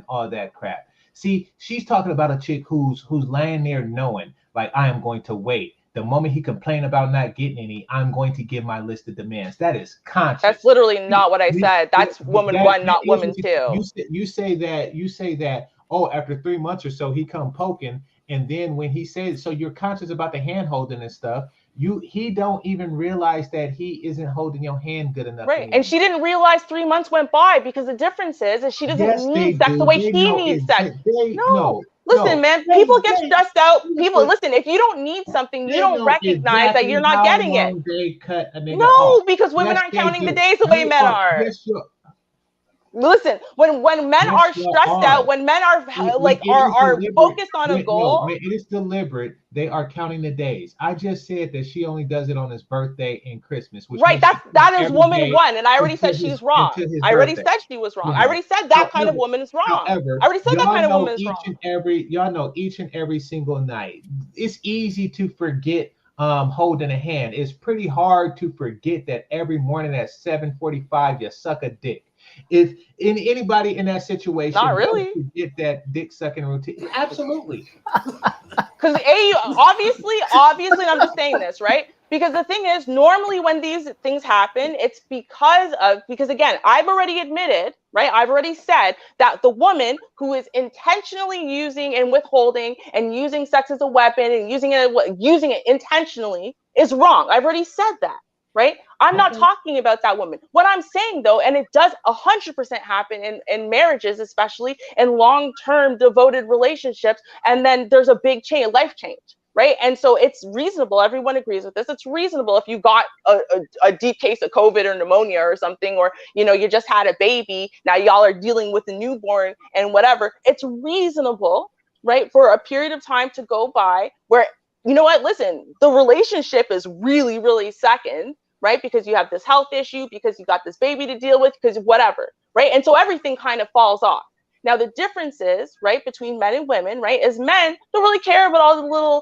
all that crap. See, she's talking about a chick who's laying there knowing, like, I am going to wait. The moment he complained about not getting any, I'm going to give my list of demands. That is conscious. That's literally not what I said. That's woman one, not woman two. You say that, oh, after 3 months or so, he come poking. And then when he says, so you're conscious about the hand holding and stuff, he don't even realize that he isn't holding your hand good enough. Right. Anymore. And she didn't realize 3 months went by because the difference is she doesn't need sex the way he needs sex. Listen, man, people get stressed out. Listen, if you don't need something, you don't recognize that you're not getting it. No, because women aren't counting the days the way men are. Listen, when men are stressed out, when men are are focused on a goal, it is deliberate. They are counting the days. I just said that she only does it on his birthday and Christmas. Right, that is woman one, and I already said she's wrong. I already said she was wrong. I already said that kind of woman is wrong. I already said that kind of woman is wrong. Y'all know each and every single night. It's easy to forget holding a hand. It's pretty hard to forget that every morning at 7:45 you suck a dick. If anybody in that situation, not really get that dick sucking routine, absolutely. Because obviously, and I'm just saying this, right? Because the thing is, normally when these things happen, it's because again, I've already admitted, right? I've already said that the woman who is intentionally using and withholding and using sex as a weapon and using it intentionally is wrong. I've already said that. Right? I'm not talking about that woman. What I'm saying though, and it does 100% happen in marriages, especially in long-term devoted relationships, and then there's a big life change, right? And so it's reasonable. Everyone agrees with this. It's reasonable if you got a deep case of COVID or pneumonia or something, or you just had a baby. Now y'all are dealing with a newborn and whatever. It's reasonable, right, for a period of time to go by where listen, the relationship is really, really second. Right? Because you have this health issue, because you got this baby to deal with, because whatever, right? And so everything kind of falls off. Now, the difference is, right, between men and women, right, is men don't really care about all the little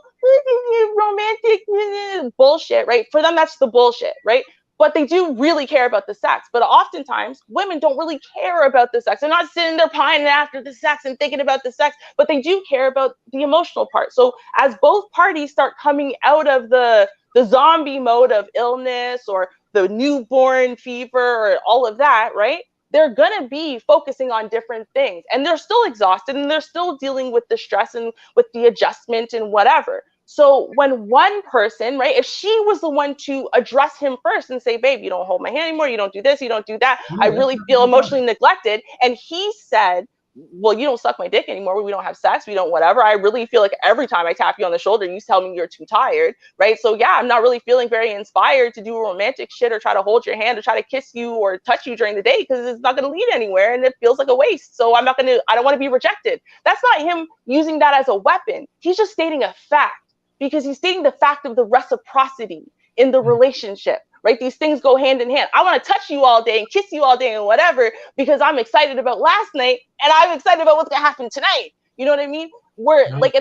romantic bullshit, right? For them, that's the bullshit, right? but they do really care about the sex. But oftentimes women don't really care about the sex. They're not sitting there pining after the sex and thinking about the sex, but they do care about the emotional part. So as both parties start coming out of the zombie mode of illness or the newborn fever or all of that, right? They're going to be focusing on different things, and they're still exhausted, and they're still dealing with the stress and with the adjustment and whatever. So when one person, right, if she was the one to address him first and say, babe, you don't hold my hand anymore, you don't do this, you don't do that, I really feel emotionally neglected. And he said, well, you don't suck my dick anymore. We don't have sex. We don't whatever. I really feel like every time I tap you on the shoulder, you tell me you're too tired, right? So yeah, I'm not really feeling very inspired to do romantic shit or try to hold your hand or try to kiss you or touch you during the day because it's not going to lead anywhere and it feels like a waste. So I don't want to be rejected. That's not him using that as a weapon. He's just stating a fact, because he's stating the fact of the reciprocity in the relationship. Right? These things go hand in hand. I want to touch you all day and kiss you all day and whatever, because I'm excited about last night and I'm excited about what's going to happen tonight. You know what I mean?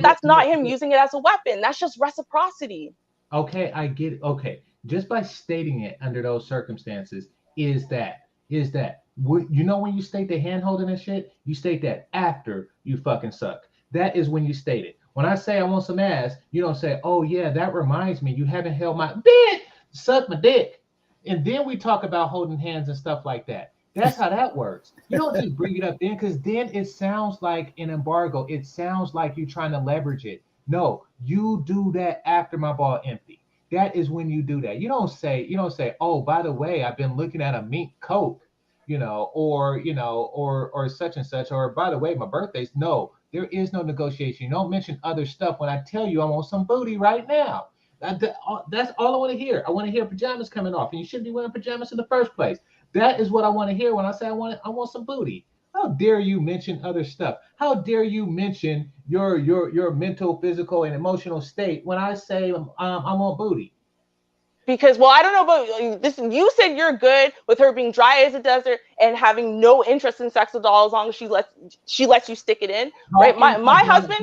That's not him using it as a weapon. That's just reciprocity. Okay, I get it. Okay. Just by stating it under those circumstances is that when you state the hand holding and shit, you state that after you fucking suck. That is when you state it. When I say I want some ass, you don't say, oh yeah, that reminds me, you haven't held my bitch. Suck my dick, and then we talk about holding hands and stuff like that. That's how that works. You don't just bring it up then, because then it sounds like an embargo. It sounds like you're trying to leverage it. No, you do that after my ball empty. That is when you do that. You don't say, oh, by the way, I've been looking at a mink coat, or such and such, or by the way, my birthday's. No, there is no negotiation. You don't mention other stuff when I tell you I want some booty right now. That's all I want to hear. I want to hear pajamas coming off, and you shouldn't be wearing pajamas in the first place. That is what I want to hear when I say I want some booty. How dare you mention other stuff? How dare you mention your mental, physical, and emotional state when I say I want booty? Because, well, I don't know about this. You said you're good with her being dry as a desert and having no interest in sex at all, as long as she lets you stick it in, right? My husband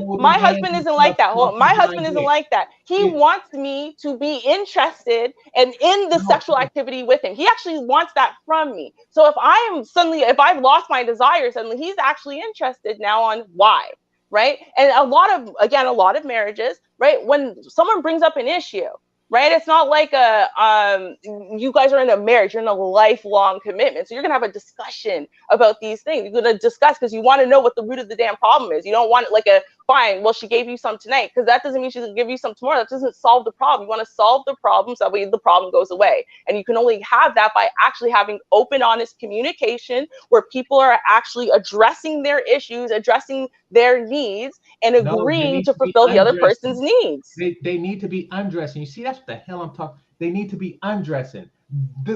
isn't like that. My husband isn't like that. He wants me to be interested and in the sexual activity with him. He actually wants that from me. So if I've lost my desire suddenly, he's actually interested now on why, right? And a lot of marriages, right? When someone brings up an issue, right? It's not like you guys are in a marriage, you're in a lifelong commitment. So you're going to have a discussion about these things. You're going to discuss because you want to know what the root of the damn problem is. You don't want it like fine, well, she gave you some tonight, because that doesn't mean she's going to give you some tomorrow. That doesn't solve the problem. You want to solve the problem so that way the problem goes away. And you can only have that by actually having open, honest communication where people are actually addressing their issues, addressing their needs, and agreeing to fulfill the other person's needs. They need to be undressing. You see, that's what the hell I'm talking. They need to be undressing.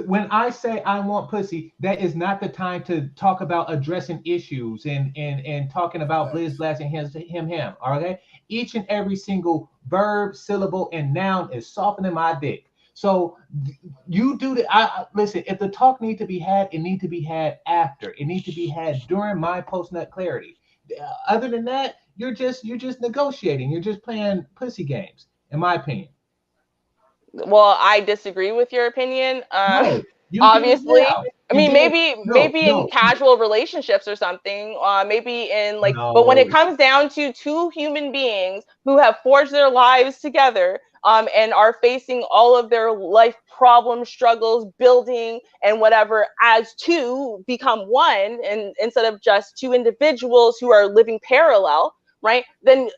When I say I want pussy, that is not the time to talk about addressing issues and talking about blizz, blast, and him. Okay? Each and every single verb, syllable, and noun is softening my dick. So you do that. Listen, if the talk needs to be had, it needs to be had after. It needs to be had during my post-nut clarity. Other than that, you're just negotiating. You're just playing pussy games, in my opinion. Well, I disagree with your opinion. Obviously, I mean, maybe in casual relationships or something, maybe in but when it comes down to two human beings who have forged their lives together, and are facing all of their life problems, struggles, building, and whatever, as two become one, and instead of just two individuals who are living parallel, right? Then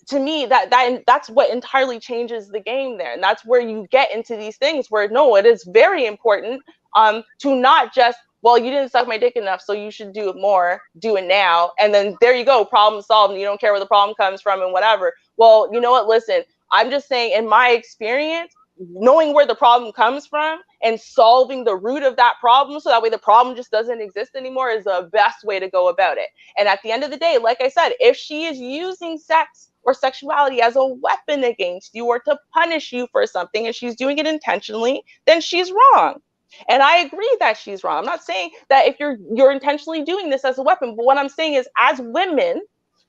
to me, that's what entirely changes the game there. And that's where you get into these things where, no, it is very important to not just, well, you didn't suck my dick enough, so you should do it more, do it now. And then there you go, problem solved, and you don't care where the problem comes from and whatever. Well, you know what, listen, I'm just saying, in my experience, knowing where the problem comes from and solving the root of that problem so that way the problem just doesn't exist anymore is the best way to go about it. And at the end of the day, like I said, if she is using sex or sexuality as a weapon against you or to punish you for something, and she's doing it intentionally, then she's wrong. And I agree that she's wrong. I'm not saying that if you're intentionally doing this as a weapon, but what I'm saying is, as women,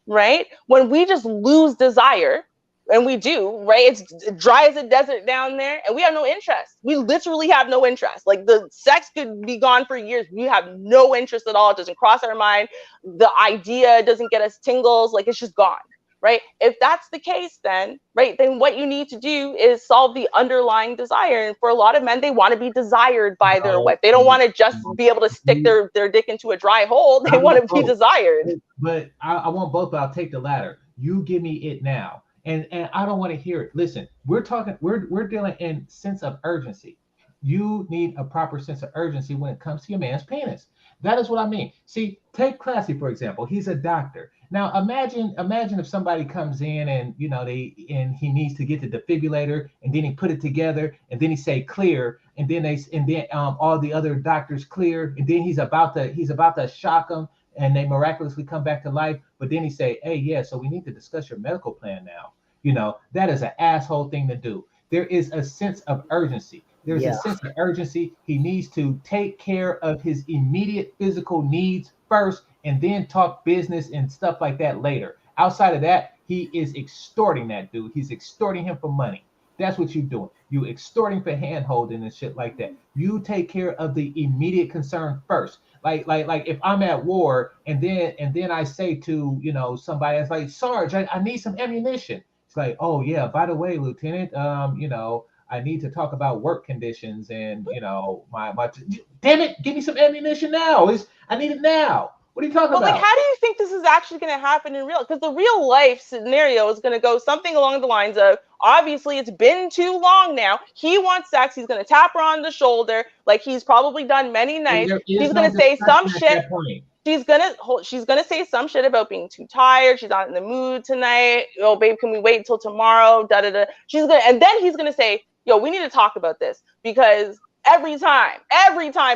right, when we just lose desire, and we do, right? It's dry as a desert down there, and we have no interest. We literally have no interest. Like, the sex could be gone for years. We have no interest at all. It doesn't cross our mind. The idea doesn't get us tingles. Like, it's just gone, right? If that's the case, then, right, then what you need to do is solve the underlying desire. And for a lot of men, they want to be desired by their wife. They don't want to just be able to stick their dick into a dry hole. They want to be desired. But I want both, but I'll take the latter. You give me it now. And I don't want to hear it. Listen, we're dealing in sense of urgency. You need a proper sense of urgency when it comes to your man's penis. That is what I mean. See, take Classy, for example. He's a doctor. Now imagine if somebody comes in and he needs to get the defibrillator, and then he put it together, and then he say clear, and then all the other doctors clear, and then he's about to shock them, and they miraculously come back to life. But then he say, hey, yeah, so we need to discuss your medical plan now. That is an asshole thing to do. There is a sense of urgency. There's a sense of urgency. He needs to take care of his immediate physical needs first, and then talk business and stuff like that later. Outside of that, he is extorting that dude. He's extorting him for money. That's what you're doing. You extorting for hand-holding and shit like that. You take care of the immediate concern first. Like if I'm at war and then I say to somebody, it's like, Sarge, I need some ammunition. It's like, oh yeah, by the way, Lieutenant, I need to talk about work conditions and my damn it, give me some ammunition now. I need it now. What are you talking about? Like, how do you think this is actually going to happen in real? Because the real life scenario is going to go something along the lines of, obviously, it's been too long now. He wants sex. He's going to tap her on the shoulder, like he's probably done many nights. He's going to say some shit. She's gonna say some shit about being too tired. She's not in the mood tonight. Oh, babe, can we wait until tomorrow? Da da da. And then he's gonna say, yo, we need to talk about this, because every time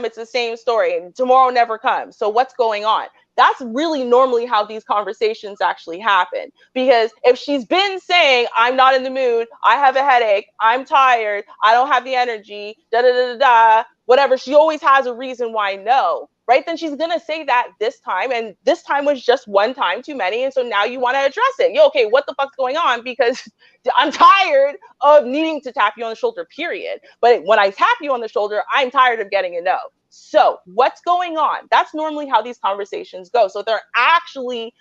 it's the same story, and tomorrow never comes. So what's going on? That's really normally how these conversations actually happen. Because if she's been saying, I'm not in the mood, I have a headache, I'm tired, I don't have the energy, da da da da da, whatever, she always has a reason why no. Right? Then she's going to say that this time, and this time was just one time too many. And so now you want to address it. Yo, okay, what the fuck's going on? Because I'm tired of needing to tap you on the shoulder, period. But when I tap you on the shoulder, I'm tired of getting a no. So what's going on? That's normally how these conversations go. So they're actually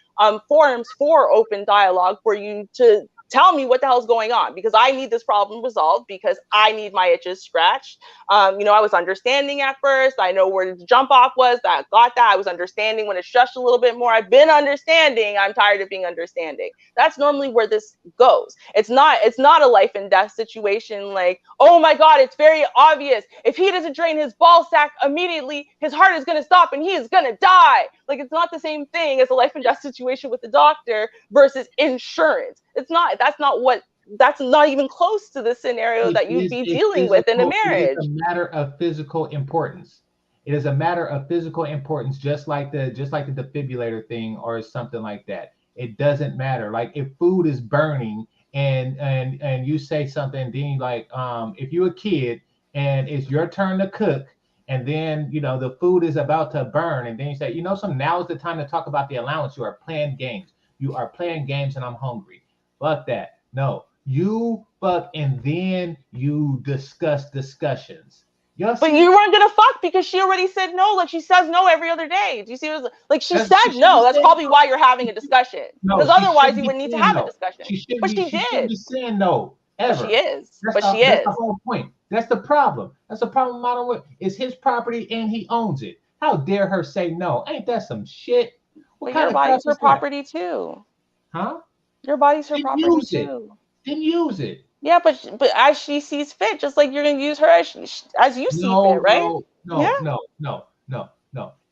forums for open dialogue for you to tell me what the hell's going on, because I need this problem resolved, because I need my itches scratched. I was understanding at first. I know where the jump off was. I got that. I was understanding when it shushed a little bit more. I've been understanding. I'm tired of being understanding. That's normally where this goes. It's not a life and death situation like, oh my God, it's very obvious. If he doesn't drain his ball sack immediately, his heart is going to stop and he is going to die. Like, it's not the same thing as a life and death situation with the doctor versus insurance. That's not even close to the scenario that you'd be dealing with in a marriage. It's a matter of physical importance. It is a matter of physical importance, just like the defibrillator thing or something like that. It doesn't matter. Like, if food is burning and you say something, then like, if you're a kid and it's your turn to cook, and then the food is about to burn, and then you say, now is the time to talk about the allowance. You are playing games. You are playing games, and I'm hungry. Fuck that. No, you fuck, and then you discuss discussions. But you weren't gonna fuck because she already said no. Like, she says no every other day. Do you see? Like, she said no. That's probably why you're having a discussion. Because otherwise, you wouldn't need to have a discussion. But she did. Be saying no. Ever. She is. That's the whole point. That's the problem. That's the problem. Modern with it's his property and he owns it. How dare her say no? Ain't that some shit? Well, your body's her property too. Huh? Your body's her property too. Then use it. Yeah, but as she sees fit, just like you're gonna use her as you see fit, right? No.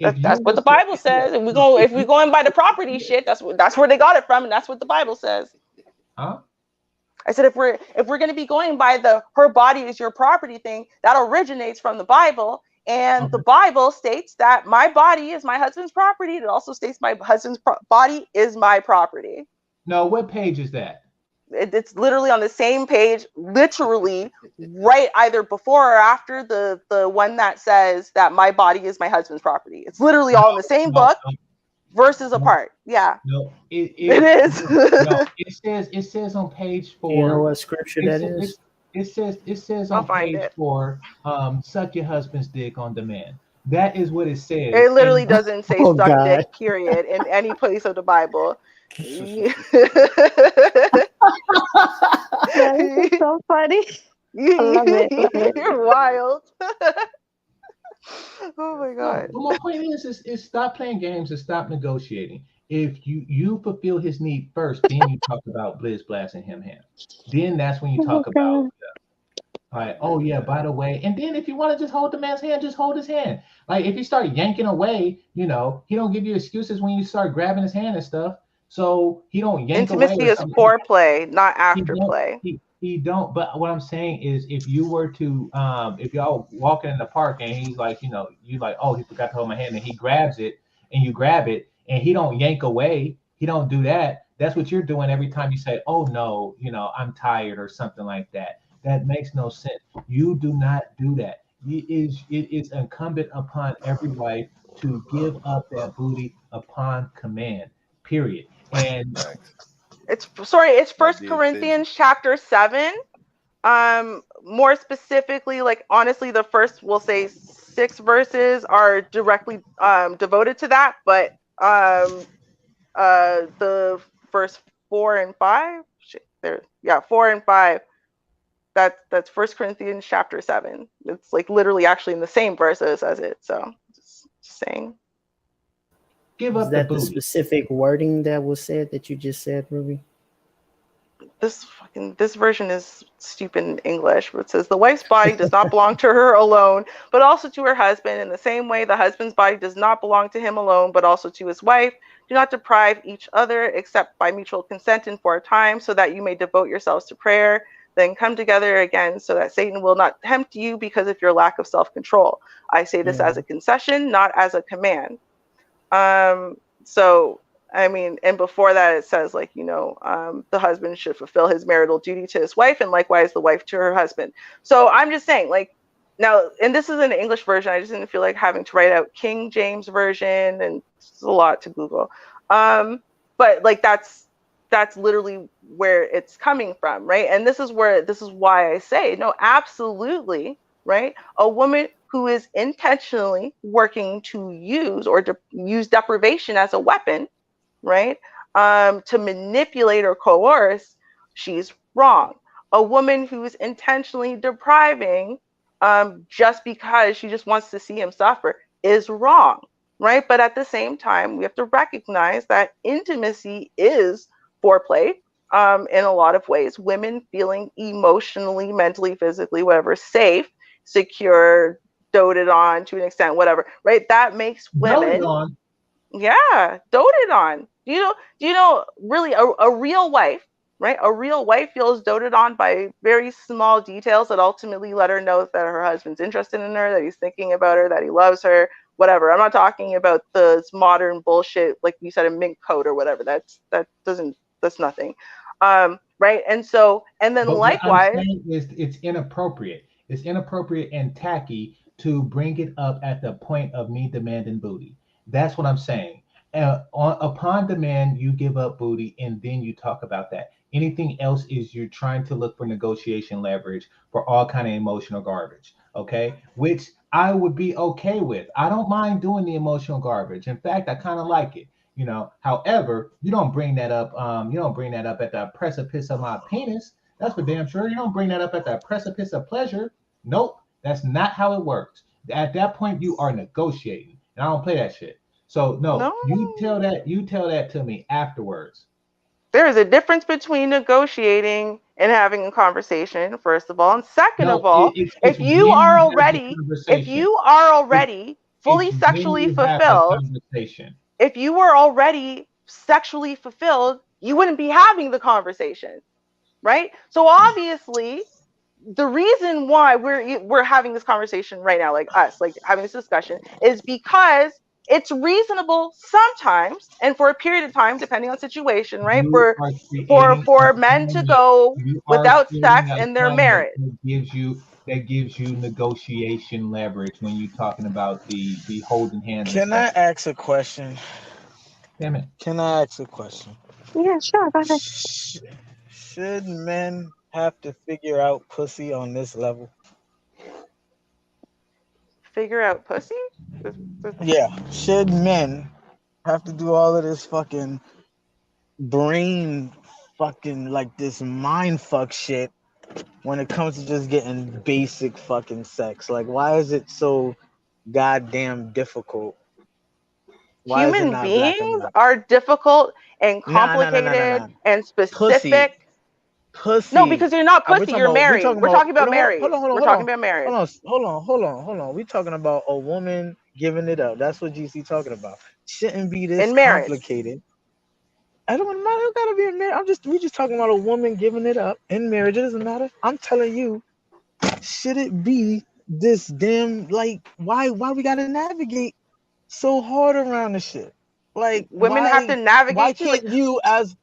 That's what the Bible says. If we're going by the property shit, that's where they got it from, and that's what the Bible says. Huh? I said if we're going to be going by the her body is your property thing, that originates from the Bible, and the Bible states that my body is my husband's property. It also states my husband's body is my property. No, what page is that? It's literally on the same page, literally right either before or after the one that says that my body is my husband's property. It's literally all in the same book. verses No, apart. Yeah, no, it is. no. It says on page Do you know 4. what scripture It that says is? it says I'll on find page it. 4. Suck your husband's dick on demand. That is what it It says. literally And doesn't say Oh suck God. dick, period, in any place of the Bible. Yeah, this is so funny. I love it. Love it. You're wild. Oh my no, god. but my point is stop playing games and stop negotiating. If you fulfill his need first, then you talk about blizz blasting him hand. Then that's when you Oh talk about God. like, oh yeah, by the way. And then if you want to just hold the man's hand, just hold his hand. Like if you start yanking away, he don't give you excuses when you start grabbing his hand and stuff. So he don't yank away Intimacy or is something. foreplay, not He don't. afterplay. He don't. But what I'm saying is, if you were to, if y'all walking in the park and he's like, you like, oh, he forgot to hold my hand, and he grabs it, and you grab it, and he don't yank away. He don't do that. That's what you're doing every time you say, oh no, I'm tired or something like that. That makes no sense. You do not do that. It is incumbent upon every wife to give up that booty upon command. Period. And Facts. It's Not First being stingy. Corinthians chapter 7. More specifically, like honestly, the first, we'll say 6 verses are directly devoted to that, but the first 4 and 5, there, yeah, 4 and 5. That's First Corinthians chapter 7. It's like literally actually in the same verses as it. So just saying. give Is up the that the booty. specific wording that was said that you just said, Ruby? This version is stupid in English, but it says the wife's body does not belong to her alone, but also to her husband. In the same way, the husband's body does not belong to him alone, but also to his wife. Do not deprive each other except by mutual consent and for a time, so that you may devote yourselves to prayer. Then come together again, so that Satan will not tempt you because of your lack of self-control. I say this as a concession, not as a command. So I mean, and before that it says like, the husband should fulfill his marital duty to his wife, and likewise the wife to her husband. So I'm just saying, like, now, and this is an English version, I just didn't feel like having to write out King James version, and it's a lot to Google. But like that's literally where it's coming from, right? And this is why I say, no, absolutely, right? A woman who is intentionally working to use or use deprivation as a weapon, right? To manipulate or coerce, she's wrong. A woman who's intentionally depriving just because she just wants to see him suffer is wrong, right? But at the same time, we have to recognize that intimacy is foreplay in a lot of ways. Women feeling emotionally, mentally, physically, whatever, safe, secure, doted on to an extent, whatever, right? That makes women, yeah, doted on. Do you know really a real wife, right? A real wife feels doted on by very small details that ultimately let her know that her husband's interested in her, that he's thinking about her, that he loves her, whatever. I'm not talking about the modern bullshit like you said, a mink coat or whatever. That's nothing. Right? And then But what I'm likewise, saying is it's inappropriate. It's inappropriate and tacky to bring it up at the point of me demanding booty. That's what I'm saying. Upon demand, you give up booty, and then you talk about that. Anything else is you're trying to look for negotiation leverage for all kind of emotional garbage. Okay, which I would be okay with. I don't mind doing the emotional garbage. In fact, I kind of like it. However, you don't bring that up. You don't bring that up at the precipice of my penis. That's for damn sure. You don't bring that up at the precipice of pleasure. Nope, that's not how it works. At that point, you are negotiating, and I don't play that shit. So no, no, you tell that to me afterwards. there is a difference between negotiating and having a conversation, first of all, and second No, of all, it's when you have the if conversation. you are It, already it's fully when sexually you have the fulfilled, conversation. if you were already sexually fulfilled, you wouldn't be having the conversation, right? So obviously, the reason why we're having this conversation right now, like us, like having this discussion, is because it's reasonable sometimes, and for a period of time, depending on situation, right? You are For men to go without creating sex a in their climate marriage. that gives you negotiation leverage when you're talking about the holding hands and Can I stuff. ask a question? Damn it. Can I ask a question? Yeah, sure. Go ahead. Sh- Should men have to figure out pussy on this level? Figure out pussy? Yeah. Should men have to do all of this fucking brain fucking like this mind fuck shit when it comes to just getting basic fucking sex? Like, why is it so goddamn difficult? Why is it Human not black and beings white? are difficult and Nah, nah, nah, nah, nah, complicated nah. and Pussy, specific. No, because pussy. you're not We're pussy, talking you're about. We're married. talking We're about. talking Hold about on, hold married. on, hold on, We're hold talking on, about married. hold on, hold on, hold on, hold on. We talking about a woman giving it up. That's what GC talking about. Shouldn't be this In marriage. complicated. I don't matter. It gotta be a marriage. We just talking about a woman giving it up in marriage. It doesn't matter. I'm telling you, should it be this damn like why we gotta navigate so hard around the shit? Like Women have to why navigate too. Like, can't you as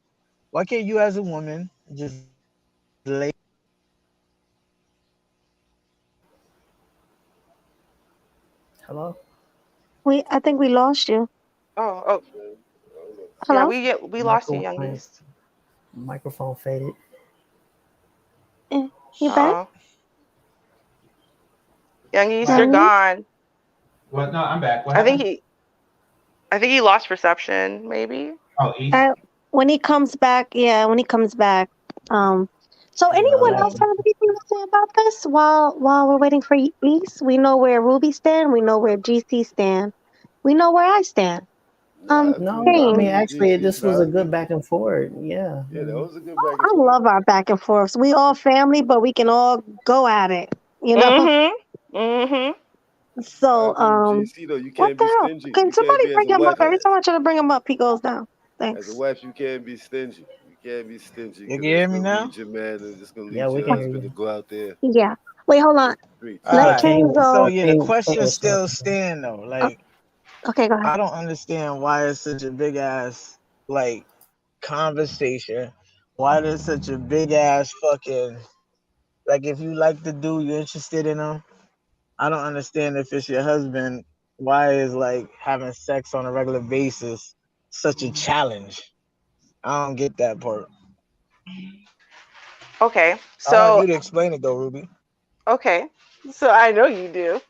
why can't you as a woman just lay Hello? I think we lost you. oh, yeah, Hello? we lost you, Microphone, youngies. microphone faded. You back? Uh-oh. Youngies, my you're Youngie? gone. What? No, I'm back. What I think happened? he lost reception, maybe. Oh, East. When he comes back, yeah, when he comes back. So anyone Back. else have anything to say about this while we're waiting for East? We know where Ruby stand. We know where GC stand. We know where I stand. Nah, I No, agree. I I mean, Kane. agree with actually, GC. this Nah, was I a agree good with back and forth. Yeah. Yeah, that was a good back and I forth. love our back and forths. We all family, but we can all go at it. You know. Mm-hmm. Mm-hmm. I So agree with GC though. You what can't the be hell? stingy. Can You can't somebody be as bring a him up? wife. Every time I try to bring him up, he goes down. As a Thanks. wife, you can't be stingy. You can't be stingy you because can that's hear me gonna now? lead your man and it's gonna Yeah, lead we your can hear husband to you. go out there Yeah. Wait, hold in on. the streets. All Let But right. King So go. yeah, the King question was saying still something. stand though. Oh, Like okay, go ahead. I don't understand why it's such a big ass like conversation. Why there's such a big ass fucking like if you like the dude, you're interested in him. I don't understand if it's your husband. Why is like having sex on a regular basis such a challenge? I don't get that part. Okay. I want So you to explain it though, Ruby. okay. So I know you do.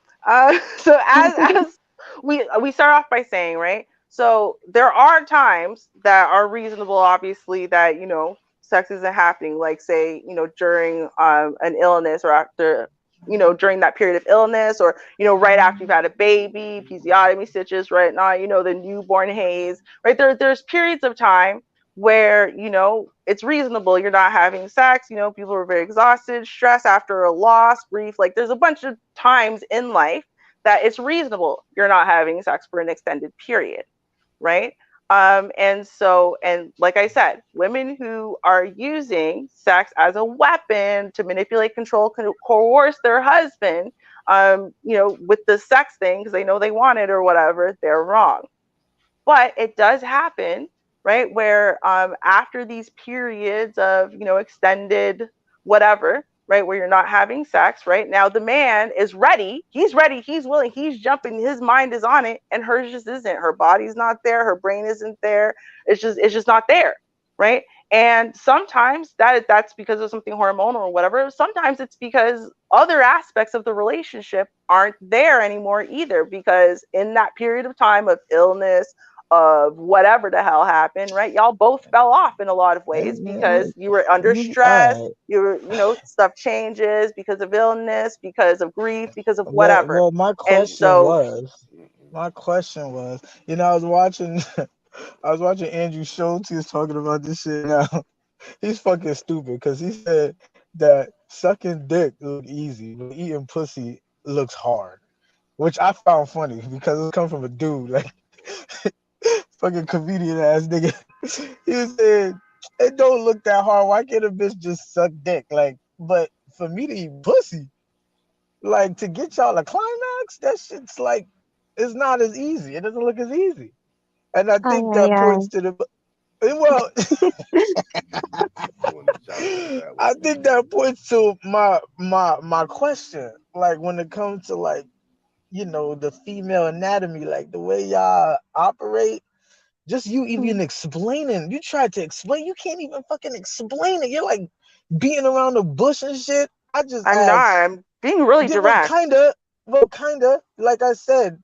So as we start off by saying, right? So there are times that are reasonable, obviously, that sex isn't happening, like say, during an illness or after, during that period of illness, or right after you've had a baby, episiotomy stitches, right now, the newborn haze, right? There's periods of time where it's reasonable you're not having sex. People are very exhausted, stressed after a loss, grief. Like there's a bunch of times in life that it's reasonable you're not having sex for an extended period, right? And like I said, women who are using sex as a weapon to manipulate, control, coerce their husband, with the sex thing because they know they want it or whatever, they're wrong. But it does happen, right? Where after these periods of, extended whatever, right, where you're not having sex, right? Now the man is ready, he's willing, he's jumping, his mind is on it, and hers just isn't. Her body's not there, her brain isn't there. It's just not there, right? And sometimes that's because of something hormonal or whatever. Sometimes it's because other aspects of the relationship aren't there anymore either, because in that period of time of illness, of whatever the hell happened, right? Y'all both fell off in a lot of ways because you were under stress. All right. You were, stuff changes because of illness, because of grief, because of Well, whatever. well, And so, my question was, I was watching, I was watching Andrew Schultz. He was talking about this shit. Now he's fucking stupid because he said that sucking dick look easy, but eating pussy looks hard, which I found funny because it come from a dude like fucking comedian ass nigga. He said it don't look that hard. Why can't a bitch just suck dick? Like, but for me to eat pussy. Like to get y'all a climax, that shit's like it's not as easy. It doesn't look as easy. And I Ay, think ay, that ay. points to the well, You want to challenge with that one. I think that points to my question. Like when it comes to like, the female anatomy, like the way y'all operate, Just you even explaining. You tried to explain. You can't even fucking explain it. You're like beating around the bush and shit. I just I'm not. asked. I'm being really Yeah, well, direct. kinda. Like I said,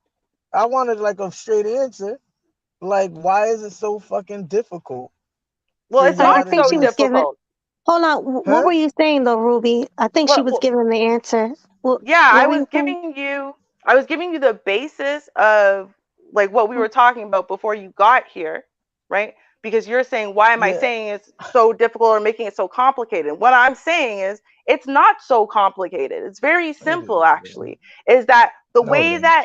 I wanted like a straight answer. Like, why is it so fucking difficult Well, for it's I y'all not to think so she was just, giving. difficult. Hold on. What huh? were you saying though, Ruby? I think she was Well, giving the answer. yeah, What were you saying? I was giving you the basis of like what we were talking about before you got here, right? Because you're saying, why am I Yeah, saying it's so difficult or making it so complicated? What I'm saying is it's not so complicated. It's very it simple is, bro. actually. Is that No, it ain't.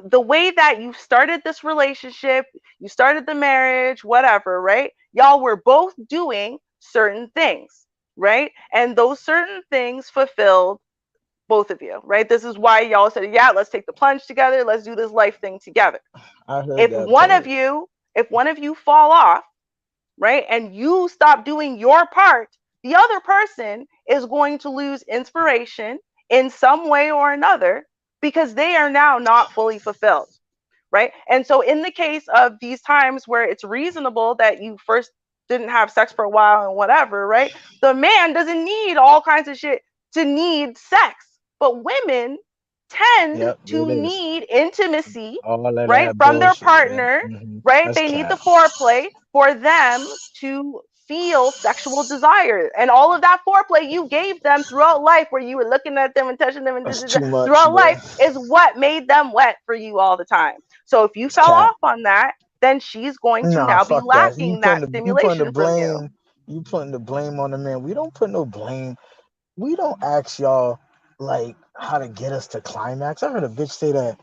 the way that you started this relationship, you started the marriage, whatever, right? Y'all were both doing certain things, right? And those certain things fulfilled both of you, right? This is why y'all said, yeah, let's take the plunge together, let's do this life thing together. I heard If that one of part. you, if one of you fall off, right, and you stop doing your part, the other person is going to lose inspiration in some way or another because they are now not fully fulfilled, right? And so in the case of these times where it's reasonable that you first didn't have sex for a while and whatever, right? The man doesn't need all kinds of shit to need sex. But women tend Yep, to it is. need intimacy, All of right, that from their bullshit. Yeah. partner, right? That's They need the cap. foreplay for them to feel sexual desire. And all of that foreplay you gave them throughout life, where you were looking at them and touching them and That's too much, throughout bro. life, is what made them wet for you all the time. So if you It's fell cap. off on that, then she's going to Nah, now be fuck that. lacking that You putting the stimulation from you. blame. You putting the blame on the man. We don't put no blame. We don't ask y'all like how to get us to climax. I heard a bitch say that.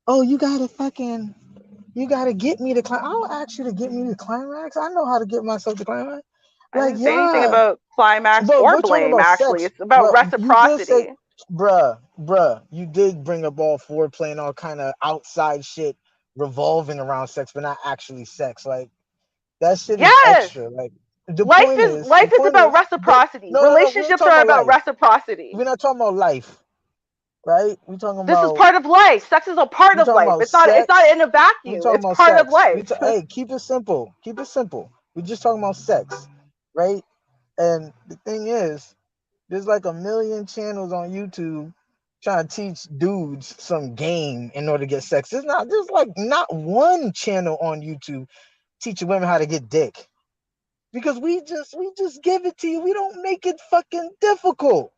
Oh, you gotta get me to climax. I don't ask you to get me to climax. I know how to get myself to climax. I Like, didn't say anything yeah, about climax but or we're talking blame, about actually. sex. It's about But you did say, reciprocity. bruh, you did bring up all foreplay and all kind of outside shit revolving around sex, but not actually sex. Like that shit is Yes. extra. Like the Life is point about is, but reciprocity. no, we ain't Relationships talking are about about life. reciprocity. We're not talking about life, right? We talking This is about part of life. Sex is a part we of talking life. about It's not sex. in a We vacuum. talking It's about part of sex. life. Hey, keep it simple. Keep it simple. We're just talking about sex, right? And the thing is, there's like a million channels on YouTube trying to teach dudes some game in order to get sex. There's like not one channel on YouTube teaching women how to get dick. Because we just give it to you. We don't make it fucking difficult.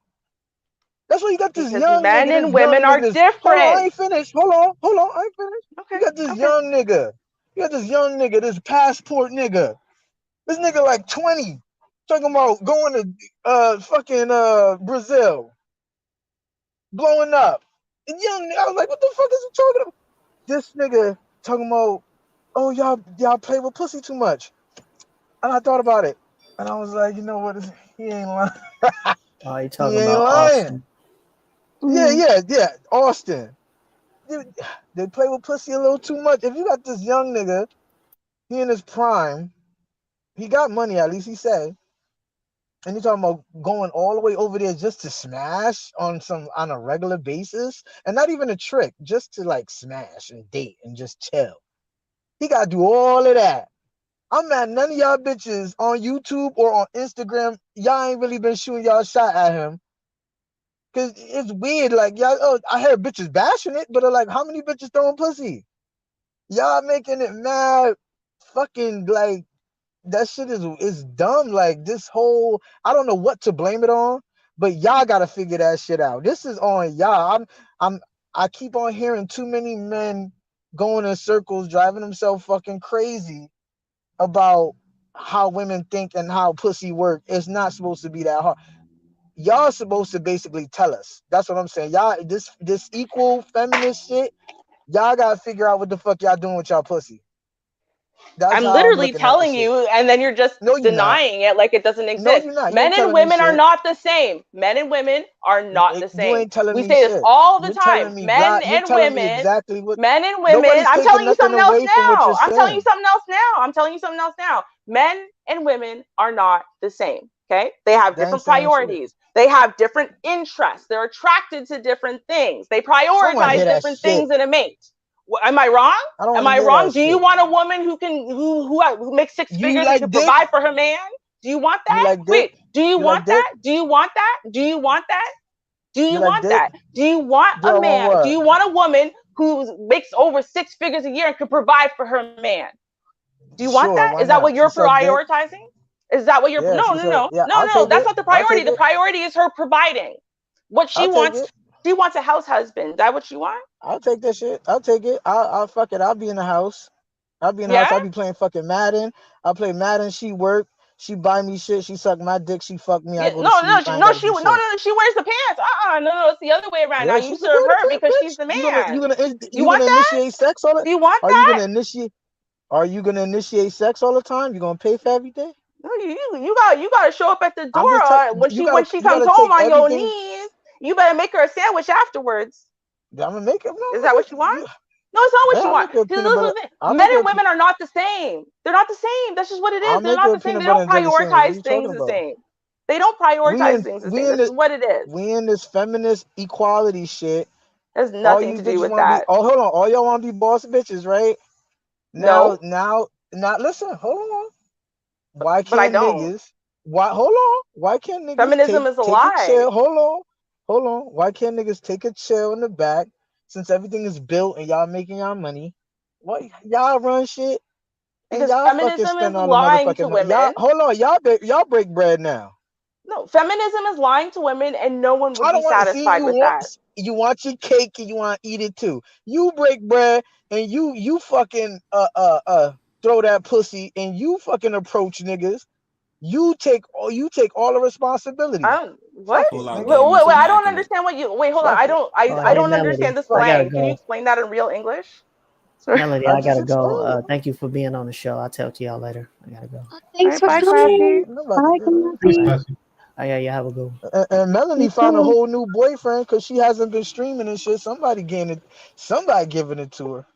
That's why you got this Because young men nigga, and women are hold on, I different. ain't finished. Hold on, I ain't finished. You Okay. got this Okay. young nigga. You got this young nigga, this passport nigga. This nigga like 20. Talking about going to fucking Brazil. Blowing up. And young, I was like, what the fuck is he talking about? This nigga talking about, oh y'all play with pussy too much. And I thought about it, and I was like, you know what? He ain't lying. Oh, you He talking ain't about lying. Austin? Mm. Yeah. Austin. Dude, they play with pussy a little too much. If you got this young nigga, he in his prime, he got money at least he say, and you talking about going all the way over there just to smash on a regular basis, and not even a trick, just to like smash and date and just chill. He gotta do all of that. I'm mad none of y'all bitches on YouTube or on Instagram, y'all ain't really been shooting y'all shot at him. Cause it's weird, like y'all. Oh, I heard bitches bashing it, but like, how many bitches throwing pussy? Y'all making it mad, fucking like that shit is dumb. Like this whole, I don't know what to blame it on, but y'all gotta figure that shit out. This is on y'all. I keep on hearing too many men going in circles, driving themselves fucking crazy about how women think and how pussy work. It's not supposed to be that hard. Y'all supposed to basically tell us. That's what I'm saying. Y'all, this equal feminist shit, y'all gotta figure out what the fuck y'all doing with y'all pussy. That's I'm how I'm literally looking at the telling shit. you, and then you're just No, you're not. denying it like it doesn't No, exist. you're not. You Men ain't and telling me women are shit. not the same. Men and women are not the You same. ain't telling We me say this shit. all the You're time. telling me you're telling me exactly what. Men and women, Nobody's I'm taking telling you nothing something else away from what you're now. I'm telling you saying. something else now. I'm telling you something else now. Men and women are not the same. Okay. They have They ain't different saying shit. priorities. They have different interests. They're attracted to different things. They I don't want to prioritize hear that different shit. things in a mate. Am I wrong? I don't Am want I to hear wrong? that Do you shit. want a woman who makes six You figures and like can dick? provide for her man? Do you want You that? like dick? Wait, do you You want like dick? that? Do you want that? Do you want that? Do You you like want dick? that? Do you want Do a I want man? Do what? you want a woman who makes over six figures a year and can provide for her man? Do you want Sure, that? why Is that what not? She you're suck dick. prioritizing? Is that what you're Yeah, no, she no, said, no, yeah, no, I'll no, take that's it. not the I'll priority. take The it. priority is her providing. What she I'll take wants, it. she wants a house husband. Is that what you want? I'll take that shit. I'll take it. I'll fuck it. I'll be in the house. I'll be in the Yeah? house. I'll be playing fucking Madden. I'll play Madden. She work. She buy me shit. She suck my dick. She fuck me. I Yeah, go to no, no, sleep. I ain't gotta do shit. she wears the pants. No, it's the other way around. Now Yeah, you she can serve wear the her pants, because she's bitch. the You gonna man. You you want gonna that? initiate sex all the? Do you want Are you that? gonna initiate? Are you gonna initiate sex all the time? You gonna pay for everything? No, you got to show up at the I'm just door when you she gotta comes home take on your everything. knees. You better make her a sandwich afterwards. I'm gonna make it. No, Is that what you want? you, No, it's not what yeah, you I'll want. make her See, peanut those are butter. the thing. I'll make Men her. and women are not the same. They're not the same. That's just what it I'll is. They're make not her the same. peanut They butter don't and jelly sandwich. What are prioritize you talking things the about? same. They don't We prioritize in things the we same. in This the is what it is. we in this feminist equality shit. It has All nothing you to do bitches with want to be. that. Oh, hold on. All y'all want to be boss bitches, right? No, Now, listen. Hold on. Why but I can't don't. niggas? Why? Hold on. Why can't niggas Feminism is a take a lie. chill? Hold on. Why can't niggas take a chill in the back since everything is built and y'all making y'all money? What y'all run shit and Because y'all fucking feminism is spend all the lying to motherfucking money. Y'all women. hold on. Y'all break bread now. No, feminism is lying to women, and no one would I be don't want to see satisfied with that. you want your cake and you want to eat it too. You break bread and you fucking throw that pussy and you fucking approach niggas. You take all the responsibility. I don't what? Fuck it, Pull-out nigga. game is Wait, I don't immaculate. understand what you wait, hold on. Fuck I it. don't Oh, I hey, don't Melody, understand the Fuck I gotta it. slang. Can you go. explain that in real English? Sorry. Melody, I I just gotta go. explained it. Thank you for being on the show. I'll talk to y'all later. I gotta go. Oh, All thanks right, for bye, coming. Classy. I'm about to Bye, get her. Peace, Classy. All right. blessings. Oh, yeah, you have a good one. And Melanie You found a too. whole new boyfriend because she hasn't been streaming and shit. Somebody giving it to her.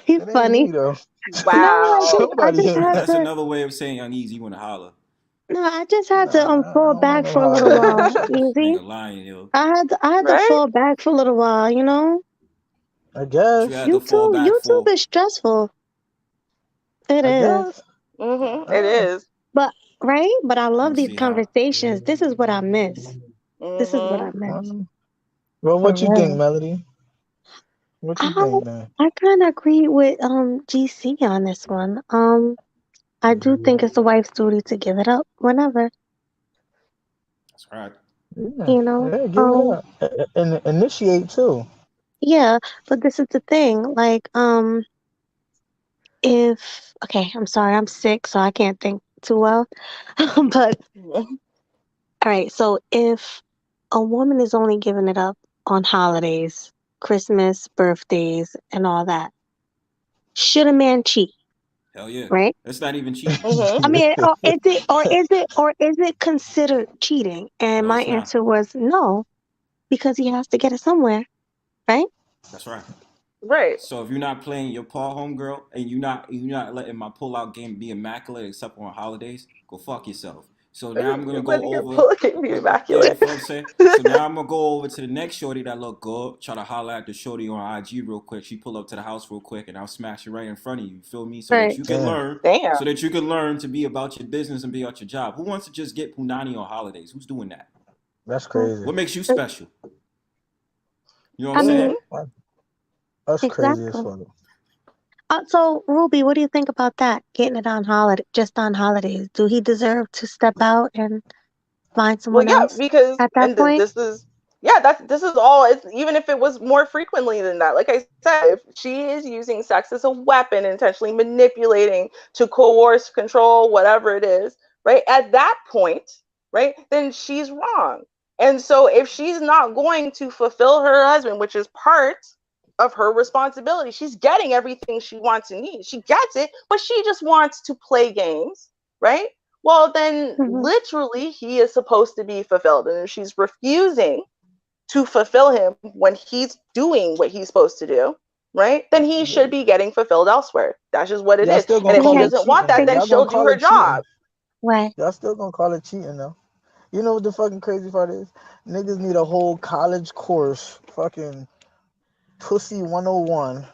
He's It ain't funny. me though. No, Wow. I Somebody just ain't. had That's to. another way of saying uneasy. You want to holler. No, I just had to Nah, I fall don't want back no for a little hollering and while. shit. This Easy. nigga lying, yo. I had to Right? fall back for a little while. You know, I What you guess. had to fall back YouTube for? is stressful. It I is, guess. It is. but right. But I Let love me these see how. conversations. This is what I miss. This is what I Mm-hmm. miss Well, for what you think, real. Melody? What you I think, man? I kind of agree with GC on this one. I do think it's the wife's duty to give it up whenever, That's right. Yeah, you know. yeah, give it up and initiate too. Yeah, but this is the thing. Like, if okay, I'm sorry, I'm sick, so I can't think too well. But all right, so if a woman is only giving it up on holidays, Christmas, birthdays, and all that, should a man cheat? Hell yeah. Right? That's not even cheating. Mm-hmm. I mean, or is it considered cheating? And No, my it's not. answer was no, because he has to get it somewhere, right? That's right. Right. So if you're not playing your paw homegirl and you're not letting my pull-out game be immaculate except on holidays, go fuck yourself. So now I'm gonna go Letting your over. pull can be Yeah, you immaculate. feel what I'm saying? So now I'm gonna go over to the next shorty that look good. Try to holler at the shorty on IG real quick. She pull up to the house real quick, and I'll smash it right in front of you. You feel me? So that Right. you can Damn. learn. Damn. So that you can learn to be about your business and be about your job. Who wants to just get punani on holidays? Who's doing that? That's crazy. What makes you special? You know what I I'm Mm-hmm. saying? mean, That's crazy as exactly. fuck. So, Ruby, what do you think about that? Getting it on holiday, just on holidays. Do he deserve to step out and find Well, someone yeah, else because at that point? this is yeah, this is all. It's even if it was more frequently than that. Like I said, if she is using sex as a weapon, intentionally manipulating to coerce, control, whatever it is, right? At that point, right, then she's wrong. And so if she's not going to fulfill her husband, which is part of her responsibility, she's getting everything she wants and needs. She gets it, but she just wants to play games, right? Well, then Hmm. literally he is supposed to be fulfilled. And if she's refusing to fulfill him when he's doing what he's supposed to do, right? Then he should be getting fulfilled elsewhere. That's just what it Y'all is. still And gonna if she call Okay. it doesn't want cheating that, though. then Y'all she'll gonna do call her it cheating. job. Right. Y'all still gonna call it cheating though. You know what the fucking crazy part is? Niggas need a whole college course, fucking pussy 101,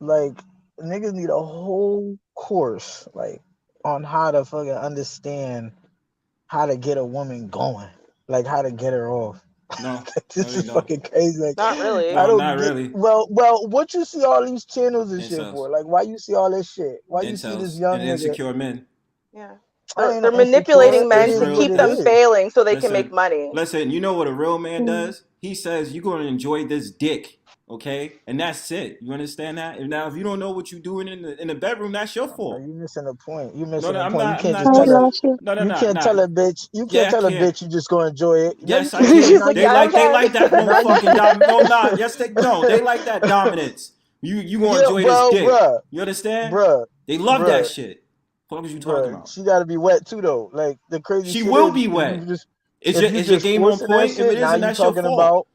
like niggas need a whole course like on how to fucking understand how to get a woman going, like how to get her off. No, This you is don't. fucking crazy. Like, Not really. I No, don't not get. really. Well, what you see all these channels and shit Incels. for? Like, why you see all this shit? Why you see this Incels young and nigga? insecure men. Yeah. I ain't They're no insecure. manipulating It men It's is to real. what keep it them is. failing so they can Listen, make money. listen. You know what a real man Mm. does? He says you're going to enjoy this dick, okay, and that's it. You understand that? And now, if you don't know what you're doing in the bedroom, that's your Bro, fault. you missing the point. You No, missing no, the I'm point. You not. I'm can't not just I tell her. missing. lost you. No, no, You no, can't tell no. a bitch. You Yeah, can't I tell a can. bitch you just gonna enjoy it. No, you Yes, I can't. He's can. Now like, They you yeah, I like can't. that can. Now you motherfucking can't. no, not. Yes, they like that dominance. You gonna Yeah, enjoy this bro, dick. bruh, You understand? bruh, They love that bruh, shit. What was you talking bruh. about? She gotta be wet too, though. Like the crazy She shit will is, be wet. if you Is your just game on forcing that point? If it shit, now isn't, you that's your talking fault. about.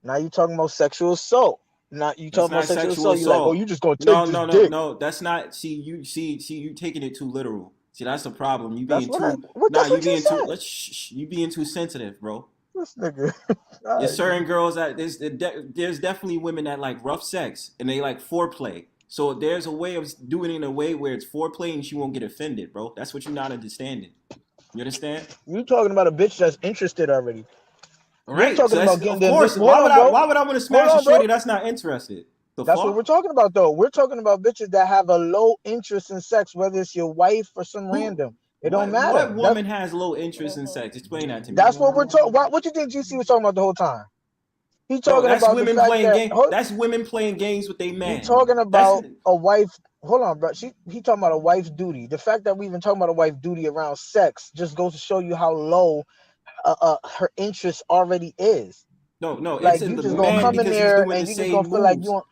Now you talking about sexual assault. Now you That's talking about not sexual sexual assault. You like, oh, you assault. just gonna take No, this no, no, dick. no. That's not. See, you taking it too literal. See, that's the problem. You That's being what I. too. What? Nah, That's you what you being too. said. You being too sensitive, bro. This nigga. There's Alright, certain nigga. girls that there's definitely women that like rough sex and they like foreplay. So there's a way of doing it in a way where it's foreplay and she won't get offended, bro. That's what you're not understanding. You understand? You talking about a bitch that's interested already. All We're right. So talking that's about getting of them course. bitches. Hold on, bro. Why would I want to Hold smash a on, bro. shorty that's not interested? The That's what we're fuck? talking about, though. We're talking about bitches that have a low interest in sex, whether it's your wife or some Who? random. It don't matter. What woman has low interest in sex? Explain that to me. That's what we're talking. What you think GC was talking about the whole time? He Bro, talking about the fact that that's women playing games with a he man. talking That's about a wife. Hold on, bro. He talking about a wife's duty. The fact that we even talking about a wife's duty around sex just goes to show you how low her interest already is. no, it's Like in you the just gonna man come in because he's there doing the and you just gonna same feel like you moves. want,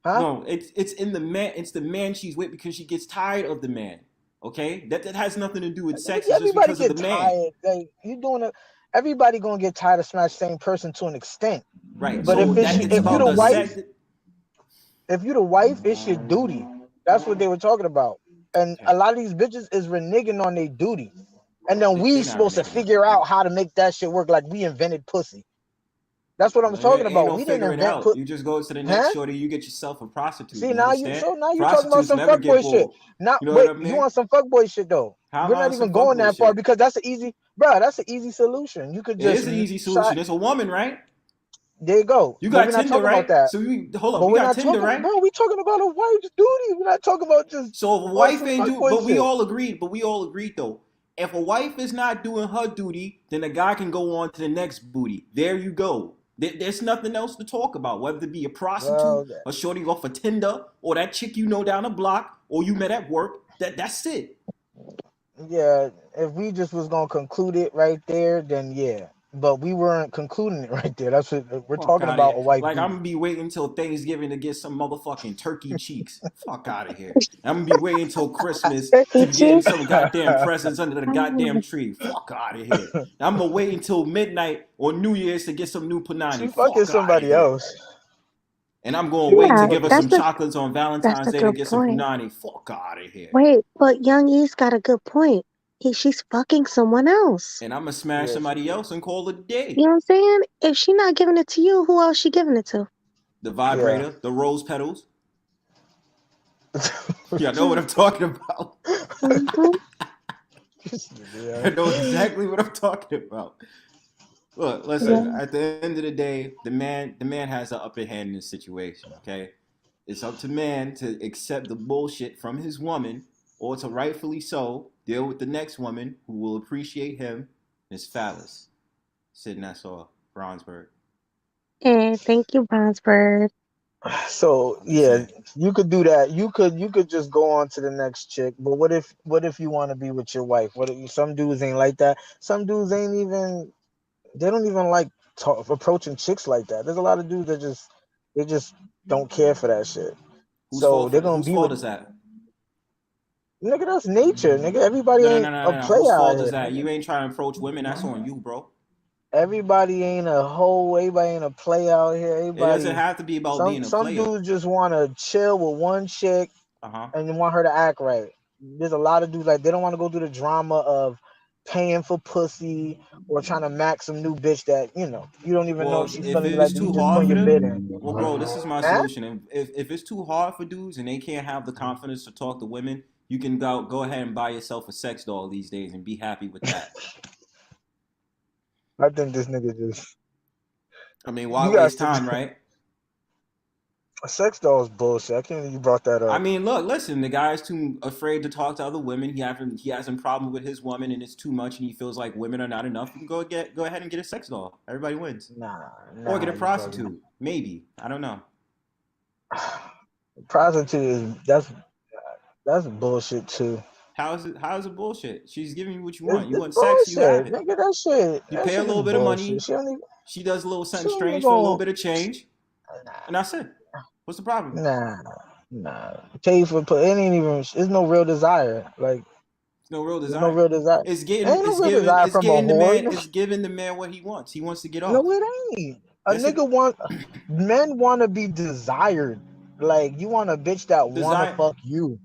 huh? No, it's in the man. It's the man she's with because she gets tired of the man. Okay, that has nothing to do with sex. It's just Everybody because of the get man. tired. Like you doing it. Everybody gonna get tired of smash same person to an extent. Right. But So if you about the the wife, sex. if you the wife, it's your duty. That's what they were talking about. And a lot of these bitches is reneging on their duty. And then we They not supposed to reneging on figure their out how to make that shit work. Like we invented pussy. That's what I was talking Ain't about. no We didn't figure it invent out. pussy. You just go to the next Huh? shorty. You get yourself a prostitute. See You now you understand? so now you talking about Prostitutes some never get fuckboy shit. bored. Now You know what wait, I you mean? want some fuckboy shit though? How am We're I not on some even going fuckboy that far shit? because that's an easy, bro. That's an easy solution. You could It just is an easy shot. solution. It's a woman, right? There you go. You But got we're not Tinder, talking about right? that. So hold up. But You we're got not Tinder, talking, right? bro. We talking about a wife's duty. We're not talking about just So if a on wife some ain't do, fuckboy but we shit. all agreed. But we all agreed though. If a wife is not doing her duty, then the guy can go on to the next booty. There you go. There's nothing else to talk about. Whether it be a prostitute, Well, a shorty off a Tinder, or that chick you know down the block, or you met at work. That's it. yeah. If we just was gonna conclude it right there, then yeah. But we weren't concluding it right there. That's what we're Fuck talking out of about. here. A wife Like I'm duty. gonna be waiting until Thanksgiving to get some motherfucking turkey cheeks. Fuck out of here. I'm gonna be waiting until Christmas to Turkey be getting cheek. some goddamn presents under the goddamn Oh, tree. Fuck out of here. I'm gonna wait until midnight or New Year's to get some new She panani. fucking Fuck out of somebody here. else. And I'm gonna She wait wasn't to yeah, give her fucking. some chocolates on that's Valentine's a Day to good get some point. punani. Fuck out of here. Wait, but Young East got a good point. She's fucking someone else. And I'm gonna smash Yeah, somebody she else and call it a You day. know what I'm saying? If she not giving it to you, who else she giving it to? The yeah. vibrator, the rose petals. Y'all know what I'm talking about. Hmm. I know exactly what I'm talking about. Look, listen. Yeah. At the end of the day, the man has the upper hand in this situation. Okay, it's up to man to accept the bullshit from his woman, or to rightfully so deal with the next woman who will appreciate him, his phallus. Sitting that's all, Brownsburg. And thank you, Brownsburg. So I'm just yeah, saying. you could do that. You could just go on to the next chick. But what if you want to be with your wife? What if some dudes ain't like that? Some dudes ain't even. They don't even like approaching chicks like that. There's a lot of dudes that they just don't care for that shit. So they're gonna Whose be fault with is that? nigga. That's nature, nigga. Everybody No, no, ain't no, no, a no. player Whose out fault is here, that? nigga. You ain't trying to approach women. That's on you, bro. Everybody ain't a hoe. Everybody ain't a player out here. It doesn't Everybody. have to be about Some being a some player. dudes just want to chill with one chick Uh huh. and want her to act right. There's a lot of dudes like they don't want to go through the drama of paying for pussy or trying to max some new bitch that you don't even know Well, if she's if feeling you it's like that. You too just hard putting for your them, bid in. well, bro, this is my Huh? solution. And if it's too hard for dudes and they can't have the confidence to talk to women, you can go ahead and buy yourself a sex doll these days and be happy with that. I think this nigga just I mean, why you got waste some time, right? sex dolls bullshit. I can't believe you brought that I up. mean, look, listen. The guy's too afraid to talk to other women. He has a problem with his woman, and it's too much, and he feels like women are not enough. You can go ahead and get a sex doll. Everybody wins. Or get a You prostitute, maybe. I don't know. prostitute is that's bullshit too. How is it bullshit? She's giving you what you want. It's, You it's want sex, you have bullshit, it. nigga. That shit. You That pay a shit is little bit of bullshit. money. She does a little She something don't even strange for a little gonna. bit of change, and that's it. What's the problem? Nah. Pay for put. It ain't even. There's no real desire. Like No real there's no desire. real desire. It's Ain't no real desire from a whore. it's giving the man what he wants. He wants to get No, off. it ain't. A Yes, nigga men want to be desired. Like you want a bitch that wanna desire. fuck you.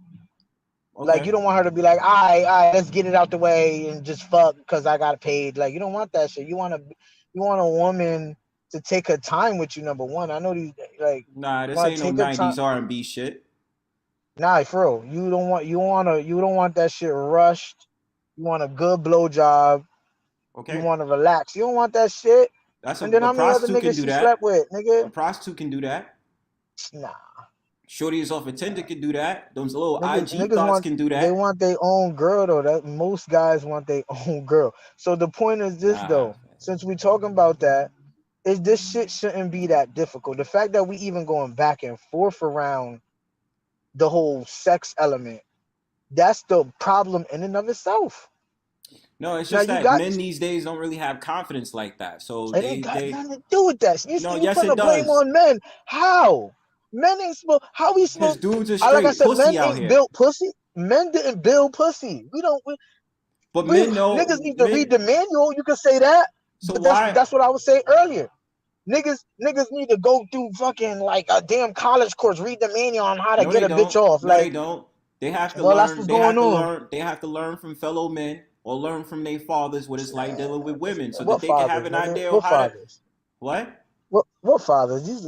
Like Okay. you don't want her to be like, all right, let's get it out the way and just fuck because I got paid. Like you don't want that shit. You want a woman to take her time with you. Number one, I know these like Nah, this want ain't to no take her time. '90s R&B shit. Nah, for real, you don't want that shit rushed. You want a good blowjob. Okay. You want to relax. You don't want that shit. That's And then a how many other prostitute can niggas do she that. slept with, A nigga? prostitute can do that. Nah. Shorty is off a Tinder can do that. Those little IG Niggas thoughts want can do they that. want their own girl though. That most guys want their own girl. So the point is this Nah. though. Since we talking about that, is this shit shouldn't be that difficult. The fact that we even going back and forth around the whole sex element, that's the problem in and of itself. No, it's Now just you that got men these days don't really have confidence like that. So it ain't got they nothing to do with that. no, You yes putting it the blame does. on men. How? Men ain't supposed how we Because supposed dudes are like I straight said, men pussy out ain't here. built pussy. Men didn't build pussy. But We men know niggas need to read the manual. You can say that, so but why that's what I was saying earlier. Niggas need to go through fucking like a damn college course, read the manual on how to no get they a bitch don't. off. No, they Like, don't. They have to well, that's learn. what's going on. They have to learn from fellow men or learn from their fathers what it's like dealing with women, so that What they can have fathers, an nigga? idea of What how to fathers? what What fathers? These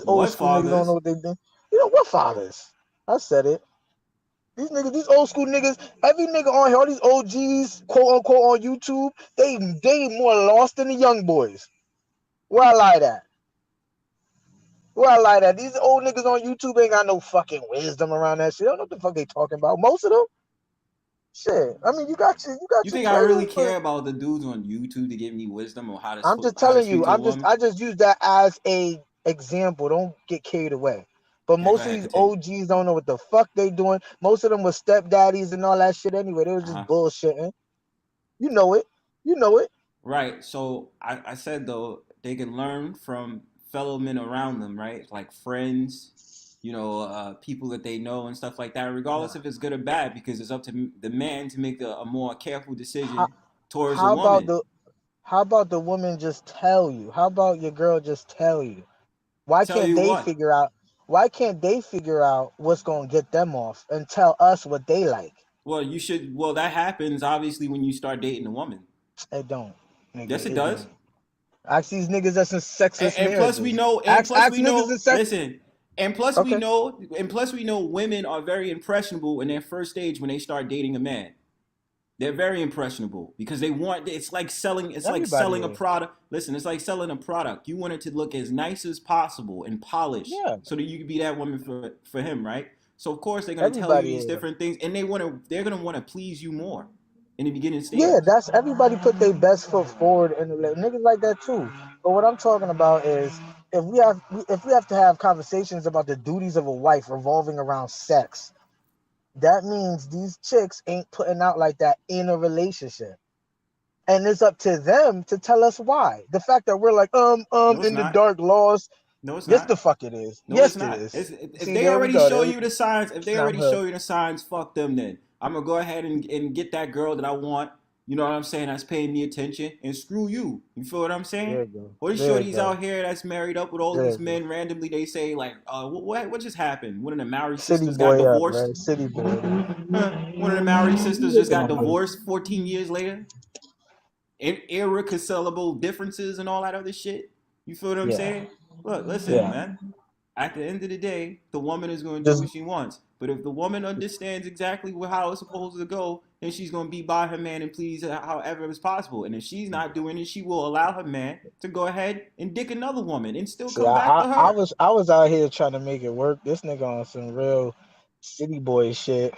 old what school niggas don't know fathers. what they do. You know what fathers? I said it. These niggas, these old school niggas, every nigga on here, all these OGs, quote unquote, on YouTube, they more lost than the young boys. Where I lie at? Where I lie at? These old niggas on YouTube ain't got no fucking wisdom around that shit. I don't know what the fuck they talking about. Most of them, shit. I mean, you got You your think I really players, but care about the dudes on YouTube to give me wisdom on I'm just how to telling speak you. to a woman? I just use that as a example. Don't get carried away. But Okay, go most of ahead, these continue. OGs don't know what the fuck they doing. Most of them were stepdaddies and all that shit anyway. They was just Uh-huh. bullshitting. You know it. You know it. Right. So I said though they can learn from fellow men around them, right? Like friends, people that they know and stuff like that, regardless Nah. if it's good or bad, because it's up to the man to make a more careful How, decision towards a how about woman. the woman just tell you? How about your girl just tell you? Why Tell can't you they what. figure out? Why can't they figure out what's gonna get them off and tell us what they like? Well, you should. Well, that happens obviously when you start dating a woman. It don't, Yes, nigga. it It does. don't. Ask these niggas that's in sexless And plus we marriages. know. And Ask plus we niggas in know. sex. Listen. And plus we Okay. know. And plus we know women are very impressionable in their first stage when they start dating a man. They're very impressionable because they want. It's like selling. It's like Everybody selling a is. product. Listen, it's like selling a product. You want it to look as nice as possible and polished, Yeah. so that you can be that woman for him, right? So of course they're gonna tell you Everybody these is. different things, and they're gonna want to please you more in the beginning Yeah, stage. that's everybody put their best foot forward, and niggas like that too. But what I'm talking about is if we have to have conversations about the duties of a wife revolving around sex, that means these chicks ain't putting out like that in a relationship. And it's up to them to tell us why. The fact that we're like, No, it's in the not. dark lost. No, it's Yes, the not. fuck it is. No, it's Yes, it not. is. If See, they there we already go. show you the signs, if they Nah, already good. show you the signs, fuck them then. I'm gonna go ahead and get that girl that I want. You know what I'm saying? That's paying me attention, and screw you. You feel what I'm saying? There you go. Or these There you shorties go. out here that's married up with all There these you go. men randomly. They say like, what just happened? One of the Maori City sisters got boy up, divorced. man. City boy. One of the Maori sisters just got City boy. divorced 14 years later. irreconcilable differences and all that other shit. You feel what I'm Yeah, saying? Look, listen, yeah. man. At the end of the day, the woman is going to do Just what she wants. But if the woman understands exactly how it's supposed to go, then she's going to be by her man and please however is possible. And if she's not doing it, she will allow her man to go ahead and dick another woman and still see, come back to her. I was out here trying to make it work. This nigga on some real city boy shit.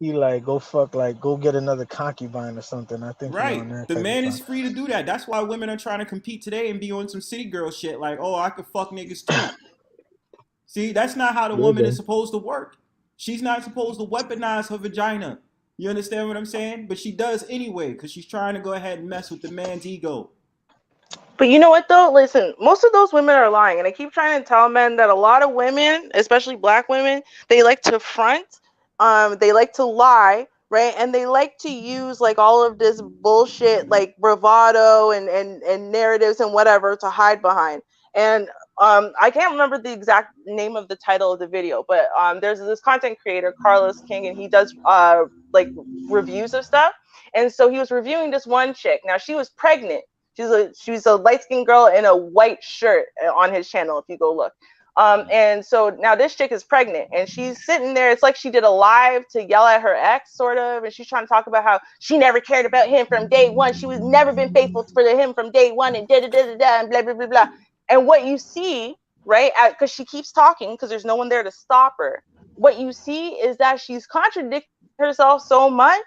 He like go get another concubine or something. I think he on Right. that The type of man time. is free to do that. That's why women are trying to compete today and be on some city girl shit like, oh, I could fuck niggas too. See, that's not how the woman is supposed to work. She's not supposed to weaponize her vagina. You understand what I'm saying? But she does anyway because she's trying to go ahead and mess with the man's ego. But you know what though? Listen, most of those women are lying, and I keep trying to tell men that a lot of women, especially black women, they like to front, they like to lie, right? And they like to use like all of this bullshit, like bravado and narratives and whatever to hide behind. And I can't remember the exact name of the title of the video, but there's this content creator, Carlos King, and he does like reviews of stuff. And so he was reviewing this one chick. Now she was pregnant. She's a light-skinned girl in a white shirt on his channel, if you go look. And so now this chick is pregnant and she's sitting there. It's like she did a live to yell at her ex, sort of, and she's trying to talk about how she never cared about him from day one. She was never been faithful for him from day one, and da da da da da, and blah blah blah blah. And what you see, right, because she keeps talking because there's no one there to stop her. What you see is that she's contradicting herself so much,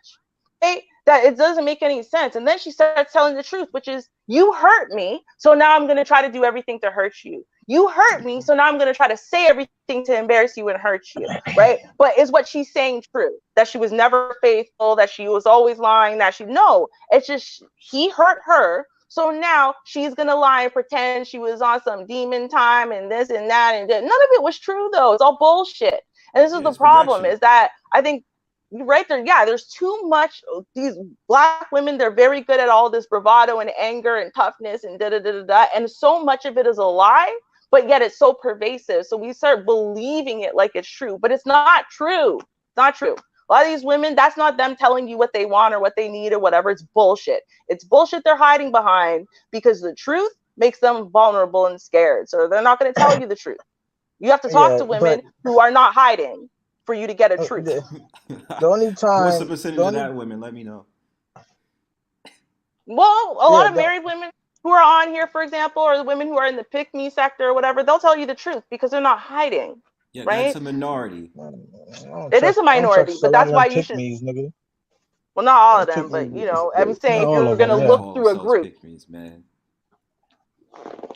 right, that it doesn't make any sense. And then she starts telling the truth, which is, you hurt me, so now I'm going to try to do everything to hurt you. You hurt me, so now I'm going to try to say everything to embarrass you and hurt you, right? But is what she's saying true? That she was never faithful, that she was always lying, no, it's just he hurt her, so now she's going to lie and pretend she was on some demon time and this and that, and none of it was true, though. It's all bullshit. And this is the problem, is that I think right there, yeah, there's too much. These black women, they're very good at all this bravado and anger and toughness and da da da da da, and so much of it is a lie, but yet it's so pervasive, so we start believing it like it's true, but it's not true. It's not true. A lot of these women, that's not them telling you what they want or what they need or whatever. It's bullshit. It's bullshit they're hiding behind, because the truth makes them vulnerable and scared, so they're not going to tell you the truth. You have to talk to women who are not hiding for you to get a truth. The only time. What's the percentage of that women? Let me know. Well, a lot of married women who are on here, for example, or the women who are in the pick-me sector or whatever, they'll tell you the truth because they're not hiding. Yeah, right? That's a minority. It is a minority, but that's why you should. Nigga. Well, not all of them, but you know, I'm saying if you're gonna look through a group, man.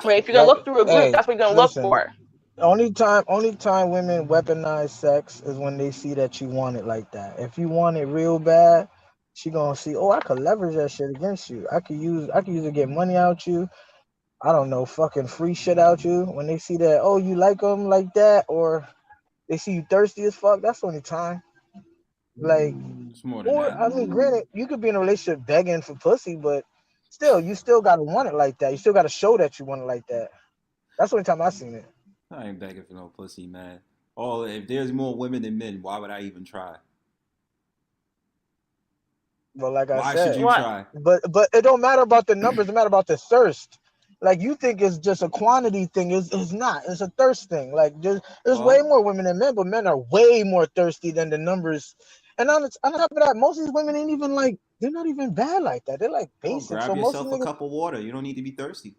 Right? If you're gonna look through a group, that's what you're gonna look for. Only time women weaponize sex is when they see that you want it like that. If you want it real bad, she gonna see, oh, I could leverage that shit against you. I could use it to get money out you. I don't know, fucking free shit out you. When they see that, oh, you like them like that, or they see you thirsty as fuck, that's the only time. Like, or I mean, granted, you could be in a relationship begging for pussy, but still, you still gotta want it like that. You still gotta show that you want it like that. That's the only time I seen it. I ain't begging for no pussy, man. If there's more women than men, why would I even try? But like I said, why should you try? But it don't matter about the numbers. It matter about the thirst. Like, you think it's just a quantity thing. It's not. It's a thirst thing. Like, there's way more women than men, but men are way more thirsty than the numbers. And on top of that, most of these women ain't even like, they're not even bad like that. They're like basic. Grab so yourself a cup of water. You don't need to be thirsty.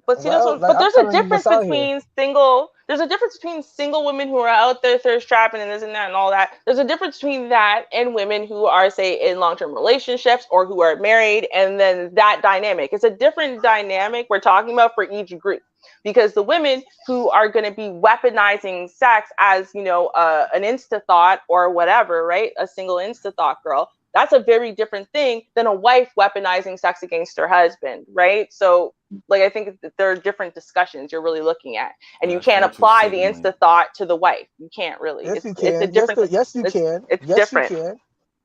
But see, but there's a difference between single. There's a difference between single women who are out there thirst trapping and this and that and all that. There's a difference between that and women who are, say, in long-term relationships or who are married, and then that dynamic. It's a different dynamic we're talking about for each group, because the women who are going to be weaponizing sex as, you know, an insta thought or whatever, right? A single insta thought girl. That's a very different thing than a wife weaponizing sex against her husband, right? So, like, I think that there are different discussions you're really looking at, and you can't apply the insta thought to the wife. You can't really. Yes, you it's can. a different. Yes, you can. It's yes, different. You can.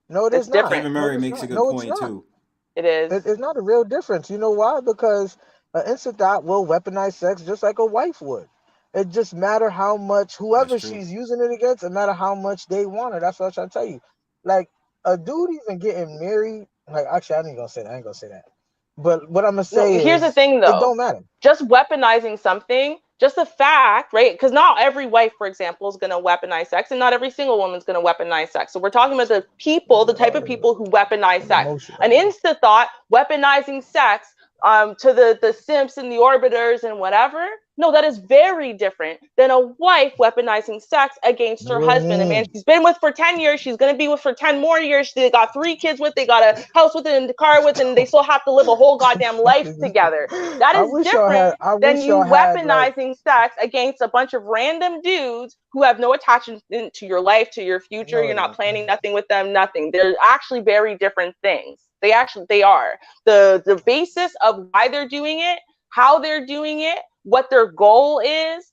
No, it is not. David Murray makes a good point too. It is. It's not a real difference. You know why? Because an insta thought will weaponize sex just like a wife would. It just matter how much whoever she's using it against. It matter how much they want her. That's what I'm trying to tell you. Like, a dude even getting married, like, actually, I ain't gonna say that. But what I'm gonna No, say here's the is, thing it though. don't matter. Just weaponizing something, just the fact, right? Because not every wife, for example, is going to weaponize sex, and not every single woman's going to weaponize sex. So we're talking about the people, the type of people who weaponize sex. An insta thought weaponizing sex to the simps and the orbiters and whatever. No, that is very different than a wife weaponizing sex against her husband. A man she's been with for 10 years, she's going to be with for 10 more years. They got 3 kids with, they got a house with, and a car with, and they still have to live a whole goddamn life together. That is different than you weaponizing sex against a bunch of random dudes who have no attachment to your life, to your future. You're not planning nothing with them, nothing. They're actually very different things. They are. The basis of why they're doing it, how they're doing it, what their goal is,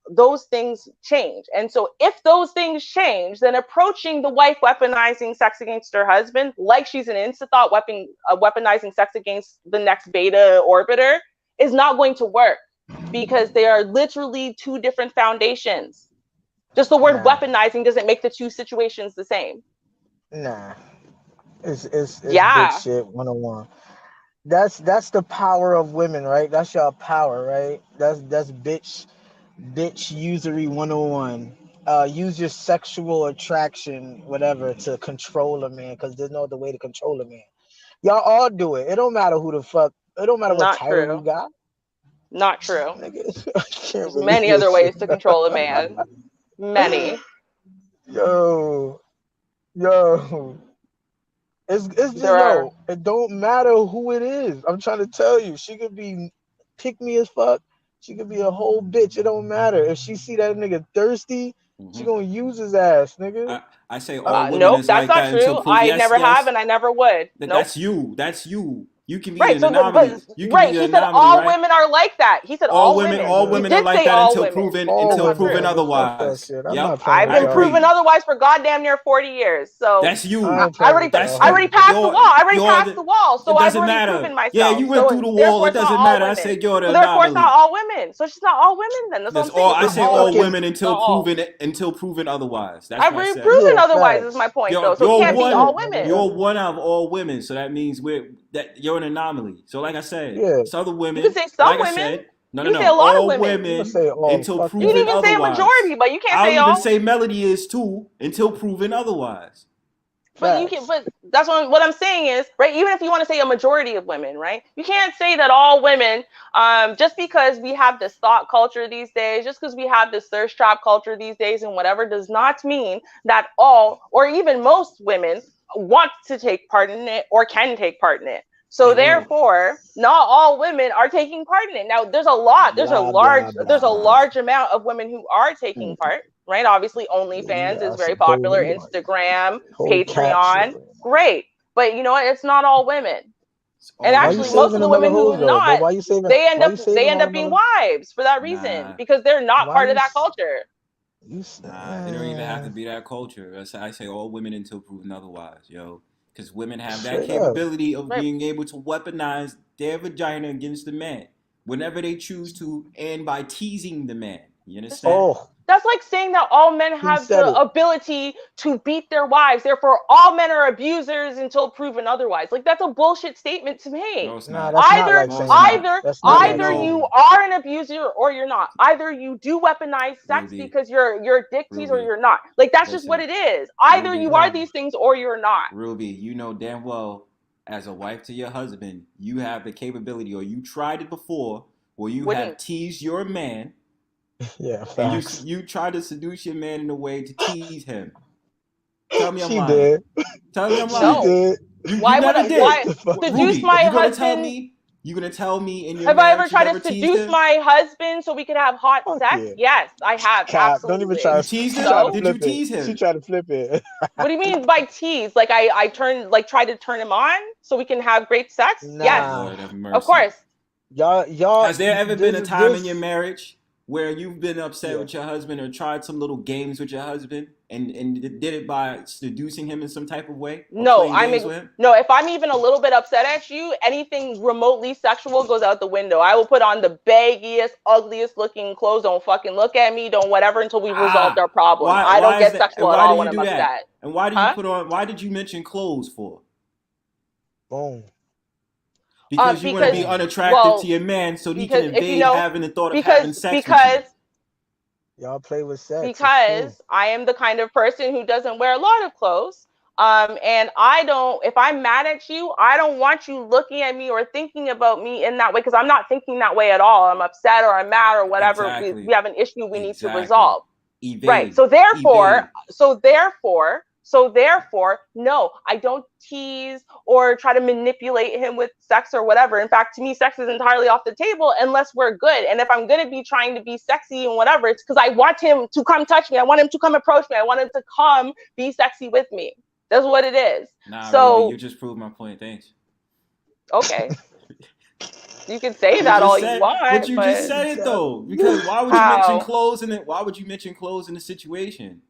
those things change. And so if those things change, then approaching the wife weaponizing sex against her husband like she's an insta-thought weaponizing sex against the next beta orbiter is not going to work, because they are literally 2 different foundations. Just the word weaponizing doesn't make the 2 situations the same. Nah. It's bitch shit 101. That's the power of women, right? That's your power, right? That's bitch usury 101. Use your sexual attraction, whatever, to control a man, because there's no other way to control a man. Y'all all do it. It don't matter who the fuck. It don't matter what title you got. Not true. There's many other ways to control a man. Many. Yo. It's just it don't matter who it is. I'm trying to tell you, she could be pick me as fuck. She could be a whole bitch. It don't matter. If she see that nigga thirsty, she gonna use his ass, nigga. I say all women nope, is that's like not that true. until proven. I never have, and I never would. Nope. That's you. You can be right, an anomaly. He said all women are like that. He said all women. All women are like that until proven otherwise. Yep. I've been proven otherwise for goddamn near 40 years. So that's you. I already passed the wall. I already passed the wall. So I've already proven myself. Yeah, you went through the wall. It doesn't matter. I said you're the anomaly. Therefore, it's not all women. So she's not all women then. That's what I'm saying. I say all women until proven otherwise. That's I've already proven otherwise is my point though. So it can't be all women. You're one of all women. So that means you're an anomaly. So like I said, it's other women. You can say some women. Say a lot all of women. Until proven otherwise. You can even say a majority, but you can't say all. I'll even say Melody is too until proven otherwise. But that's what I'm saying is, right, even if you want to say a majority of women, right, you can't say that all women, just because we have this thought culture these days, just because we have this thirst trap culture these days and whatever, does not mean that all, or even most women want to take part in it or can take part in it. So therefore, not all women are taking part in it. Now, there's a large amount of women who are taking part, right? Obviously, OnlyFans is very popular, Instagram, Patreon, great. But you know what? It's not all women. And actually, most of the women who are not, they end up being wives for that reason, because they're not part of that culture. It don't even have to be that culture. I say all women until proven otherwise, yo. Because women have that capability of being able to weaponize their vagina against the man whenever they choose to, and by teasing the man. You understand? That's like saying that all men have the ability to beat their wives. Therefore, all men are abusers until proven otherwise. Like, that's a bullshit statement to me. No, it's not. Either you are an abuser or you're not. Either you do weaponize sex because you're dick tease or you're not. Like, that's just what it is. Either you are these things or you're not. Ruby, you know damn well, as a wife to your husband, you have the capability, or you tried it before, where you have teased your man. Yeah, and you try to seduce your man in a way to tease him. Tell me I'm lying. Did. Tell me I'm lying. She did. Why would I seduce my husband? You're gonna tell me in your have I ever tried to seduce my husband so we could have hot sex? Yeah. Yes, I have. Absolutely. Don't even try to tease him. Did you tease him? She tried to flip it. What do you mean by tease? Like I try to turn him on so we can have great sex? Nah. Yes, of course. Y'all. Has there ever been a time in your marriage where you've been upset with your husband or tried some little games with your husband and did it by seducing him in some type of way? No, if I'm even a little bit upset at you, anything remotely sexual goes out the window. I will put on the baggiest, ugliest looking clothes. Don't fucking look at me. Don't whatever until we've resolved our problem. I don't get sexual at all when I'm upset. And why do you why did you mention clothes for? Boom. Because you want to be Because unattractive to your man so he can because if you evade know having the thought of having because sex with you. because Y'all play with sex. It's true. because I am the kind of person who doesn't wear a lot of clothes. And I don't, if I'm mad at you, I don't want you looking at me or thinking about me in that way, because I'm not thinking that way at all. I'm upset or I'm mad or whatever. Exactly. We have an issue we need to Exactly. resolve. Evade. Right. So therefore, no, I don't tease or try to manipulate him with sex or whatever. In fact, to me, sex is entirely off the table unless we're good. And if I'm going to be trying to be sexy and whatever, it's because I want him to come touch me. I want him to come approach me. I want him to come be sexy with me. That's what it is. Nah, So Ruby, you just proved my point. Thanks. okay. You can say that all you want, but you just said it though. Because why would you mention clothes in it? Why would you mention clothes in the situation?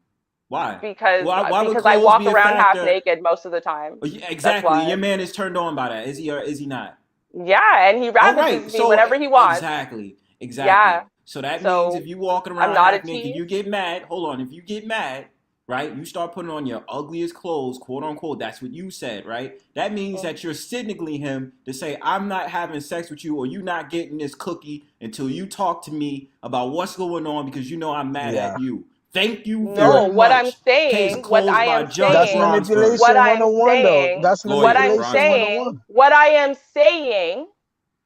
Why? Because why would because I clothes walk be a around half factor? naked most of the time. Oh, yeah, exactly. Your man is turned on by that. Is he or is he not? Yeah, and he ravages me whenever he wants. Exactly. Yeah. So that means if you walking around half naked, you get mad. Hold on. If you get mad, right, you start putting on your ugliest clothes, quote unquote. That's what you said, right? That means that you're signaling him to say, I'm not having sex with you, or you not getting this cookie until you talk to me about what's going on, because you know I'm mad at you. Thank you very much. No, what I'm saying, what I am saying, that's manipulation what I'm 101 saying, though. That's manipulation what I am saying,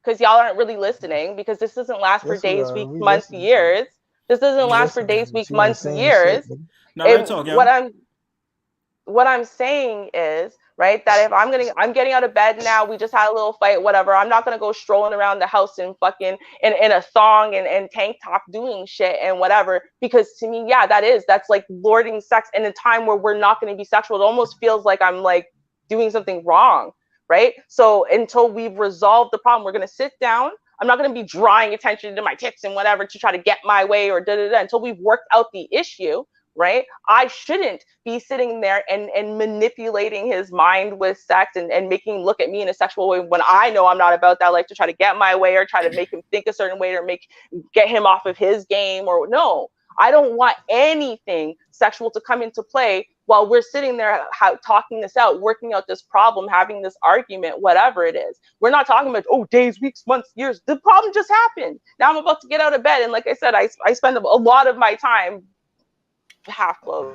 because y'all aren't really listening, because this doesn't last for days, weeks, months, years. This doesn't last for days, weeks, months, years. What I'm saying is, right, that if I'm getting out of bed now, we just had a little fight, whatever. I'm not gonna go strolling around the house and fucking in a thong and tank top doing shit and whatever. Because to me, yeah, that's like lording sex in a time where we're not gonna be sexual. It almost feels like I'm like doing something wrong, right? So until we've resolved the problem, we're gonna sit down. I'm not gonna be drawing attention to my tits and whatever to try to get my way or until we've worked out the issue. Right? I shouldn't be sitting there and manipulating his mind with sex and making him look at me in a sexual way when I know I'm not about that life, to try to get my way or try to make him think a certain way or get him off of his game. Or no, I don't want anything sexual to come into play while we're sitting there talking this out, working out this problem, having this argument, whatever it is. We're not talking about, days, weeks, months, years. The problem just happened. Now I'm about to get out of bed. And like I said, I spend a lot of my time half clothes.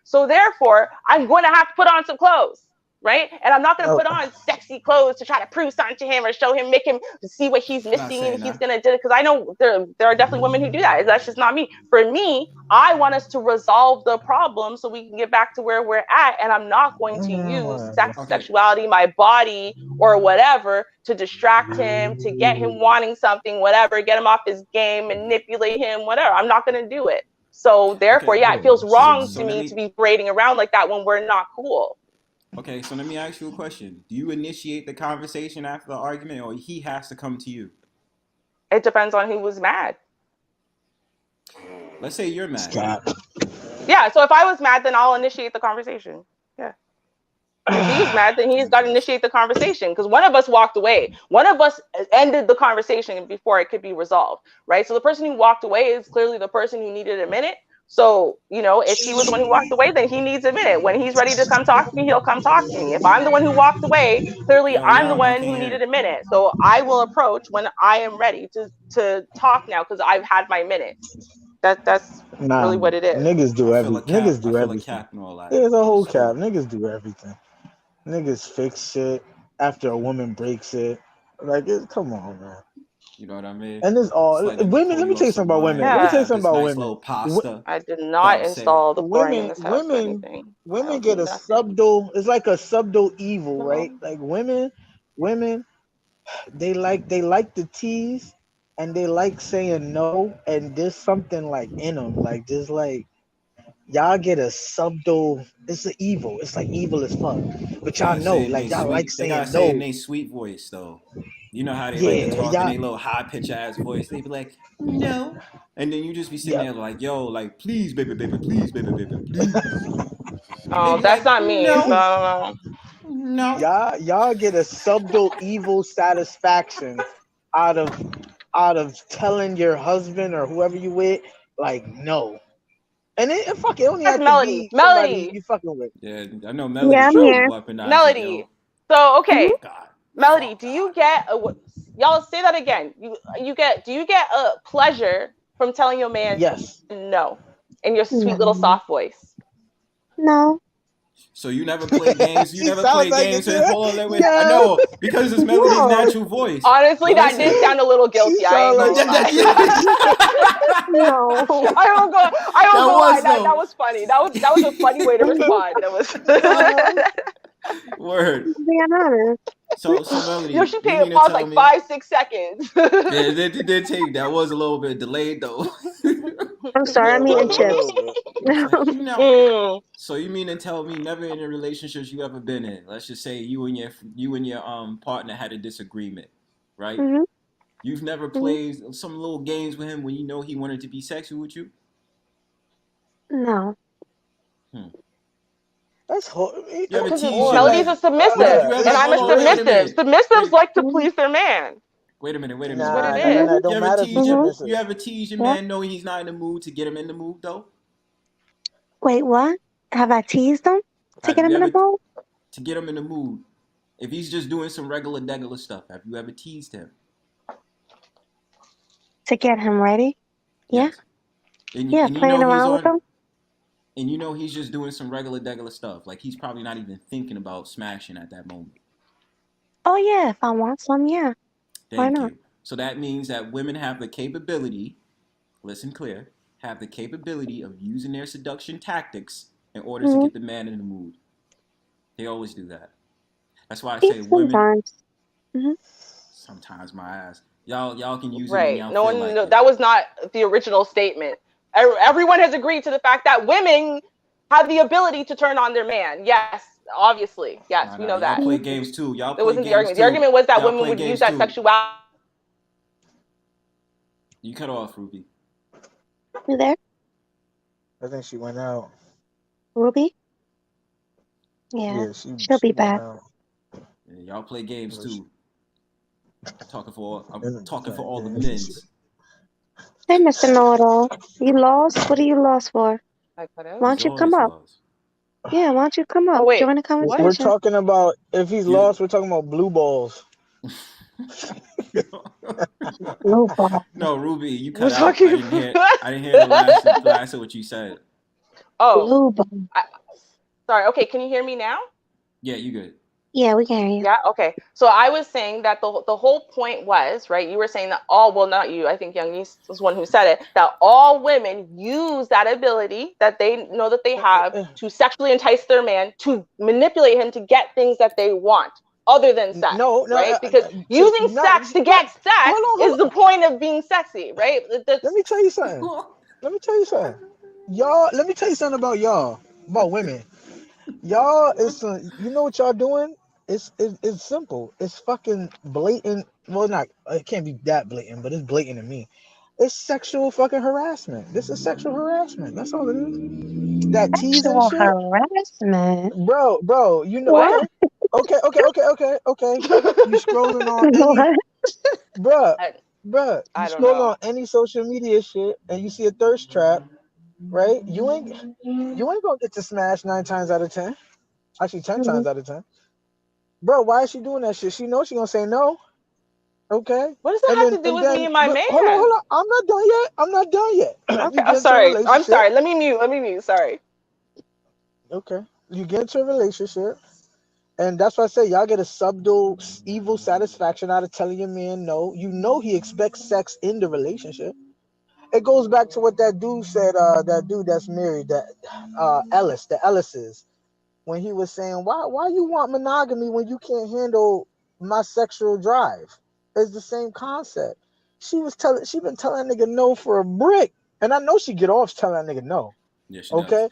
So therefore, I'm going to have to put on some clothes, right? And I'm not going to put on sexy clothes to try to prove something to him or show him, make him see what he's missing, and he's going to do it. Because I know there are definitely women who do that. That's just not me. For me, I want us to resolve the problem so we can get back to where we're at. And I'm not going to use sexuality, my body, or whatever to distract him, to get him wanting something, whatever, get him off his game, manipulate him, whatever. I'm not going to do it. So therefore, it feels wrong to me to be parading around like that when we're not cool. Okay, so let me ask you a question. Do you initiate the conversation after the argument, or he has to come to you? It depends on who was mad. Let's say you're mad. Yeah, so if I was mad, then I'll initiate the conversation. Yeah. If he's mad, then he's got to initiate the conversation, because one of us walked away. One of us ended the conversation before it could be resolved, right? So the person who walked away is clearly the person who needed a minute. So, if he was the one who walked away, then he needs a minute. When he's ready to come talk to me, he'll come talk to me. If I'm the one who walked away, clearly I'm the one who needed a minute. So I will approach when I am ready to talk now, because I've had my minute. That's really what it is. Niggas do everything. Niggas do everything. There's a whole cap. Niggas do everything. Niggas fix shit after a woman breaks it. Like, come on, man. You know what I mean? And it's all women. Let me tell you something about women. Let me tell you something about women. I did not install the flooring in this house. Women get a subtle. It's like a subtle evil, right? Like women, they like the tease, and they like saying no, and there's something like in them, like just like. Y'all get a subtle. It's an evil. It's like evil as fuck. But y'all know, like y'all like saying no. They gotta say in their sweet voice though. You know how they like to talk in their little high pitch ass voice. They be like, no, and then you just be sitting there like, yo, like please, baby, please, baby, please. Oh, that's not me. No. Y'all get a subtle evil satisfaction out of telling your husband or whoever you with, like no. And it only has to be somebody you fucking with. Yeah, I know Melody. Yeah, I'm here. Melody. So okay. God. Melody, do you get y'all say that again? Do you get a pleasure from telling your man Yes. no in your sweet little No. soft voice? No. So you never play games. You She never sounds play like games. it. And hold on, wait. I Yeah. know because it's Melody's No. natural voice. Honestly, But that did listen. sound a little She guilty. I ain't sound gonna like lie. No. I don't go. I don't go lie. was That though. was funny. That was a funny way to respond. That was. Word. Being honest. So Melody, Yo, she you paid mean to pause tell like me? 5-6 seconds. Yeah, it did take. That was a little bit delayed though. I'm sorry, I'm eating A chips. little bit. You know. Mm. So you mean to tell me never in the relationships you ever been in? Let's just say you and your partner had a disagreement, right? Mhm. You've never played some little games with him when you know he wanted to be sexual with you? No. That's horrible. You ever Because tease your Melody's a man? submissive, You ever, and I'm a hold on, wait a submissive. minute. Submissives like to please their man. Wait a minute. What it Nah, is. it don't You ever matter if tease he's your submissive. you ever tease your Yeah. man knowing he's not in the mood to get him in the mood though? Wait, what? Have I teased him to Have get you him in ever the boat? to get him in the mood? If he's just doing some regular degular stuff, have you ever teased him? To get him ready? Yeah. Yes. And Yeah, you playing know he's around with on him. and you know he's just doing some regular degular stuff. Like he's probably not even thinking about smashing at that moment. Oh yeah, if I want some, yeah. Why Thank not? you. So that means that women have the capability, listen clear, have the capability of using their seduction tactics in order to Mhm. get the man in the mood. They always do that. That's why I say Yeah, women sometimes. Mhm. sometimes my ass. Y'all can use it when Right. y'all No feel one. like No, it. that was not the original statement. Everyone has agreed to the fact that women have the ability to turn on their man. Yes, obviously. Yes, we Nah, know y'all that. play Mhm. games too. Y'all That play wasn't the games argument. The too. argument was that Y'all women play would use games that too. sexuality. You cut off, Ruby. You there, I think she went out. Ruby? Yeah, Yeah, she'll she be went back. out. Yeah, y'all play games Well, too. I'm talking for playing all the games and men's. Hey, Mr. Know-it-all. You lost? What are you lost for? I cut out. Why He's don't you come always up? lost. Yeah, why don't you come Oh up? wait, Join the what? We're conversation. talking about if he's You- lost. We're talking about blue balls. No ball. No, Ruby, you We're cut out. I talking. didn't hear. I didn't hear the last of what you said. Oh, Blue ball. sorry. Okay, can you hear me now? Yeah, you good. Yeah, we can hear you. Yeah, okay. So I was saying that the whole point was, right, you were saying that not you, I think Young Yeast was one who said it, that all women use that ability that they know that they have to sexually entice their man, to manipulate him to get things that they want other than sex, No, right? Because using sex to get sex hold is the point of being sexy, right? Let me tell you something. Let me tell you something. Let me tell you something about y'all, about women. Y'all you know what y'all doing? It's simple. It's fucking blatant. Well, not it can't be that blatant, but it's blatant to me. It's sexual fucking harassment. This is sexual harassment. That's all it is. That teasing Sexual shit, harassment. bro. You know What? Okay. You scrolling on any, What? bruh, I you don't scroll know. on any social media shit and you see a thirst trap, right? You ain't gonna get to smash 9 times out of 10. Actually, 10 times out of 10. Bro, why is she doing that shit? She knows she gonna say no. Okay. What does that have to do with me and my man? Hold on. I'm not done yet. Okay, You I'm get into a sorry. I'm relationship. sorry. Let me mute. Sorry. Okay. You get into a relationship, and that's why I say y'all get a subtle evil satisfaction out of telling your man no. You know he expects sex in the relationship. It goes back to what that dude said, that dude that's married, that the Ellises, when he was saying, why you want monogamy when you can't handle my sexual drive? It's the same concept. She been telling that nigga no for a brick. And I know she get off telling that nigga no. Yeah, she Okay? does.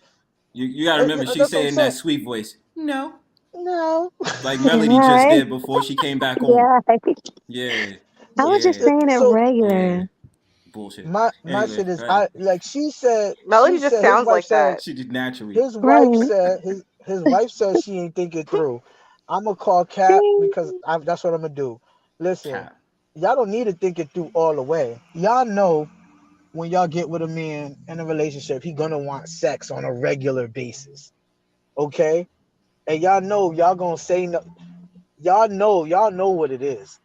You gotta remember she's That's what I'm saying saying. that sweet voice. No. No. Like Melody just Right? did before she came back on. Yeah. Yeah. I was just Yeah. saying it So Yeah. regular. Bullshit. my Anyway, shit is go ahead. she said Melody just his sounds wife like said that. She did naturally. his wife Right. said his wife said she ain't think it through. I'm gonna call Cap because that's what I'm gonna do. Listen, Cap. y'all don't need to think it through all the way. Y'all know when y'all get with a man in a relationship, he gonna want sex on a regular basis. Okay? And y'all know y'all gonna say no. y'all know what it is.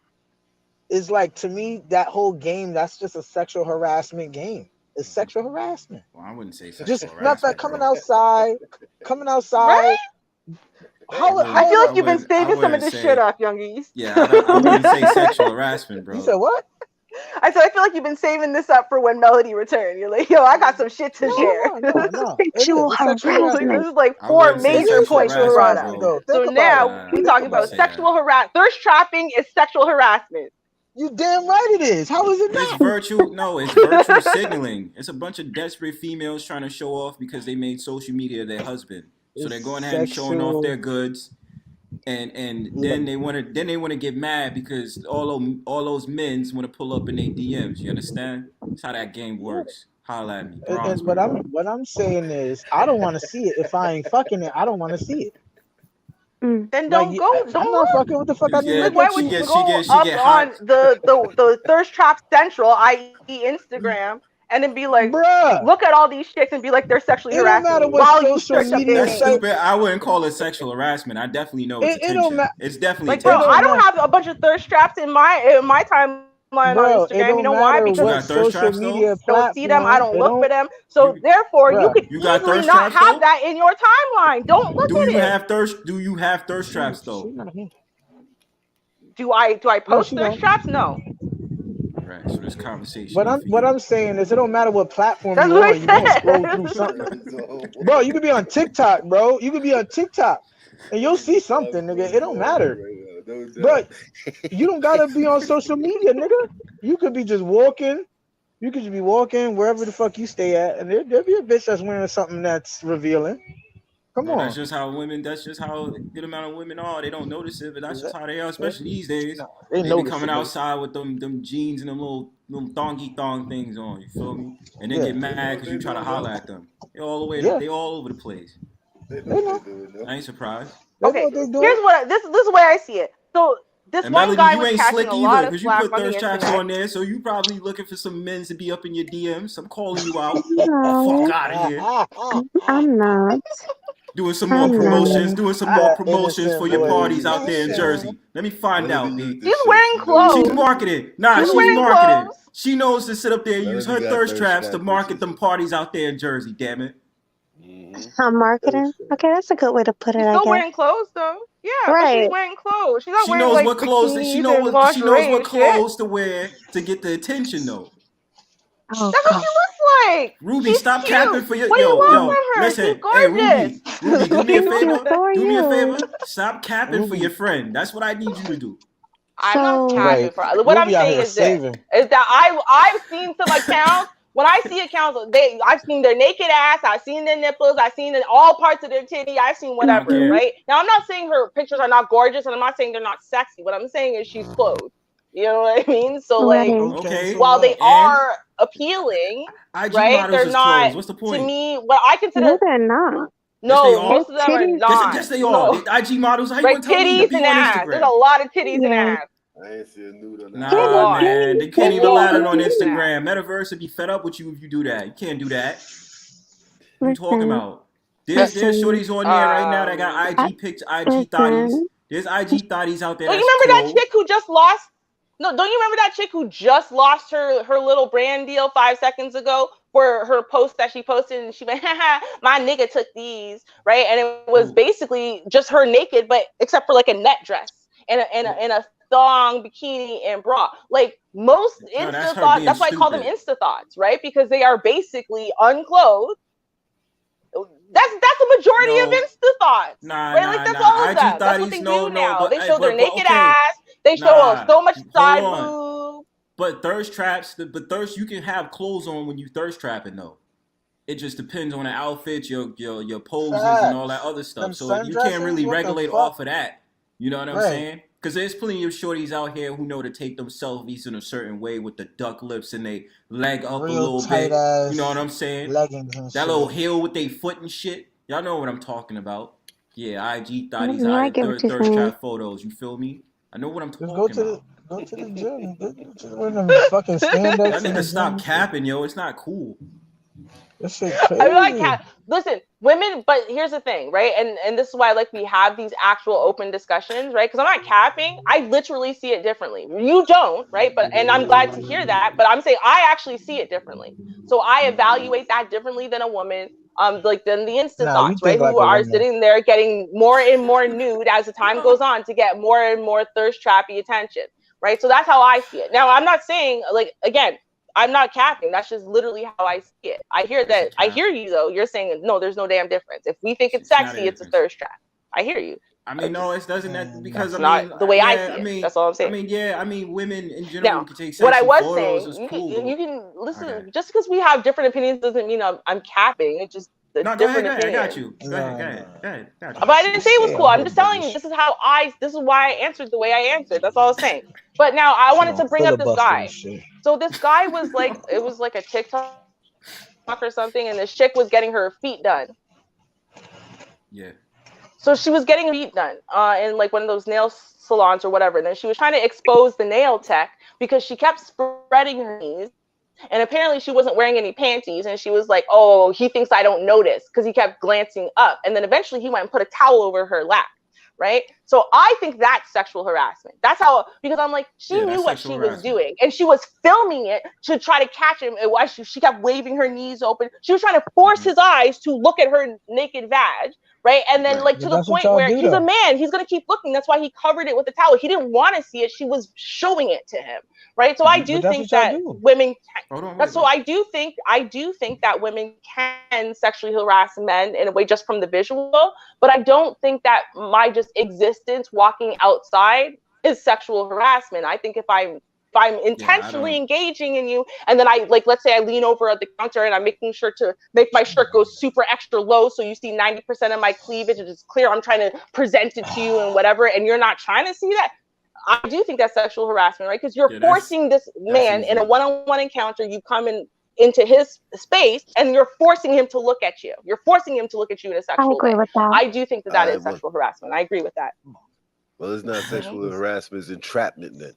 It's like, to me, that whole game, that's just a sexual harassment game. It's sexual harassment. Well, I wouldn't say sexual Just harassment. not that coming bro. outside. Right? How I feel like you've been wouldn't- I saving some of wouldn't this say- shit up, youngies. Yeah, I wouldn't say sexual harassment, bro. You said what? I said I feel like you've been saving this up for when Melody returned. You're like, yo, I got some shit to share. No. It is. Sexual It's sexual Like, harassment. this is like I 4 wouldn't say major sexual points you harassment, brought bro. up. Though. So Think now about it. we Think talking about about it. sexual harassment. Thirst trapping is sexual harassment. You damn right it is. How is it It's not? virtue signaling. It's a bunch of desperate females trying to show off because they made social media their husband. So they're going ahead and showing off their goods. And then they want to get mad because all those men's want to pull up in their DMs. You understand? That's how that game works. Holla at me. And what I'm saying is, I don't want to see it. If I ain't fucking it, I don't want to see it. Then don't go. I'm Don't not look. fucking. What the fuck I need to Like, look why at would you? you She go get up hot. on the Thirst Trap Central, i.e. Instagram, and then be like, Bruh. look at all these chicks and be like, they're sexually It don't harassing matter me what while you social search up media their That's name. stupid. I wouldn't call it sexual harassment. I definitely know it's It don't attention. It's definitely Like, bro, attention. I don't have a bunch of thirst traps in my timeline Bro, on it Instagram. don't You know why? matter Because You what got thirst social traps, though? media I don't platform. see them. I don't it look for them. So You- therefore, you Bruh. could You got easily thirst not traps, have though? that in your timeline. Don't look Do at you it. have thirst? Do you have thirst traps though? Do I post she thirst don't. traps? No. Right. So this conversation. What I'm saying is, it don't matter what platform That's you're what I on. You're gonna said. scroll through something. Bro, you could be on TikTok, bro. You could be on TikTok, and you'll see something, nigga. It don't matter. But you don't gotta be on social media, nigga. You could be just walking. You could just be walking wherever the fuck you stay at, and there'll be a bitch that's wearing something that's revealing. Come Bro, on. that's just how women. That's just how a good amount of women are. They don't notice it, but that's just how they are, especially these days. No, They be notice coming it, outside with them jeans and them little thongy thong things on. You feel me? And they Yeah. get mad because you try to holler at them. They all the way. Yeah. They all over the place. They know. I ain't surprised. They Okay, know what they doing. here's what this is the way I see it. So this And one Melody, guy you was ain't catching slick a either lot of because you slack put on the thirst traps internet. on there, so you probably looking for some men to be up in your DMs. I'm calling you out. No, Fuck out of here. I'm not. Doing some more I'm promotions. not. Doing some more That promotions innocent for your boy. parties out there in Innocent. Jersey. Let me find out, B. She's wearing clothes. She's marketing. Nah, She's she's wearing marketing. clothes. She knows to sit up there and use her Melody got thirst thirst traps to trap market bitches. them parties out there in Jersey. Damn it. I'm marketing. Okay, that's a good way to put it, She's I still guess. wearing clothes though. Yeah, but she's Right. wearing clothes. She's not She wearing knows like what clothes. bikinis She knows and what. She knows lingerie what and shit. clothes to wear to get the attention, though. Oh, That's what God. she looks like. Ruby, She's stop cute. capping for your What do you want yo. from her? Listen, She's hey gorgeous. Ruby, do me a Thank you. favor. So are Do me a you. favor. Stop capping for Ruby. your friend. That's what I need you to do. I'm not So, capping Right. for her. What I'm Ruby out saying here is this: saving. is that I've seen some accounts. When I see accounts, I've seen their naked ass, I've seen their nipples, I've seen all parts of their titty, I've seen whatever, Okay. right? Now I'm not saying her pictures are not gorgeous, and I'm not saying they're not sexy. What I'm saying is she's clothed. You know what I mean? So like, right. Okay. so while they what? are appealing, IG right? models They're is not. clothes. What's the point? To me, what I consider No, they're not. Yes, they no, are. most of them are Titties. not. Yes, they are. No. The IG models. How you Right, gonna tell me to titties be and on ass. There's a Instagram? lot of titties and Yeah. ass. I ain't see a nude on that. Nah, Titties, man. They can't titties, even allow that on titties. Instagram. Metaverse would be fed up with you if you do that. You can't do that. What you talking Listen, about? There's listen, shorties on there right now that got I- IG pics, IG thotties. listen. There's IG thotties out there. Don't you That's remember that clothes. chick who just lost? No, don't you remember that chick who just lost her little brand deal 5 seconds ago for her post that she posted, and she went, haha, my nigga took these, right? And it was Ooh. basically just her naked, but except for like a net dress and a thong, bikini, and bra. Like most No, that's Insta her thoughts, being that's why I call them stupid. Insta thoughts, right? Because they are basically unclothed. That's the majority of No. Insta thoughts. Nah, Right, nah, like that's nah. all of IG them. That's what thotties, they no, do no, now. but- They show their but naked okay. ass. They show Nah, so much hold side on. boob. But thirst traps, you can have clothes on when you thirst trapping though. It just depends on the outfit, your poses and all that Facts. other stuff. Them So you sundresses, can't really what the regulate fuck? off of that. You know what I'm Right. saying? Because there's plenty of shorties out here who know to take them selfies in a certain way with the duck lips and they leg up Real a little tight bit. ass You know what I'm saying? leggings and That shit. little heel with their foot and shit. Y'all know what I'm talking about. Yeah, IG thotties, Yeah, I get what you're thirst saying. trap photos. You feel me? I know what I'm Just talking go to about. the gym. Just wear them fucking Y'all spandex in the niggas stop gym. capping, yo. It's not cool. That shit crazy. I mean, like, listen, women, but here's the thing, right? And this is why like we have these actual open discussions, right? Because I'm not capping. I literally see it differently. You don't, right? But and I'm glad to hear that. But I'm saying I actually see it differently. So I evaluate that differently than a woman. Like than the instant Nah, you thoughts, right? think like Who a are woman. sitting there getting more and more nude as the time goes on to get more and more thirst trappy attention, right? So that's how I see it. Now I'm not saying like again, I'm not capping. That's just literally how I see it. I hear that. I hear you though. You're saying no. There's no damn difference. If we think it's It's not a sexy, it's a difference. thirst trap. I hear you. I mean, no, it doesn't. That because That's I mean, not the way I yeah, see I it. mean, That's all I'm I saying. mean, yeah, I mean, women in general Now, can take what I sexy was photos. saying, It's you cool. can, you can listen. Okay. Just because we have different opinions doesn't mean I'm capping. It's just the No, go ahead, different go ahead. I got opinions. you. Go ahead. Got you. But I didn't say it was Yeah, cool. I'm I'm just telling you, this is how this is why I answered the way I answered. That's all I was saying. But now I wanted to bring up this guy. So this guy was like, it was like a TikTok or something, and this chick was getting her feet done. Yeah. So she was getting her feet done in like one of those nail salons or whatever. And then she was trying to expose the nail tech because she kept spreading her knees. And apparently she wasn't wearing any panties. And she was like, oh, he thinks I don't notice because he kept glancing up. And then eventually he went and put a towel over her lap. Right. So I think that's sexual harassment. That's how, because I'm like, she knew what she was doing and she was filming it to try to catch him. And why she kept waving her knees open. She was trying to force his eyes to look at her naked vag. Right. And then like to the point where he's a man, he's going to keep looking. That's why he covered it with a towel. He didn't want to see it. She was showing it to him. Right. So I do think that women can. So I do think that women can sexually harass men in a way just from the visual. But I don't think that my just existence walking outside is sexual harassment. I think if I'm intentionally engaging in you, and then I like, let's say I lean over at the counter and I'm making sure to make my shirt go super extra low so you see 90% of my cleavage and it's clear I'm trying to present it to you and whatever, and you're not trying to see that, I do think that's sexual harassment, right? Because you're forcing this man in a one-on-one encounter. You come into his space and you're forcing him to look at you. You're forcing him to look at you in a sexual way. I do think that is sexual harassment. I agree with that. Well, it's not sexual harassment. It's entrapment then.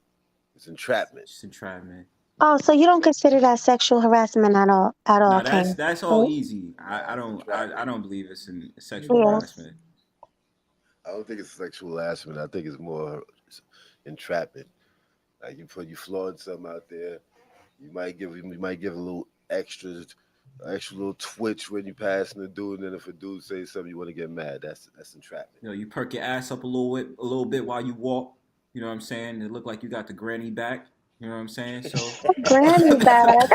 It's entrapment. It's entrapment. Oh, so you don't consider that sexual harassment at all? No, that's all easy. I don't believe it's in sexual harassment. I don't think it's sexual harassment. I think it's more entrapment. Like you flaunt something out there. You might give a little extra little twitch when you passing the dude, and then if a dude says something, you want to get mad. That's entrapment. You know, you perk your ass up a little bit while you walk. You know what I'm saying? It look like you got the granny back. You know what I'm saying? So granny back.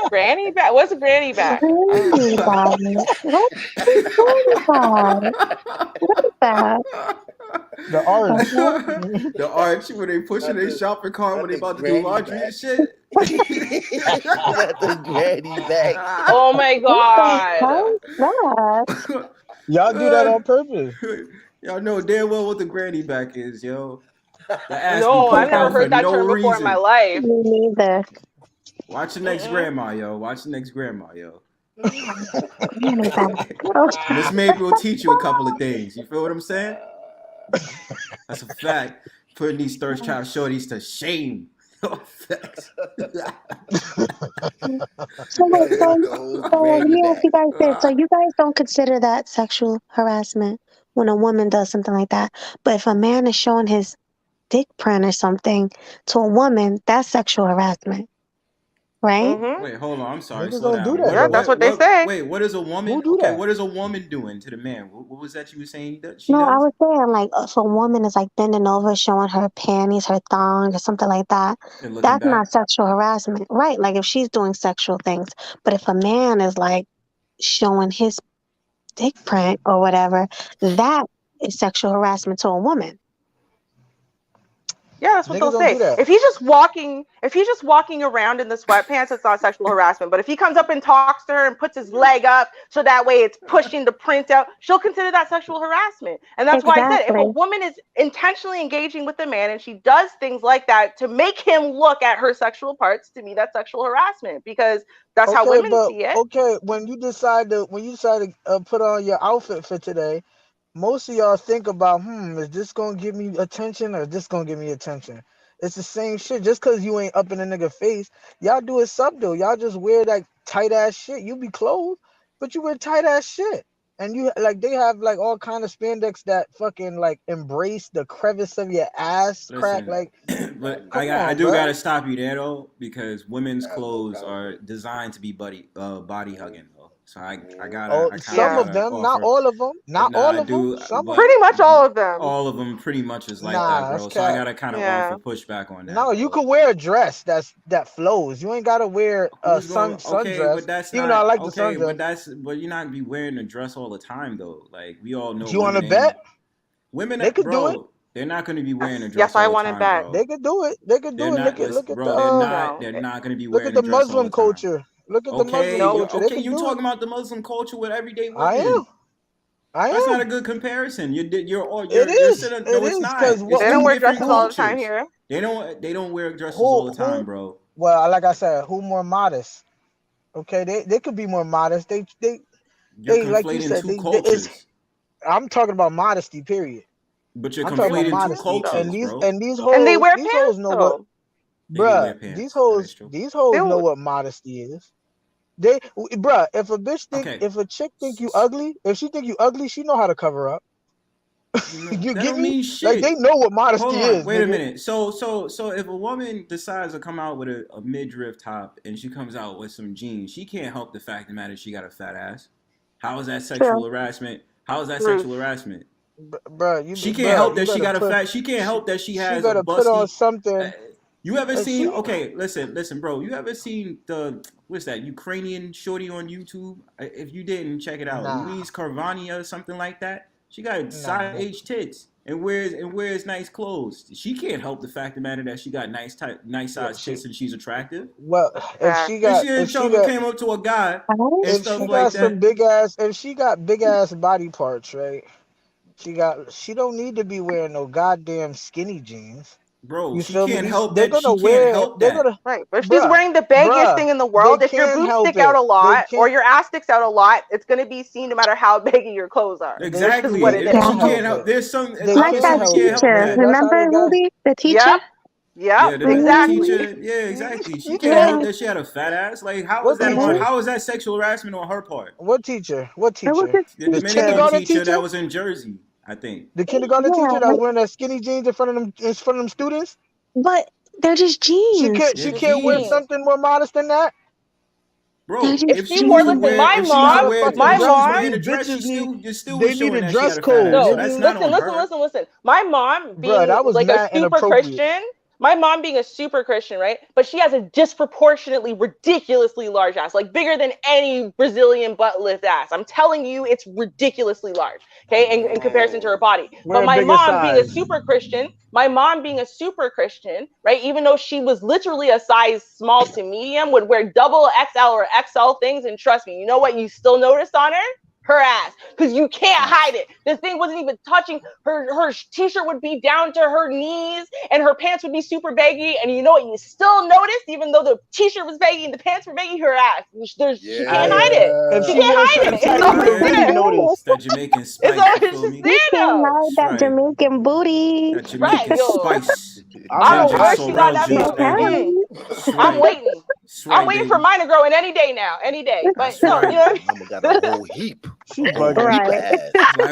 Granny back. What's a granny back? Granny back. What's that? The arch. The arch when they pushing their shopping cart when they about to do laundry and shit. The granny back. Oh my god. Y'all do that on purpose. Y'all know damn well what the granny back is, yo. No, I've never heard that term before in my life. Me neither. Watch the next grandma, yo. Watch the next grandma, yo. Miss Mabel will teach you a couple of things. You feel what I'm saying? That's a fact. Putting these thirst trap shorties to shame. Facts. So let me ask you guys this. So you guys don't consider that sexual harassment when a woman does something like that. But if a man is showing his dick print or something to a woman, that's sexual harassment. Right? Mm-hmm. Wait, hold on. I'm sorry. Niggas Slow don't down. do that, yeah, that's what they say. Wait, what is a woman? Who do that? What is a woman doing to the man? What was that you were saying that she No, does? I was saying like if a woman is like bending over, showing her panties, her thong, or something like that, that's not sexual harassment, right? Like if she's doing sexual things. But if a man is like showing his dick print or whatever, that is sexual harassment to a woman. Yeah, that's what they'll say. If he's just walking around in the sweatpants, it's not sexual harassment. But if he comes up and talks to her and puts his leg up so that way it's pushing the print out, she'll consider that sexual harassment. And that's why I said if a woman is intentionally engaging with a man and she does things like that to make him look at her sexual parts, to me that's sexual harassment because that's how women see it. Okay, when you decide to put on your outfit for today, most of y'all think about, is this gonna give me attention or is this gonna give me attention? It's the same shit. Just cause you ain't up in a nigga face, y'all do it subtle. Y'all just wear that tight ass shit. You be clothed. but you wear tight ass shit. And you like they have like all kind of spandex that fucking like embrace the crevice of your ass crack. Listen, Like, but come I on, do bro. gotta stop you there though, because women's clothes are designed to be body hugging though. So I Oh, kind of some of gotta them, not offer. all of them, not Nah, all I of them. do, Some of but them. Pretty much all of them. all of them pretty much is like that, Nah, that's bro. So I cap. gotta kind of Yeah. offer pushback on that. No, you bro. could wear a dress that flows. You ain't gotta wear a Who's going? Okay, sundress. but that's Even though I not like the okay. But sundress. you're not gonna be wearing a dress all the time though. Like we all know, You want to bet? women, They could do it. bro. They're not gonna be wearing a Yes, dress I all the want it time, back. bro. They could do it. They could They're do it. not, Look at bro. No. They're not gonna be look wearing at the a dress all Muslim the time. culture. Look at the Okay, Muslim culture. They okay, could you do talking it. about the Muslim culture with everyday I women? am. I That's not am. a good comparison. You're It is. sitting. It No, it's is not. because It's They don't two wear different dresses all the time cultures. here. They don't wear dresses all the time, bro. Well, like I said, who more modest? Okay, they could be more modest. You're Like you conflating said, two it's. cultures. I'm talking about modesty. Period. But you're I'm talking about conflating two modesty, cultures, and these bro. and these And they hoes, wear these pants hoes know what, though. They do wear bruh. pants. These That hoes, is true. these hoes They know don't- what modesty is. Bruh, if a bitch think, Okay. if a chick think you ugly, if she think you ugly, she know how to cover up. You That get don't me? mean shit. Like they know what modesty Hold on, is. wait a nigga. minute. So if a woman decides to come out with a midriff top and she comes out with some jeans, she can't help the fact of the matter she got a fat ass. How is that sexual harassment? How is that Truth. sexual harassment? Bruh, She can't help that she got a put, fat. She can't help that she she has a better put on busty. something. You ever And seen? she- Okay, listen, bro. You ever seen what's that Ukrainian shorty on YouTube? If you didn't, check it out. Nah. Louise Carvania or something like that. She got size Nah. H tits and wears nice clothes. She can't help the fact of the matter that she got nice size tits and she's attractive. Well, if she And got, she if she came got, up to a guy and if stuff she like got some that. big ass, if she got big ass body parts, right? She don't need to be wearing no goddamn skinny jeans. Bro, You she feel me? can't help They're that. gonna She can't wear. help They're that. gonna. Right, but if she's Bruh, wearing the baggiest bruh, thing in the world, they if your can't boobs help stick out it. a They lot or can't- your ass sticks out a lot, it's gonna be seen no matter how baggy your clothes are. Exactly. This is what it If is. she can't can't help help. it. There's some. They Like Obviously, that can't we help can't it, help teacher. man. that. That's how Remember, they got. Rudy, the teacher? Yep. Yeah, Yep. the Exactly. teacher. Yeah, exactly. She You can't can't. help that she had a fat ass. Like, how What is that teacher? how is that sexual harassment on her part? What teacher? What It was teacher? a The The teacher. kindergarten teacher that teacher? was in Jersey, I think. The kindergarten Yeah, teacher that like, was wearing that skinny jeans in front of students? but they're just jeans. She They're can't wear jeans. something more modest than that. Bro, They're just If she wore, listen, jeans. my if she was mom, wearing my if she was mom, wearing a These dress, bitches you still they was need showing a that she dress had a fat code, ass. So no, that's nigga. not on listen, her. listen. My mom Bruh, being that was like a mad super inappropriate. Christian, my mom being a super Christian, right? But she has a disproportionately, ridiculously large ass, like bigger than any Brazilian butt lift ass. I'm telling you, it's ridiculously large, okay, in comparison to her body. Wear But a my bigger mom being a size. super Christian, right? Even though she was literally a size small to medium, would wear double XL or XL things, and trust me, you know what you still noticed on her? Her ass, because you can't hide it. This thing wasn't even touching her. Her t-shirt would be down to her knees, and her pants would be super baggy. And you know what you still noticed, even though the t-shirt was baggy and the pants were baggy, her ass. She can't hide it. If She she can't wears hide something it. tight, It's you always could really there. notice. It's that Jamaican It's spice. always You feel just me? there You can't though. hide That's that right. Jamaican booty. That Right, Jamaican yo. spice. I don't know Ginger where she got that sorrel from. juice, baby. Okay. That's I'm right. waiting. That's right, I'm waiting baby. for mine to grow in any day now. Any day. But That's no, right. you know what Mama got a whole heap. She A whole bugging. heap of Right. ass. It's like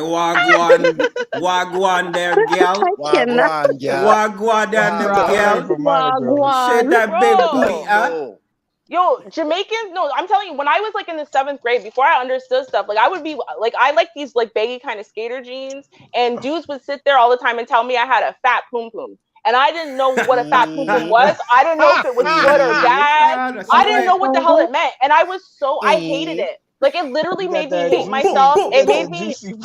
wagwan there, gal. I cannot. Wagwan, gal. Wagwan there, I'm them still waiting gal. for mine to grow. Shake Wagwan. that big Bro. booty, huh? No. Yo, Jamaicans, no, I'm telling you, when I was like in the 7th grade, before I understood stuff, like I would be like, I like these like baggy kind of skater jeans, and dudes would sit there all the time and tell me I had a fat poom poom. And I didn't know what a fat poom poom was. I didn't know if it was good or bad. That's I didn't right. know what the hell it meant. And I hated it. Like it literally You made got me that hate juicy- myself. you It got made that me juicy-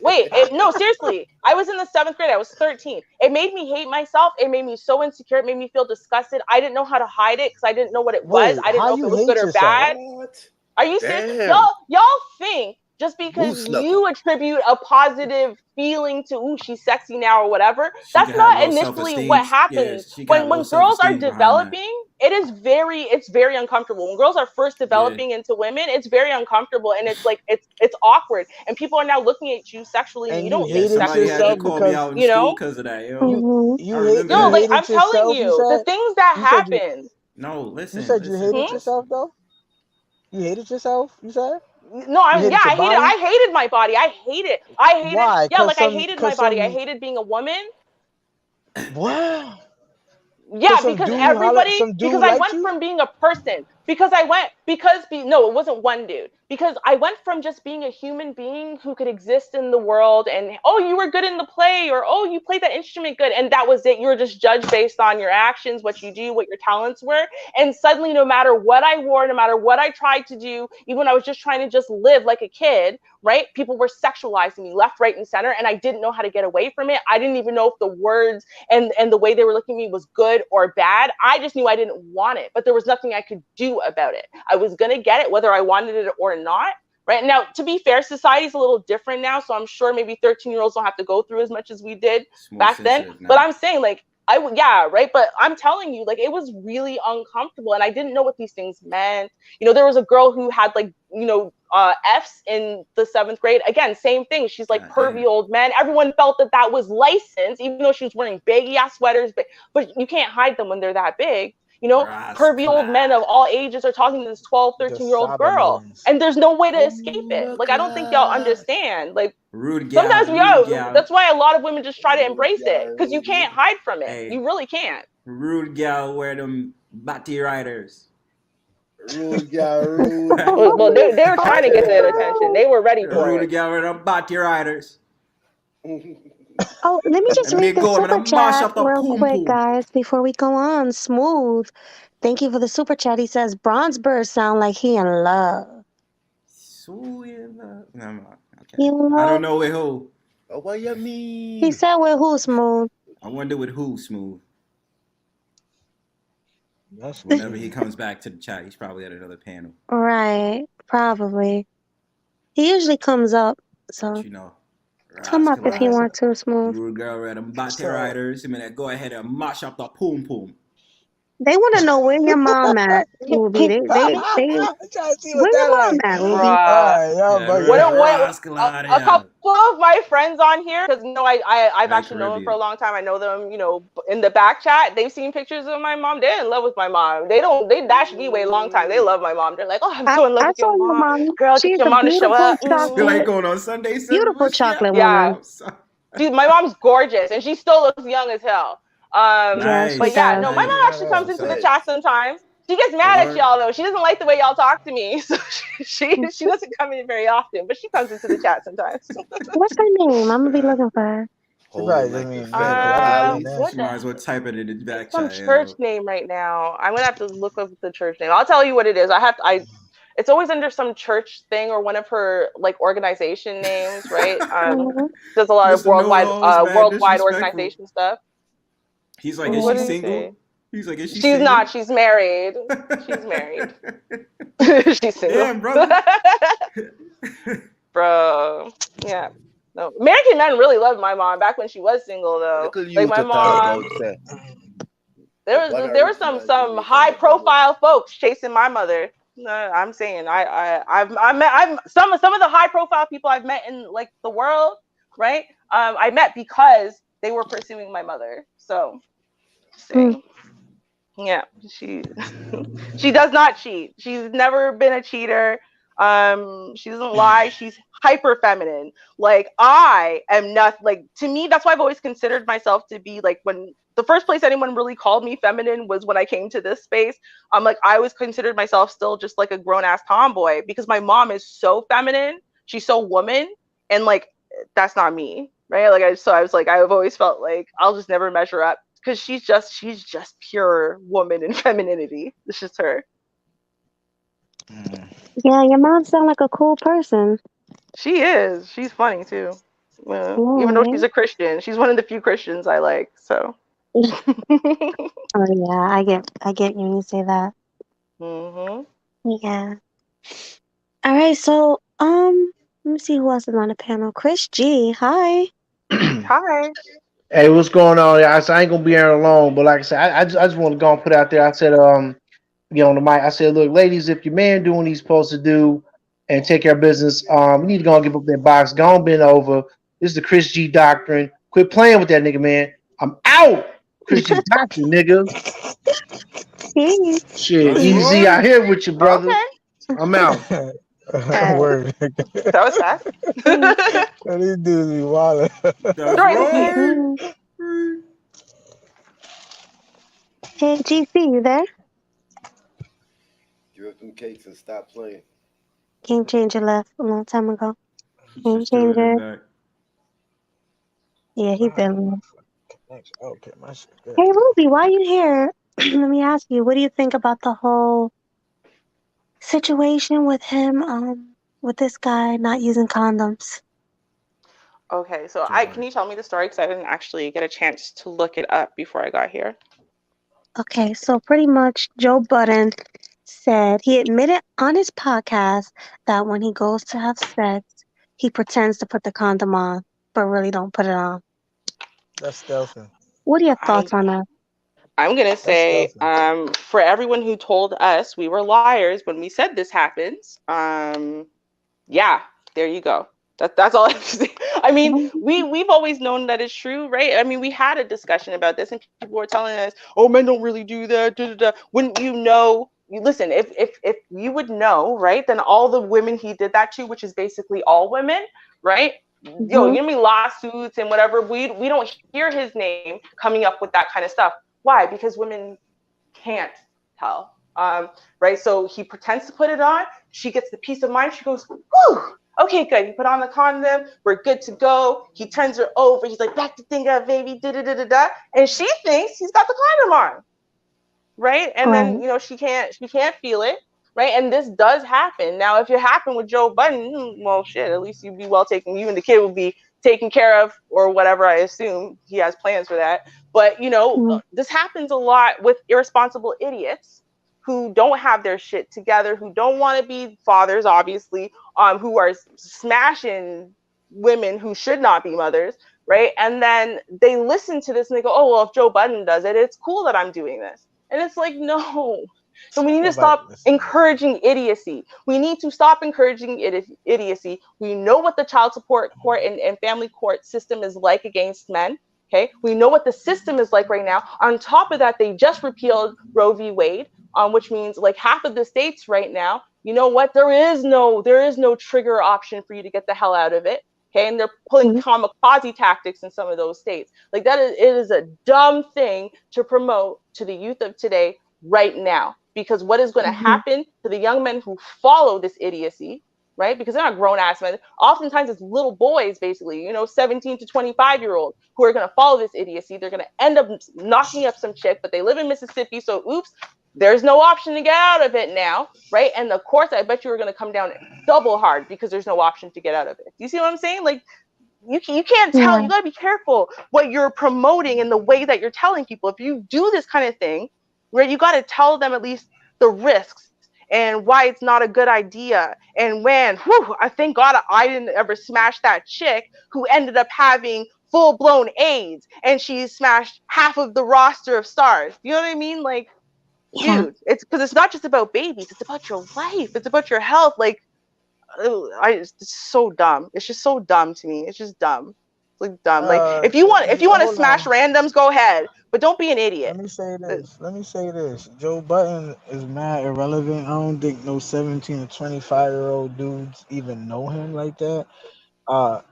wait, no, seriously. I was in the 7th grade. I was 13. It made me hate myself. It made me so insecure. It made me feel disgusted. I didn't know how to hide it because I didn't know what it was. Wait, I didn't how know if you it was hate good or yourself? bad. What? Are you serious? Damn. Y'all think just because Moose knuckle. you attribute a positive feeling to ooh, she's sexy now or whatever, She that's can have not low initially self-esteem. what Yeah, happens. she can have when low girls are self-esteem behind that. developing, it's very uncomfortable. When girls are first developing into women, it's very uncomfortable and it's like it's awkward. And people are now looking at you sexually and And you you don't Yeah, look hated somebody sexy. had to yourself call me because out in You school know? because of that, yo. Mhm. you I hate remember No, you that. like hated I'm telling yourself. You you, the said things that you said happen. No, you listen, said you listen, hated Hmm? listen. yourself though. You hated yourself. You said No, You hated your body? I hated my body. I hate it. I hated. Why? Yeah, like I 'Cause hated my body. I hated being a woman. What? Yeah, some because dude everybody, some dude because I liked went you? from being a person, no, it wasn't one dude. Because I went from just being a human being who could exist in the world and, oh, you were good in the play, or, oh, you played that instrument good, and that was it. You were just judged based on your actions, what you do, what your talents were. And suddenly, no matter what I wore, no matter what I tried to do, even when I was just trying to just live like a kid, right? People were sexualizing me left, right, and center, and I didn't know how to get away from it. I didn't even know if the words and the way they were looking at me was good or bad. I just knew I didn't want it, but there was nothing I could do about it. I was going to get it whether I wanted it or not. Right now, to be fair, society's a little different now, so I'm sure maybe 13-year-olds don't have to go through as much as we did back then. But I'm saying, like, right. But I'm telling you, like, it was really uncomfortable, and I didn't know what these things meant. You know, there was a girl who had, like, F's in the 7th grade. Again, same thing. She's like pervy old men. Everyone felt that was licensed, even though she was wearing baggy ass sweaters. But you can't hide them when they're that big. You know, pervy old men of all ages are talking to this 12, 13-year-old girl, and there's no way to escape it. Like, I don't think y'all understand. Like, sometimes we are. That's why a lot of women just try to embrace it, because you can't hide from it. Hey, you really can't. Rude gal wear them batty riders. Rude gal, rude. Well, they were trying to get their attention. They were ready for it. Rude gal wear them batty riders. Oh, let me just read the super chat real quick, guys, before we go on. Smooth. Thank you for the super chat. He says, Bronze Bird sound like he in love. So in love? No, okay. I don't know with who. Oh, what you mean? He said with who, Smooth? I wonder with who, Smooth. Whenever he comes back to the chat, he's probably at another panel. Right, probably. He usually comes up, so. But you know. Come up if you want to, Smooth. Rude girl read them batty riders. I mean, go ahead and mash up the poom poom. They want to know where your mom at, Ruby. Where your mom at, Ruby? A couple of my friends on here, because I've actually known them for a long time. I know them, in the back chat. They've seen pictures of my mom. They're in love with my mom. They dashed me away a long time. They love my mom. They're like, oh, I'm so in love with your mom. Girl, get your mom to show up. Feel like going on Sunday. Beautiful chocolate woman. Yeah. Dude, my mom's gorgeous, and she still looks young as hell. Nice. But yeah, no, my mom actually comes into the chat sometimes. She gets mad at y'all though. She doesn't like the way y'all talk to me, so she doesn't come in very often. But she comes into the chat sometimes. What's her name? I'm gonna be looking for her. She might as well type it in the back chat. Some church name right now. I'm gonna have to look up the church name. I'll tell you what it is. It's always under some church thing or one of her like organization names, right? Does a lot of worldwide organization stuff. He's like, is she single? He's like, is she single? She's not. She's married. She's married. She's single. Damn, brother. Bro. Yeah. No. American men really loved my mom back when she was single, though. Like my mom. There was some high profile folks chasing my mother. No, I'm saying I've met some of the high profile people I've met in like the world, right? I met because they were pursuing my mother. So, yeah, she does not cheat. She's never been a cheater. She doesn't lie. She's hyper feminine. Like I am not like, to me, that's why I've always considered myself to be like, when the first place anyone really called me feminine was when I came to this space. Like I always considered myself still just like a grown ass tomboy because my mom is so feminine. She's so woman, and like that's not me. Right. Like I've always felt like I'll just never measure up because she's just pure woman and femininity. It's just her. Yeah, your mom sounds like a cool person. She is. She's funny too. Even though she's a Christian, she's one of the few Christians I like. So. Oh yeah, I get you when you say that. Yeah. All right, so let me see who else is on the panel. Chris G, hi. Hi. Hey, what's going on? I ain't gonna be here alone, but like I said, I just want to go and put out there. I said, get on the mic. I said, look, ladies, if your man doing what he's supposed to do and take care of business, you need to go and give up that box. Go and bend over. This is the Chris G doctrine. Quit playing with that nigga, man. I'm out. Chris G doctrine, nigga. Shit, easy out here with you, brother. Okay. I'm out. Word. That was fast. These dudes be wild. That's Right. right. Hey, GC, you there? Give up them cakes and stop playing. Game Changer left a long time ago. Game She's chilling Changer. in back. Yeah, he been there. Okay, my shit good. Hey, Ruby, why you here? Let me ask you, what do you think about the whole situation with him, with this guy not using condoms? Okay, so Joe can you tell me the story? Because I didn't actually get a chance to look it up before I got here. Okay, so pretty much Joe Budden said he admitted on his podcast that when he goes to have sex, he pretends to put the condom on, but really don't put it on. That's stealthing. What are your I'm thoughts on that? I'm gonna say, stealthing. for everyone who told us we were liars when we said this happens, yeah, there you go. That's all I have to say. I mean, we've always known that it's true, right? I mean, we had a discussion about this, and people were telling us, "Oh, men don't really do that." Da, da, da. Wouldn't you know? You listen. If you would know, right? Then all the women he did that to, which is basically all women, right? Yo, Mhm. you know, me lawsuits and whatever. We don't hear his name coming up with that kind of stuff. Why? Because women can't tell. Right? So he pretends to put it on. She gets the peace of mind. She goes, whew, okay, good. You put on the condom. We're good to go. He turns her over. He's like, back to think of baby, da da da da da. And she thinks he's got the condom on. Right? And then, Right. you know, she can't feel it. Right? And this does happen. Now, if it happened with Joe Budden, well, shit, at least you'd be well taken. You and the kid would be taken care of, or whatever. I assume he has plans for that. But, you know, Mhm. this happens a lot with irresponsible idiots who don't have their shit together, who don't want to be fathers, obviously, who are smashing women who should not be mothers, right? And then they listen to this and they go, oh, well, if Joe Budden does it, it's cool that I'm doing this. And it's like, no. So we need to stop encouraging idiocy. We need to stop encouraging idiocy. We know what the child support court and family court system is like against men. Okay, we know what the system is like right now. On top of that, they just repealed Roe v. Wade, which means like half of the states right now, you know what? There is no trigger option for you to get the hell out of it. Okay, and they're pulling kamikaze tactics in some of those states. Like it is a dumb thing to promote to the youth of today right now. Because what is going to happen to the young men who follow this idiocy, right? Because they're not grown-ass men. Oftentimes it's little boys, basically, you know, 17 to 25-year-olds who are going to follow this idiocy. They're going to end up knocking up some chick, but they live in Mississippi, so oops, there's no option to get out of it now, right? And the courts, I bet you are going to come down double hard because there's no option to get out of it. You see what I'm saying? Like, you can't tell. You got to be careful what you're promoting and the way that you're telling people. If you do this kind of thing, right, you got to tell them at least the risks and why it's not a good idea. And when, I thank God I didn't ever smash that chick who ended up having full-blown AIDS and she smashed half of the roster of stars. You know what I mean? Like, dude, it's because it's not just about babies. It's about your life. It's about your health. Like, it's so dumb. It's just so dumb to me. It's just dumb. It's like dumb. Like if you want to smash randoms, go ahead, but don't be an idiot. Let me say this. Joe Budden is mad irrelevant. I don't think no 17 to 25-year-old dudes even know him like that.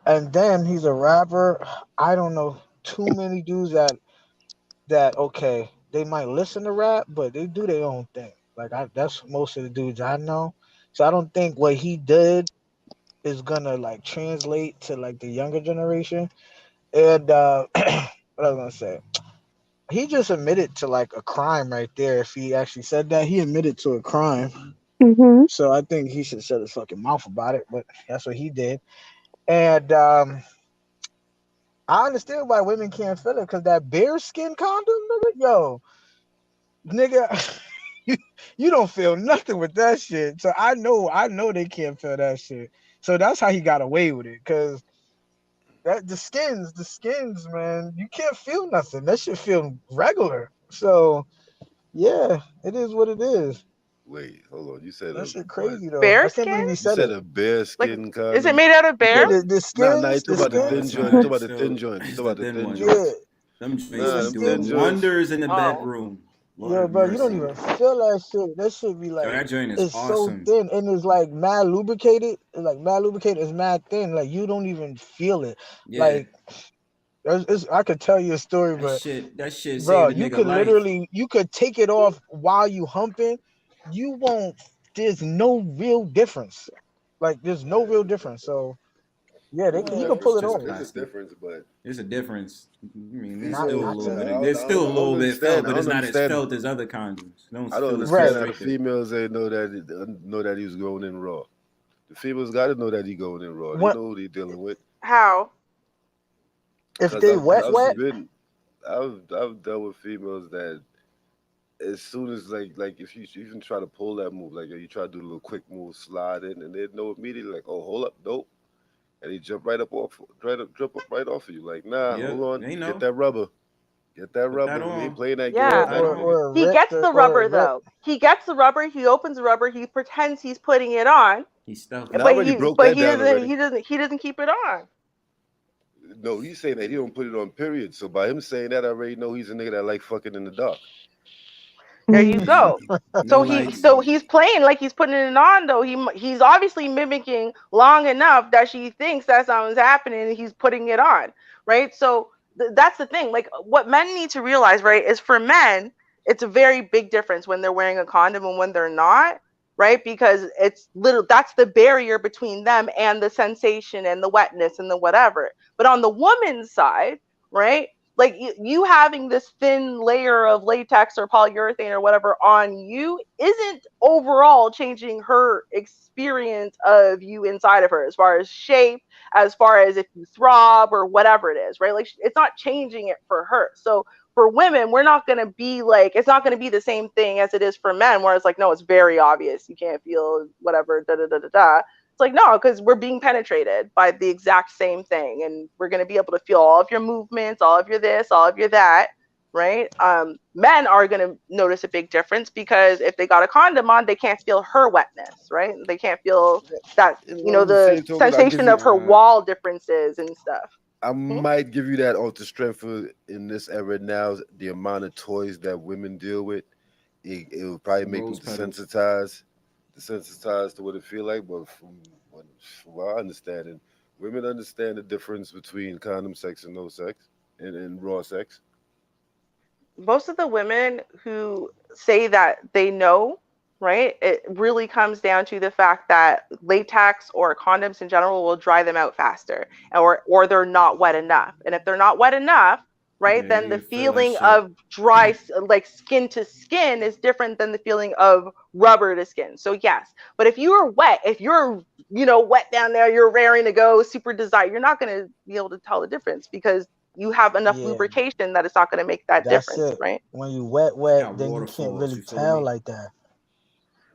And then he's a rapper. I don't know too many dudes that okay, they might listen to rap, but they do their own thing. Like that's most of the dudes I know. So I don't think what he did is gonna like translate to like the younger generation. And what I was gonna say, he just admitted to like a crime right there. If he actually said that, he admitted to a crime. So I think he should shut his fucking mouth about it. But that's what he did. And I understand why women can't feel it because that bear skin condom, nigga, you don't feel nothing with that shit. So I know they can't feel that shit. So that's how he got away with it, because the skins, man, you can't feel nothing. That shit feel regular. So yeah, it is what it is. Wait, hold on. You said that shit crazy though. Bear I can't believe he skin? said you said it. a bear skin condom. Is it made out of bear? Yeah, the skins. Nah, you talk about the thin joint. You talk about the thin joint. You talk about the thin joint. Them joints be doing wonders in the bedroom. Lord Yo, have bro, you don't mercy. even feel that shit. That shit be Yo, like, that joint is it's so awesome. thin and it's like mad lubricated. It's like mad lubricated. It's mad thin. Like you don't even feel it. Yeah, Like I could tell you a story, but that shit bro, saved a you nigga could life. literally you could take it off while you humping. You won't. There's no real difference. Like there's no real difference. So yeah, he Well, could it's pull it just off. There's a plastic. difference, but There's a difference. I mean, there's Not still a not to little bit. me. There's still a I don't little bit felt, understand. but it's not as felt as other condoms. Don't I don't feel as Right. understand how the constricted. females ain't know that he was going in raw. The females got to know that he going in raw. They What know what he dealing with. How? if Cause they wet I've wet? been I've dealt with females that as soon as like if you even try to pull that move, like you try to do a little quick move, slide in, and they know immediately like, oh, hold up, nope, and he jump jump up right off of you. Like, nah, hold Yep, on, they get know. that rubber, get that Put that rubber. We ain't on. playing that Put Yeah. game. that Not on. He gets the or rubber a rip. though. He gets the rubber. He opens the rubber. He pretends he's putting it on, He's stealthy. And I already broke that down already. he doesn't keep it on. No, he's saying that he don't put it on. Period. So by him saying that, I already know he's a nigga that like fucking in the dark. There you go. No lights. So he's playing like he's putting it on though. He's obviously mimicking long enough that she thinks that something's happening and he's putting it on, right? So that's the thing. Like what men need to realize, right, is for men, it's a very big difference when they're wearing a condom and when they're not, right? Because that's the barrier between them and the sensation and the wetness and the whatever. But on the woman's side, right? Like you having this thin layer of latex or polyurethane or whatever on you isn't overall changing her experience of you inside of her as far as shape, as far as if you throb or whatever it is, right? Like it's not changing it for her. So for women, we're not going to be like, it's not going to be the same thing as it is for men, where it's like, no, it's very obvious. You can't feel whatever, da da da da da. It's like, no, because we're being penetrated by the exact same thing. And we're going to be able to feel all of your movements, all of your this, all of your that, right? Men are going to notice a big difference because if they got a condom on, they can't feel her wetness, right? They can't feel that, the sensation of her wall differences and stuff. I might give you that off the strength of in this era now, the amount of toys that women deal with, it will probably make them desensitized to what it feel like. But from our understanding, women understand the difference between condom sex and no sex and raw sex. Most of the women who say that they know, right, it really comes down to the fact that latex or condoms in general will dry them out faster, or they're not wet enough. And if they're not wet enough, right, then the feeling of dry, like skin to skin, is different than the feeling of rubber to skin. So yes, but if you are wet, if you're wet down there, you're raring to go, super desire, you're not going to be able to tell the difference because you have enough lubrication that it's not going to make that difference, right? When you wet, then you can't really tell like that.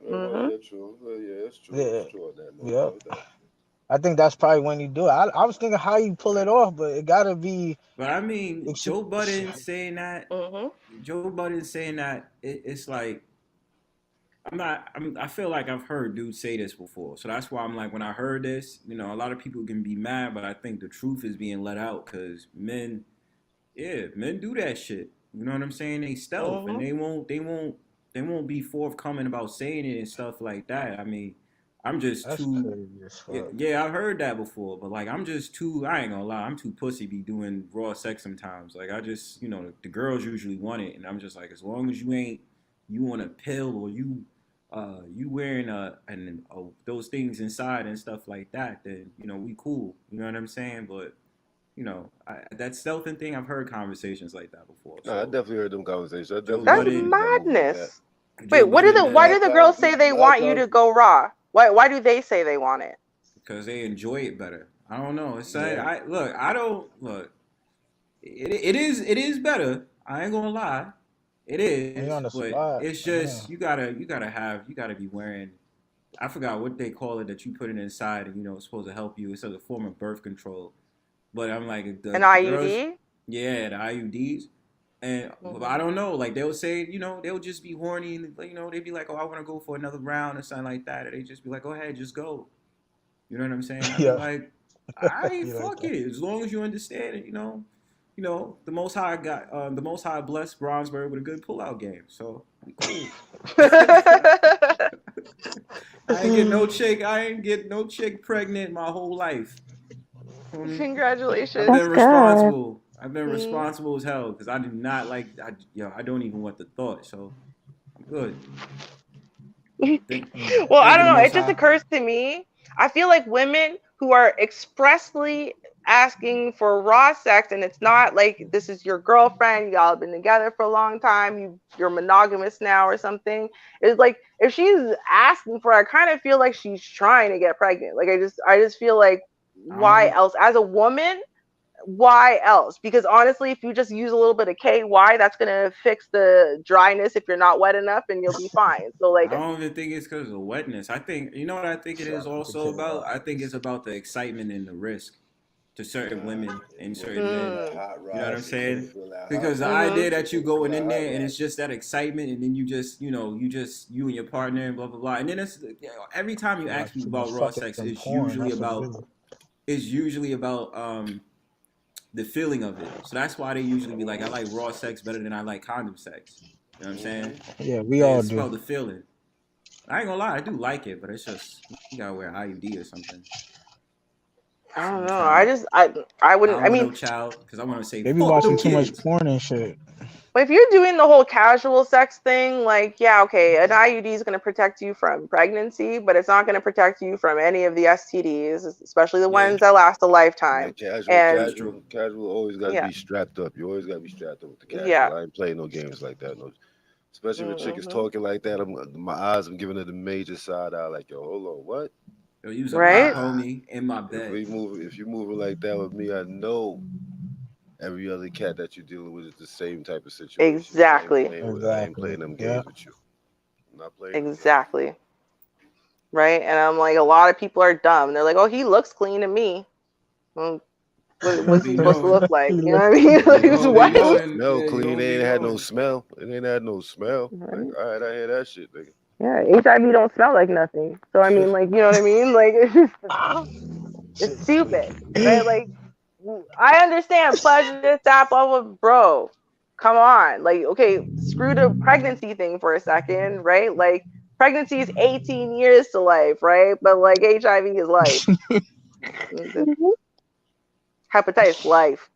Yeah, true. Yeah, that's true. Yeah. That's true on that note. Yeah. I think that's probably when you do it. I was thinking how you pull it off, but it gotta be. But I mean, Joe Budden saying that. Joe Budden saying that it's like I feel like I've heard dudes say this before, so that's why I'm like, when I heard this, a lot of people can be mad, but I think the truth is being let out because men do that shit. You know what I'm saying? They stealth and they won't be forthcoming about saying it and stuff like that. I mean, I'm just That's too. Yeah, I've heard that before, but like I'm just too. I ain't gonna lie, I'm too pussy be doing raw sex sometimes. Like I just, the girls usually want it, and I'm just like, as long as you want a pill or you wearing those things inside and stuff like that, then we cool. You know what I'm saying? But that stealthing thing, I've heard conversations like that before. So. I definitely heard them conversations. That's madness. Wait, why do the girls say they want you to go raw? Why do they say they want it? Because they enjoy it better. I don't know. It's like, It is better. I ain't gonna lie. It is, but it's just you gotta be wearing. I forgot what they call it that you put it inside and it's supposed to help you. It's a form of birth control. But I'm like an IUD. Yeah, the IUDs. And I don't know. Like they'll say, they'll just be horny and they'd be like, oh, I want to go for another round or something like that. Or they just be like, go ahead, just go. You know what I'm saying? I'd be like, fuck it. As long as you understand it, you know, the Most High blessed Brownsburg with a good pullout game. So we cool. I ain't get no chick pregnant my whole life. I've Congratulations. been That's good. responsible. I've been responsible as hell because I do not like. I don't even want the thought. So I'm good. Well, I don't know. It just occurs to me. I feel like women who are expressly asking for raw sex, and it's not like this is your girlfriend, y'all have been together for a long time, you're monogamous now or something. It's like if she's asking for it, I kind of feel like she's trying to get pregnant. Like I just feel like why else? As a woman, why else? Because honestly, if you just use a little bit of KY, that's gonna fix the dryness if you're not wet enough, and you'll be fine. So like, I don't even think it's because of wetness. I think you know what I think it is also about. I think it's about the excitement and the risk to certain women and certain men. You know what I'm saying? Because the idea that you going in there and it's just that excitement, and then you just you and your partner and blah blah blah, and then it's every time you ask me about raw sex, it's usually about the feeling of it. So that's why they usually be like, I like raw sex better than I like condom sex. You know what I'm saying? Yeah, we all do. It's about the feeling. I ain't gonna lie, I do like it, but it's just you gotta wear IUD or something. I don't know. I wouldn't. I mean, no child, because I want to say they be watching too much porn and shit. But if you're doing the whole casual sex thing, like, yeah, okay, an IUD is going to protect you from pregnancy, but it's not going to protect you from any of the STDs, especially the ones that last a lifetime. Casual always got to be strapped up. You always got to be strapped up with the casual. Yeah. I ain't playing no games like that. No, especially when a chick is talking like that. My eyes, I'm giving her the major side eye, like, yo, hold on, what? Yo, you was a homie in my bed. If you moving like that with me, I know every other cat that you're dealing with is the same type of situation. Exactly. I ain't playing them games with you. I'm not playing. Exactly. Right? And I'm like, a lot of people are dumb. They're like, oh, he looks clean to me. Well, what's he supposed to look like? You know what I mean? Like, what? No, clean. It ain't had no smell. It ain't had no smell. Like, all right, I hear that shit, nigga. Yeah, HIV don't smell like nothing. So, I mean, like, you know what I mean? Like, it's just, it's stupid. Right? Like, I understand pleasure, that, blah, blah, bro. Come on. Like, okay, screw the pregnancy thing for a second, right? Like, pregnancy is 18 years to life, right? But, like, HIV is life. Hepatitis, life.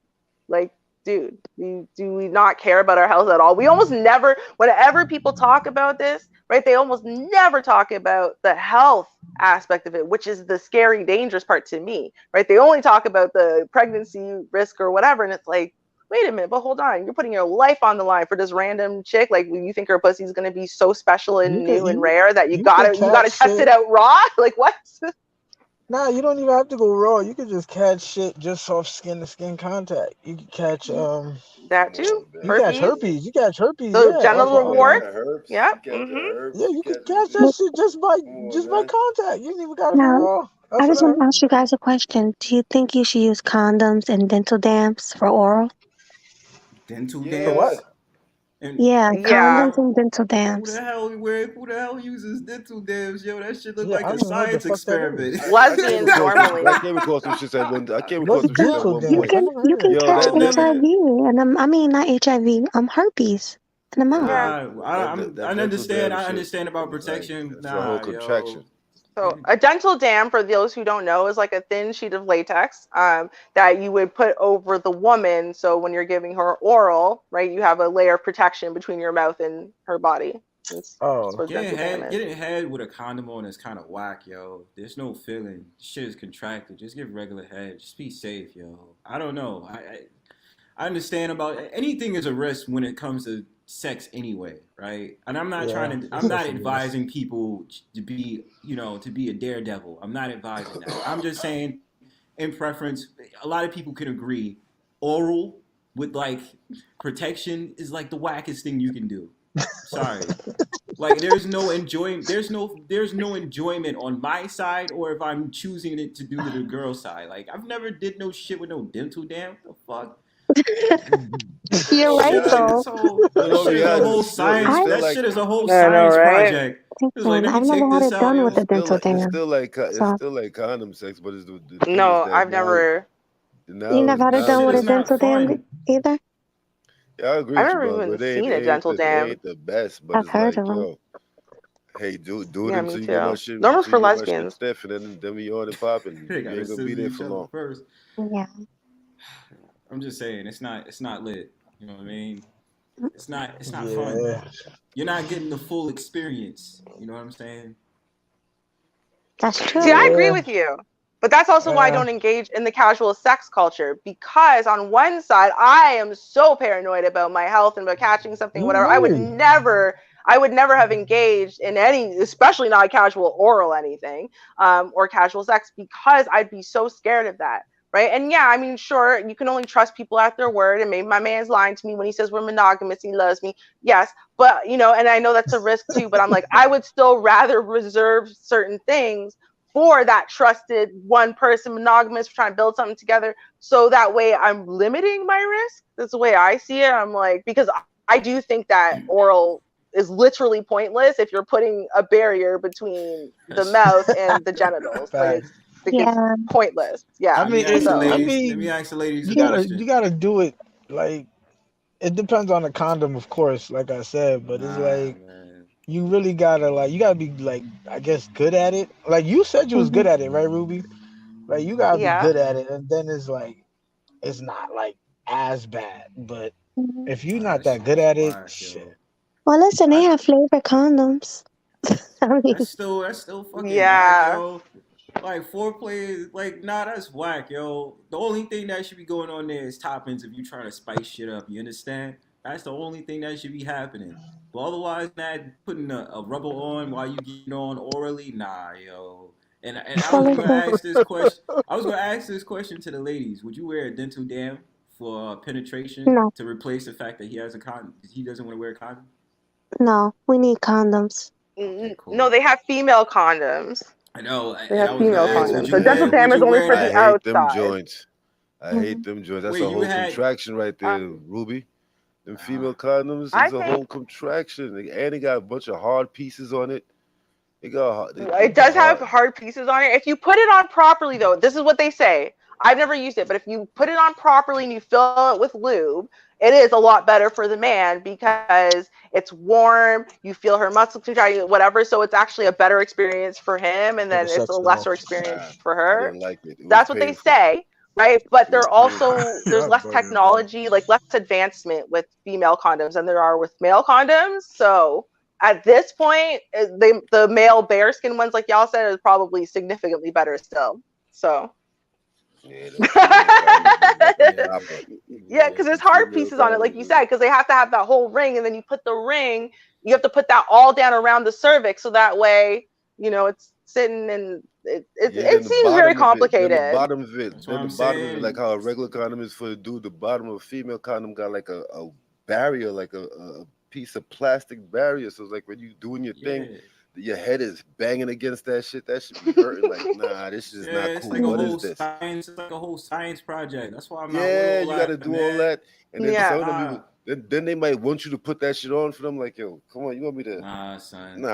Like, dude, do we not care about our health at all? We almost never, whenever people talk about this, right, they almost never talk about the health aspect of it, which is the scary, dangerous part to me, right? They only talk about the pregnancy risk or whatever, and it's like, wait a minute, but hold on, you're putting your life on the line for this random chick. Like, you think her pussy's gonna be so special and new and rare that you gotta test it out raw? Like, what? Nah, you don't even have to go raw. You could just catch shit just off skin to skin contact. You can catch that too. You catch herpes. You catch herpes. So genital warts. Yeah. Yeah, you can catch that shit just by contact. You don't even gotta go raw. I just want to ask you guys a question. Do you think you should use condoms and dental dams for oral? Dental dams? For what? Condoms and dental dams. Who the hell uses dental dams? Yo, that shit look like a science experiment. Lesbians normally. I came across some shit at one. I came across some shit at one point. You can catch HIV, and I mean not HIV. Herpes. And I understand about protection. Nah, contraction. So a dental dam, for those who don't know, is like a thin sheet of latex that you would put over the woman. So when you're giving her oral, right, you have a layer of protection between your mouth and her body. Getting head with a condom on is kind of whack, yo. There's no feeling. Shit is contracted. Just give regular head. Just be safe, yo. I don't know. I understand about anything is a risk when it comes to sex anyway, right? And I'm not I'm not advising people to be, to be a daredevil. I'm not advising that. I'm just saying, in preference, a lot of people can agree, oral with like protection is like the wackest thing you can do. Sorry. Like there's no enjoyment on my side, or if I'm choosing it to do to the girl side. Like I've never did no shit with no dental dam. The fuck? You're right though. That shit is a whole science project. I've never had it done with a dental dam. It's still like condom sex, but it's the no, I've never. You never had it done with a dental dam? either? Yeah, I agree I've with you, never bro. even But they seen a they ain't gentle the they dam. ain't the best. But I've it's heard like, of them. yo, hey, do it Yeah, me until you get my too. shit, Normal until for you get my shit lesbians. stiff, and then we on and popping. They You gotta ain't gonna be scissor there each for other long. first. Yeah. I'm just saying, it's not lit. You know what I mean? It's not fun. Yeah. You're not getting the full experience. You know what I'm saying? That's See, true. I agree Yeah. with you. But that's also why I Yeah. don't engage in the casual sex culture, because on one side, I am so paranoid about my health and about catching something, whatever. Me. I would never have engaged in any, especially not casual oral anything, or casual sex, because I'd be so scared of that. Right. And yeah, I mean, sure, you can only trust people at their word. And maybe my man's lying to me when he says we're monogamous, he loves me. Yes. But, you know, and I know that's a risk too, but I'm like, I would still rather reserve certain things for that trusted one person monogamous, trying to build something together, so that way I'm limiting my risk. That's the way I see it. I'm like, because I do think that oral is literally pointless if you're putting a barrier between the That's, mouth and the genitals. Like Facts. it's Yeah. pointless. I Yeah. mean, So let me ask the ladies a you question. gotta do it. Like, it depends on the condom, of course. Like I said, but it's Nah, like man. you really gotta you gotta be like, I guess, good at it. Like you said, you was Hmm. good at it, right, Ruby? Like you gotta be yeah. good at it, and then it's not like as bad. But Hmm. if you're Nah, not that that shit good is at it, whack, shit. yo. Well, listen, they I have flavor condoms. I mean, that's still fucking whack, Yeah. yo. Like foreplay is like, nah, that's whack, yo. The only thing that should be going on there is toppings if you trying to spice shit up. You understand? That's the only thing that should be happening. But otherwise, that putting a rubber on while you get on orally, nah, yo. And I well, was gonna listen, ask this question. I was gonna ask this question to the ladies. Would you wear a dental dam for penetration no, to replace the fact that he has a condom? He doesn't want to wear a condom. no, we need condoms. Okay, No, cool. they have female condoms. I know, They and have I was gonna female ask, condoms. The dental dam would is you only wear for I the that? hate them outside. joints. I hate Hmm. them joints. That's Wait, a you whole had contraction right Uh, there, Ruby. Them uh, female condoms I is a think whole contraction, and they got a bunch of hard pieces on it. They got it the does have hard. hard pieces on it. If you put it on properly, though, this is what they say. I've never used it, but if you put it on properly and you fill it with lube, it is a lot better for the man because it's warm. You feel her muscles contract, whatever. So it's actually a better experience for him, and For the then it's a sex lesser doll. experience Nah, for I her. didn't like it. It was That's what they painful. say, right? But It was they're painful. also there's Y'all less bugging, bro. technology, like less advancement with female condoms than there are with male condoms. So at this point, the male bearskin ones, like y'all said, is probably significantly better still. So Yeah, them female condoms is like a yeah, copper. yeah, yeah. because there's Them hard female pieces on it, like condoms you is said, because they have to have that whole ring, and then you put the ring, you have to put that all down around the cervix, so that way, it's sitting, and yeah. Then it the seems very bottom of it, complicated. That's what then the I'm bottom of it, like saying. how a regular condom is for the dude. The bottom of a female condom got like a barrier, like a piece of plastic barrier. So it's like when you doing your thing, Yeah, your head is banging against that shit. That should be hurting. Like, nah, this is yeah. not It's cool. like a What is whole this? science. It's like a whole science project. That's why I'm not with Yeah, all you got to that, do all man. that, and then Yeah. some of them Nah, people, then they might want you to put that shit on for them. Like, yo, come on, you want me to? nah, son. Nah,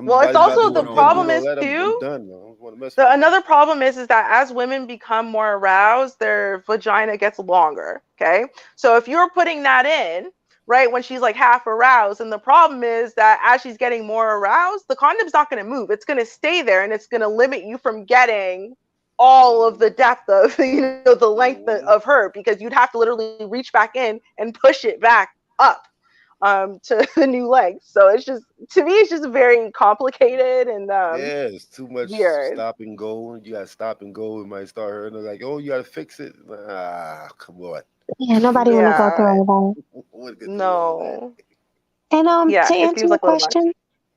Well, it's I'm by not also the the doing time you're all done doing problem that. all is that, I'm too. done. I don't want to mess with you. Another problem is that as women become more aroused, their vagina gets longer. Okay, so if you're putting that in right when she's like half aroused, and the problem is that as she's getting more aroused, the condom's not going to move. It's going to stay there, and it's going to limit you from getting all of the depth of the length Mhm. of her, because you'd have to literally reach back in and push it back up to the new length. So it's just, to me, it's just very complicated and Yeah, it's too much weird. stop and go. You got to stop and go. It might start hurting. They're like, oh, you got to fix it. Ah, come on. Yeah, nobody want to go Yeah, through all I want to get through all that. no. that. And Yeah, to it answer seems your like a little much. question,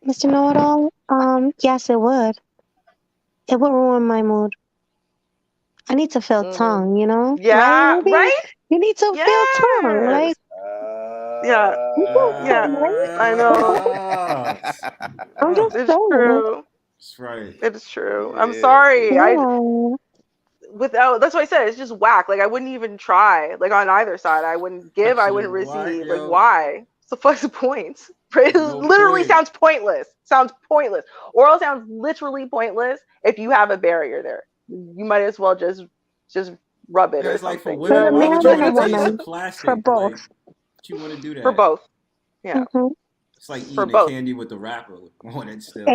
Mr. Know-it-all, yes, it would. It would ruin my mood. I need to feel Hmm. tongue, right, Yeah, Ruby? right? You need to feel tongue, Yes. like, Yeah, yeah, right? I know. Ah, I'm just It's saying. true. that's right. It's true. I'm Yeah, sorry. Yeah. Without, that's what I said. It's just whack. Like I wouldn't even try. Like on either side, I wouldn't give. That I shit is wouldn't whack, receive. Like yo. why? What's the fuck's the point? Right? It There's no literally point. sounds pointless. Sounds pointless. Oral sounds literally pointless if you have a barrier there. You might as well just rub it Yeah, or it's like for something. You know For what the I women, why mean? would man you and the want to taste woman, the for plastic? both. Like, what you want to do For that? both. Yeah. Hmm. It's like For eating the both. candy with the wrapper on it still.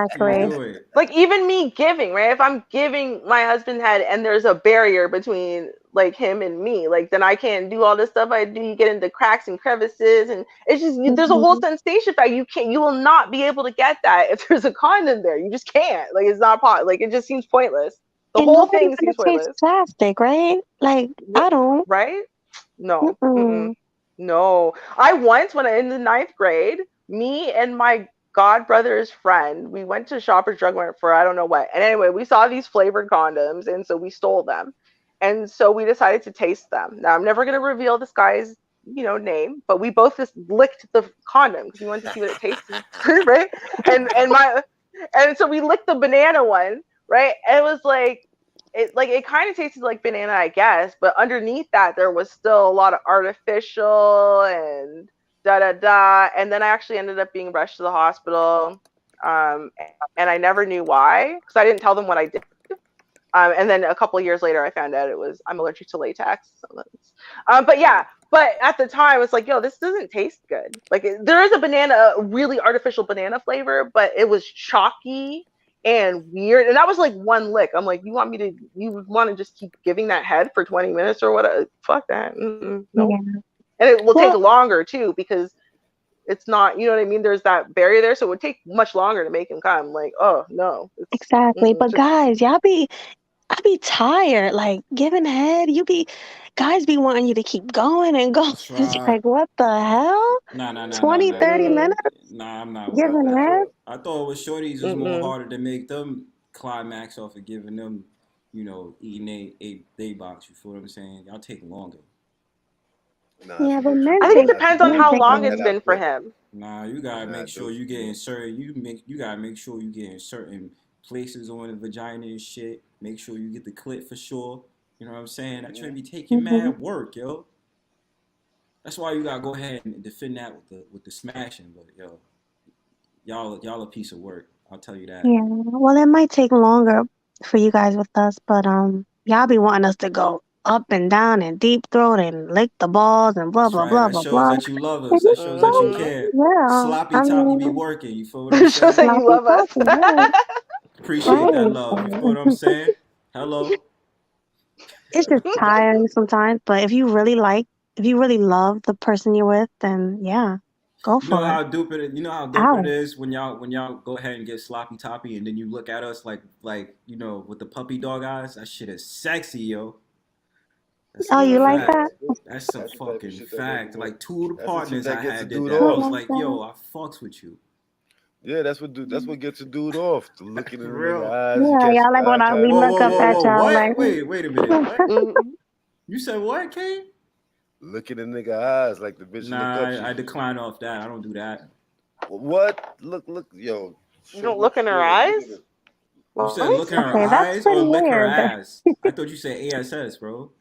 How you Exactly. do it? Like even me giving, right? If I'm giving my husband head and there's a barrier between like him and me, like then I can't do all this stuff I do. You get into cracks and crevices, and it's just there's a whole Hmm. sensation that you will not be able to get that if there's a condom there. You just can't. Like it's not like it just seems pointless. The And whole nobody's thing gonna seems taste pointless. plastic, right? Like I don't. Right? No. Mm-mm. Mm-mm. No. I once, when I in the ninth grade, me and my god brother's friend, we went to Shoppers Drug Mart for I don't know what. And anyway, we saw these flavored condoms, and so we stole them. And so we decided to taste them. Now I'm never gonna reveal this guy's, name, but we both just licked the condom because we wanted to see what it tasted, right? And so we licked the banana one, right? And it was it kind of tasted like banana, I guess, but underneath that there was still a lot of artificial and da da da. And then I actually ended up being rushed to the hospital, um, and I never knew why because I didn't tell them what I did. And then a couple of years later, I found out I'm allergic to latex. But yeah, but at the time, it's like, yo, this doesn't taste good. Like there is a really artificial banana flavor, but it was chalky and weird. And that was like one lick. I'm like, you want to just keep giving that head for 20 minutes or what? Fuck that. Nope. Yeah. And it will take Well, longer too because it's not, you know what I mean? There's that barrier there, so it would take much longer to make him come. Like, oh no, it's exactly. But just guys, I be tired. Like giving head, guys be wanting you to keep going and going. That's It's right. like, what the hell? Nah, nah, nah, nah, 20, nah, 30 nah. mm-mm, minutes Nah, I'm not with giving that. head? I thought with shorties it was more mm-mm. harder to make them climax off of giving them, eating a box. You feel what I'm saying? Y'all take longer. Nah, Yeah, if you but go men I triple think take it shots, depends you on men gotta how take knock long long. it's that out been for quick. him. Nah, you You gotta gotta make do sure it. you get inserted. You gotta make sure you get in certain places on the vagina and shit. Make sure you get the clit for sure. You know what I'm saying? That should be taking Hmm. mad work, yo. That's why you gotta go ahead and defend that with the smashing. But yo, y'all a piece of work. I'll tell you that. Yeah. Well, it might take longer for you guys with us, but y'all be wanting us to go up and down and deep throat and lick the balls and blah That's blah right. blah That blah shows blah. that you love And us. That it's shows that you so Mm-hmm. care. yeah. Sloppy I toppy be mean, working. You feel what I'm Shows saying? that you sloppy love us. toppy, right? Appreciate that love. You feel Right. what I'm saying? Hello. It's just tiring sometimes, but if you really love the person you're with, then yeah, go You know for it. how dope it. You know how dope it Ow. is when y'all go ahead and get sloppy toppy, and then you look at us like with the puppy dog eyes. That shit is sexy, yo. That's a Oh, you like Mm-hmm. that? fact. That's a That's the type of fucking shit that make a fact. boy. Like two of the That's the shit partners that I gets a had did dude that. I I was off. like like, that. yo, I fucks with you. Yeah, that's what gets a dude off. To looking in For the nigga real. eyes, you Yeah, catch y'all the like when eye we Whoa, look whoa, up contact. whoa, at whoa. y'all What? like, Wait a minute. What? Mm-hmm. You said what, Kane? Looking in the nigga eyes like the bitch look Nah, up. She I decline off that. I don't do that. what? Look, yo. You Show don't look look in her straight. Look at eyes? it. You Let said me look in see. her okay, that's eyes or pretty lick her weird. ass? I thought you said ASS, bro.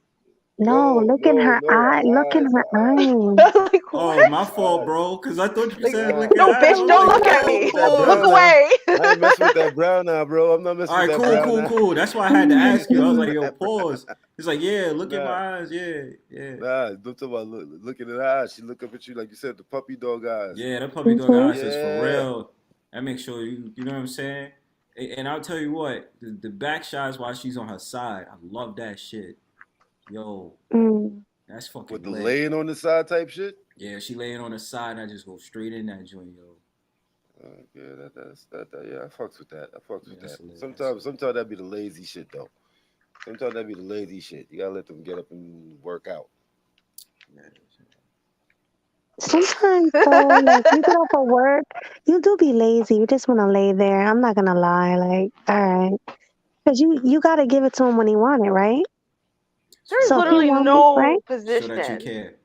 No, look in her No, eye. Look in her her eyes, eyes. Like Oh, what? my her fault, eyes, bro. Cause I thought you Like said her lick eyes. her no, ass. bitch, I'm don't like, look I at ain't whoa, messing me. with that Look brown pause. eye. away. I ain't messing with that brown eye, bro. I'm not messing All with right, that cool, brown cool, eye. cool. That's why I had to ask you. I was like, yo, pause. He's like, yeah, look in Nah, my eyes. Yeah, yeah. nah. Don't talk about looking in her eyes. She look up at you like you said, the puppy dog eyes. Yeah, that puppy dog Hmm. eyes is for Yeah. real. That makes sure you know what I'm saying? And I'll tell you what, the back shots while she's on her side, I love that shit. Yo, Mm. that's With fucking the lit. laying on the side type shit. Yeah, she laying on her side, and I just go straight in that joint, yo. Yeah, yeah, I fucks with that. I fucks Yeah, with that's that. lit. That's Sometimes that be the lazy shit though. Sometimes that be the lazy shit. You gotta let them get up and work out. yeah. Sometimes though, like you get off of work, you do be lazy. You just want to lay there. I'm not gonna lie. Like, all right, because you gotta give it to him when he want it, right? So There's So if he literally want it, right? no that you position. care.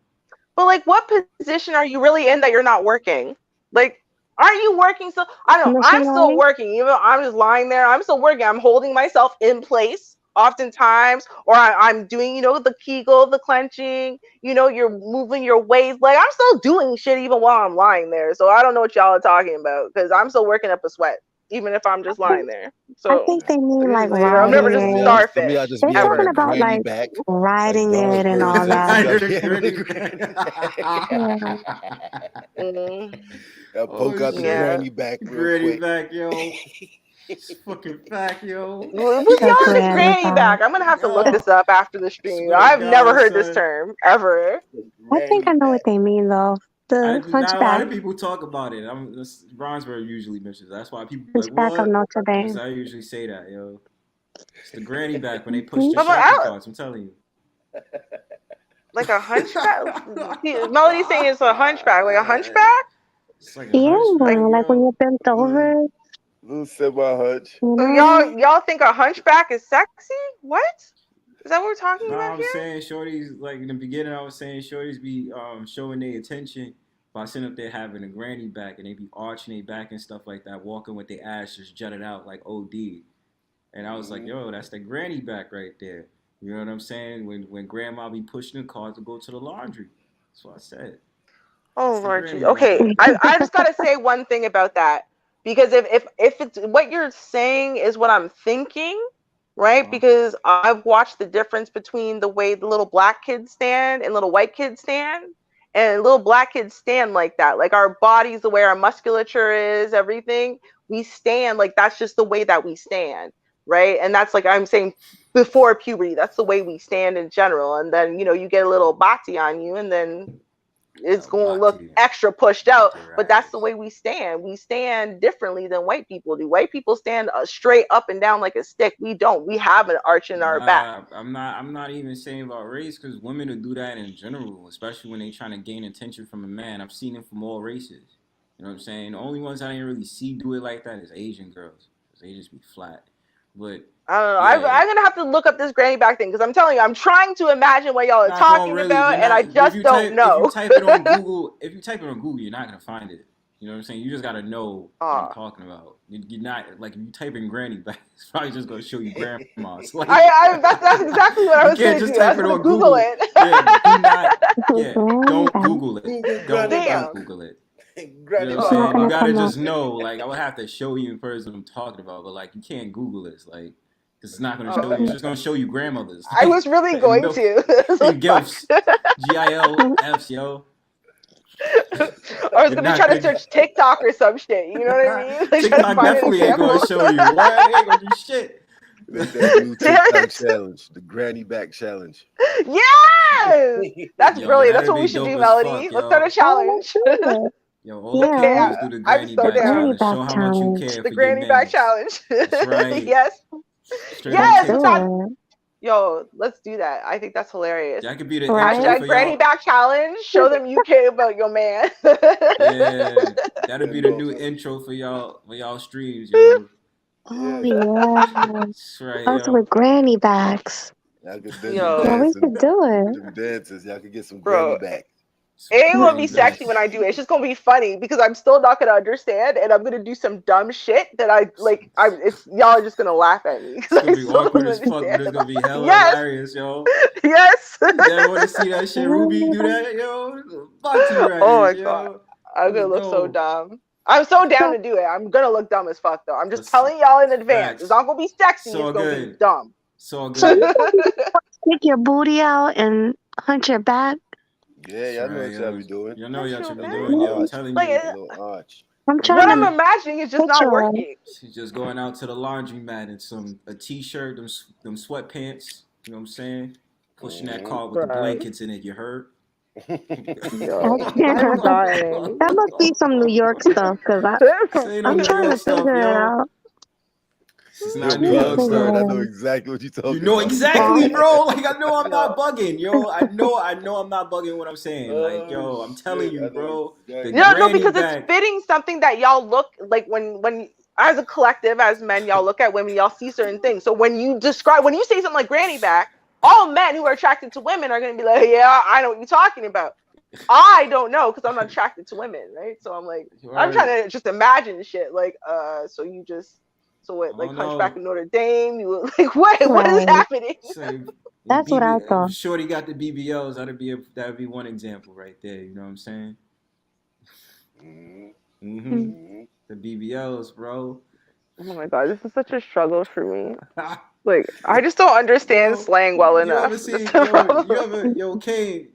But like, what position are you really in that you're not working? Like, aren't you working? So I don't. I'm still Missionary. working. Even though I'm just lying there, I'm still working. I'm holding myself in place oftentimes, or I'm doing, the Kegel, the clenching. You're moving your waist. Like I'm still doing shit even while I'm lying there. So I don't know what y'all are talking about because I'm still working up a sweat. even if I'm just lying there. I So think they mean like I'm never just riding a it. starfish I just They're be having talking a ever. about granny like back, like riding Bronze it and Bird all type that. stuff. The Yeah, granny Yeah. Mm, I Oh poke out the shit. yeah. granny back real Granny quick. back, yo. It's fucking fact, yo. Who's The y'all is granny granny back? back. I'm gonna have to look Yo, this up after the stream. swear to I've never God, heard this son. term ever. I think I Granny know what back. they mean though. The Not a lot hunchback, of people talk about it. Bronzeberg usually mentions it. That's why people like, hunchback of what? Notre Because Dame. I usually say that, yo. It's the granny back when they push Mhm. the I'm like, I shopping don't carts. I'm telling you. like a hunchback. Melody's saying it's a hunchback, like a hunchback. It's like a Yeah, hunchback, like when yo. you're bent over, Little semi-hunch. you So know. y'all think a hunchback is sexy? What? Is that what we're talking No, about I'm here? saying shorties, like in the beginning, I was saying shorties be showing their attention by sitting up there having a granny back and they be arching their back and stuff like that, walking with their ass just jutted out like OD. And I was like, yo, that's the granny back right there. You know what I'm saying? When grandma be pushing the car to go to the laundry. That's what I said. Oh It's the Lord, granny okay. back. I just gotta say one thing about that, because if it's what you're saying is what I'm thinking, right? Uh-huh. Because I've watched the difference between the way the little black kids stand and little white kids stand, and little black kids stand like that. Like our bodies, the way our musculature is, everything, we stand like that's just the way that we stand, right? And that's like I'm saying before puberty, that's the way we stand in general. And then you get a little body on you, and then it's Yo, going to look Bhakti, extra pushed out, your but that's ass. the way we stand. We stand differently than white people do. White people stand straight up and down like a stick. We don't. We have an arch in our back. I'm not even saying about race because women will do that in general, especially when they trying to gain attention from a man. I've seen it from all races. You know what I'm saying? The only ones I didn't really see do it like that is Asian girls because they just be flat. But I don't know. yeah, I'm gonna have to look up this granny back thing because I'm telling you, I'm trying to imagine what y'all are not going talking really. about, You're and I not. just don't If you know. type it on Google, you're not gonna find it. You know what I'm saying? You just gotta know what I'm talking about. You're not like if you type in granny back, it's probably just gonna show you grandmas. Like That's exactly what I you was can't gonna just do. I type was it gonna on Google Google. it. Yeah, do not. Yeah, Granny don't back. Google it. Google Don't granny back. Damn. Google it. You Granny know what I'm Oh, saying? Not You gonna gotta come up. just know. Like I would have to show you in person what I'm talking about, but like you can't Google this. Like because it's not gonna show you. It's just gonna show you grandmothers. I was really And going milk to. and gifts. GILFs, yo. I was You're gonna not try to gonna. search TikTok or some shit. You know what I mean? Like try to TikTok find an definitely ain't gonna example. show you. What? They ain't gonna do shit. Make that new Damn TikTok it. challenge, the granny back challenge. Yes, that's Yo, brilliant. That's that'd what we be should dope do, as Melody. fuck, Let's start a yo. Oh, let's challenge. do it. Yo, all the Yeah, Okay, couples do the I'm granny so back down. granny challenge. back Show how much you challenge. care The for your granny back mans. challenge. That's right. Yes, Straight on yes. Let's TikTok. do it. Yo, let's do that. I think that's hilarious. That could be the Right? intro for Hashtag granny y'all. back challenge. Show them you care about your man. Yeah, that'd be That the new motherfucker. intro for y'all streams, yo. Oh Yeah, yeah, That's right, us yo. with granny backs. y'all could do some Yeah, Yo, we dancing, should do it. some dances. Y'all could get some granny bro. back. It Some ain't gonna granny be sexy when backs. I do it. It's just gonna be funny because I'm still not gonna understand, and I'm gonna do some dumb shit that I like. It's y'all are just gonna laugh at me It's because gonna I be still awkward don't as fuck, but understand. it's gonna be hella Yes, hilarious, yo. yes. You never want to see that shit. Ruby do that, yo. Boxy Oh my raggers, god, yo. I'm Let's gonna look so go. dumb. I'm so down So, to do it. I'm gonna look dumb as fuck though. I'm just Let's telling y'all in advance. It's facts. not gonna be sexy. So It's gonna be good. dumb. So so you good. gonna be stick your booty out and hunch your back? Yeah, That's y'all know right, what y'all yo. be doing. You know Punch y'all your should be That back. little doing, yo. I'm arch, telling Like you. the little arch. I'm what trying I'm to imagining is just not picture. working. She's just going out to the laundromat in a t-shirt, them sweatpants. You know what I'm saying? Pushing that car with the Bruh. blankets in it. You heard? Yo, I'm dying. That must be some New York stuff, cause This ain't no I'm New trying York to stuff, figure it yo. out. This is Yo, not New Trying to York Bronze figure Bird, stuff. I it know out. exactly what you're You talking know about. exactly, bro. Like I know I'm not Yo. bugging, yo. I know I'm not bugging what I'm saying. Like, Oh yo, I'm telling shit, you, I know bro. The exactly. No, granny because it's back. fitting something that y'all look like when as a collective, as men, y'all look at women, y'all see certain things. So when you say something like granny back, all men who are attracted to women are gonna be like, yeah, I know what you're talking about. I don't know because I'm not attracted to women, right? So I'm like, I'm trying to just imagine shit. Like, so what? I Like don't Hunchback know. of Notre Dame? You like what? What is Right. happening? Say That's what I thought. Shorty got the BBLs. That'd be one example right there. You know what I'm saying? Mhm, Mm-hmm. mhm. The BBLs, bro. Oh my god, this is such a struggle for me. Like, I just don't understand slang well You ever enough. seen That's the problem. Kane,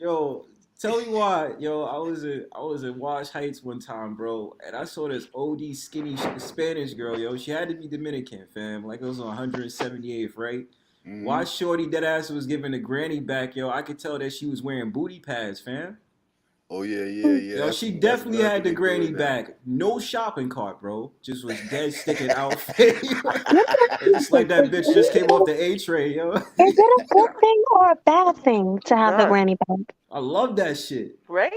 tell me why, I was in Wash Heights one time, bro, and I saw this OD skinny Spanish girl, yo. She had to be Dominican, fam. Like it was on 178th, right? Why Shorty dead ass was giving the granny back, yo? I could tell that she was wearing booty pads, fam. Oh yeah. Yo, she That's definitely another had the thing granny doing that. back. No shopping cart, bro. Just was dead sticking out. What the It's fuck just like that bitch just came off is the A tray, yo. it a good thing or a bad thing to have the None. granny bag? I love that shit. Right?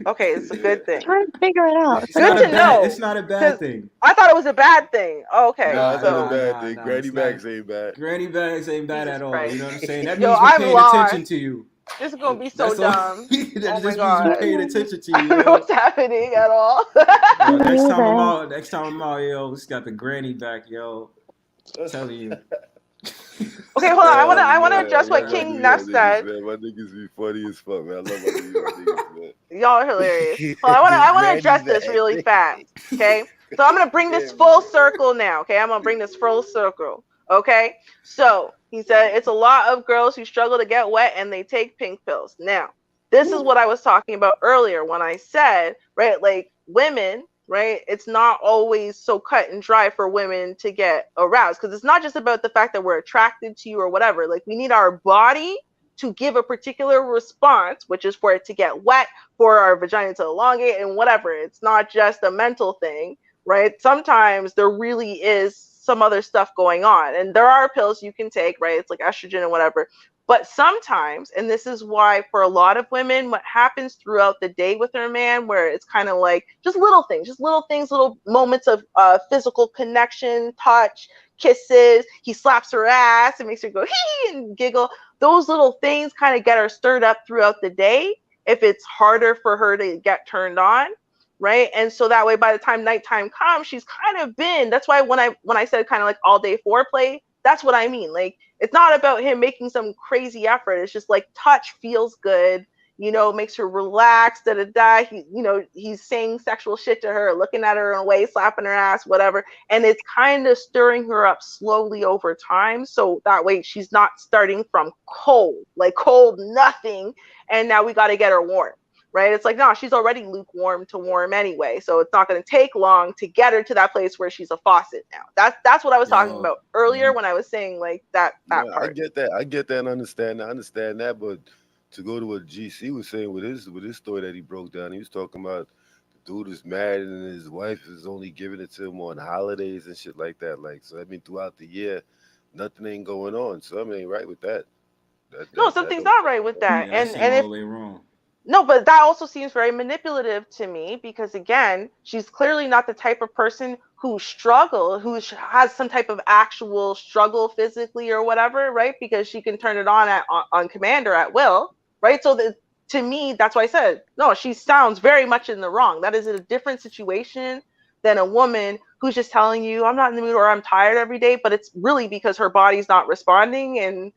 Okay, it's a good thing. Trying to figure it out. It's Good not to a bad. know. It's not a Because bad thing. I thought it was a bad thing. Oh, okay, Nah, it's not so a bad thing. Granny It's not. bags ain't bad. Granny bags ain't bad Jesus at all. Christ. You know what I'm saying? That Yo, means we I'm paying lost. attention to you. This is gonna be so That's all. dumb. That Oh just my means we god. paying attention to I you, don't know yo. what's happening at all. Yo, Me either. next time I'm out, yo, it's got the granny back, yo. I'm telling you. Okay, hold on. Oh I wanna man, address I what love my King New Neff York said. niggas, man. My niggas be funny as fuck, man. I love my New York niggas, man. Y'all are hilarious. Well, I wanna address this really fast. Okay, so I'm gonna bring this full circle now. Okay, I'm gonna bring this full circle. Okay, so he said it's a lot of girls who struggle to get wet and they take pink pills. Now, this is what I was talking about earlier when I said, right, like women, right, it's not always so cut and dry for women to get aroused, because it's not just about the fact that we're attracted to you or whatever. Like, we need our body to give a particular response, which is for it to get wet, for our vagina to elongate, and whatever. It's not just a mental thing, right? Sometimes there really is some other stuff going on, and there are pills you can take, right? It's like estrogen and whatever. But sometimes, and this is why for a lot of women, what happens throughout the day with their man, where it's kind of like just little things, little moments of physical connection, touch, kisses. He slaps her ass and makes her go hee and giggle. Those little things kind of get her stirred up throughout the day if it's harder for her to get turned on, right? And so that way, by the time nighttime comes, she's kind of been. That's why when I said kind of like all day foreplay, that's what I mean. Like, it's not about him making some crazy effort. It's just like touch feels good, makes her relax. Da da da. He's saying sexual shit to her, looking at her in a way, slapping her ass, whatever, and it's kind of stirring her up slowly over time. So that way, she's not starting from cold, nothing, and now we got to get her warm. Right? It's like, no, she's already lukewarm to warm anyway. So it's not going to take long to get her to that place where she's a faucet now. That's what I was talking about earlier when I was saying like that part. I get that and understand that, but to go to what GC was saying with his story that he broke down, he was talking about the dude is married and his wife is only giving it to him on holidays and shit like that. Like, so I mean, throughout the year, nothing ain't going on. So I mean, right with that. No, something's not right with that. Yeah, and all the way wrong. No, but that also seems very manipulative to me, because again, she's clearly not the type of person who has some type of actual struggle physically or whatever, right? Because she can turn it on command or at will, right? So to me, that's why I said, no, she sounds very much in the wrong. That is a different situation than a woman who's just telling you, I'm not in the mood or I'm tired every day, but it's really because her body's not responding and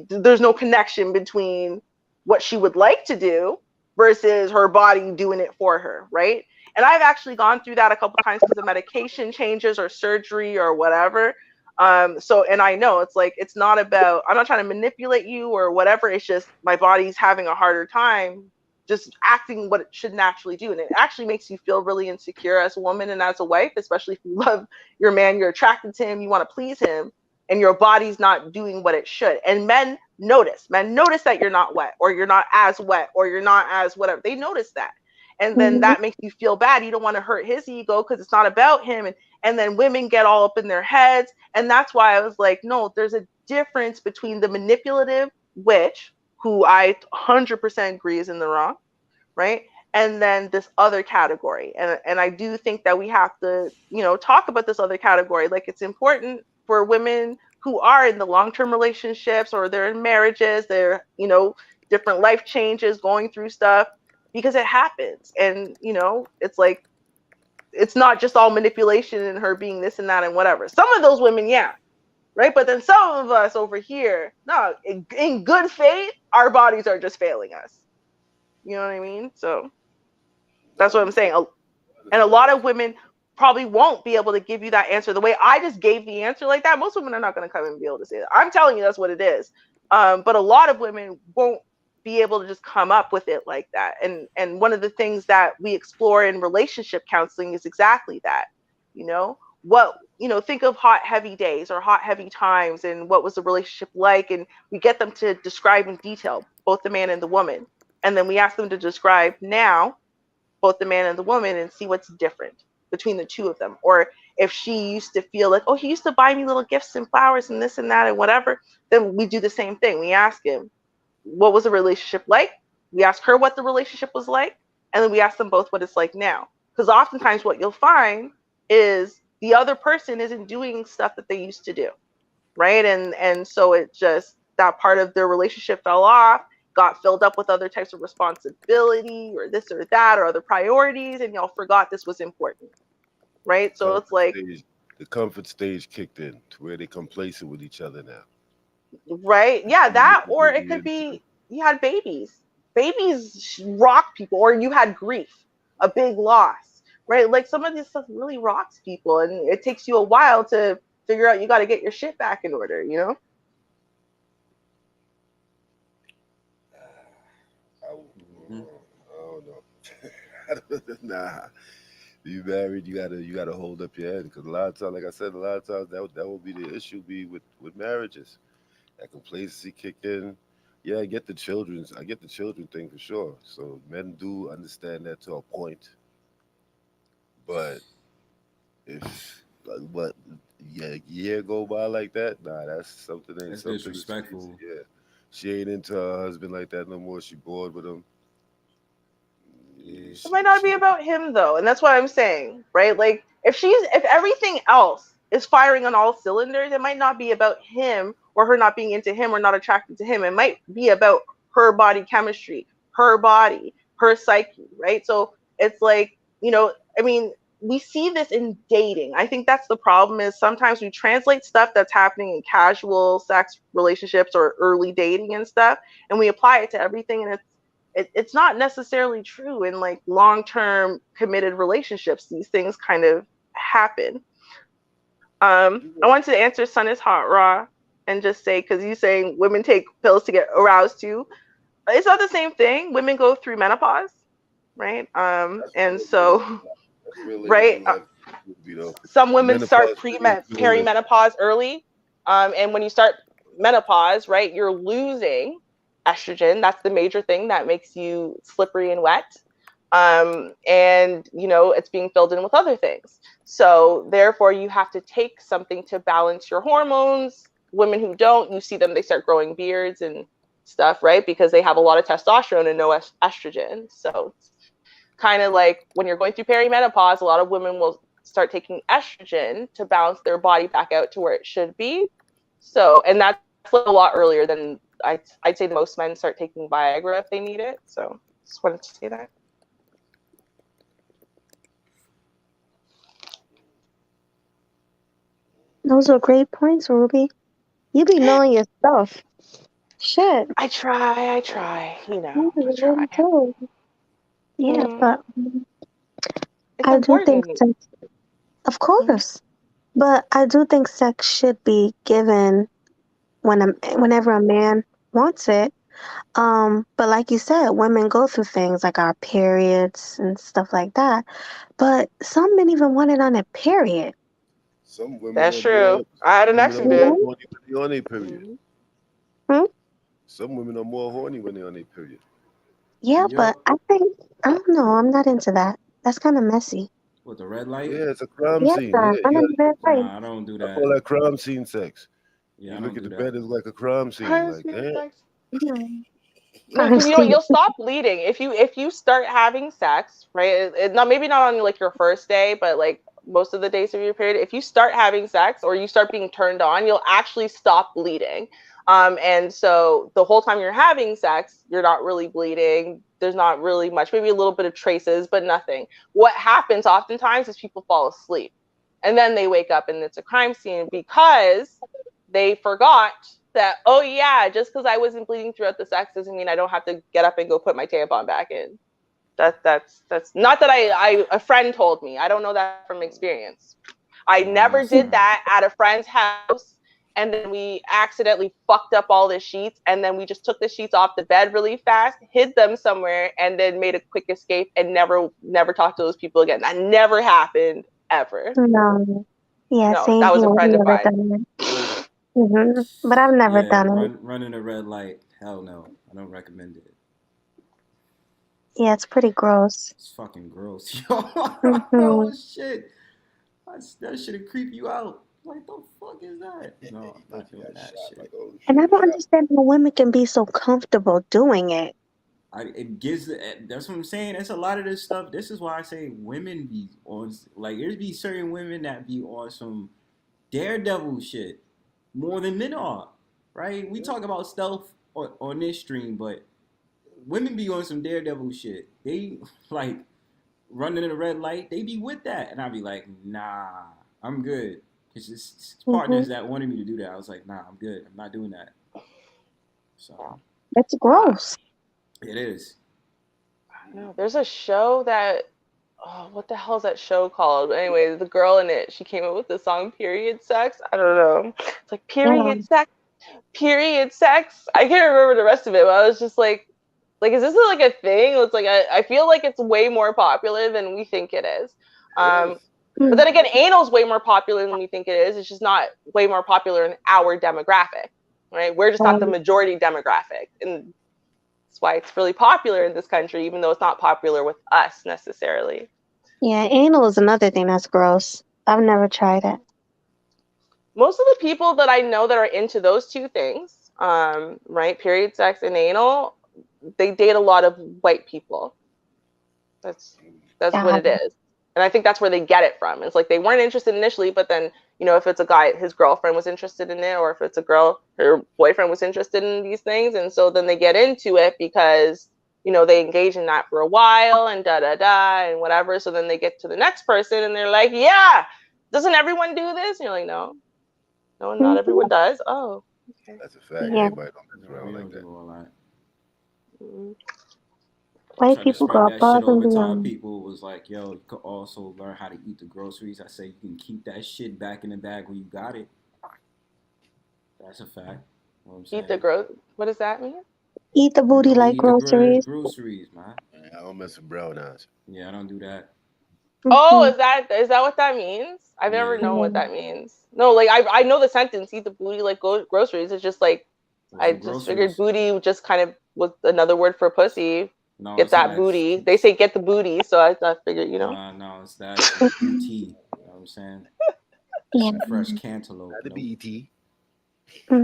there's no connection between what she would like to do versus her body doing it for her, right? And I've actually gone through that a couple times because of medication changes or surgery or whatever. And I know it's like, it's not about, I'm not trying to manipulate you or whatever. It's just my body's having a harder time just acting what it should naturally do. And it actually makes you feel really insecure as a woman and as a wife, especially if you love your man, you're attracted to him, you want to please him, and your body's not doing what it should. And men notice that you're not wet, or you're not as wet, or you're not as whatever. They notice that. And then that makes you feel bad. You don't want to hurt his ego because it's not about him. And then women get all up in their heads. And that's why I was like, no, there's a difference between the manipulative witch, who I 100% agree is in the wrong, right? And then this other category. And I do think that we have to, talk about this other category. Like, it's important for women who are in the long-term relationships or they're in marriages, they're, different life changes, going through stuff, because it happens. And, it's like, it's not just all manipulation and her being this and that and whatever. Some of those women, yeah, right? But then some of us over here, no, in good faith, our bodies are just failing us. You know what I mean? So that's what I'm saying. And a lot of women probably won't be able to give you that answer the way I just gave the answer like that. Most women are not going to come and be able to say that. I'm telling you that's what it is. But a lot of women won't be able to just come up with it like that. And one of the things that we explore in relationship counseling is exactly that. Think of hot heavy days or hot heavy times and what was the relationship like, and we get them to describe in detail both the man and the woman, and then we ask them to describe now both the man and the woman and see what's different between the two of them. Or if she used to feel like, oh, he used to buy me little gifts and flowers and this and that and whatever, then we do the same thing. We ask him, what was the relationship like? We ask her what the relationship was like, and then we ask them both what it's like now. Because oftentimes what you'll find is the other person isn't doing stuff that they used to do, right? And so it just, that part of their relationship fell off, got filled up with other types of responsibility or this or that or other priorities, and y'all forgot this was important, right? So it's like the comfort stage kicked in to where they complacent with each other now. Right? Yeah, that, or it could be you had babies. Babies rock people, or you had grief, a big loss, right? Like some of this stuff really rocks people, and it takes you a while to figure out you got to get your shit back in order, I don't know. Nah, you married, you gotta hold up your head, because a lot of times, like I said, a lot of times that will be the issue with marriages. That complacency kick in. Yeah, I get the children thing for sure. So men do understand that to a point. But if what a year go by like that, nah, that's something ain't That's something. disrespectful. Yeah. She ain't into her husband like that no more. She bored with him. Yeah. It might not be about him though, and that's what I'm saying, right? Like if everything else is firing on all cylinders, it might not be about him or her not being into him or not attracted to him. It might be about her body chemistry, her body, her psyche, right? So it's like, I mean, we see this in dating. I think that's the problem, is sometimes we translate stuff that's happening in casual sex relationships or early dating and stuff, and we apply it to everything, and it's not necessarily true in like long-term committed relationships. These things kind of happen. I wanted to answer Sun is Hot Raw and just say, because you saying women take pills to get aroused too. It's not the same thing. Women go through menopause, right? And so, right, some women start perimenopause early, and when you start menopause, right, you're losing estrogen. That's the major thing that makes you slippery and wet. And it's being filled in with other things. So therefore you have to take something to balance your hormones. Women who don't, you see them, they start growing beards and stuff, right? Because they have a lot of testosterone and no estrogen. So it's kind of like when you're going through perimenopause, a lot of women will start taking estrogen to balance their body back out to where it should be. So, and that's a lot earlier than I'd say most men start taking Viagra if they need it. So just wanted to say that. Those are great points, Ruby. You be knowing your stuff. Shit. I try, I try. Yeah, but it's I do think important. sex, of course, but I do think sex should be given whenever a man wants it. But like you said, women go through things like our periods and stuff like that. But some men even want it on a period. Some women That's true. I had an ex who did. Horny when they're on their period. Some women are more horny when they're on their period. Yeah, but I don't know. I'm not into that. That's kind of messy. With the red light? Yeah, it's a crime Yeah, scene. I Yeah, Nah, I don't do that. I call that crime scene sex. Yeah, you look at the bed, it's like a crime scene. Like, damn. No, because you'll stop bleeding if you start having sex, right? Maybe not on like your first day, but like most of the days of your period. If you start having sex or you start being turned on, you'll actually stop bleeding. And so the whole time you're having sex, you're not really bleeding. There's not really much, maybe a little bit of traces, but nothing. What happens oftentimes is people fall asleep and then they wake up and it's a crime scene because they forgot that, oh yeah, just because I wasn't bleeding throughout the sex doesn't mean I don't have to get up and go put my tampon back in. That's not that I a friend told me. I don't know that from experience. I never did that at a friend's house, and then we accidentally fucked up all the sheets, and then we just took the sheets off the bed really fast, hid them somewhere, and then made a quick escape and never talked to those people again. That never happened ever. No. Yeah, No, same that was here. a I've friend of never mine. done it. But I've never done it. Running a red light. Hell no. I don't recommend it. Yeah, it's pretty gross. It's fucking gross. Yo, Mhm. oh shit. That should creep you out. Like the fuck is that? No, I'm not doing that shit. And I don't understand how women can be so comfortable doing it. It gives that's what I'm saying. It's a lot of this stuff. This is why I say women be on, like, there's be certain women that be on some daredevil shit more than men are, right? We talk about stealth on this stream, but women be on some daredevil shit. They like running in a red light. They be with that, and I be like, nah, I'm good. It's just partners that wanted me to do that. I was like, nah, I'm good. I'm not doing that. So That's gross. it is. No, there's a show that, what the hell is that show called? Anyway, the girl in it, she came up with the song "Period Sex." I don't know. It's like period sex, period sex. I can't remember the rest of it, but I was just like, is this like a thing? It's like I feel like it's way more popular than we think it is. But then again, anal's way more popular than we think it is. It's just not way more popular in our demographic, right? We're just not the majority demographic, and that's why it's really popular in this country, even though it's not popular with us necessarily. Yeah, anal is another thing that's gross. I've never tried it. Most of the people that I know that are into those two things, right, period sex and anal, they date a lot of white people. That's what it is. And I think that's where they get it from. It's like they weren't interested initially, but then, if it's a guy, his girlfriend was interested in it, or if it's a girl, her boyfriend was interested in these things. And so then they get into it because, they engage in that for a while and and whatever. So then they get to the next person and they're like, yeah, doesn't everyone do this? And you're like, no, not everyone does. Oh, okay. That's a fact. Yeah. Everybody don't mess around like that. White people go above and beyond. People was like, yo, you could also learn how to eat the groceries. I say you can keep that shit back in the bag when you got it. That's a fact. Eat the what does that mean? Eat the booty like groceries. Groceries, man. I don't mess with brown eyes. Yeah, I don't do that. Oh, is that what that means? I've never known what that means. No, like I know the sentence, eat the booty like groceries. It's just like, I just figured booty just kind of was another word for pussy. No, get that booty. They say get the booty, so I figured, No, it's that ET. You know what I'm saying? Yeah. Fresh cantaloupe. Not the BET.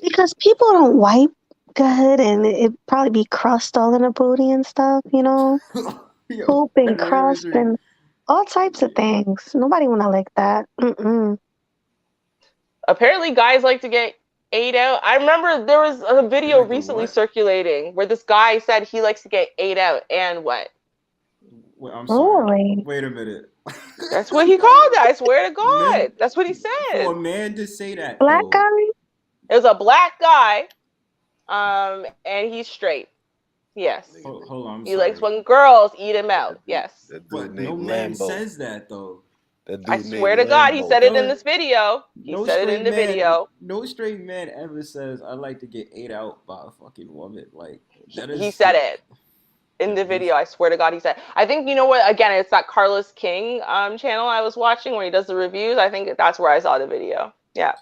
Because people don't wipe good, and it probably be crust all in the booty and stuff, poop and crust and all types of things. Nobody want to lick that. Apparently, guys like to get ate out. I remember there was a video recently circulating where this guy said he likes to get ate out, and what? Wait, I'm sorry. Wait a minute. That's what he called it. I swear to God. That's what he said. For a man to say that. Black guy? It was a black guy, and he's straight. Yes. Hold on. He likes when girls eat him out. Yes. But no man says that though. I swear to God, he said it in this video. He said it in the video. No straight man ever says, I like to get ate out by a fucking woman. Like, he said it in the video. I swear to God, he said. I think, what? Again, it's that Carlos King channel I was watching where he does the reviews. I think that's where I saw the video. Yeah.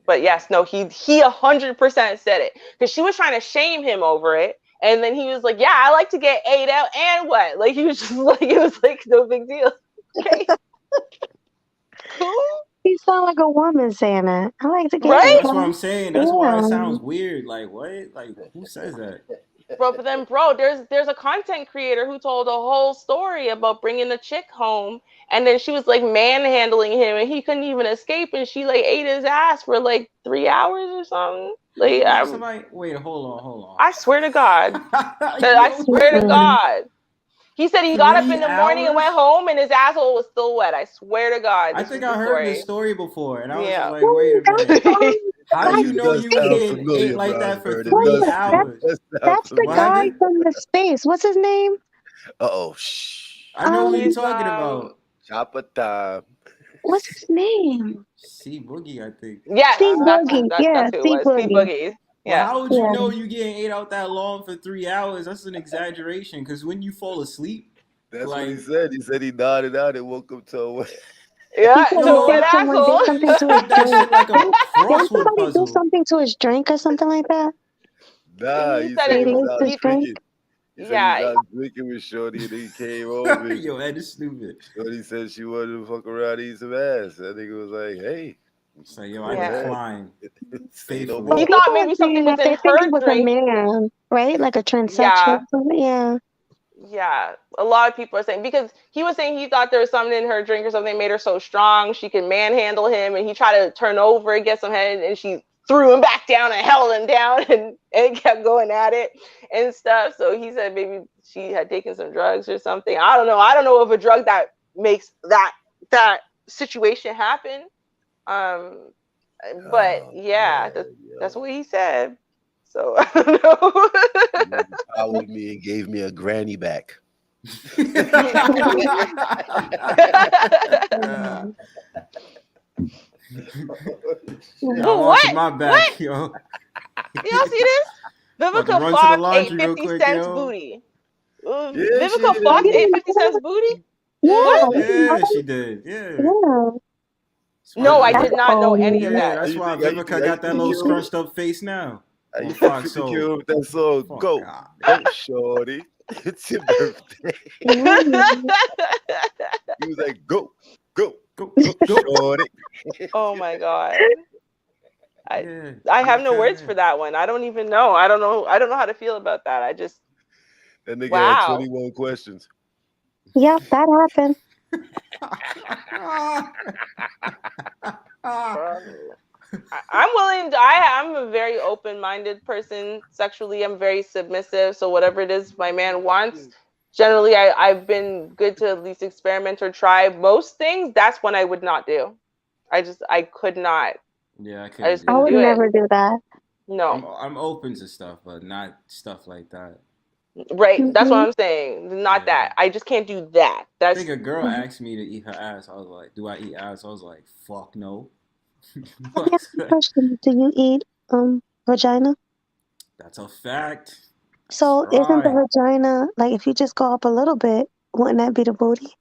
But yes, no, he 100% said it. Because she was trying to shame him over it. And then he was like, yeah, I like to get ate out and what? Like, he was just like, it was like no big deal. Okay. He sound like a woman saying that. I like to get right. That's what I'm saying. That's why it sounds weird. Like what? Like who says that? Bro, but then, there's a content creator who told a whole story about bringing a chick home, and then she was like manhandling him, and he couldn't even escape, and she like ate his ass for like 3 hours or something. Like, wait, hold on. I swear to God. I swear to God. He said he got up in the morning and went home and his asshole was still wet. I swear to God. I think I heard this story before, and I was like, wait a minute. How do you know you getting ate like that for 3 hours? That's the guy from the space. What's his name? Uh-oh. Shh. I know what you're He's talking about. Chopper time. What's his name? C Boogie, I think. yes, C that's Boogie. that's Yeah, that's who it C was. P Boogie. Boogie. Well, Yeah. how would you Yeah. know you getting ate out that long for 3 hours? That's an exaggeration. Because when you fall asleep, That's what he like, said. He said he nodded out and woke up to a wet. Yeah, He said to a wet someone did asshole. something to his spit that drink. shit like a Didn't crossword somebody do puzzle. something to his drink or something like that? Nah, He he said said They he was laced out his drink. drinking. He said he was Yeah. out drinking with Shorty and he came over. And Yo, that is stupid. Shorty said she wanted to fuck around and eat some ass. That nigga was like, hey, It's like, yo, go I Yeah. ahead. decline. Say no Faithfully. But He more. thought people are maybe saying something was that in they think her it was a drink. man, right? Like a transsexual. Yeah. or something. Yeah. Yeah, a lot of people are saying, because he was saying he thought there was something in her drink or something that made her so strong she could manhandle him, and he tried to turn over and get some head, and she threw him back down and held him down and kept going at it and stuff. So he said maybe she had taken some drugs or something. I don't know. I don't know of a drug that makes that situation happen. But Oh, yeah, man, that's yo. what he said. So I don't know. He powered me and gave me a granny back. Mhm. Yeah, I'm What? watching my back, yo. Y'all see this? About to Vivica run to the Fox ate laundry real 50 quick, cents yo. booty. Yeah, she Vivica did. Fox You ate didn't 50 know cents that? booty? Yeah. What? You didn't know Yeah, that? she did. Yeah. Yeah. That's why No, I That's did not know old any of Yeah, news. that. that's why How you Vivica got that think little you Mhm. scrunched up face now. How you On think Fox 50 Soul. killed with that song? Fuck Go, God. go, Shorty. It's your birthday. Mhm. He was like, go, go, Go, go, go, go. Shorty. Oh my God. Yeah. I have no Vivica, words yeah. for that one. I don't even know. I don't know how to feel about that. I just, That nigga had wow. 21 questions. Yep, that happened. I'm willing to, I'm a very open-minded person sexually. I'm very submissive. So whatever it is my man wants, generally I've been good to at least experiment or try most things. That's when I would not do. I could not. Yeah, I I couldn't just do I couldn't would do that. it. never do that. No. I'm open to stuff, but not stuff like that. Right. That's what Mhm. I'm saying. Not Yeah. that. I just can't do that. I That's think a girl Mhm. asked me to eat her ass. I was like, "Do I eat ass?" I was like, "Fuck no." Let me ask you a question. Do you eat vagina? That's a fact. So isn't the Try. vagina like if you just go up a little bit, wouldn't that be the booty?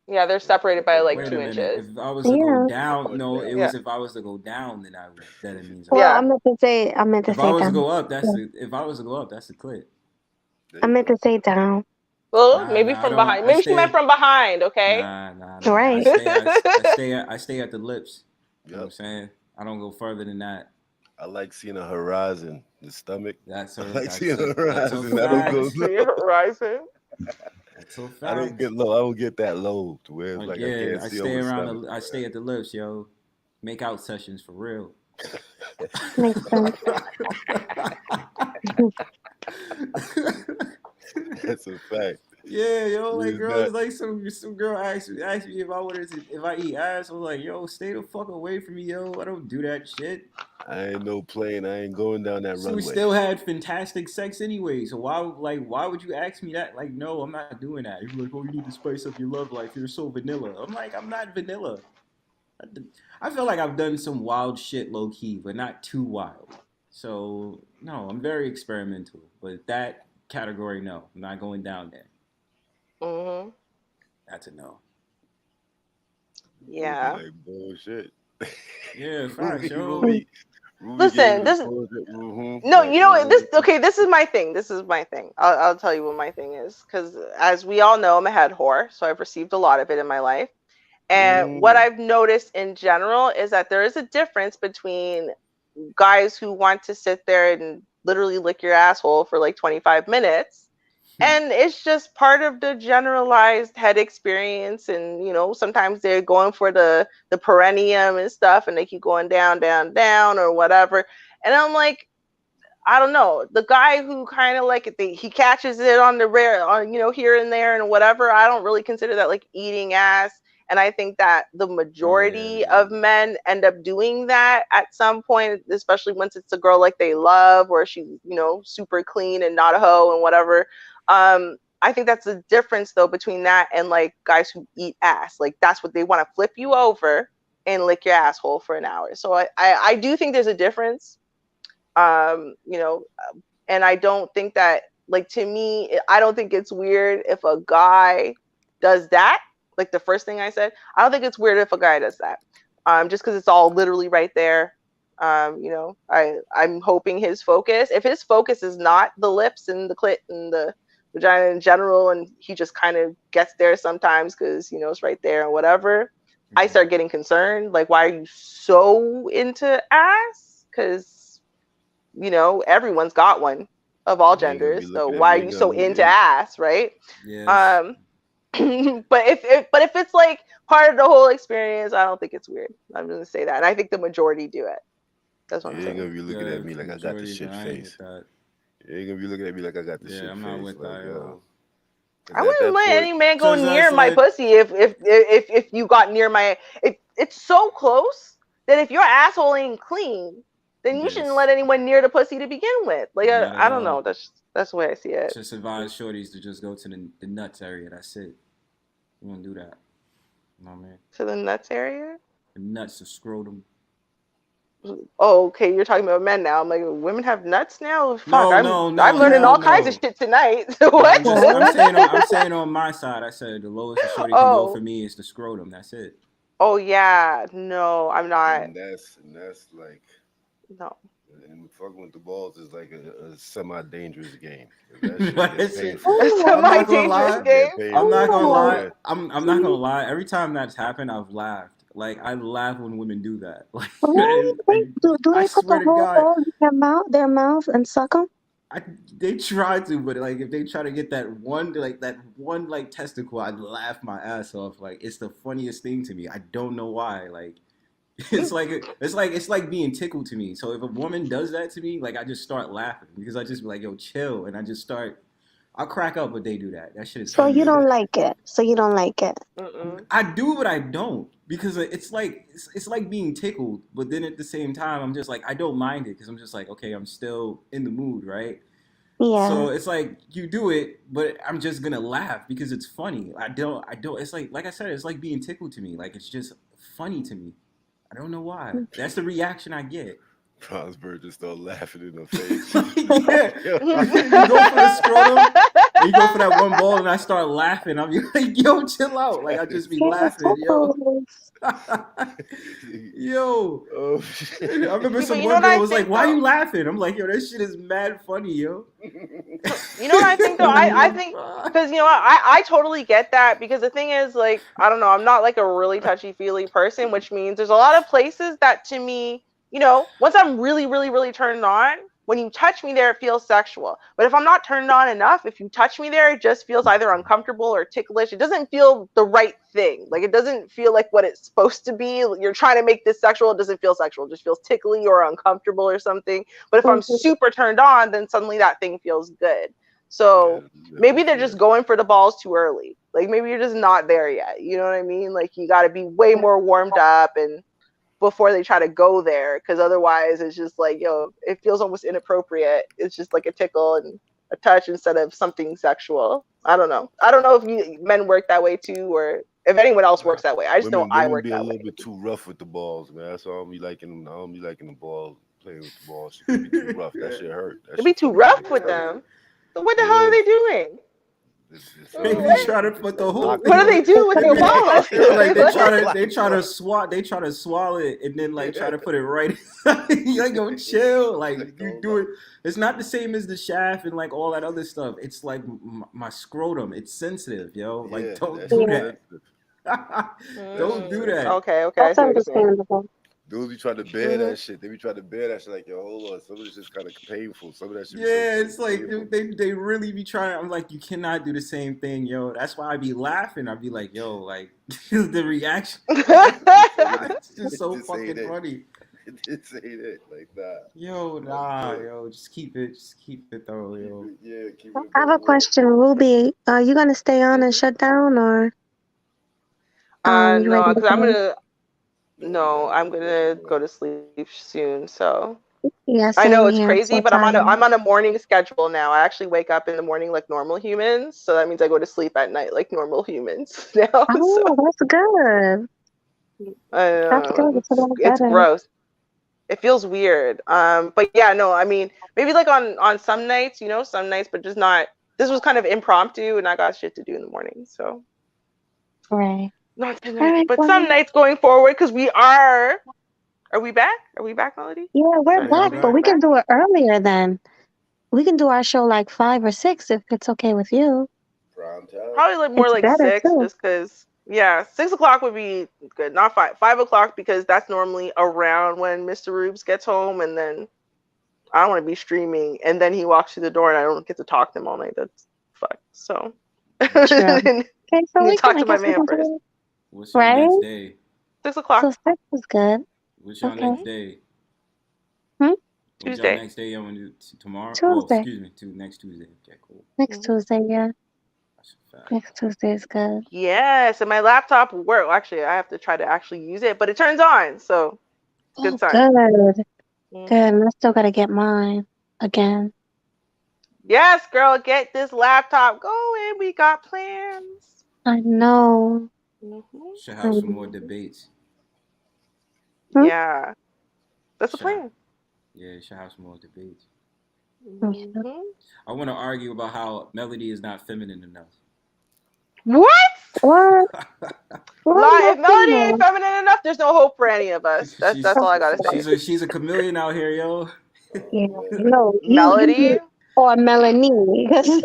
yeah, they're separated by like Wait a 2 minute. inches. If I was to go Yeah. down, no, it Yeah. was if I was to go down, then I would. Then it means Well, Yeah. I meant to say If I was to down. go up, that's Yeah. the. If I was to go up, that's the clit. There I you meant go. to say down. Well, Nah, maybe nah, I from don't. behind. I Maybe she meant stay. from behind, okay? Nah. I Right. stay. I stay at the lips. You know what I'm Yep. saying? I don't go further than that. I like seeing a horizon. The stomach. That's I a. like That's seeing a a. That's a horizon. I don't go fact. low. See horizon. That's a I don't fact. get low. I don't get that low to where it's Like, like I yeah, can't I see stay over around. stomach. I stay at the lips, yo. Make out sessions for real. Makes sense. That's a fact. Yeah, yo, like Who's girls, that? like some girl asked me if I wanted to if I eat ass. I was like, yo, stay the fuck away from me, yo. I don't do that shit. I ain't no plane. I ain't going down that So we runway. still had fantastic sex anyway. So why would you ask me that? Like, no, I'm not doing that. You're like, oh, you need to spice up your love life. You're so vanilla. I'm like, I'm not vanilla. I feel like I've done some wild shit low key, but not too wild. So no, I'm very experimental. But that category, no, I'm not going down there. Mm-hmm. That's a no. Yeah. Like bullshit. Yeah, facts, yo. Ruby Listen, gave this the bullshit. no, Like, you know this. Okay, this is my thing. This is my thing. I'll tell you what my thing is, because as we all know, I'm a head whore, so I've received a lot of it in my life. And what I've noticed in general is that there is a difference between guys who want to sit there and literally lick your asshole for like 25 minutes. And it's just part of the generalized head experience. And, you know, sometimes they're going for the perineum and stuff, and they keep going down, down, down, or whatever. And I'm like, I don't know, the guy who kind of like he catches it on the rare, on, you know, here and there and whatever. I don't really consider that like eating ass. And I think that the majority of men end up doing that at some point, especially once it's a girl like they love, or she's, you know, super clean and not a hoe and whatever. I think that's the difference though between that and like guys who eat ass. Like that's what they want to flip you over and lick your asshole for an hour. So I do think there's a difference. You know, and I don't think that, like, to me, I don't think it's weird if a guy does that. Like the first thing I said, I don't think it's weird if a guy does that. Just because it's all literally right there. You know, I'm hoping his focus, if his focus is not the lips and the clit and the vagina in general, and he just kind of gets there sometimes because, you know, it's right there and whatever, I start getting concerned. Like, why are you so into ass? Because, you know, everyone's got one of all genders. So why are you so into ass, right? Yes. But if it's like part of the whole experience, I don't think it's weird. I'm gonna say that, and I think the majority do it. That's what I'm You ain't saying. gonna be looking at me like I got the majority, shit I ain't face. with that. You ain't gonna be looking at me like I got the Yeah, shit I'm face. not with like, that, yo. I wouldn't let any man go So near that's my like- pussy if you got near my. If it's so close that if your asshole ain't clean, then you shouldn't let anyone near the pussy to begin with. Like Not at I don't all. know. That's the way I see it. Just advise shorties to just go to the nuts area. That's it. You want to do that? No, man. To the nuts area. The nuts, the scrotum. Oh, okay. You're talking about men now. I'm like, women have nuts now. Fuck, No, I'm learning all kinds of shit tonight. What? I'm saying on my side. I said the lowest a shorty can go for me is the scrotum. That's it. Oh yeah, no, I'm not. And that's like no. And fucking with the balls is like a semi-dangerous game. That shit That gets shit- painful. I'm not gonna lie. game? I'm not gonna lie. Yeah. I'm not gonna lie. Every time that's happened, I've laughed. Like I laugh when women do that. Like Do I they put swear the to whole God. ball in their mouth and suck them? They try to, but like if they try to get that one testicle, I'd laugh my ass off. Like it's the funniest thing to me. I don't know why. Like it's like being tickled to me. So if a woman does that to me, like I just start laughing because I just be like, yo, chill, and I'll crack up when they do that. That shit is So funny. you don't like it. I do, but I don't because it's like being tickled, but then at the same time, I'm just like I don't mind it because I'm just like okay, I'm still in the mood, right? Yeah. So it's like you do it, but I'm just gonna laugh because it's funny. I don't. It's like I said, it's like being tickled to me. Like it's just funny to me. I don't know why. That's the reaction I get. Prosper just start laughing in her face. Yeah. You go for the scrotum, and you go for that one ball, and I start laughing. I'm like, yo, chill out. Like I just be laughing, yo. Yo. Oh, I remember See, some but you one know what girl I was like, think, why though? you laughing? I'm like, yo, that shit is mad funny, yo. You know what I think though? I think because you know what, I totally get that because the thing is like I don't know, I'm not like a really touchy feely person, which means there's a lot of places that to me, you know, once I'm really really really turned on, when you touch me there it feels sexual. But if I'm not turned on enough, if you touch me there it just feels either uncomfortable or ticklish. It doesn't feel the right thing. Like it doesn't feel like what it's supposed to be. You're trying to make this sexual, it doesn't feel sexual. It just feels tickly or uncomfortable or something. But if I'm super turned on, then suddenly that thing feels good. So maybe they're just going for the balls too early. Like maybe you're just not there yet. You know what I mean? Like you got to be way more warmed up and before they try to go there, because otherwise it's just like, yo, it feels almost inappropriate. It's just like a tickle and a touch instead of something sexual. I don't know. I don't know if men work that way too, or if anyone else works that way. I just know I work be that a way. little bit too rough with the balls, man. That's all I don't be liking. I don't be liking the ball, playing with the balls. She be too rough. That shit hurt. That It'd be shit too fucking rough hurt. with them. So what the hell are they doing? They try to put the whole. What do they do with their balls? Like they try to swallow it and then like try to put it right. Like yo, chill. Like you do it. It's not the same as the shaft and like all that other stuff. It's like my scrotum. It's sensitive, yo. Like don't do that. Don't do that. Okay. That's understandable. Dudes be trying to bear that shit. They be trying to bear that shit like, yo, hold on. Some of this shit's kind of painful. Some of that shit. Yeah, it's like they really be trying. I'm like, you cannot do the same thing, yo. That's why I be laughing. I be like, yo, like the reaction. It's just so fucking funny. It ain't it like that. Yo, nah, yo, just keep it though, yo. Yeah, keep it. I have a question, Ruby. Are you gonna stay on and shut down, or you no, ready to because go? I'm gonna go to sleep soon. So Yeah, I know same it's here. I'm crazy, so but tired. I'm on a morning schedule now. I actually wake up in the morning like normal humans, so that means I go to sleep at night like normal humans now. So Oh, that's good. I That's don't good. know, It's a lot it's better. gross. It feels weird. But yeah, no, I mean maybe like on some nights, some nights, but just not. This was kind of impromptu, and I got shit to do in the morning, so Right. not All tonight. right, But some well, nights going forward, because we are. Are we back? Are we back, Melody? yeah, we're Yeah, y'all back, but back. we can do it earlier then. We can do our show like 5 or 6 if it's okay with you. Prime time. Probably like more It's like better 6, too. just because. Yeah, 6 o'clock would be good. Not 5. 5 o'clock because that's normally around when Mr. Rubes gets home, and then I don't want to be streaming, and then he walks through the door, and I don't get to talk to him all night. That's fuck. So True. I Okay, so need we to talk can, I to my guess we man can first. do it. What's your Right? next day? 6 o'clock. So 6 is good. What's your Okay. next day? Hmm? What's Tuesday. your next day? I want to do tomorrow. Oh, Tuesday. excuse me, next Tuesday. Okay, cool. Next Tuesday, yeah. That's a fact. Next Tuesday is good. Yes, and my laptop will work. Actually, I have to try to actually use it, but it turns on, so it's a good Oh, sign. good. Mhm. Good. And I still gotta get mine again. Yes, girl, get this laptop going. We got plans. I know. Should I have some more know. debates. Hmm? Yeah, that's the Should have, plan. yeah, should have some more debates. Yeah. Mhm. I want to argue about how Melody is not feminine enough. What? What? What Lie. If about Melody ain't female? feminine enough, there's no hope for any of us. That's all I gotta say. she's a chameleon out here, yo. Yeah. No, Melody. or Melanie, because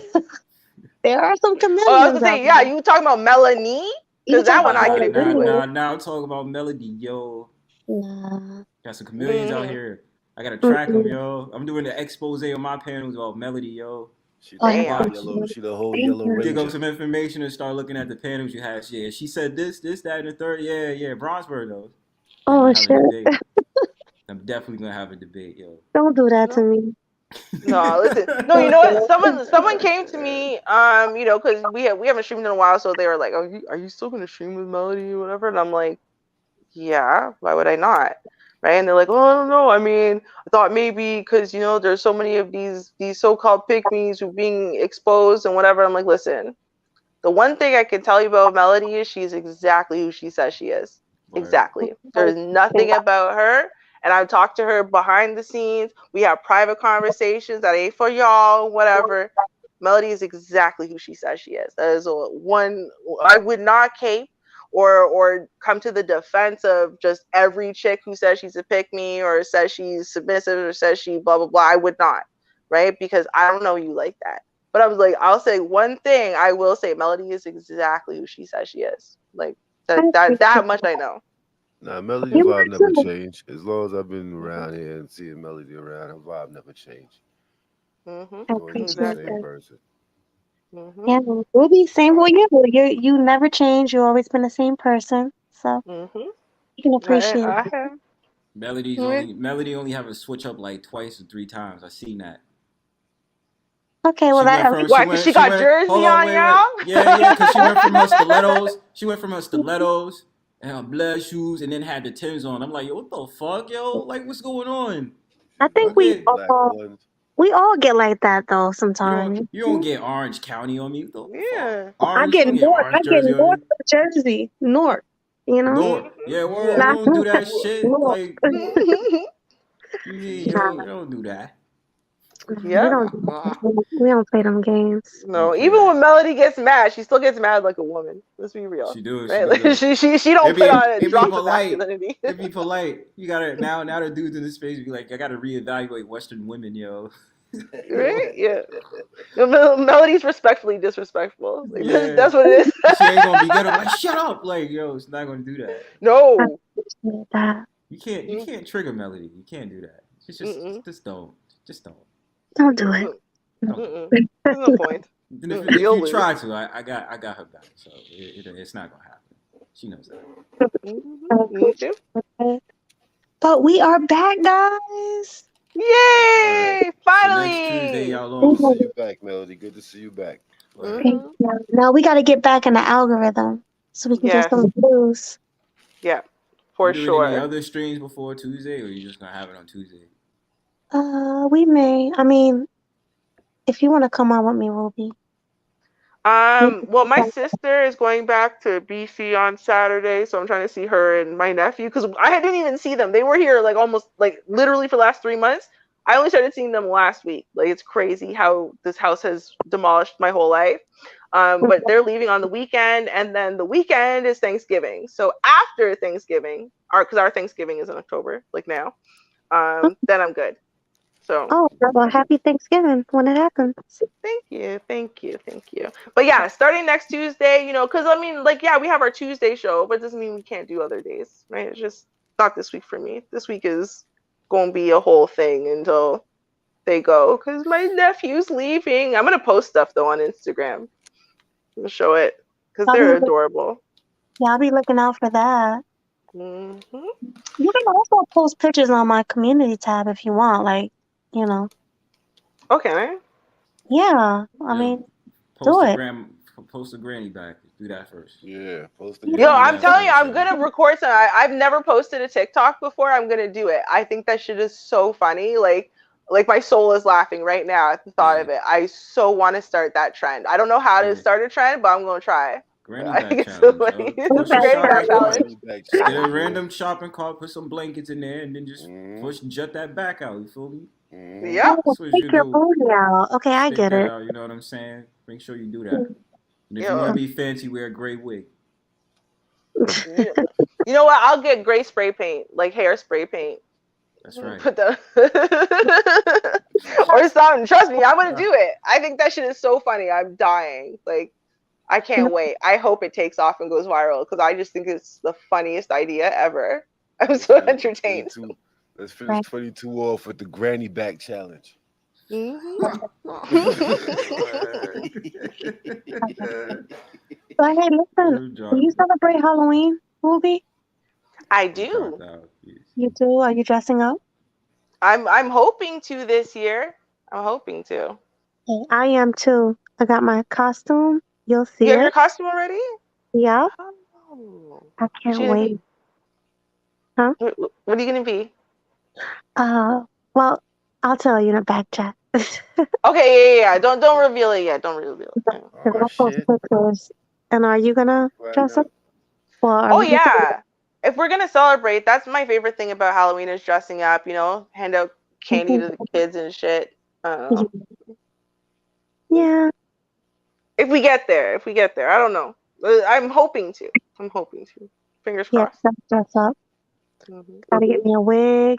there are some Oh, I was chameleons gonna out say, yeah, there. you talking about Melanie? You Because that talking one I about can agree with. Melanie? Now I'm talking about Melody, yo. Nah. Got some chameleons out Mhm. here. I gotta track them, Mm-mm. yo. I'm doing the expose on my panels about Melody, yo. She Oh, the that's Damn. whole so Watch. yellow. cute. She the whole Thank yellow you. Dig up ranger. some information and start looking at the panels you had. Yeah, she said this, that, and the third. Yeah, Bronzeberg though. Yeah, Oh, I'm gonna have a shit. debate. I'm definitely gonna have a debate, yo. Don't do that to No. me. No, listen. No, you know what? Someone came to me, because we haven't streamed in a while, so they were like, are you still gonna stream with Melody or whatever?" And I'm like, yeah, why would I not? Right? And they're like, oh, I don't know. I mean, I thought maybe because there's so many of these so-called pick-me's who are being exposed and whatever. I'm like, listen, the one thing I can tell you about Melody is she's exactly who she says she is. Word. Exactly. There's nothing about her. And I've talked to her behind the scenes. We have private conversations that ain't for y'all, whatever. Melody is exactly who she says she is. That is one. I would not cape or come to the defense of just every chick who says she's a pick me or says she's submissive or says she blah blah blah. I would not, right? Because I don't know you like that. But I was like, I'll say one thing. I will say Melody is exactly who she says she is. Like that much I know. Nah, Melody's You vibe never too. changed. As long as I've been around here and seeing Melody around, her vibe never changed. Mm-hmm. I She's always been the appreciate Exactly. same that. person. Mm-hmm. Yeah, Ruby, same with you. You never change. You always been the same person. So Mm-hmm. you can appreciate I it. have. Melody only have a switch up like twice or 3 times. I seen that. Okay, well She that went at from least Why? Cause she got hold Jersey on, on, wait. y'all. Yeah, cause she went from her stilettos. She went from her stilettos and her blood shoes and then had the Timbs on. I'm like, yo, what the fuck, yo? Like, what's going on? I She think got Okay. black ones. we all get like that though You sometimes. don't get Orange County on me. What the fuck? Yeah. I Orange, you get don't get North. I Orange get Jersey on North me. of Jersey. North. You know. North. Mm-hmm. Yeah, word. We Nah, don't do that shit. North. Like, you Nah, don't do that. we Yep. don't. We don't play them games. We don't No, play even that. when Melody gets mad, she still gets mad like a woman. Let's be real, She do. right? She do Like, though. she don't put on It be drops of polite. masculinity. It be polite. You gotta now the dudes in this space be like, I gotta reevaluate Western women, yo. Right? Yeah. Melody's respectfully disrespectful. Like, Yeah. that's what it is. She ain't gonna be good. I'm like, shut up. Like, yo, it's not gonna do that. I No. appreciate that. You can't trigger Melody. You can't do that. Mm-mm. Just don't. Just don't. Don't do it. Don't. Mm-mm. There's no point. Then if You'll you lose. try to, I got her back. So it's not gonna happen. She knows that. I Me too. appreciate it. But we are back, guys. Yay! So next Tuesday, Finally. y'all Good to on. see you back, Melody. Good to see you back. Word. Thank you. Now we got to get back in the algorithm so we can Yes. get some views. Yeah. For You doing any sure. other streams before Tuesday, or you just gonna have it on Tuesday? We may. I mean, if you want to come out with me, Ruby. Well, my sister is going back to BC on Saturday, so I'm trying to see her and my nephew because I didn't even see them. They were here like almost like literally for the last 3 months. I only started seeing them last week. Like it's crazy how this house has demolished my whole life. But they're leaving on the weekend, and then the weekend is Thanksgiving. So after Thanksgiving, because our Thanksgiving is in October, like now, then I'm good. So. Oh, well, happy Thanksgiving when it happens. Thank you. But yeah, starting next Tuesday, because I mean, like, yeah, we have our Tuesday show, but it doesn't mean we can't do other days, right? It's just not this week for me. This week is going to be a whole thing until they go, because my nephew's leaving. I'm going to post stuff, though, on Instagram. I'm going to show it, because they're adorable. Yeah, I'll be looking out for that. Mm-hmm. You can also post pictures on my community tab if you want, like, Okay. Yeah, I mean, do it. Post a granny back. Do that first. Yeah, post Yo, I'm telling you, I'm gonna record some. I've never posted a TikTok before. I'm gonna do it. I think that shit is so funny. Like my soul is laughing right now at the thought of it. I so want to start that trend. I don't know how to start a trend, but I'm gonna try. Granny I back think it's challenge. so funny. Push Granny back challenge. Get a random shopping cart, put some blankets in there, and then just jut that back out. You feel me? Yep. That's what you do. Out. Okay, I get it. Out, you know what I'm saying? Make sure you do that. And if you want to be fancy, wear a gray wig. You know what? I'll get gray spray paint, like hair spray paint. That's right. Put the or something. Trust me, I'm gonna do it. I think that shit is so funny. I'm dying. Like, I can't wait. I hope it takes off and goes viral because I just think it's the funniest idea ever. I'm so entertained. Let's finish 22 off with the granny back challenge. So hey, listen, do you celebrate Halloween, Ruby? I do. You do? Are you dressing up? I'm hoping to this year. I'm hoping to. Hey, I am too. I got my costume. You'll see You have it. your costume already? Yeah. Oh. I can't wait. Huh? What are you gonna be? Well, I'll tell you in a back chat. Okay, yeah. Don't reveal it yet. Don't reveal it. I'll post pictures. And are you gonna dress up? Oh yeah. If we're gonna celebrate, that's my favorite thing about Halloween is dressing up. Hand out candy to the kids and shit. Yeah. If we get there, I don't know. I'm hoping to. Fingers crossed. Yeah, dress up. Gotta get me a wig,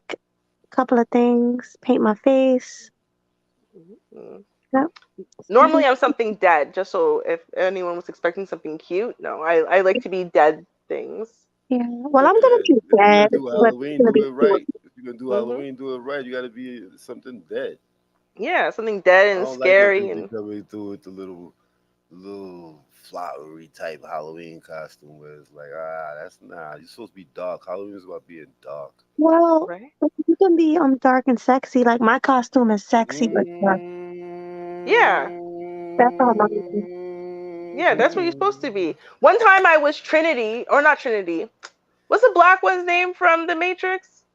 couple of things, paint my face. Yep. Normally I'm something dead, just so if anyone was expecting something cute. No, I like to be dead things. Yeah. Well, I'm gonna be dead. If you're gonna do Halloween, do it right. If you're gonna do Halloween, do it right. You gotta be something dead. Yeah, something dead and scary and coming through with the little flowery type Halloween costume where it's like, that's you're supposed to be dark. Halloween is about being dark. Well, you can be dark and sexy. Like my costume is sexy but dark. Yeah. That's all mine. Yeah, that's what you're supposed to be. One time I was Trinity, or not Trinity. What's the black one's name from The Matrix?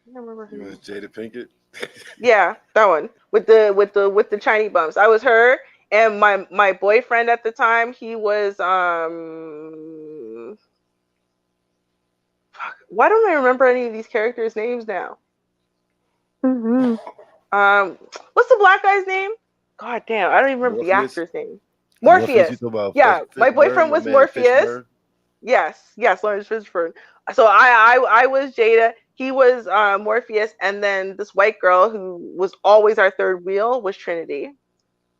I don't remember her name. Was Jada Pinkett? Yeah, that one with the shiny bumps. I was her, and my boyfriend at the time, he was why don't I remember any of these characters' names now? Mm-hmm. What's the black guy's name? God damn, I don't even remember the actor's name. Morpheus. Yeah, my boyfriend was Morpheus. Yes, Lawrence Fishburne. So I was Jada. He was Morpheus, and then this white girl who was always our third wheel was Trinity.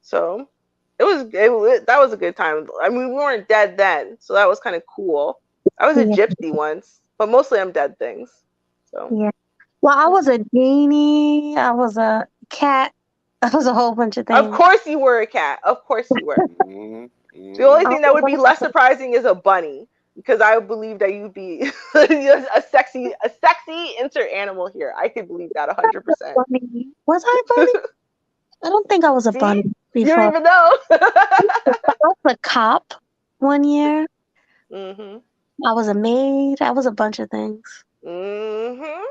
So that was a good time. I mean, we weren't dead then, so that was kind of cool. I was a gypsy once, but mostly I'm dead things. So yeah. Well, I was a genie. I was a cat. I was a whole bunch of things. Of course you were a cat. Of course you were. The only thing that would be less surprising is a bunny. Because I would believe that you'd be a sexy inter-animal here. I could believe that 100%. Was I a bunny? I don't think I was a bunny before. You don't even know. I was a cop one year. Mm-hmm. I was a maid. I was a bunch of things. Mm-hmm.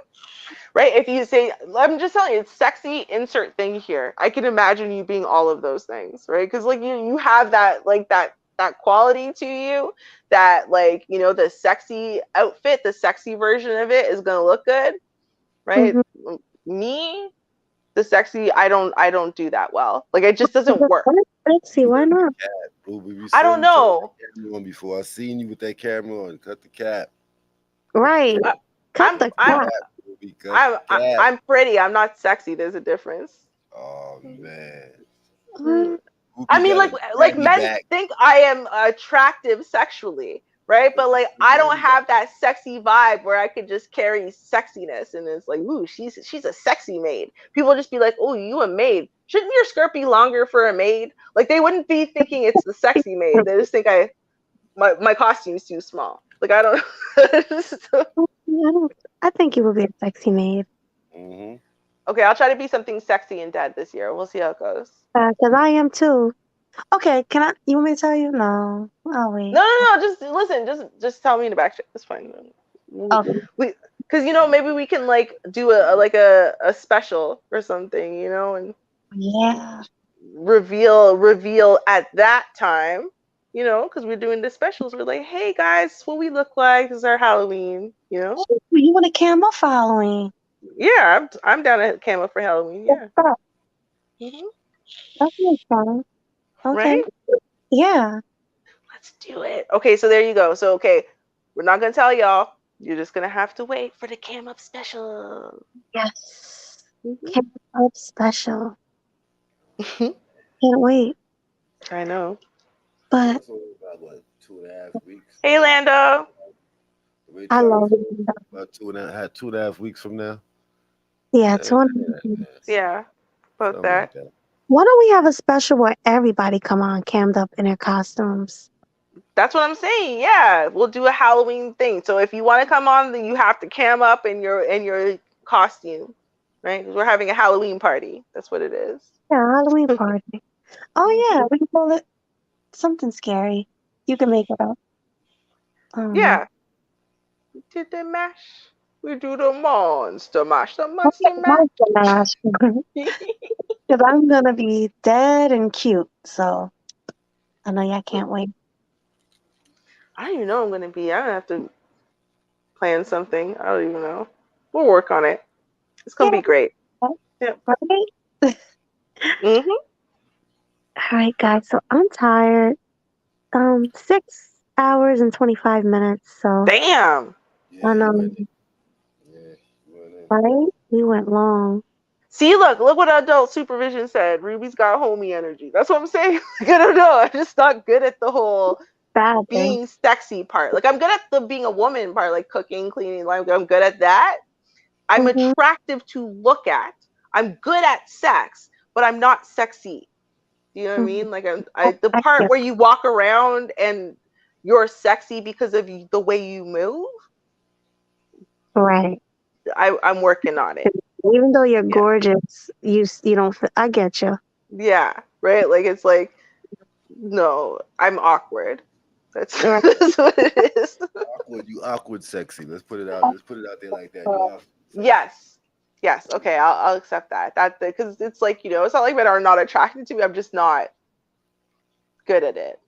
right? If you say, I'm just telling you, it's sexy, insert thing here. I can imagine you being all of those things, right? Because like you have that like that quality to you that like, you know, the sexy outfit, the sexy version of it is gonna look good, right? Mhm. Me, the sexy, I don't do that well. Like it just doesn't work. Let's see, why not? Ruby, we I saw don't you turn know. that camera on before. I seen you with that camera on. Cut the cap. Right. I, Cut the I'm crap. Ruby, cut the cap. I'm pretty. I'm not sexy. There's a difference. Oh man. Mm, I Ruby mean, gotta like grab me men back. think I am attractive sexually, right? But like I don't have that sexy vibe where I could just carry sexiness, and it's like, ooh, she's a sexy maid. People just be like, oh, you a maid? Shouldn't your skirt be longer for a maid? Like they wouldn't be thinking it's the sexy maid. They just think my costume's too small. Like I don't. I think you would be a sexy maid. Mm-hmm. Okay, I'll try to be something sexy and dead this year. We'll see how it goes. Because I am too. Okay, can I? You want me to tell you? No. Oh wait. No. Just listen. Just tell me in the back check. It's fine. Okay. Because you know maybe we can like do a special or something, you know, and Yeah. reveal at that time, you know, because we're doing the specials. We're like, hey guys, this is what we look like. This is our Halloween, you know. You want a camel following? Yeah, I'm down to camo for Halloween. Yeah. Mm-hmm. That's fun. Okay. Right. Yeah. Let's do it. Okay, so there you go. So okay, we're not gonna tell y'all. You're just gonna have to wait for the cam up special. Yes. Camel up special. Can't wait. I know. But That's only about what, 2.5 weeks. Hey, Lando. I love it. About 2.5 weeks from now. Yeah, 200. Yeah, about that. Why don't we have a special where everybody come on cammed up in their costumes? That's what I'm saying. Yeah, we'll do a Halloween thing. So if you want to come on, then you have to cam up in your costume, right? 'Cause we're having a Halloween party. That's what it is. Yeah, Halloween party. Oh yeah, we can call it something scary. You can make it up. Yeah. We did the mash. We do the monster mash. The monster mash. Because I'm gonna be dead and cute, so I know y'all can't wait. I don't even know I'm gonna be. I'm gonna have to plan something. I don't even know. We'll work on it. It's gonna be great. Yeah. Right? Mm-hmm. All right, guys. So I'm tired. 6 hours and 25 minutes. So damn. I know. Right? We went long. See, look what adult supervision said. Ruby's got homie energy. That's what I'm saying. Like, I don't know. I'm just not good at the whole bad being sexy part. Like I'm good at the being a woman part, like cooking, cleaning. Like I'm good at that. I'm attractive to look at. I'm good at sex, but I'm not sexy. Do you know what I mean? Like the part where you walk around and you're sexy because of the way you move. Right. I'm working on it. Even though you're gorgeous, you don't. I get you. Yeah. Right. Like it's like, no, I'm awkward. That's, right. That's what it is. You awkward sexy. Let's put it out. Let's put it out there like that. Yes. Okay. I'll accept that. Because it's like, you know, it's not like men are not attracted to me. I'm just not good at it.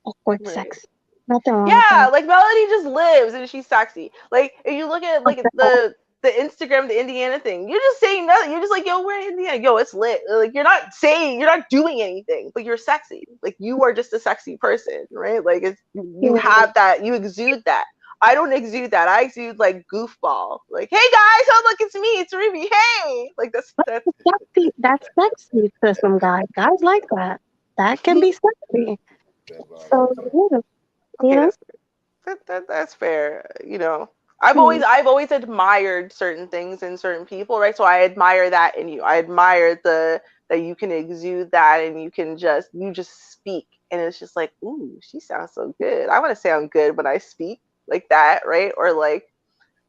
Awkward sexy. Nothing wrong. Yeah, like Melody just lives and she's sexy. Like if you look at like the Instagram, the Indiana thing, you're just saying nothing. You're just like, yo, we're in Indiana. Yo, it's lit. Like you're not doing anything, but you're sexy. Like you are just a sexy person, right? Like it's you have that, you exude that. I don't exude that. I exude like goofball. Like, hey guys, oh look, it's me, it's Ruby. Hey, like that's sexy. That's sexy to some guys. Guys like that. That can be sexy. So yeah. Okay, that's fair. You know, I've always admired certain things in certain people, right? So I admire that in you. I admire that you can exude that and you just speak, and it's just like, ooh, she sounds so good. I want to sound good when I speak like that, right? Or like,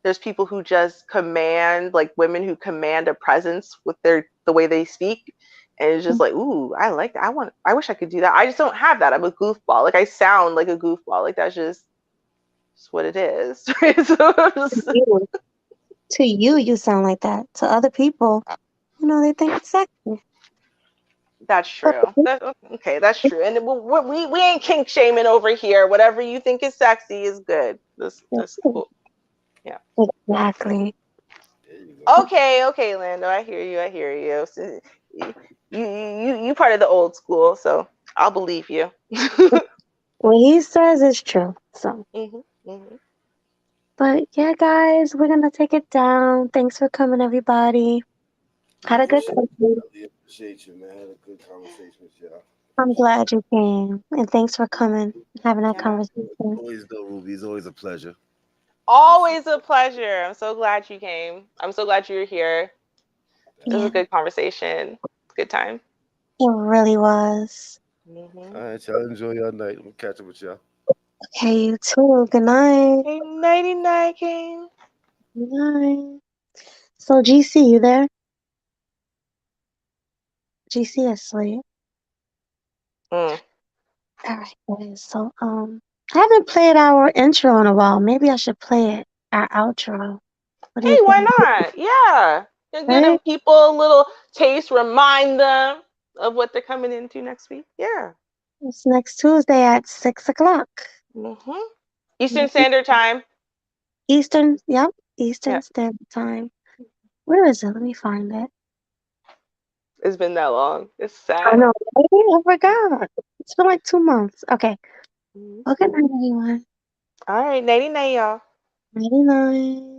there's people who just command, like women who command a presence with the way they speak. And it's just like, ooh, I like that. I wish I could do that. I just don't have that. I'm a goofball. Like I sound like a goofball. Like that's just what it is. To you, you sound like that. To other people, they think it's sexy. That's true. Okay, that's true. And we ain't kink shaming over here. Whatever you think is sexy is good. That's cool. Yeah. Exactly. There you go. Okay, Lando. I hear you. So, you part of the old school, so I'll believe you. What he says is true. So, but yeah, guys, we're gonna take it down. Thanks for coming, everybody. Had a good time. Really appreciate you, man. Had a good conversation with y'all. I'm glad you came, and thanks for coming, having that Yeah. conversation. Always though, Ruby. It's always a pleasure. Always a pleasure. I'm so glad you came. I'm so glad you were here. It was Yeah, a good conversation. Good time. it really was. All right, y'all enjoy your night. We'll catch up with y'all. Okay, you too. Good night. Hey, nighty night, King. Good night. So, GC, you there? GC is asleep. All right, guys. So, I haven't played our intro in a while. Maybe I should play it, our outro. What do you Hey, why think? not? Yeah. You're giving Right? people a little taste, remind them of what they're coming into next week. Yeah. It's next Tuesday at 6 o'clock. Eastern Standard Time. Eastern, yep, Yeah. Eastern Standard Time. Where is it? Let me find it. It's been that long. It's sad. I know, right? I forgot. It's been like 2 months. Okay. Well, good night, everyone. All right. Nighty night, y'all. Nighty night.